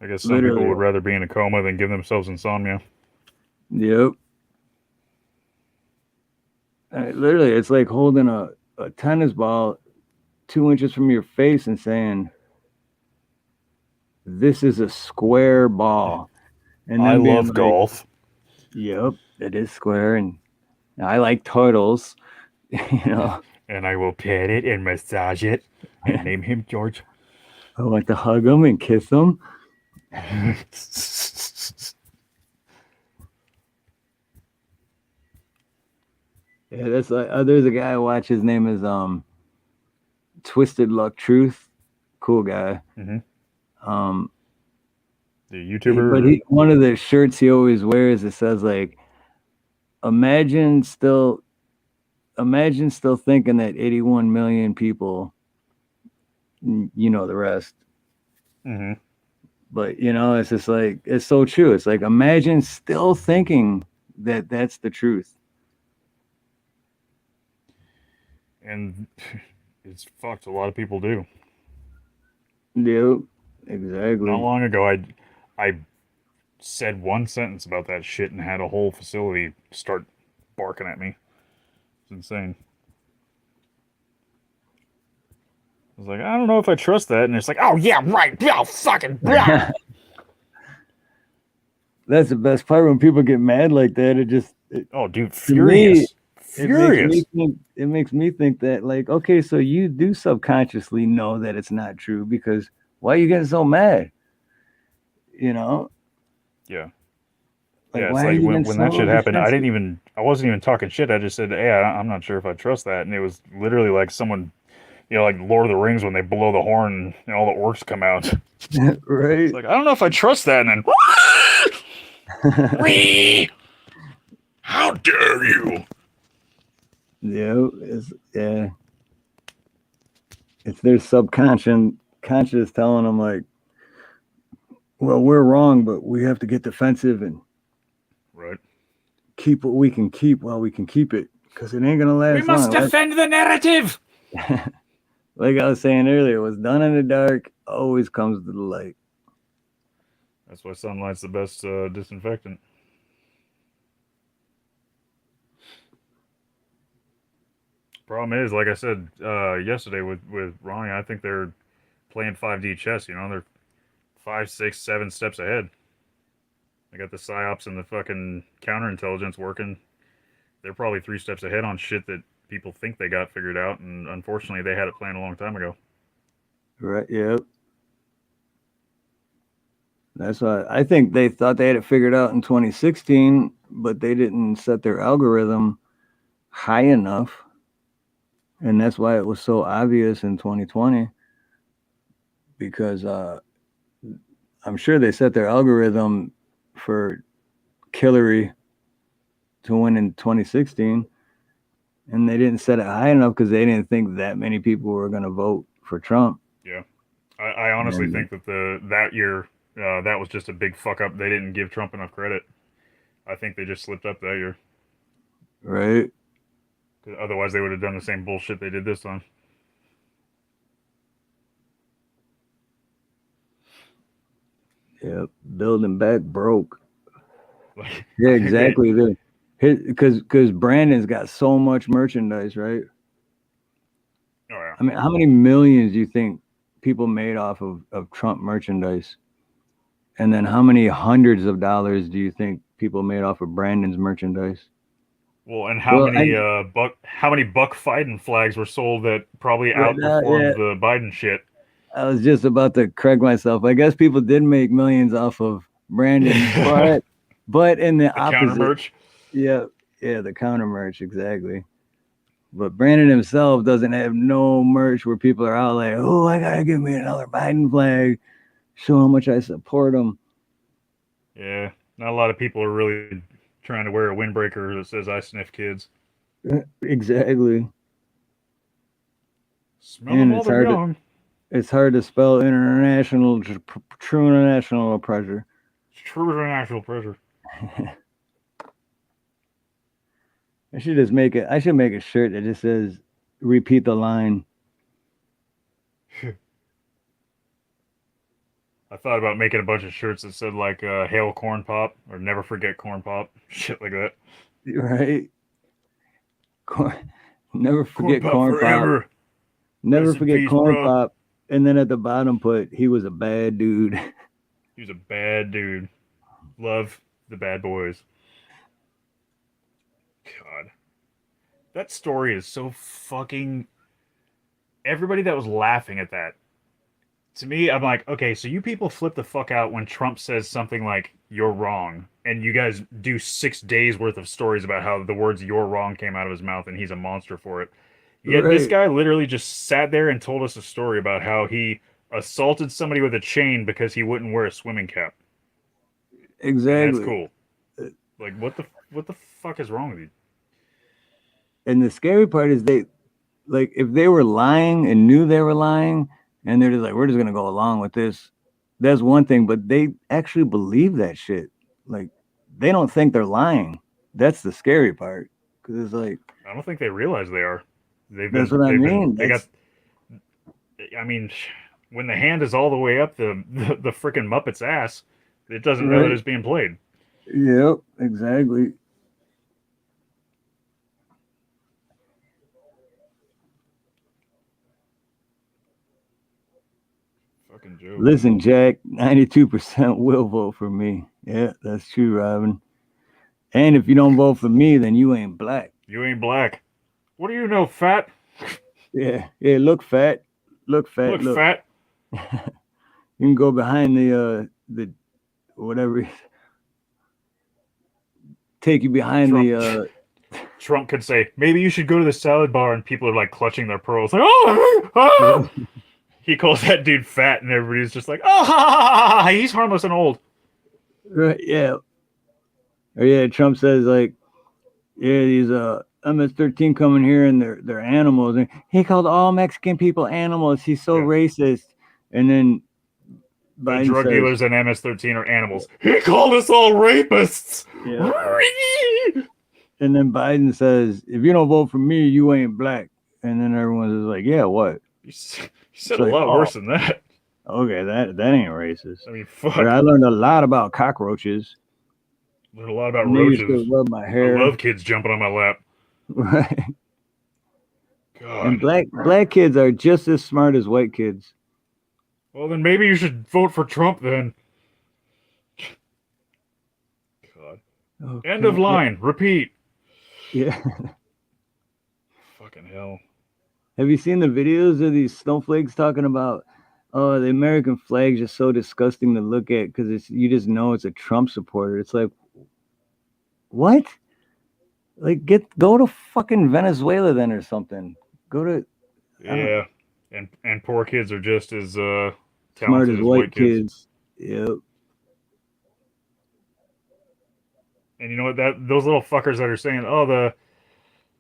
[SPEAKER 5] I guess some people would rather be in a coma than give themselves insomnia.
[SPEAKER 1] Yep. Literally, it's like holding a tennis ball 2 inches from your face and saying, "This is a square ball." And
[SPEAKER 5] I
[SPEAKER 1] then being
[SPEAKER 5] love
[SPEAKER 1] like,
[SPEAKER 5] golf.
[SPEAKER 1] Yep, it is square, and I like turtles. You know,
[SPEAKER 5] And I will pet it and massage it and name him George.
[SPEAKER 1] I want to hug them and kiss them. Yeah, that's like there's a guy I watch. His name is Twisted Luck Truth. Cool guy.
[SPEAKER 5] Mhm.
[SPEAKER 1] Um,
[SPEAKER 5] The YouTuber.
[SPEAKER 1] but one of the shirts he always wears, it says like, imagine still thinking that 81 million people, you know the rest.
[SPEAKER 5] Mhm.
[SPEAKER 1] But you know, it's just like, it's so true. It's like, imagine still thinking that that's the truth.
[SPEAKER 5] And it's fucked. A lot of people do.
[SPEAKER 1] Yep, exactly.
[SPEAKER 5] Not long ago, I said one sentence about that shit and had a whole facility start barking at me. It's insane. I was like, I don't know if I trust that, and it's like, oh yeah, right, yeah, fucking, yeah.
[SPEAKER 1] That's the best part, when people get mad like that.
[SPEAKER 5] Oh, dude,
[SPEAKER 1] to me,
[SPEAKER 5] furious.
[SPEAKER 1] It makes me think that, like, okay, so you do subconsciously know that it's not true, because why are you getting so mad? You know?
[SPEAKER 5] Yeah.
[SPEAKER 1] Like,
[SPEAKER 5] Yeah, it's
[SPEAKER 1] why are
[SPEAKER 5] like
[SPEAKER 1] you
[SPEAKER 5] when
[SPEAKER 1] getting
[SPEAKER 5] that
[SPEAKER 1] so
[SPEAKER 5] shit happened, I
[SPEAKER 1] defensive?
[SPEAKER 5] wasn't even talking shit. I just said, hey, I'm not sure if I trust that. And it was literally like someone, you know, like Lord of the Rings when they blow the horn and all the orcs come out.
[SPEAKER 1] Right?
[SPEAKER 5] It's like, I don't know if I trust that. And then, wee! How dare you?
[SPEAKER 1] Yeah. It's their conscious telling them, like, well, we're wrong, but we have to get defensive and
[SPEAKER 5] Right.
[SPEAKER 1] keep what we can keep while we can keep it, because it ain't gonna last
[SPEAKER 8] We must
[SPEAKER 1] long.
[SPEAKER 8] defend the narrative.
[SPEAKER 1] Like I was saying earlier, what's done in the dark always comes to the light.
[SPEAKER 5] That's why sunlight's the best disinfectant. Problem is, like I said yesterday with Ronnie, I think they're playing 5D chess. You know, they're 5, 6, 7 steps ahead. They got the psyops and the fucking counterintelligence working. They're probably 3 steps ahead on shit that people think they got figured out, and unfortunately, they had it planned a long time ago.
[SPEAKER 1] Right? Yep. That's why I think they thought they had it figured out in 2016, but they didn't set their algorithm high enough. And that's why it was so obvious in 2020, because I'm sure they set their algorithm for Hillary to win in 2016, and they didn't set it high enough because they didn't think that many people were going to vote for Trump.
[SPEAKER 5] Yeah, I honestly think that that year that was just a big fuck up. They didn't give Trump enough credit. I think they just slipped up that year.
[SPEAKER 1] Right.
[SPEAKER 5] Otherwise, they would have done the same bullshit they did this time.
[SPEAKER 1] Yep. Building back broke.
[SPEAKER 5] Like,
[SPEAKER 1] Yeah, exactly. Because Brandon's got so much merchandise, right?
[SPEAKER 5] Oh yeah.
[SPEAKER 1] I mean, how many millions do you think people made off of Trump merchandise? And then how many hundreds of dollars do you think people made off of Brandon's merchandise?
[SPEAKER 5] Well, and how many Buck Biden flags were sold that probably outperformed the Biden shit?
[SPEAKER 1] I was just about to correct myself. I guess people did make millions off of Brandon, but in the opposite.
[SPEAKER 5] Counter merch.
[SPEAKER 1] Yeah, the counter merch, exactly. But Brandon himself doesn't have no merch where people are out like, oh, I gotta give me another Biden flag, show how much I support him.
[SPEAKER 5] Yeah, not a lot of people are really trying to wear a windbreaker that says "I sniff kids."
[SPEAKER 1] Exactly.
[SPEAKER 5] Smell them while they're young.
[SPEAKER 1] It's hard to spell international, true international pressure.
[SPEAKER 5] True international pressure.
[SPEAKER 1] I should make a shirt that just says, repeat the line.
[SPEAKER 5] I I thought about making a bunch of shirts that said like "Hail Corn Pop" or "Never Forget Corn Pop," shit like that.
[SPEAKER 1] Right? Never
[SPEAKER 5] Corn
[SPEAKER 1] forget
[SPEAKER 5] Pop
[SPEAKER 1] Corn Pop.
[SPEAKER 5] forever.
[SPEAKER 1] Never
[SPEAKER 5] Rest in
[SPEAKER 1] forget
[SPEAKER 5] peace,
[SPEAKER 1] Corn
[SPEAKER 5] bro.
[SPEAKER 1] Pop. And then at the bottom put he was a bad dude.
[SPEAKER 5] He was a bad dude. Love the bad boys. God, that story is so fucking. Everybody that was laughing at that. To me, I'm like, okay, so you people flip the fuck out when Trump says something like, "You're wrong," and you guys do 6 days worth of stories about how the words "you're wrong" came out of his mouth and he's a monster for it. Yet this
[SPEAKER 1] Right.
[SPEAKER 5] guy literally just sat there and told us a story about how he assaulted somebody with a chain because he wouldn't wear a swimming cap. And that's
[SPEAKER 1] Exactly.
[SPEAKER 5] cool. Like, what the fuck is wrong with you?
[SPEAKER 1] And the scary part is they, like, if they were lying and knew they were lying and they're just like, we're just gonna go along with this, that's one thing, but they actually believe that shit. Like, they don't think they're lying. That's the scary part. Because it's like,
[SPEAKER 5] I don't think they realize they are.
[SPEAKER 1] that's what I mean.
[SPEAKER 5] They got. I mean, when the hand is all the way up the freaking Muppet's ass, it doesn't know that
[SPEAKER 1] Right.
[SPEAKER 5] it's being played.
[SPEAKER 1] Yep, exactly.
[SPEAKER 5] Fucking joke.
[SPEAKER 1] Listen, Jack, 92% will vote for me. Yeah, that's true, Robin. And if you don't vote for me, then you ain't black.
[SPEAKER 5] You ain't black. What do you know, fat?
[SPEAKER 1] Yeah, look fat. Look fat.
[SPEAKER 5] Look, fat.
[SPEAKER 1] You can go behind the whatever. Take you behind
[SPEAKER 5] Trump.
[SPEAKER 1] the
[SPEAKER 5] Trump could say, maybe you should go to the salad bar, and people are like clutching their pearls, like, oh. He calls that dude fat, and everybody's just like, oh, he's harmless and old.
[SPEAKER 1] right, yeah. Or yeah, Trump says like, yeah, these MS-13 coming here and they're animals, and he called all Mexican people animals. He's so racist. And then
[SPEAKER 5] The
[SPEAKER 1] Biden
[SPEAKER 5] drug
[SPEAKER 1] says,
[SPEAKER 5] dealers and MS-13 are animals. He called us all rapists.
[SPEAKER 1] Yeah. And then Biden says, if you don't vote for me, you ain't black. And then everyone's just like, yeah, what?
[SPEAKER 5] He said a lot worse than that.
[SPEAKER 1] Okay, that ain't racist.
[SPEAKER 5] I mean, fuck.
[SPEAKER 1] But I learned a lot about cockroaches.
[SPEAKER 5] Learned a lot about
[SPEAKER 1] And they used to
[SPEAKER 5] roaches.
[SPEAKER 1] rub my hair.
[SPEAKER 5] I love kids jumping on my lap.
[SPEAKER 1] Right.
[SPEAKER 5] God.
[SPEAKER 1] And black kids are just as smart as white kids.
[SPEAKER 5] Well, then maybe you should vote for Trump then. God.
[SPEAKER 1] Okay.
[SPEAKER 5] End of line. Repeat.
[SPEAKER 1] Yeah.
[SPEAKER 5] Fucking hell.
[SPEAKER 1] Have you seen the videos of these snowflakes talking about, oh, the American flag's just so disgusting to look at because you just know it's a Trump supporter. It's like, what? Like, go to fucking Venezuela then or something. Go to
[SPEAKER 5] Yeah. And poor kids are just as
[SPEAKER 1] smart
[SPEAKER 5] talented
[SPEAKER 1] as
[SPEAKER 5] as
[SPEAKER 1] white kids. Yep.
[SPEAKER 5] And you know what? Those little fuckers that are saying, oh,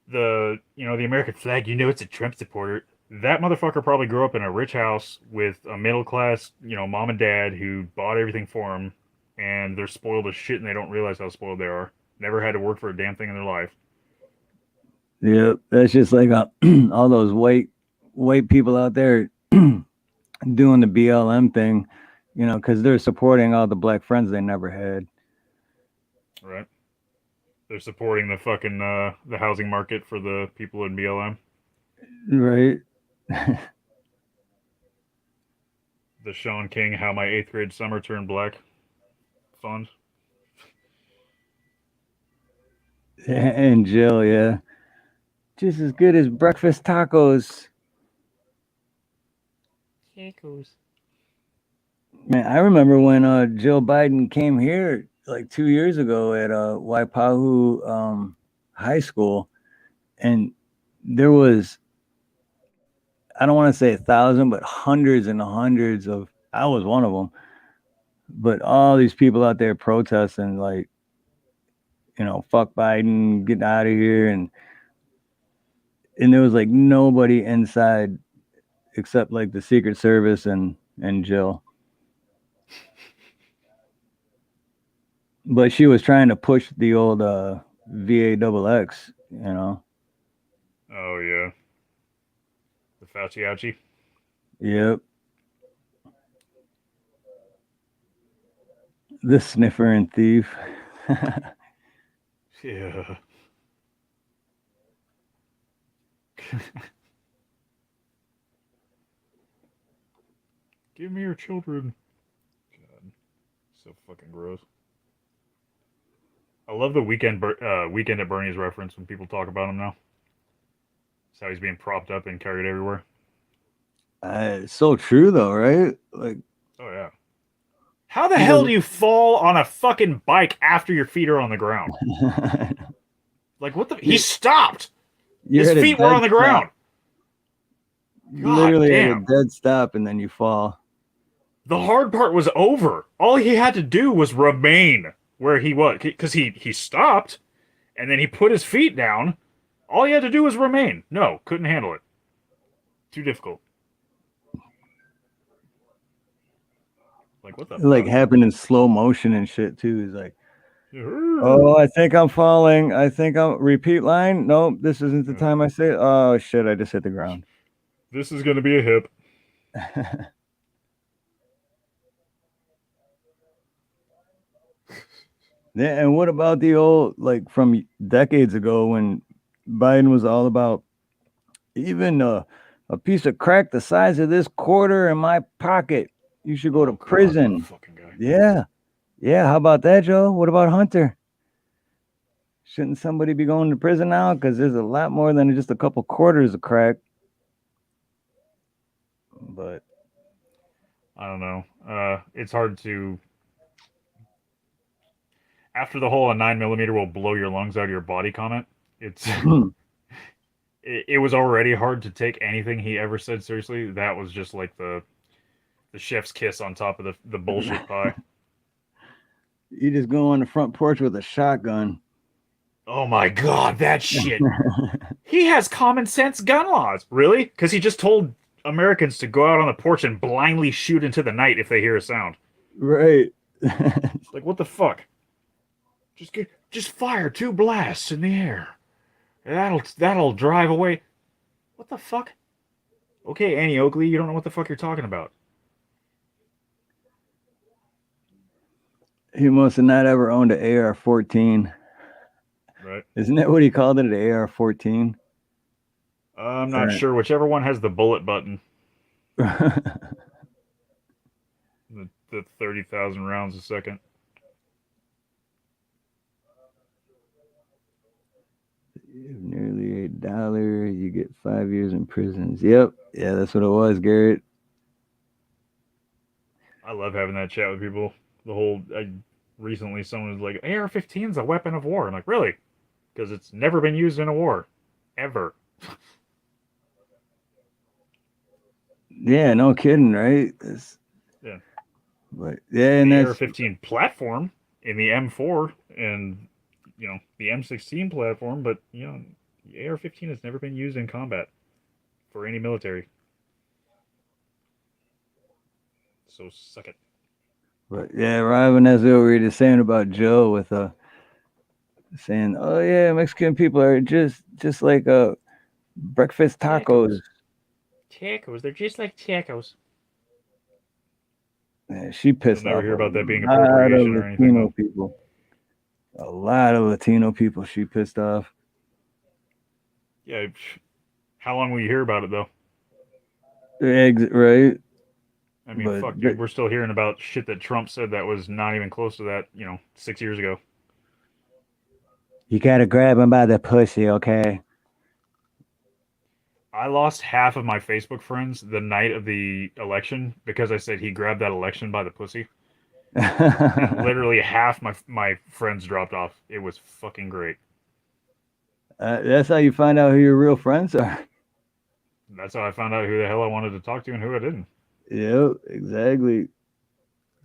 [SPEAKER 5] the American flag, it's a Trump supporter. That motherfucker probably grew up in a rich house with a middle class, mom and dad who bought everything for him, and they're spoiled as shit and they don't realize how spoiled they are. Never had to work for a damn thing in their life.
[SPEAKER 1] Yep. That's just like all those white people out there doing the BLM thing, because they're supporting all the black friends they never had.
[SPEAKER 5] Right. They're supporting the fucking the housing market for the people in BLM.
[SPEAKER 1] Right.
[SPEAKER 5] The Sean King How My 8th Grade Summer Turned Black fund.
[SPEAKER 1] And Jill, yeah. Just as good as breakfast tacos.
[SPEAKER 5] Tacos.
[SPEAKER 1] Man, I remember when Jill Biden came here like 2 years ago at Waipahu High School, and there was, I don't want to say 1,000, but hundreds and hundreds of, I was one of them, but all these people out there protesting, like, fuck Biden, get out of here, and there was like nobody inside except like the Secret Service and Jill. But she was trying to push the old VAXX,
[SPEAKER 5] Oh, yeah. The Fauci ouchie.
[SPEAKER 1] Yep. The sniffer and thief.
[SPEAKER 5] Yeah. Give me your children. God, so fucking gross. I love the weekend at Bernie's reference when people talk about him now. It's how he's being propped up and carried everywhere.
[SPEAKER 1] It's so true though, right? Like,
[SPEAKER 5] Oh yeah. How the hell do you fall on a fucking bike after your feet are on the ground? Like what the? He stopped. His
[SPEAKER 1] at a
[SPEAKER 5] feet were on
[SPEAKER 1] dead
[SPEAKER 5] the ground.
[SPEAKER 1] stop. You
[SPEAKER 5] God
[SPEAKER 1] literally
[SPEAKER 5] damn.
[SPEAKER 1] at a dead stop and then you fall.
[SPEAKER 5] The hard part was over. All he had to do was remain where he was, because he stopped, and then he put his feet down. All he had to do was remain. No, couldn't handle it. Too difficult. Like what the?
[SPEAKER 1] It like
[SPEAKER 5] fuck?
[SPEAKER 1] happened in slow motion and shit too. He's like, oh, I think I'm falling. I think I'm repeat line. Nope, this isn't the time I say it. Oh shit, I just hit the ground.
[SPEAKER 5] This is gonna be a hip.
[SPEAKER 1] Yeah, and what about the old, like from decades ago when Biden was all about even a piece of crack the size of this quarter in my pocket, you should go to prison.
[SPEAKER 5] Fucking guy.
[SPEAKER 1] Yeah. Yeah. How about that, Joe? What about Hunter? Shouldn't somebody be going to prison now? Because there's a lot more than just a couple quarters of crack. But
[SPEAKER 5] I don't know. It's hard to. After the whole 9mm will blow your lungs out of your body comment, it's it was already hard to take anything he ever said seriously. That was just like the chef's kiss on top of the bullshit pie.
[SPEAKER 1] you just go on the front porch with a shotgun.
[SPEAKER 5] Oh my god, that shit. He has common sense gun laws. Really? Because he just told Americans to go out on the porch and blindly shoot into the night if they hear a sound.
[SPEAKER 1] Right.
[SPEAKER 5] It's like, what the fuck? Just fire 2 blasts in the air. That'll drive away. What the fuck? Okay, Annie Oakley, you don't know what the fuck you're talking about.
[SPEAKER 1] He must have not ever owned an AR-14.
[SPEAKER 5] Right.
[SPEAKER 1] Isn't that what he called it, an AR-14?
[SPEAKER 5] I'm not sure. Whichever one has the bullet button. The 30,000 rounds a second.
[SPEAKER 1] Nearly $8. You get 5 years in prisons. Yep. Yeah, that's what it was, Garrett.
[SPEAKER 5] I love having that chat with people. Recently someone was like, AR-15 is a weapon of war. I'm like, really? Because it's never been used in a war. Ever.
[SPEAKER 1] Yeah, no kidding, right?
[SPEAKER 5] Yeah.
[SPEAKER 1] But yeah, and
[SPEAKER 5] the
[SPEAKER 1] that's
[SPEAKER 5] AR-15 platform in the M4 and the M16 platform, but the AR-15 has never been used in combat for any military. So suck it.
[SPEAKER 1] But yeah, Robin, that's what we were just saying about Joe with saying, oh yeah, Mexican people are just like breakfast tacos.
[SPEAKER 5] Tacos, they're just like tacos.
[SPEAKER 1] Yeah, she pissed
[SPEAKER 5] You'll never
[SPEAKER 1] off
[SPEAKER 5] hear about that being
[SPEAKER 1] a lot of
[SPEAKER 5] appropriation or anything.
[SPEAKER 1] Latino people. A lot of Latino people she pissed off.
[SPEAKER 5] Yeah, how long will you hear about it though?
[SPEAKER 1] Right.
[SPEAKER 5] I mean,
[SPEAKER 1] But
[SPEAKER 5] fuck, dude, we're still hearing about shit that Trump said that was not even close to that, 6 years ago.
[SPEAKER 1] You gotta grab him by the pussy, okay?
[SPEAKER 5] I lost half of my Facebook friends the night of the election because I said he grabbed that election by the pussy. And literally half my friends dropped off. It was fucking great.
[SPEAKER 1] That's how you find out who your real friends are.
[SPEAKER 5] That's how I found out who the hell I wanted to talk to and who I didn't.
[SPEAKER 1] Yep, exactly.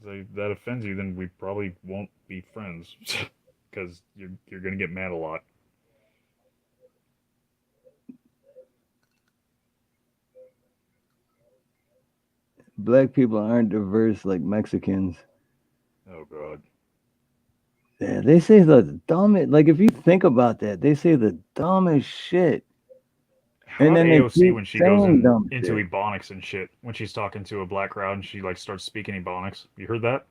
[SPEAKER 5] If that offends you, then we probably won't be friends because you're gonna get mad a lot.
[SPEAKER 1] Black people aren't diverse like Mexicans.
[SPEAKER 5] Oh god.
[SPEAKER 1] Yeah, they say the dumbest. Like if you think about that, they say the dumbest shit.
[SPEAKER 5] How
[SPEAKER 1] And
[SPEAKER 5] about
[SPEAKER 1] then they
[SPEAKER 5] AOC
[SPEAKER 1] keep
[SPEAKER 5] when she goes
[SPEAKER 1] saying dumb
[SPEAKER 5] into
[SPEAKER 1] shit.
[SPEAKER 5] Ebonics and shit when she's talking to a black crowd and she starts speaking Ebonics? You heard that?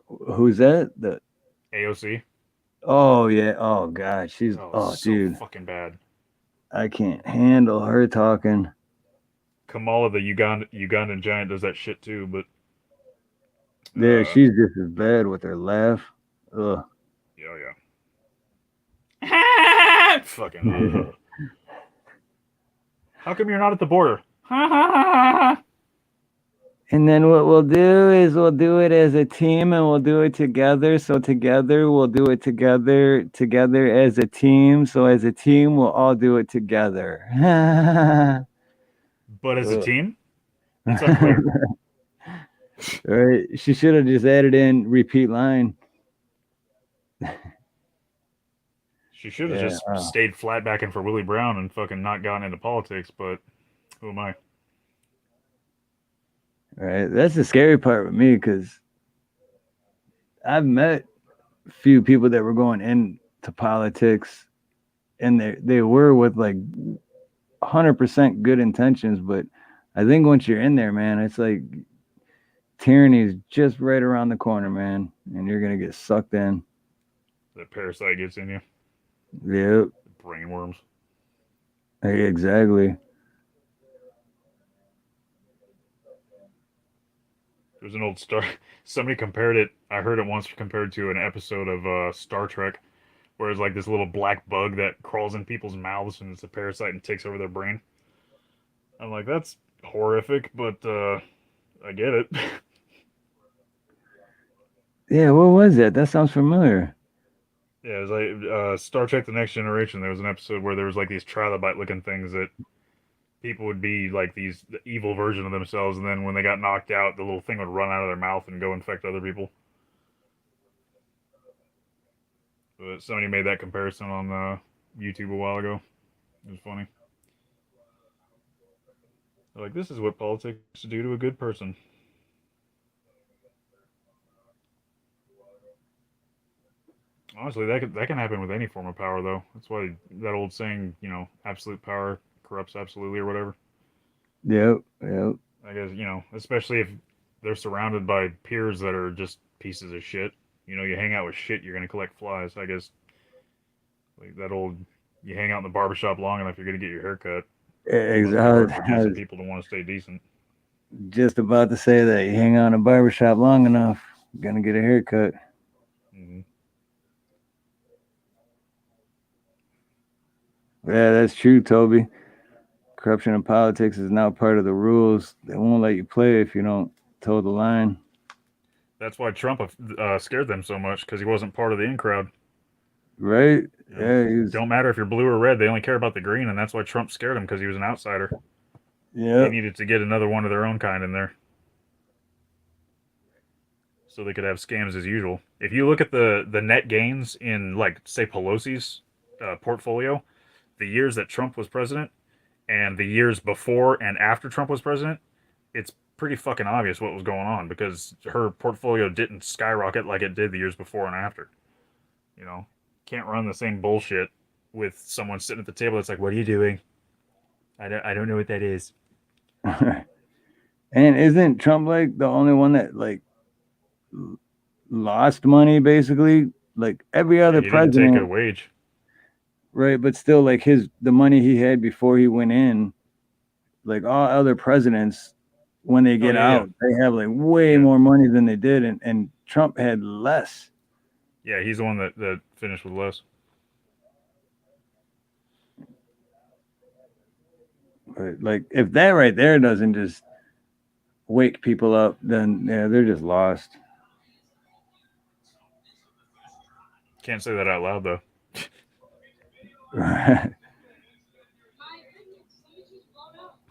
[SPEAKER 1] Who's that? The
[SPEAKER 5] AOC.
[SPEAKER 1] Oh yeah. Oh god, she's
[SPEAKER 5] So
[SPEAKER 1] dude,
[SPEAKER 5] fucking bad.
[SPEAKER 1] I can't handle her talking.
[SPEAKER 5] Kamala, the Ugandan giant, does that shit too. But
[SPEAKER 1] Yeah, she's just as bad with her laugh. Ugh.
[SPEAKER 5] yeah. Fucking. Ugh. How come you're not at the border?
[SPEAKER 1] And then what we'll do is we'll do it as a team and we'll do it together. So together we'll do it together as a team. So as a team we'll all do it together.
[SPEAKER 5] But as a team, it's unclear.
[SPEAKER 1] Right? She should have just added in repeat line.
[SPEAKER 5] She should have just stayed flat backing for Willie Brown and fucking not gotten into politics. But who am I?
[SPEAKER 1] Right. That's the scary part with me because I've met a few people that were going into politics and they were with like 100% good intentions. But I think once you're in there, man, it's like tyranny is just right around the corner, man. And you're going to get sucked in.
[SPEAKER 5] That parasite gets in you.
[SPEAKER 1] Yep.
[SPEAKER 5] Brain worms.
[SPEAKER 1] Hey, exactly.
[SPEAKER 5] There's an old somebody compared it. I heard it once compared to an episode of Star Trek, where it's like this little black bug that crawls in people's mouths and it's a parasite and takes over their brain. I'm like, that's horrific, but I get it.
[SPEAKER 1] Yeah, what was that? That sounds familiar.
[SPEAKER 5] Yeah, it was like Star Trek: The Next Generation. There was an episode where there was like these trilobite-looking things that people would be like the evil version of themselves, and then when they got knocked out, the little thing would run out of their mouth and go infect other people. But somebody made that comparison on YouTube a while ago. It was funny. They're like, this is what politics do to a good person. Honestly, that can happen with any form of power, though. That's why that old saying, absolute power corrupts absolutely or whatever.
[SPEAKER 1] Yep.
[SPEAKER 5] I guess, especially if they're surrounded by peers that are just pieces of shit. You hang out with shit, you're going to collect flies. I guess, like that old, you hang out in the barbershop long enough, you're going to get your hair cut.
[SPEAKER 1] Exactly.
[SPEAKER 5] People don't want to stay decent.
[SPEAKER 1] Just about to say that. You hang out in a barbershop long enough, you're going to get a haircut.
[SPEAKER 5] Mm-hmm.
[SPEAKER 1] Yeah, that's true, Toby. Corruption in politics is now part of the rules. They won't let you play if you don't toe the line.
[SPEAKER 5] That's why Trump scared them so much, because he wasn't part of the in crowd.
[SPEAKER 1] Right? Yeah.
[SPEAKER 5] Don't matter if you're blue or red. They only care about the green, and that's why Trump scared him, because he was an outsider.
[SPEAKER 1] Yeah.
[SPEAKER 5] They needed to get another one of their own kind in there, so they could have scams as usual. If you look at the net gains in, like, say, Pelosi's portfolio, the years that Trump was president and the years before and after Trump was president, it's pretty fucking obvious what was going on, because her portfolio didn't skyrocket like it did the years before and after. Can't run the same bullshit with someone sitting at the table that's like, what are you doing? I don't know what that is.
[SPEAKER 1] And isn't Trump like the only one that like lost money basically? Like every other president
[SPEAKER 5] didn't take a wage.
[SPEAKER 1] Right, but still, like the money he had before he went in, like all other presidents, when they get out, they have like way more money than they did, and Trump had less.
[SPEAKER 5] Yeah, he's the one that finished with less.
[SPEAKER 1] But like, if that right there doesn't just wake people up, then yeah, they're just lost.
[SPEAKER 5] Can't say that out loud though.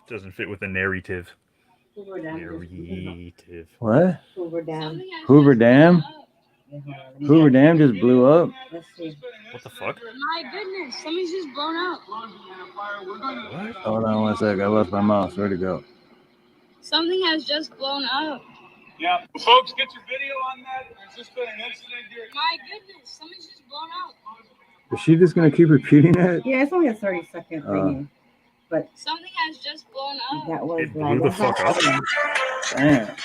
[SPEAKER 5] Doesn't fit with the narrative. Narrative.
[SPEAKER 1] What?
[SPEAKER 4] Hoover Dam.
[SPEAKER 1] Hoover Dam? Hoover Dam just blew up.
[SPEAKER 4] Let's see.
[SPEAKER 5] What the fuck?
[SPEAKER 10] My goodness, something's just blown up.
[SPEAKER 5] What?
[SPEAKER 1] Hold on one sec. I lost my mouse. Where'd it go?
[SPEAKER 10] Something has just blown up.
[SPEAKER 7] Yeah, folks, get your video on that. There's just been an incident here.
[SPEAKER 10] My goodness, something's just blown up.
[SPEAKER 1] Is she just gonna keep repeating that?
[SPEAKER 4] Yeah, it's only a 30-second thing. But
[SPEAKER 10] something has just blown up.
[SPEAKER 4] that was
[SPEAKER 5] It blew the fuck up.
[SPEAKER 1] Damn.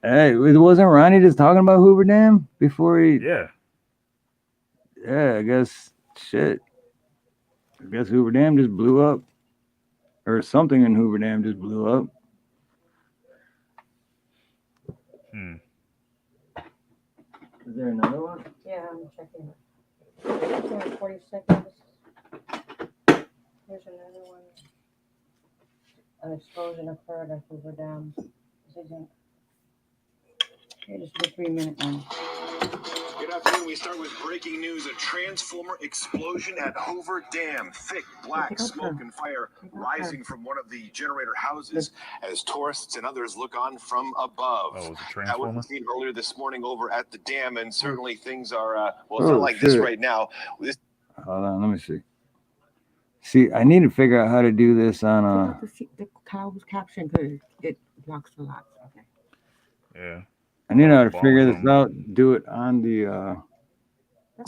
[SPEAKER 1] Hey, it wasn't Ronnie just talking about Hoover Dam before he?
[SPEAKER 5] Yeah.
[SPEAKER 1] Yeah, I guess shit. I guess Hoover Dam just blew up, or something in Hoover Dam just blew up.
[SPEAKER 5] Hmm.
[SPEAKER 1] Is there another one?
[SPEAKER 4] Yeah, I'm checking it. It's only 40 seconds. Here's another one. An explosion occurred at Hoover Dam. This isn't. Here's the 3-minute one.
[SPEAKER 11] Good afternoon. We start with breaking news. A transformer explosion at Hoover Dam. Thick black smoke and fire rising from one of the generator houses as tourists and others look on from above.
[SPEAKER 5] Oh, it was a
[SPEAKER 11] That was
[SPEAKER 5] transformer?
[SPEAKER 11] seen earlier this morning over at the dam, and certainly things are, well, it's
[SPEAKER 1] Oh,
[SPEAKER 11] not like this
[SPEAKER 1] shit.
[SPEAKER 11] right now. This
[SPEAKER 1] Hold on, let me see. See, I need to figure out how to do this on
[SPEAKER 4] The closed caption because it blocks a lot. Okay.
[SPEAKER 5] Yeah.
[SPEAKER 1] I need to know how to
[SPEAKER 5] Bomb or
[SPEAKER 1] figure this
[SPEAKER 5] something.
[SPEAKER 1] out. Do it on the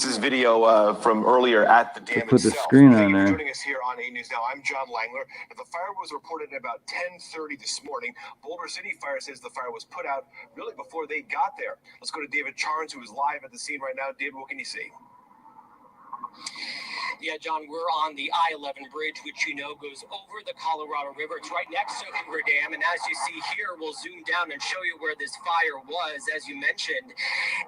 [SPEAKER 11] is video from earlier at the dam
[SPEAKER 1] put the
[SPEAKER 11] itself.
[SPEAKER 1] screen
[SPEAKER 11] Thank
[SPEAKER 1] on
[SPEAKER 11] you for
[SPEAKER 1] there.
[SPEAKER 11] joining us here on A News Now. I'm John Langler. The fire was reported at about 10:30 this morning. Boulder City Fire says the fire was put out really before they got there. Let's go to David Charnes, who is live at the scene right now. David, what can you see?
[SPEAKER 12] Yeah, John, we're on the I-11 bridge, which you know goes over the Colorado River. It's right next to Hoover Dam. And as you see here, we'll zoom down and show you where this fire was. As you mentioned,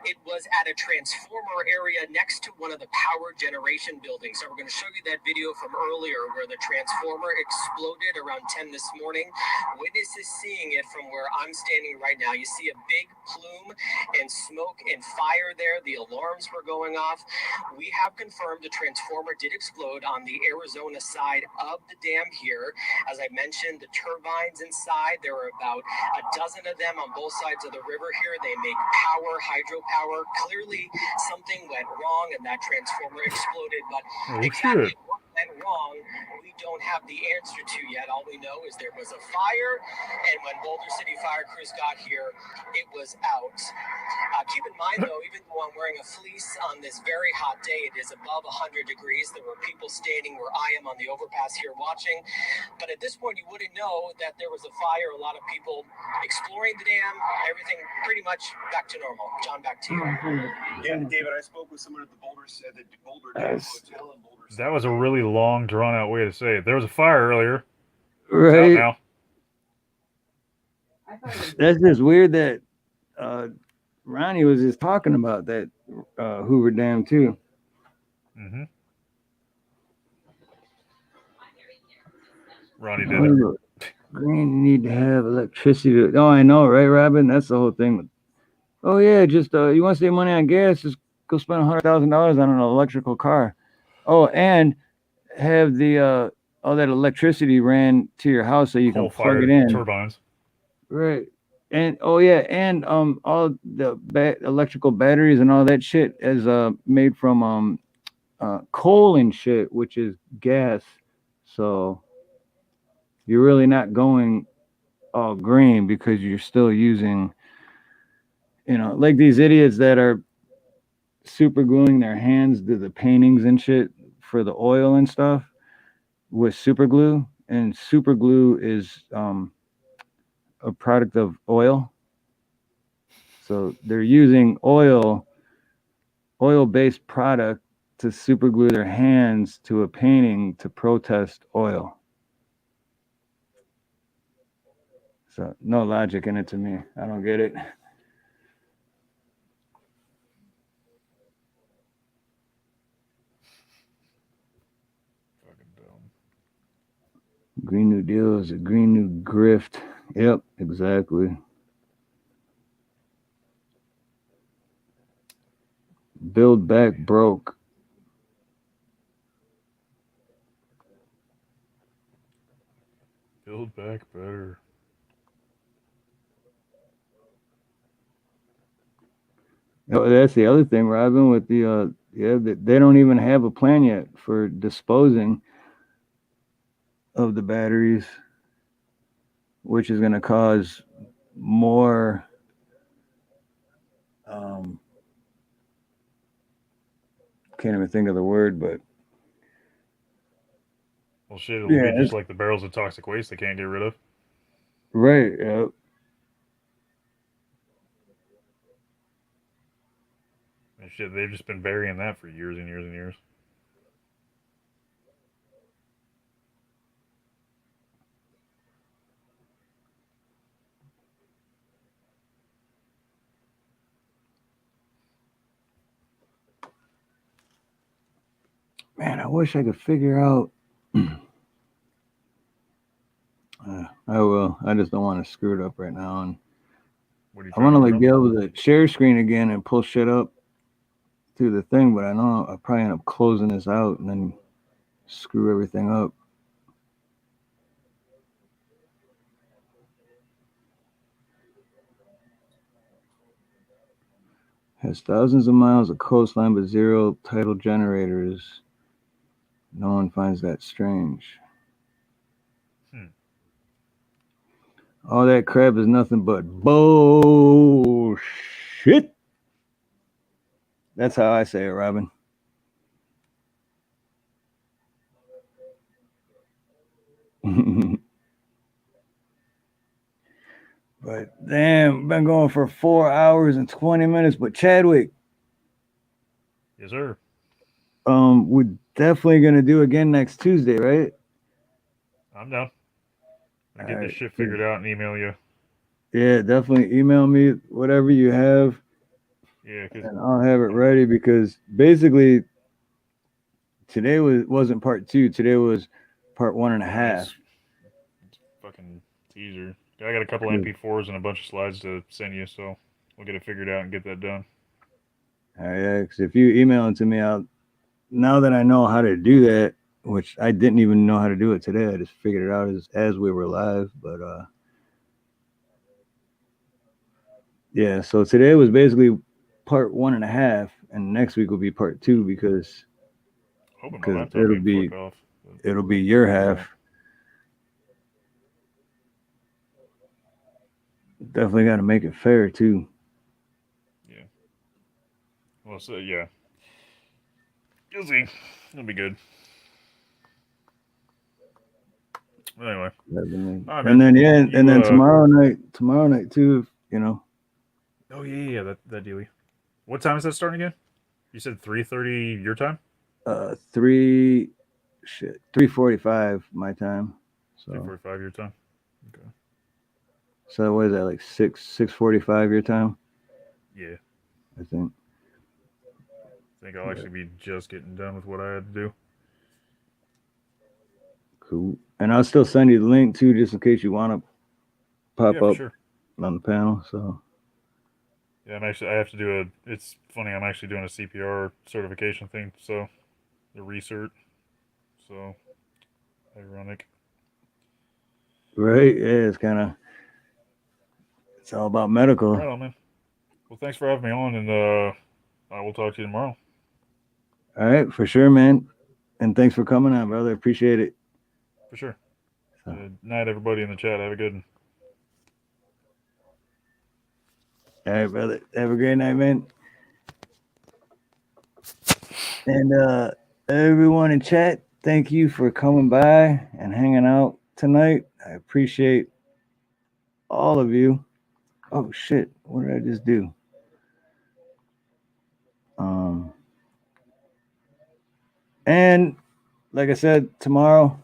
[SPEAKER 12] it was at a transformer area next to one of the power generation buildings. So we're going to show you that video from earlier where the transformer exploded around 10 this morning. Witnesses seeing it from where I'm standing right now. You see a big plume and smoke and fire there. The alarms were going off. We have confirmed the transformer did explode on the Arizona side of the dam here. As I mentioned, the turbines inside, there are about a dozen of them on both sides of the river here. They make power, hydropower. Clearly, something went wrong and that transformer exploded. But exactly what went wrong, we don't have the answer to yet. All we know is there was a fire, and when Boulder City Fire crews got here, it was out. Keep in mind, though, even though I'm wearing a fleece on this very hot day, it is above 100 degrees. There were people standing where I am on the overpass here watching. But at this point, you wouldn't know that there was a fire. A lot of people exploring the dam, everything pretty much back to normal. John, back to you.
[SPEAKER 11] Yeah, David, I spoke with someone at the Boulder Dam Hotel in Boulder.
[SPEAKER 5] That was a really long, drawn-out way to say it. There was a fire earlier.
[SPEAKER 1] Right.
[SPEAKER 5] It's out now.
[SPEAKER 1] That's just weird that Ronnie was just talking about that Hoover Dam too.
[SPEAKER 5] Mm-hmm. Ronnie did it.
[SPEAKER 1] Green need to have electricity. Oh, I know, right, Robin? That's the whole thing. Oh yeah, just you want to save money on gas? Just go spend $100,000 on an electrical car. Oh, and have the all that electricity ran to your house so you can plug it in.
[SPEAKER 5] Turbines.
[SPEAKER 1] Right. And oh yeah, and all the electrical batteries and all that shit is made from coal and shit, which is gas. So you're really not going all green because you're still using, like these idiots that are super gluing their hands to the paintings and shit for the oil and stuff with super glue. And super glue is a product of oil. So they're using oil-based product to super glue their hands to a painting to protest oil. So no logic in it to me. I don't get it.
[SPEAKER 5] Fucking dumb.
[SPEAKER 1] Green New Deal is a Green New grift. Yep, exactly. Build back broke.
[SPEAKER 5] Build back better.
[SPEAKER 1] Oh, that's the other thing, Robin, with the they don't even have a plan yet for disposing of the batteries, which is going to cause more can't even think of the word, but
[SPEAKER 5] Well, shit, it'll be just like the barrels of toxic waste they can't get rid of.
[SPEAKER 1] Right. Yep.
[SPEAKER 5] And shit, they've just been burying that for years and years and years.
[SPEAKER 1] Man, I wish I could figure out. I will. I just don't want to screw it up right now. And I want to like be able to share screen again and pull shit up through the thing, but I know I'll probably end up closing this out and then screw everything up. Has thousands of miles of coastline but zero tidal generators. No one finds that strange. All that crap is nothing but bullshit. That's how I say it, Robin. But damn, been going for 4 hours and 20 minutes. But Chadwick.
[SPEAKER 5] Yes, sir.
[SPEAKER 1] We're definitely gonna do again next Tuesday, right?
[SPEAKER 5] I'm down. I'll get this shit figured out and email you.
[SPEAKER 1] Yeah, definitely email me whatever you have.
[SPEAKER 5] Yeah,
[SPEAKER 1] and I'll have it ready because basically today wasn't part 2. Today was part 1.5.
[SPEAKER 5] Fucking teaser. I got a couple MP4s and a bunch of slides to send you, so we'll get it figured out and get that done.
[SPEAKER 1] All right, yeah, because if you email it to me, now that I know how to do that, which I didn't even know how to do it today, I just figured it out as we were live. But yeah, so today was basically part 1.5, and next week will be part 2 because it'll be your half. Definitely got to make it fair too.
[SPEAKER 5] Yeah. Well, so yeah, you'll see. It'll be good. Anyway.
[SPEAKER 1] And then tomorrow night too. You know.
[SPEAKER 5] Oh yeah, that dealie. What time is that starting again? You said 3:30 your time.
[SPEAKER 1] 3:45 my time. So
[SPEAKER 5] 3:45 your time. Okay.
[SPEAKER 1] So what is that, like 6:45 your time?
[SPEAKER 5] Yeah.
[SPEAKER 1] I think
[SPEAKER 5] I'll actually be just getting done with what I had to do.
[SPEAKER 1] Cool. And I'll still send you the link too, just in case you want to pop up on the panel. So
[SPEAKER 5] yeah, I have to do it's funny, I'm actually doing a CPR certification thing, so the recert. So ironic.
[SPEAKER 1] Right, yeah, it's all about medical.
[SPEAKER 5] Right on, man. Well, thanks for having me on, and I will talk to you tomorrow.
[SPEAKER 1] All right, for sure, man. And thanks for coming on, brother. Appreciate it.
[SPEAKER 5] For sure. Night, everybody in the chat. Have a good one.
[SPEAKER 1] All right, brother. Have a great night, man. And everyone in chat, thank you for coming by and hanging out tonight. I appreciate all of you. Oh shit, what did I just do? And like I said, tomorrow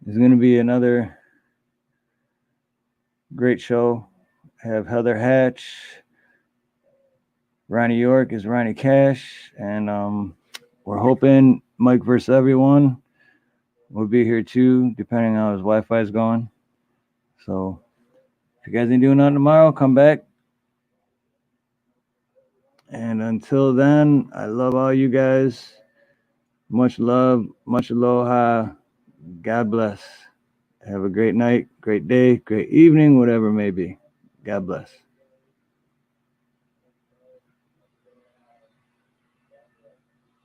[SPEAKER 1] is going to be another great show. I have Heather Hatch. Ronnie York is Ronnie Cash. And we're hoping Mike vs. Everyone will be here too, depending on how his Wi-Fi is going. So if you guys ain't doing nothing tomorrow, come back. And until then, I love all you guys. Much love, much aloha. God bless. Have a great night, great day, great evening, whatever it may be. God bless.